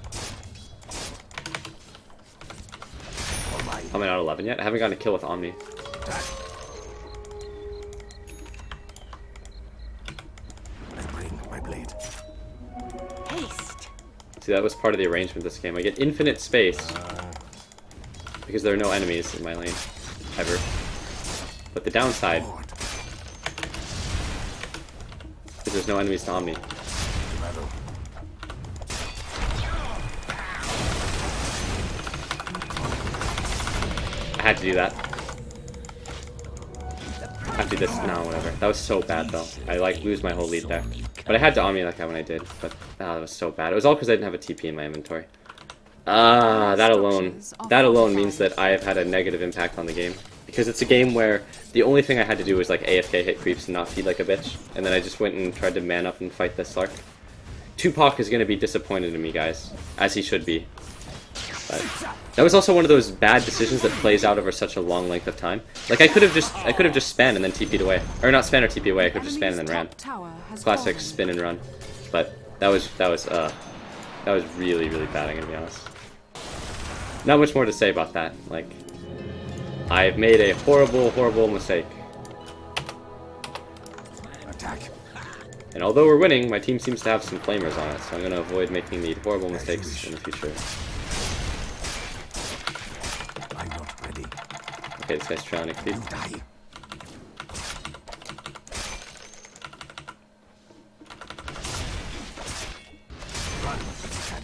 All mine. I'm not 11 yet. I haven't gotten a kill with Omni. Attack. I bring my blade. Haste. See, that was part of the arrangement of this game. I get infinite space because there are no enemies in my lane, ever. But the downside Forward. is there's no enemies to Omni. To battle. I had to do that. I have to do this now, whatever. That was so bad though. I like lose my whole lead there. But I had to Omni that guy when I did. But that was so bad. It was all because I didn't have a TP in my inventory. That alone means that I have had a negative impact on the game. Because it's a game where the only thing I had to do was like AFK hit creeps and not feed like a bitch. And then I just went and tried to man up and fight this Slark. Tupac is going to be disappointed in me, guys. As he should be. But that was also one of those bad decisions that plays out over such a long length of time. Like I could have just spanned and then TP'd away. Or not spanned or TP away, I could have just spanned and then ran. Classic spin and run. But that was really, really bad, I'm gonna be honest. Not much more to say about that. Like, I've made a horrible, horrible mistake. Attack. And although we're winning, my team seems to have some flamers on it, so I'm gonna avoid making the horrible mistakes in the future. I'm not ready. Okay, this guy's trailing feet. You die. Run if you can.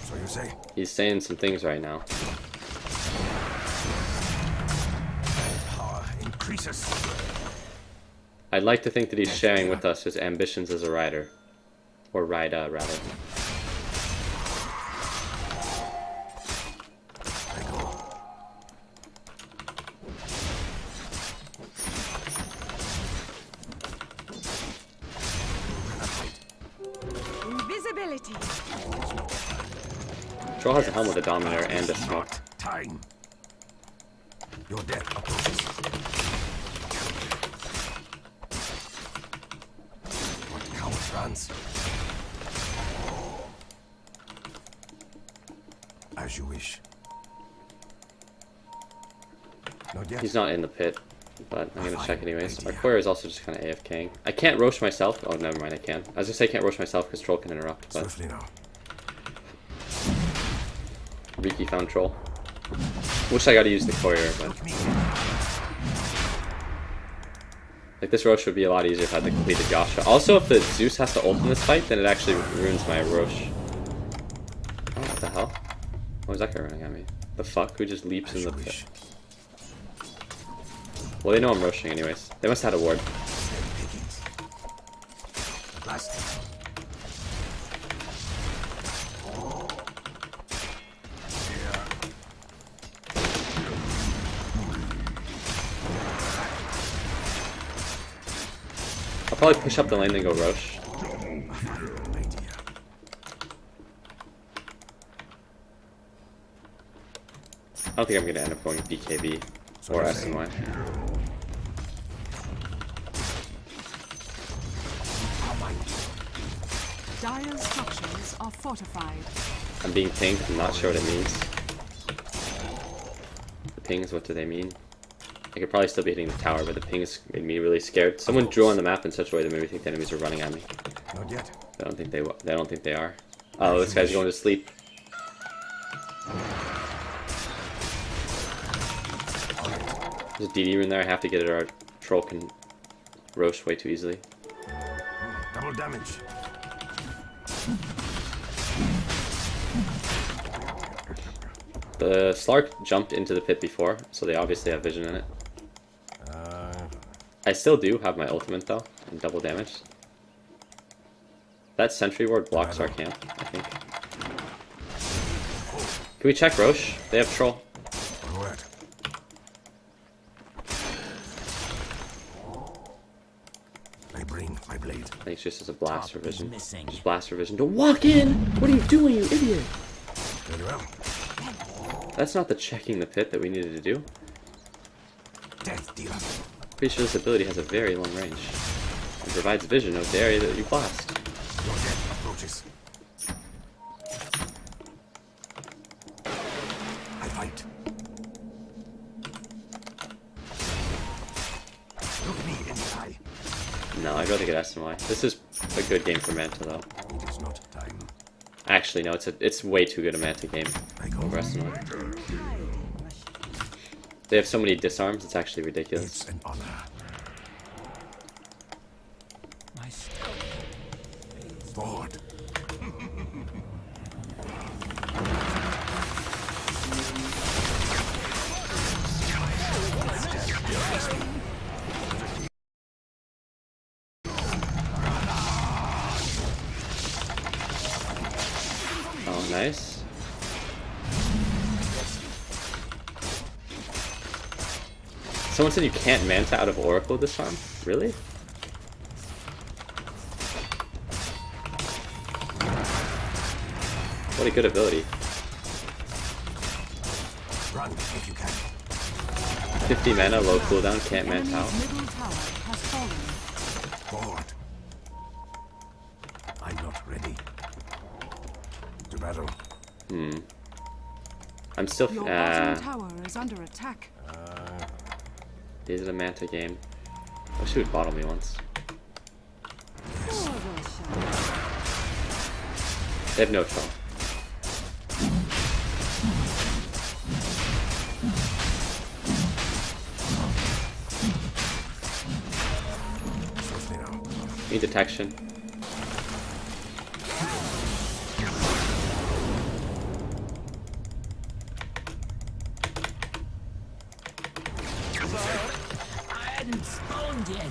So you say? He's saying some things right now. Power increases. I'd like to think that he's sharing with us his ambitions as a rider. Or rider, rather. I go. Invisibility. Troll has a helmet, a dominator, and a smoke. Time. Your death approaches. What coward runs? As you wish. Not yet. He's not in the pit, but I'm gonna check anyways. Our Courier is also just kind of AFKing. I can't roche myself. Oh, never mind, I can. I was gonna say I can't roche myself because Troll can interrupt, but Swiftly now. Riki found Troll. Wish I got to use the Courier, but like this roche would be a lot easier if I had the completed Yasha. Also, if the Zeus has to ult in this fight, then it actually ruins my roche. Oh, what the hell? What was that guy running at me? The fuck? Who just leaps in the pit? Well, they know I'm roshing anyways. They must have had a ward. Last. I'll probably push up the lane and go roche. I don't think I'm gonna end up going BKB or SNY. Dire structures are fortified. I'm being pinged. I'm not sure what it means. The pings, what do they mean? I could probably still be hitting the tower, but the pings made me really scared. Someone drew on the map in such a way that made me think the enemies are running at me. Not yet. I don't think they are. Oh, this guy's going to sleep. There's a DD rune there. I have to get it, or our Troll can roast way too easily. Double damage. The Slark jumped into the pit before, so they obviously have vision in it. I still do have my ultimate though, and double damage. That sentry ward blocks our camp, I think. Can we check Roche? They have troll. Correct. I bring my blade. I think it's just as a blast Top is revision. missing. Just blast revision. Don't walk in! What are you doing, you idiot? Very well. That's not the checking the pit that we needed to do. Death dealer. Pretty sure this ability has a very long range. It provides vision of the area that you blast. Your death approaches. I fight. Look me in the eye. No, I'd rather get SNY. This is a good game for Manta though. It is not time. Actually, no, it's way too good a Manta game I go. over SNY. They have so many disarms, it's actually ridiculous. It's an honor. My scope. Forward. Oh, nice. Someone said you can't Manta out of Oracle disarm? Really? What a good ability. Run if you can. 50 mana, low cooldown, can't The Manta out. enemy's middle tower has fallen. Forward. I'm not ready. To battle. I'm still. Your bottom tower is under attack. Is it a Manta game? I wish he would bottle me once. They have no troll. Swiftly now. Need detection. I hadn't spawned yet.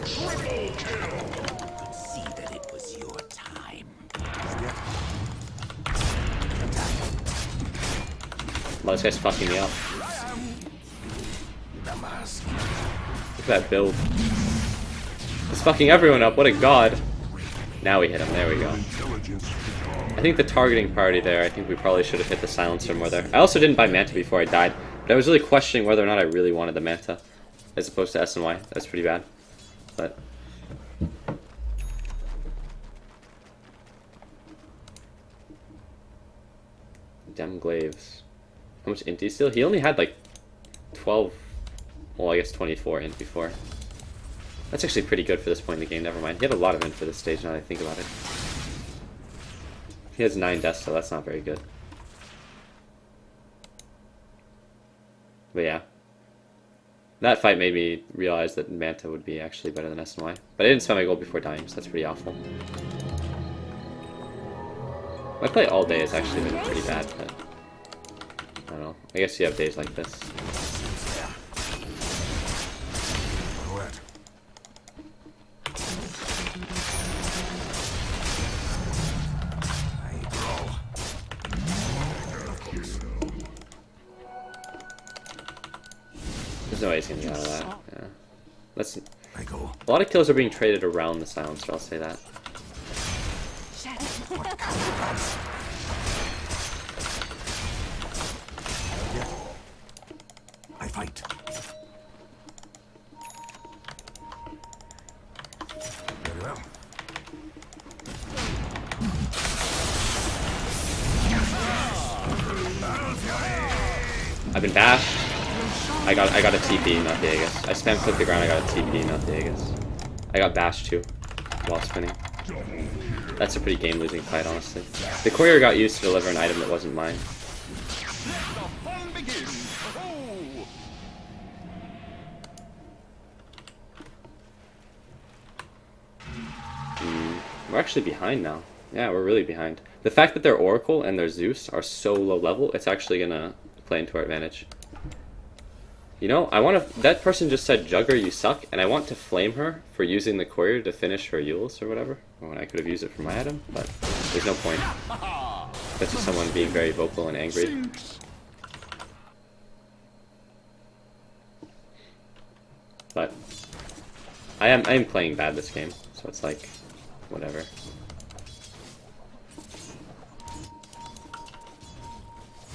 Could see that it was your time. Well, this guy's fucking me up. The mask. Look at that build. It's fucking everyone up, what a god. Now we hit him, there we go. I think the targeting priority there, I think we probably should have hit the silencer more there. I also didn't buy Manta before I died, but I was really questioning whether or not I really wanted the Manta, as opposed to SNY. That's pretty bad. But Dem Glaves. How much int is still? He only had like 12, well I guess 24 int before. That's actually pretty good for this point in the game, never mind. He had a lot of int for this stage now that I think about it. He has 9 deaths, so that's not very good. But yeah. That fight made me realize that Manta would be actually better than SNY. But I didn't spend my gold before dying, so that's pretty awful. My play all day has actually been pretty bad, but I don't know. I guess you have days like this. Correct. I brawl. Of course. There's no way he's gonna get out of that. Yeah. That's I go. a lot of kills are being traded around the silencer, I'll say that. What counterbalance? I fight. Very well. I've been bashed. I got a TP, not Diegas. I spam click the ground, I got a TP, not Diegas. I got bashed too, while spinning. That's a pretty game-losing fight, honestly. The courier got used to deliver an item that wasn't mine. We're actually behind now. Yeah, we're really behind. The fact that their Oracle and their Zeus are so low level, it's actually gonna play into our advantage. You know, I want to. That person just said, "Jugger, you suck," and I want to flame her for using the courier to finish her Yules or whatever. Or when I could have used it for my item, but there's no point. That's just someone being very vocal and angry. But I am playing bad this game, so it's like, whatever.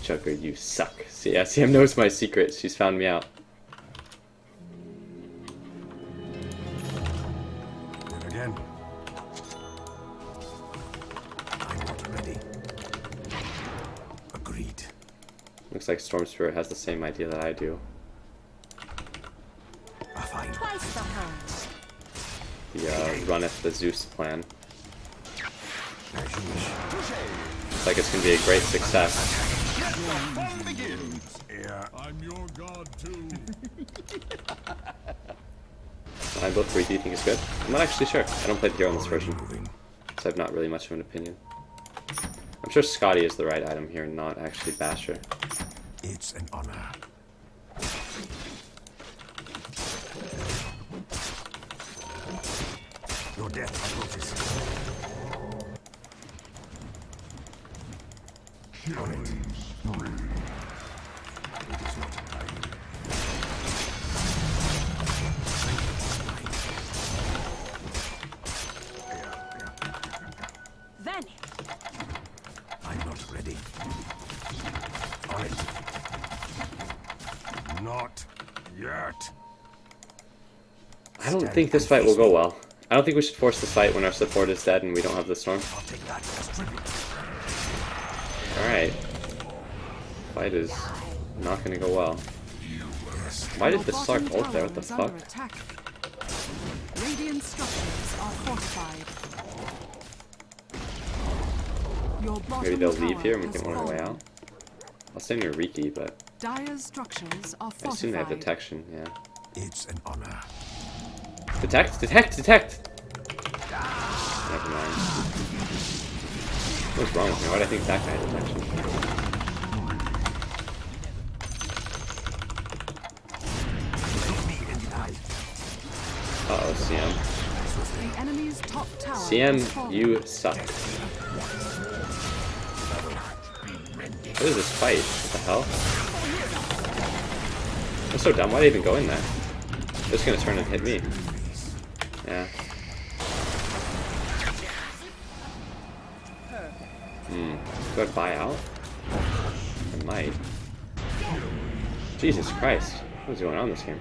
Jugger, you suck. See, yeah, CM knows my secret. She's found me out. Then again. I'm not ready. Agreed. Looks like Storm Spirit has the same idea that I do. Fine. Twice the hands. The runneth the Zeus plan. As you wish. Looks like it's gonna be a great success. Yeah. I'm your god too. I built 3. Do you think it's good? I'm not actually sure. I don't play the hero in this Already version, moving. so I have not really much of an opinion. I'm sure Scotty is the right item here, not actually Basher. It's an honor. Your death approaches. On it. It is not time. Vanish. I'm not ready. On it. Not yet. I don't think this fight will go well. I don't think we should force the fight when our support is dead and we don't have the storm. I'll take that as tribute. Alright. Fight is not gonna go well. Why did the Slark ult there? What the fuck? Radiant structures are fortified. Your bottom Maybe they'll leave tower here and we has can work our way fallen. out. I'll send you a Riki, but Dire's structures are I assume they have fortified. detection, yeah. It's an honor. Detect! Detect! Detect! Never mind. What's wrong with me? Why do I think that guy had detection? Uh-oh, CM. The enemy's top tower has CM, fallen. you suck. What is this fight? What the hell? I'm so dumb. Why did I even go in there? They're just gonna turn and hit me. Yeah. Do I buy out? I might. Jesus Christ. What is going on in this game?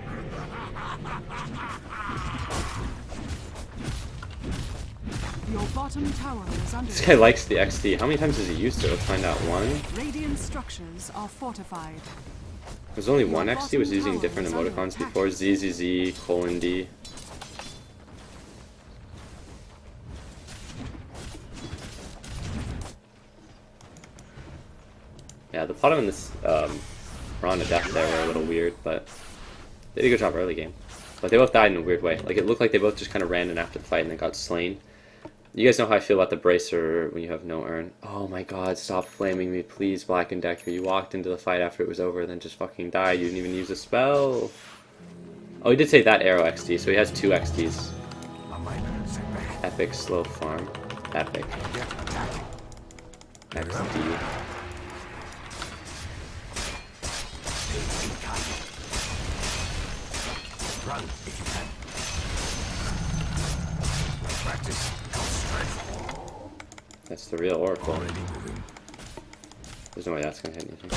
Your bottom tower is under This guy likes the XD. How many times has he used it? Let's find out. 1? Radiant structures are fortified. There's only 1 XD. Was using different emoticons before. ZZZ, :D. Yeah, the bottom and this Run to death there were a little weird, but they did a good job early game. But they both died in a weird way. Like, it looked like they both just kind of ran in after the fight and then got slain. You guys know how I feel about the bracer when you have no urn. Oh my god, stop flaming me, please, Black and Decker. You walked into the fight after it was over, then just fucking died. You didn't even use a spell. Oh, he did say that arrow XD, so he has 2 XDs. Epic slow farm. Epic. XD. Run if you can. Practice helps strength. That's the real Oracle. Already moving. There's no way that's gonna hit anything.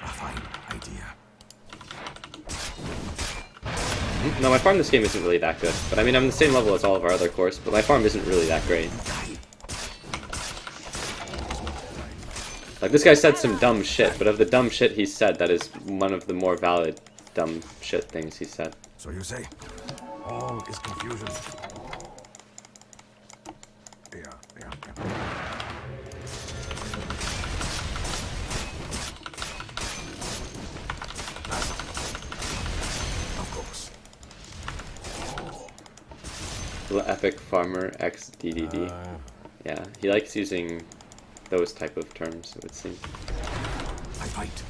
A fine idea. No, my farm this game isn't really that good. But I mean, I'm the same level as all of our other cores, but my farm isn't really that great. Like, this guy said some dumb shit, but of the dumb shit he said, that is one of the more valid dumb shit things he said. So you say, all is confusion. Yeah. Of course. Little Epic Farmer X DDD. Yeah, he likes using those type of terms, it would seem. I fight.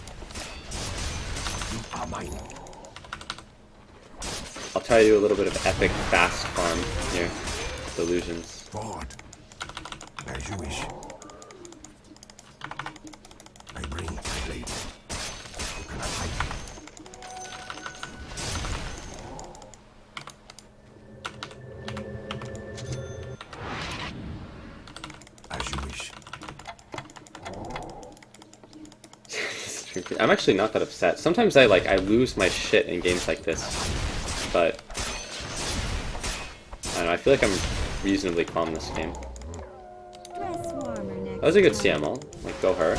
are mine. I'll try to do a little bit of epic fast farm here. Delusions. Forward. As you wish. I bring my blade. You cannot hide. As you wish. I'm actually not that upset. Sometimes I lose my shit in games like this, but I don't know. I feel like I'm reasonably calm this game. That was a good CML. Like, go her.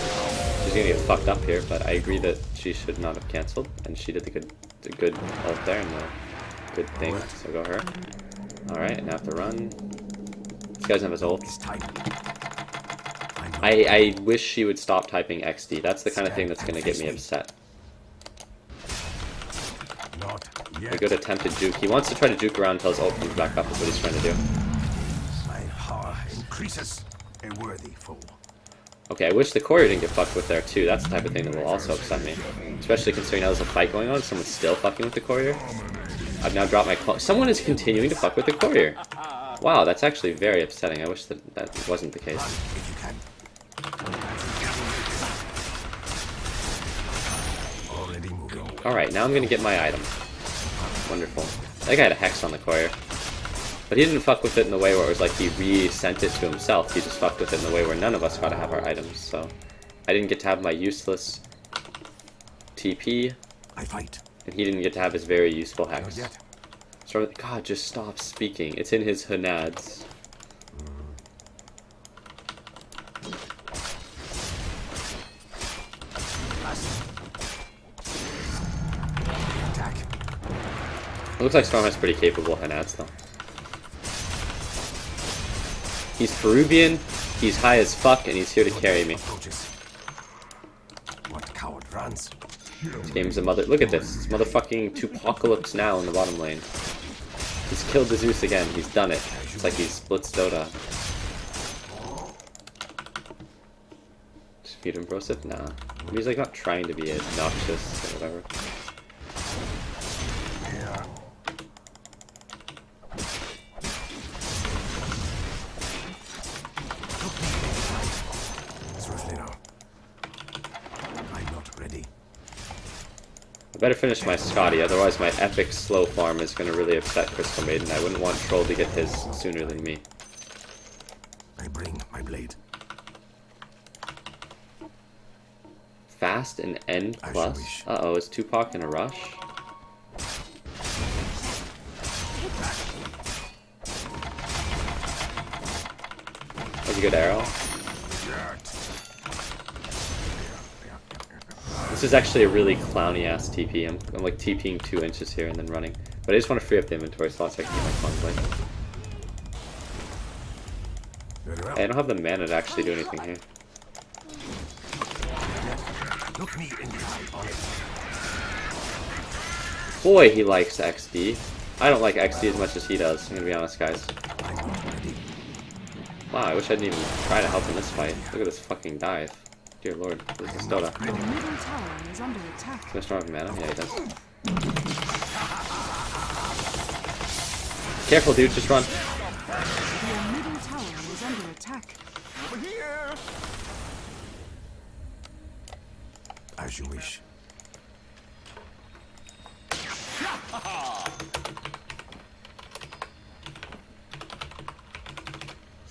She's gonna get fucked up here, but I agree that she should not have cancelled, and she did the good ult there and the good thing. So go her. All right, now I have to run. This guy doesn't have his ult. I wish she would stop typing XD. That's the kind of thing that's going to get me upset. Not A yet. good attempted juke. He wants to try to juke around until his ult comes back up is what he's trying to do. My power increases. A worthy foe. Okay, I wish the courier didn't get fucked with there too. That's the type of thing that will also upset me. Especially considering now there's a fight going on, someone's still fucking with the courier. I've now dropped my cloak. Someone is continuing to fuck with the courier. Wow, that's actually very upsetting. I wish that wasn't the case. If you can. Already moving. Alright, now I'm gonna get my item. Wonderful. That guy had a hex on the courier. But he didn't fuck with it in the way where it was like he re-sent it to himself. He just fucked with it in the way where none of us got to have our items. So I didn't get to have my useless TP, I fight. and he didn't get to have his very useful Not hex. yet. So, God, just stop speaking. It's in his Hanads. Attack. It looks like Storm has pretty capable Hanads, though. He's Peruvian, he's high as fuck, and he's here to carry me. Approaches. What coward runs? This game's a mother. Look at this. It's motherfucking Tupacalypse Now in the bottom lane. He's killed the Zeus again. He's done it. It's like he splits Dota. Just feed him Brosif? Nah. He's like not trying to be obnoxious or whatever. Yeah. Swiftly now. I'm not ready. I better finish my Scotty, otherwise my epic slow farm is going to really upset Crystal Maiden. I wouldn't want Troll to get his sooner than me. I bring my blade. Fast and N As you plus? wish. Uh-oh, is Tupac in a rush? That's a good arrow. This is actually a really clowny-ass TP. I'm like TPing 2 inches here and then running. But I just want to free up the inventory slots so I can get my clones like. Very well. I don't have the mana to actually do anything here. Look me in the eye on it. Boy, he likes XD. I don't like XD as much as he does, I'm gonna be honest, guys. I'm not ready. Wow, I wish I didn't even try to help in this fight. Look at this fucking dive. Dear lord, this is Dota. Your middle tower is under attack. Can I Storm have mana? Yeah, he does. Careful, dude, just run. Your middle tower is under attack. As you wish.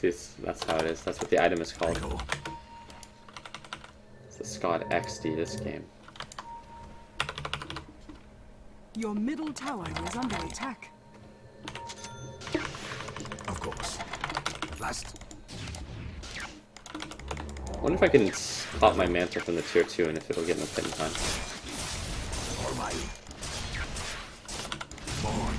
See, that's how it is. That's what the item is I called. go. It's the Scott XD this game. Your middle tower is under attack. Of course. At last. I wonder if I can pop my Manta from the tier 2 and if it'll get in the pit in time. All mine. Born.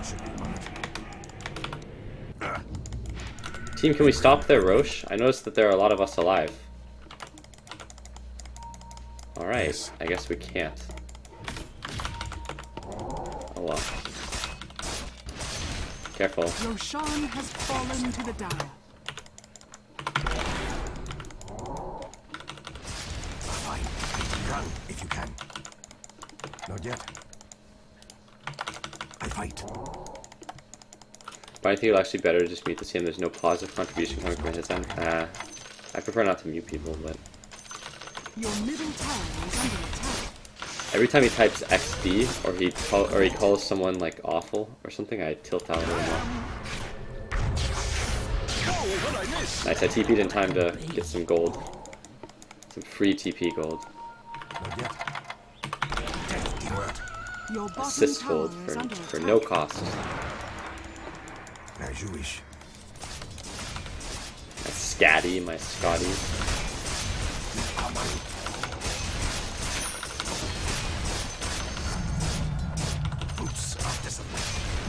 Should be mine. Team, can we stop their Roche? I noticed that there are a lot of us alive. Alright, Yes. I guess we can't. Oh well. Careful. Roshan has fallen to the dire. If you can. Not yet. I fight. But I think it'll actually better to just mute the CM. There's no positive contribution coming from his end. I prefer not to mute people, but Your middle tower is under attack. every time he types XD or he calls someone like awful or something, I tilt out a little more. Nice, I TP'd in time to get some gold. Some free TP gold. Not yet. Word. Your bottom Assist tower gold is under for attack. no cost. As you wish. My Scatty, my Scotty. Boots of discipline.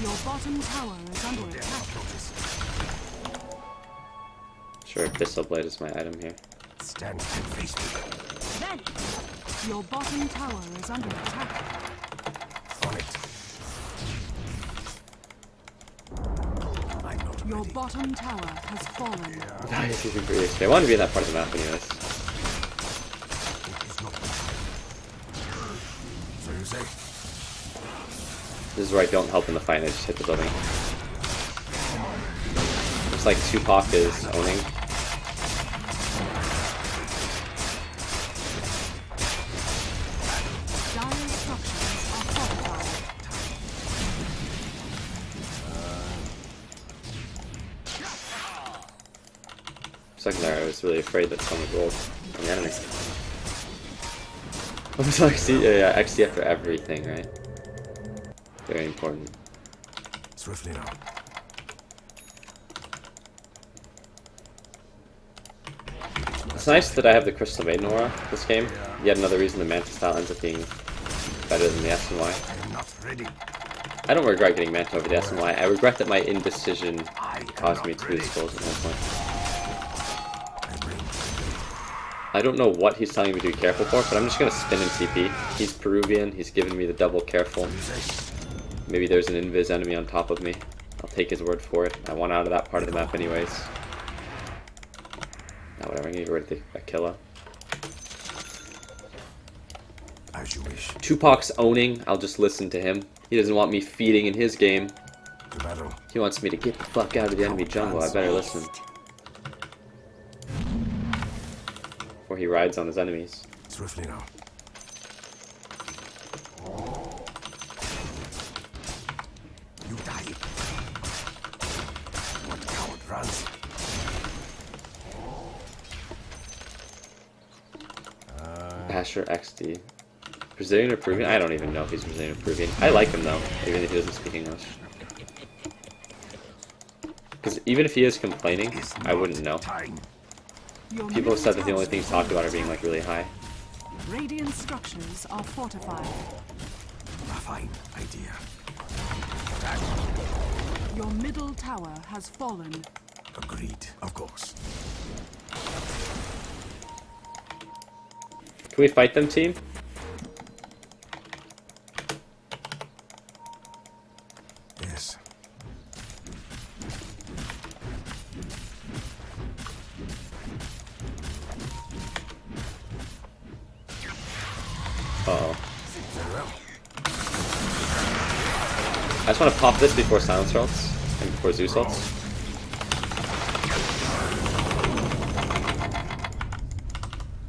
Your bottom tower is under attack. Sure, Pistol Blade is my item here. Stand and face me. Your bottom tower is under attack. On it. I'm not Your ready. bottom tower has fallen. Nice, he's in pretty XP. I want to be in that part of the map anyways. It's not. So you say? This is where I don't help in the fight and I just hit the building. Looks like Tupac is owning. Dire structures are fortified. Second there, I was really afraid that someone rolled on the enemy. What was XD? Yeah, XD after everything, right? Very important. Swiftly now. It's nice that I have the Crystal Maiden aura this game. Yet another reason the Manta style ends up being better than the S and Y. I am not ready. I don't regret getting Manta over the S and Y. I regret that my indecision caused me to lose souls at one point. I bring. I don't know what he's telling me to be careful for, but I'm just gonna spin and TP. He's Peruvian, he's giving me the double careful. Maybe there's an invis enemy on top of me. I'll take his word for it. I want out of that part of the map anyways. Now whatever, I need to get rid of the Aquila. As you wish. Tupac's owning, I'll just listen to him. He doesn't want me feeding in his game. To battle. He wants me to get the fuck out of the enemy jungle, I better listen. Or he rides on his enemies. Swiftly now. You die. What coward runs? Asher XD. Brazilian or Peruvian? I don't even know if he's Brazilian or Peruvian. I like him though, even if he doesn't speak English. Because even if he is complaining, I wouldn't know. Time. Your People have said that the middle only things talked about are being like really high. Radiant structures are fortified. A fine idea. Your middle tower has fallen. Agreed. Of course. Can we fight them, team? Yes. Uh-oh. Very well. I just want to pop this before Silencer ults, and before Zeus ults.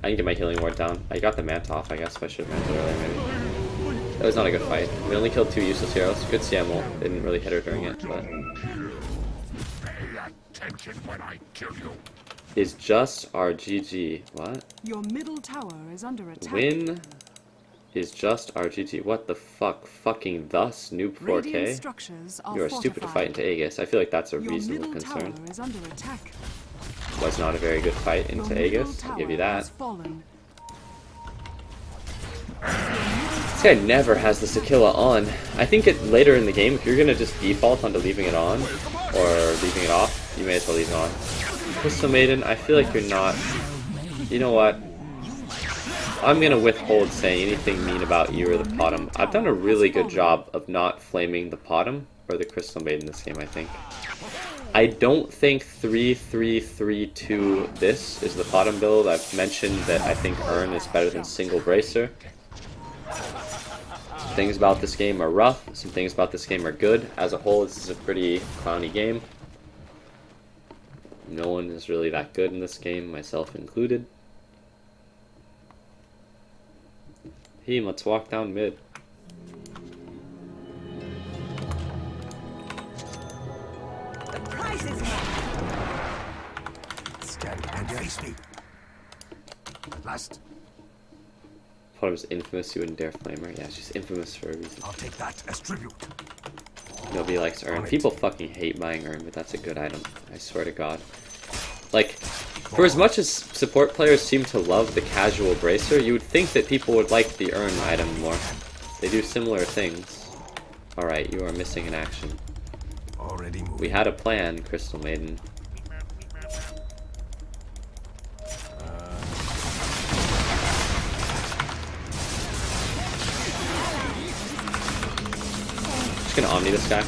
I can get my healing ward down. I got the Manta off, I guess, if I should have Manta earlier, maybe. That was not a good fight. We only killed 2 useless heroes. Good CM ult. Didn't really hit her during it, but... Pay attention when I kill you. Is just our GG. What? Your middle tower is under attack. Win is just our GG. What the fuck? Fucking thus, noob Radiant 4K? structures are You are stupid to fight into Aegis. I feel like that's a Your reasonable middle concern. tower is under attack. Was not a very good fight Your into middle Aegis. I'll tower give you that. has fallen. This guy never has the Sakilla on. I think later in the game, if you're gonna just default onto leaving it on, or leaving it off, you may as well leave it on. Crystal Maiden, I feel like you're not... You know what? I'm gonna withhold saying anything mean about you or the Potom. I've done a really good job of not flaming the Potom or the Crystal Maiden this game, I think. I don't think 3-3-3-2 this is the Potom build. I've mentioned that I think Urn is better than single Bracer. things about this game are rough, some things about this game are good. As a whole, this is a pretty clowny game. No one is really that good in this game, myself included. Heem, let's walk down mid. The prize is mine. Stand and face me. Last. Thought it was infamous you wouldn't dare flamer. Yeah, she's infamous for a reason. I'll take that as tribute. Nobody likes Urn. People fucking hate buying Urn, but that's a good item. I swear to God. Like, for as much as support players seem to love the casual bracer, you would think that people would like the Urn item more. They do similar things. Alright, you are missing in action. Already moving. We had a plan, Crystal Maiden. Just gonna Omni this guy.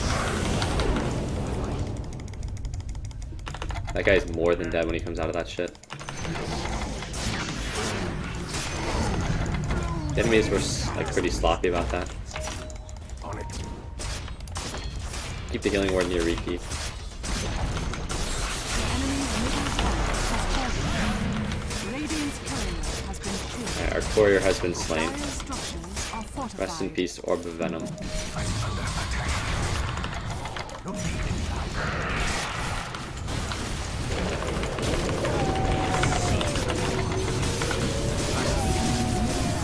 That guy's more than dead when he comes out of that shit. The enemies were like pretty sloppy about that. On it. Keep the healing ward near repeat. Alright, our courier has been slain. Rest in peace, Orb of Venom. I'm under attack. No need in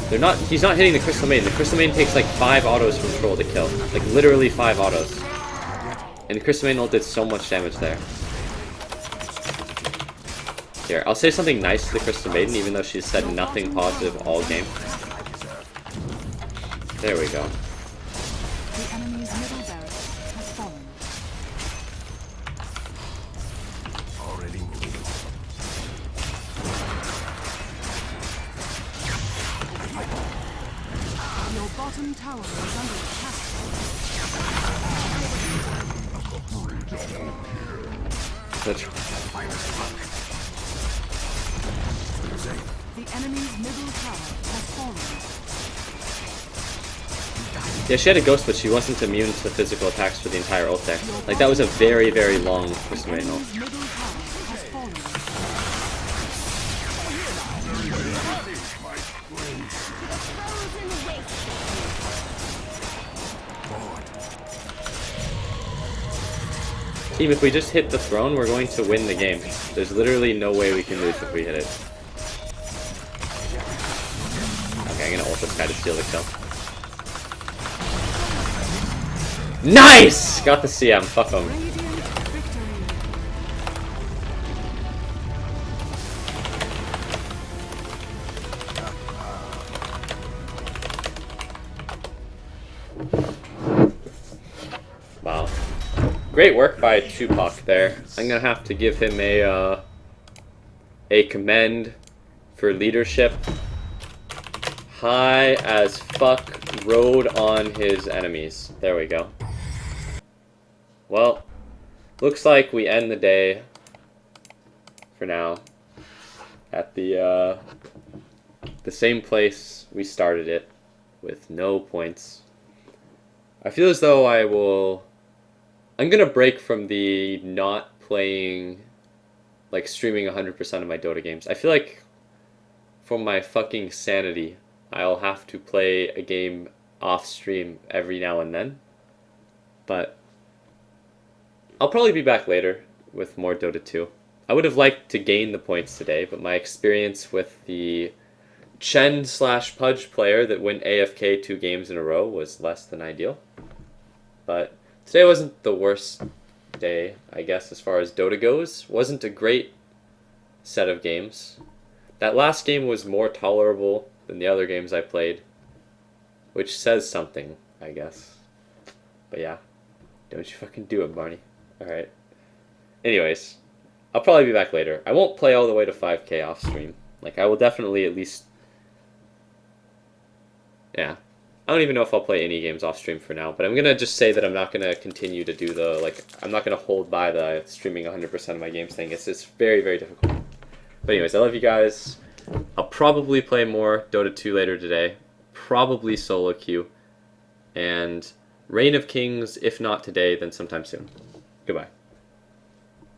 They're not. He's not hitting the Crystal Maiden. The Crystal Maiden takes like 5 autos from Troll to kill. Like literally 5 autos. And the Crystal Maiden ult did so much damage there. Here, I'll say something nice to the Crystal Maiden, even though she's said nothing positive all game. There we go. The enemy's middle barracks has fallen. already moving. Your bottom tower is under attack. The enemy's middle tower has fallen. Yeah, she had a ghost, but she wasn't immune to the physical attacks for the entire ult there. Like, that was a very, very long Crystal Maiden ult. Middle tower has fallen. Team, if we just hit the throne, we're going to win the game. There's literally no way we can lose if we hit it. Okay, I'm gonna ult this guy to steal the kill. Nice! Got the CM, fuck him. Radiant victory. Wow. Great work by Tupac there. I'm gonna have to give him a commend for leadership. High as fuck rode on his enemies. There we go. Well, looks like we end the day for now at the same place we started it with no points. I feel as though I'm gonna break from the not playing, like streaming 100% of my Dota games. I feel like for my fucking sanity, I'll have to play a game off stream every now and then. But I'll probably be back later with more Dota 2. I would have liked to gain the points today, but my experience with the Chen/Pudge player that went AFK 2 games in a row was less than ideal. But today wasn't the worst day, I guess, as far as Dota goes. Wasn't a great set of games. That last game was more tolerable than the other games I played, which says something, I guess. But yeah, don't you fucking do it, Barney. Alright. Anyways, I'll probably be back later. I won't play all the way to 5k off stream. Like, I will definitely at least... Yeah. I don't even know if I'll play any games off stream for now, but I'm gonna just say that I'm not gonna continue to do the, like, I'm not gonna hold by the streaming 100% of my games thing. It's just very, very difficult. But anyways, I love you guys. I'll probably play more Dota 2 later today. Probably solo queue. and Reign of Kings, if not today, then sometime soon. Goodbye.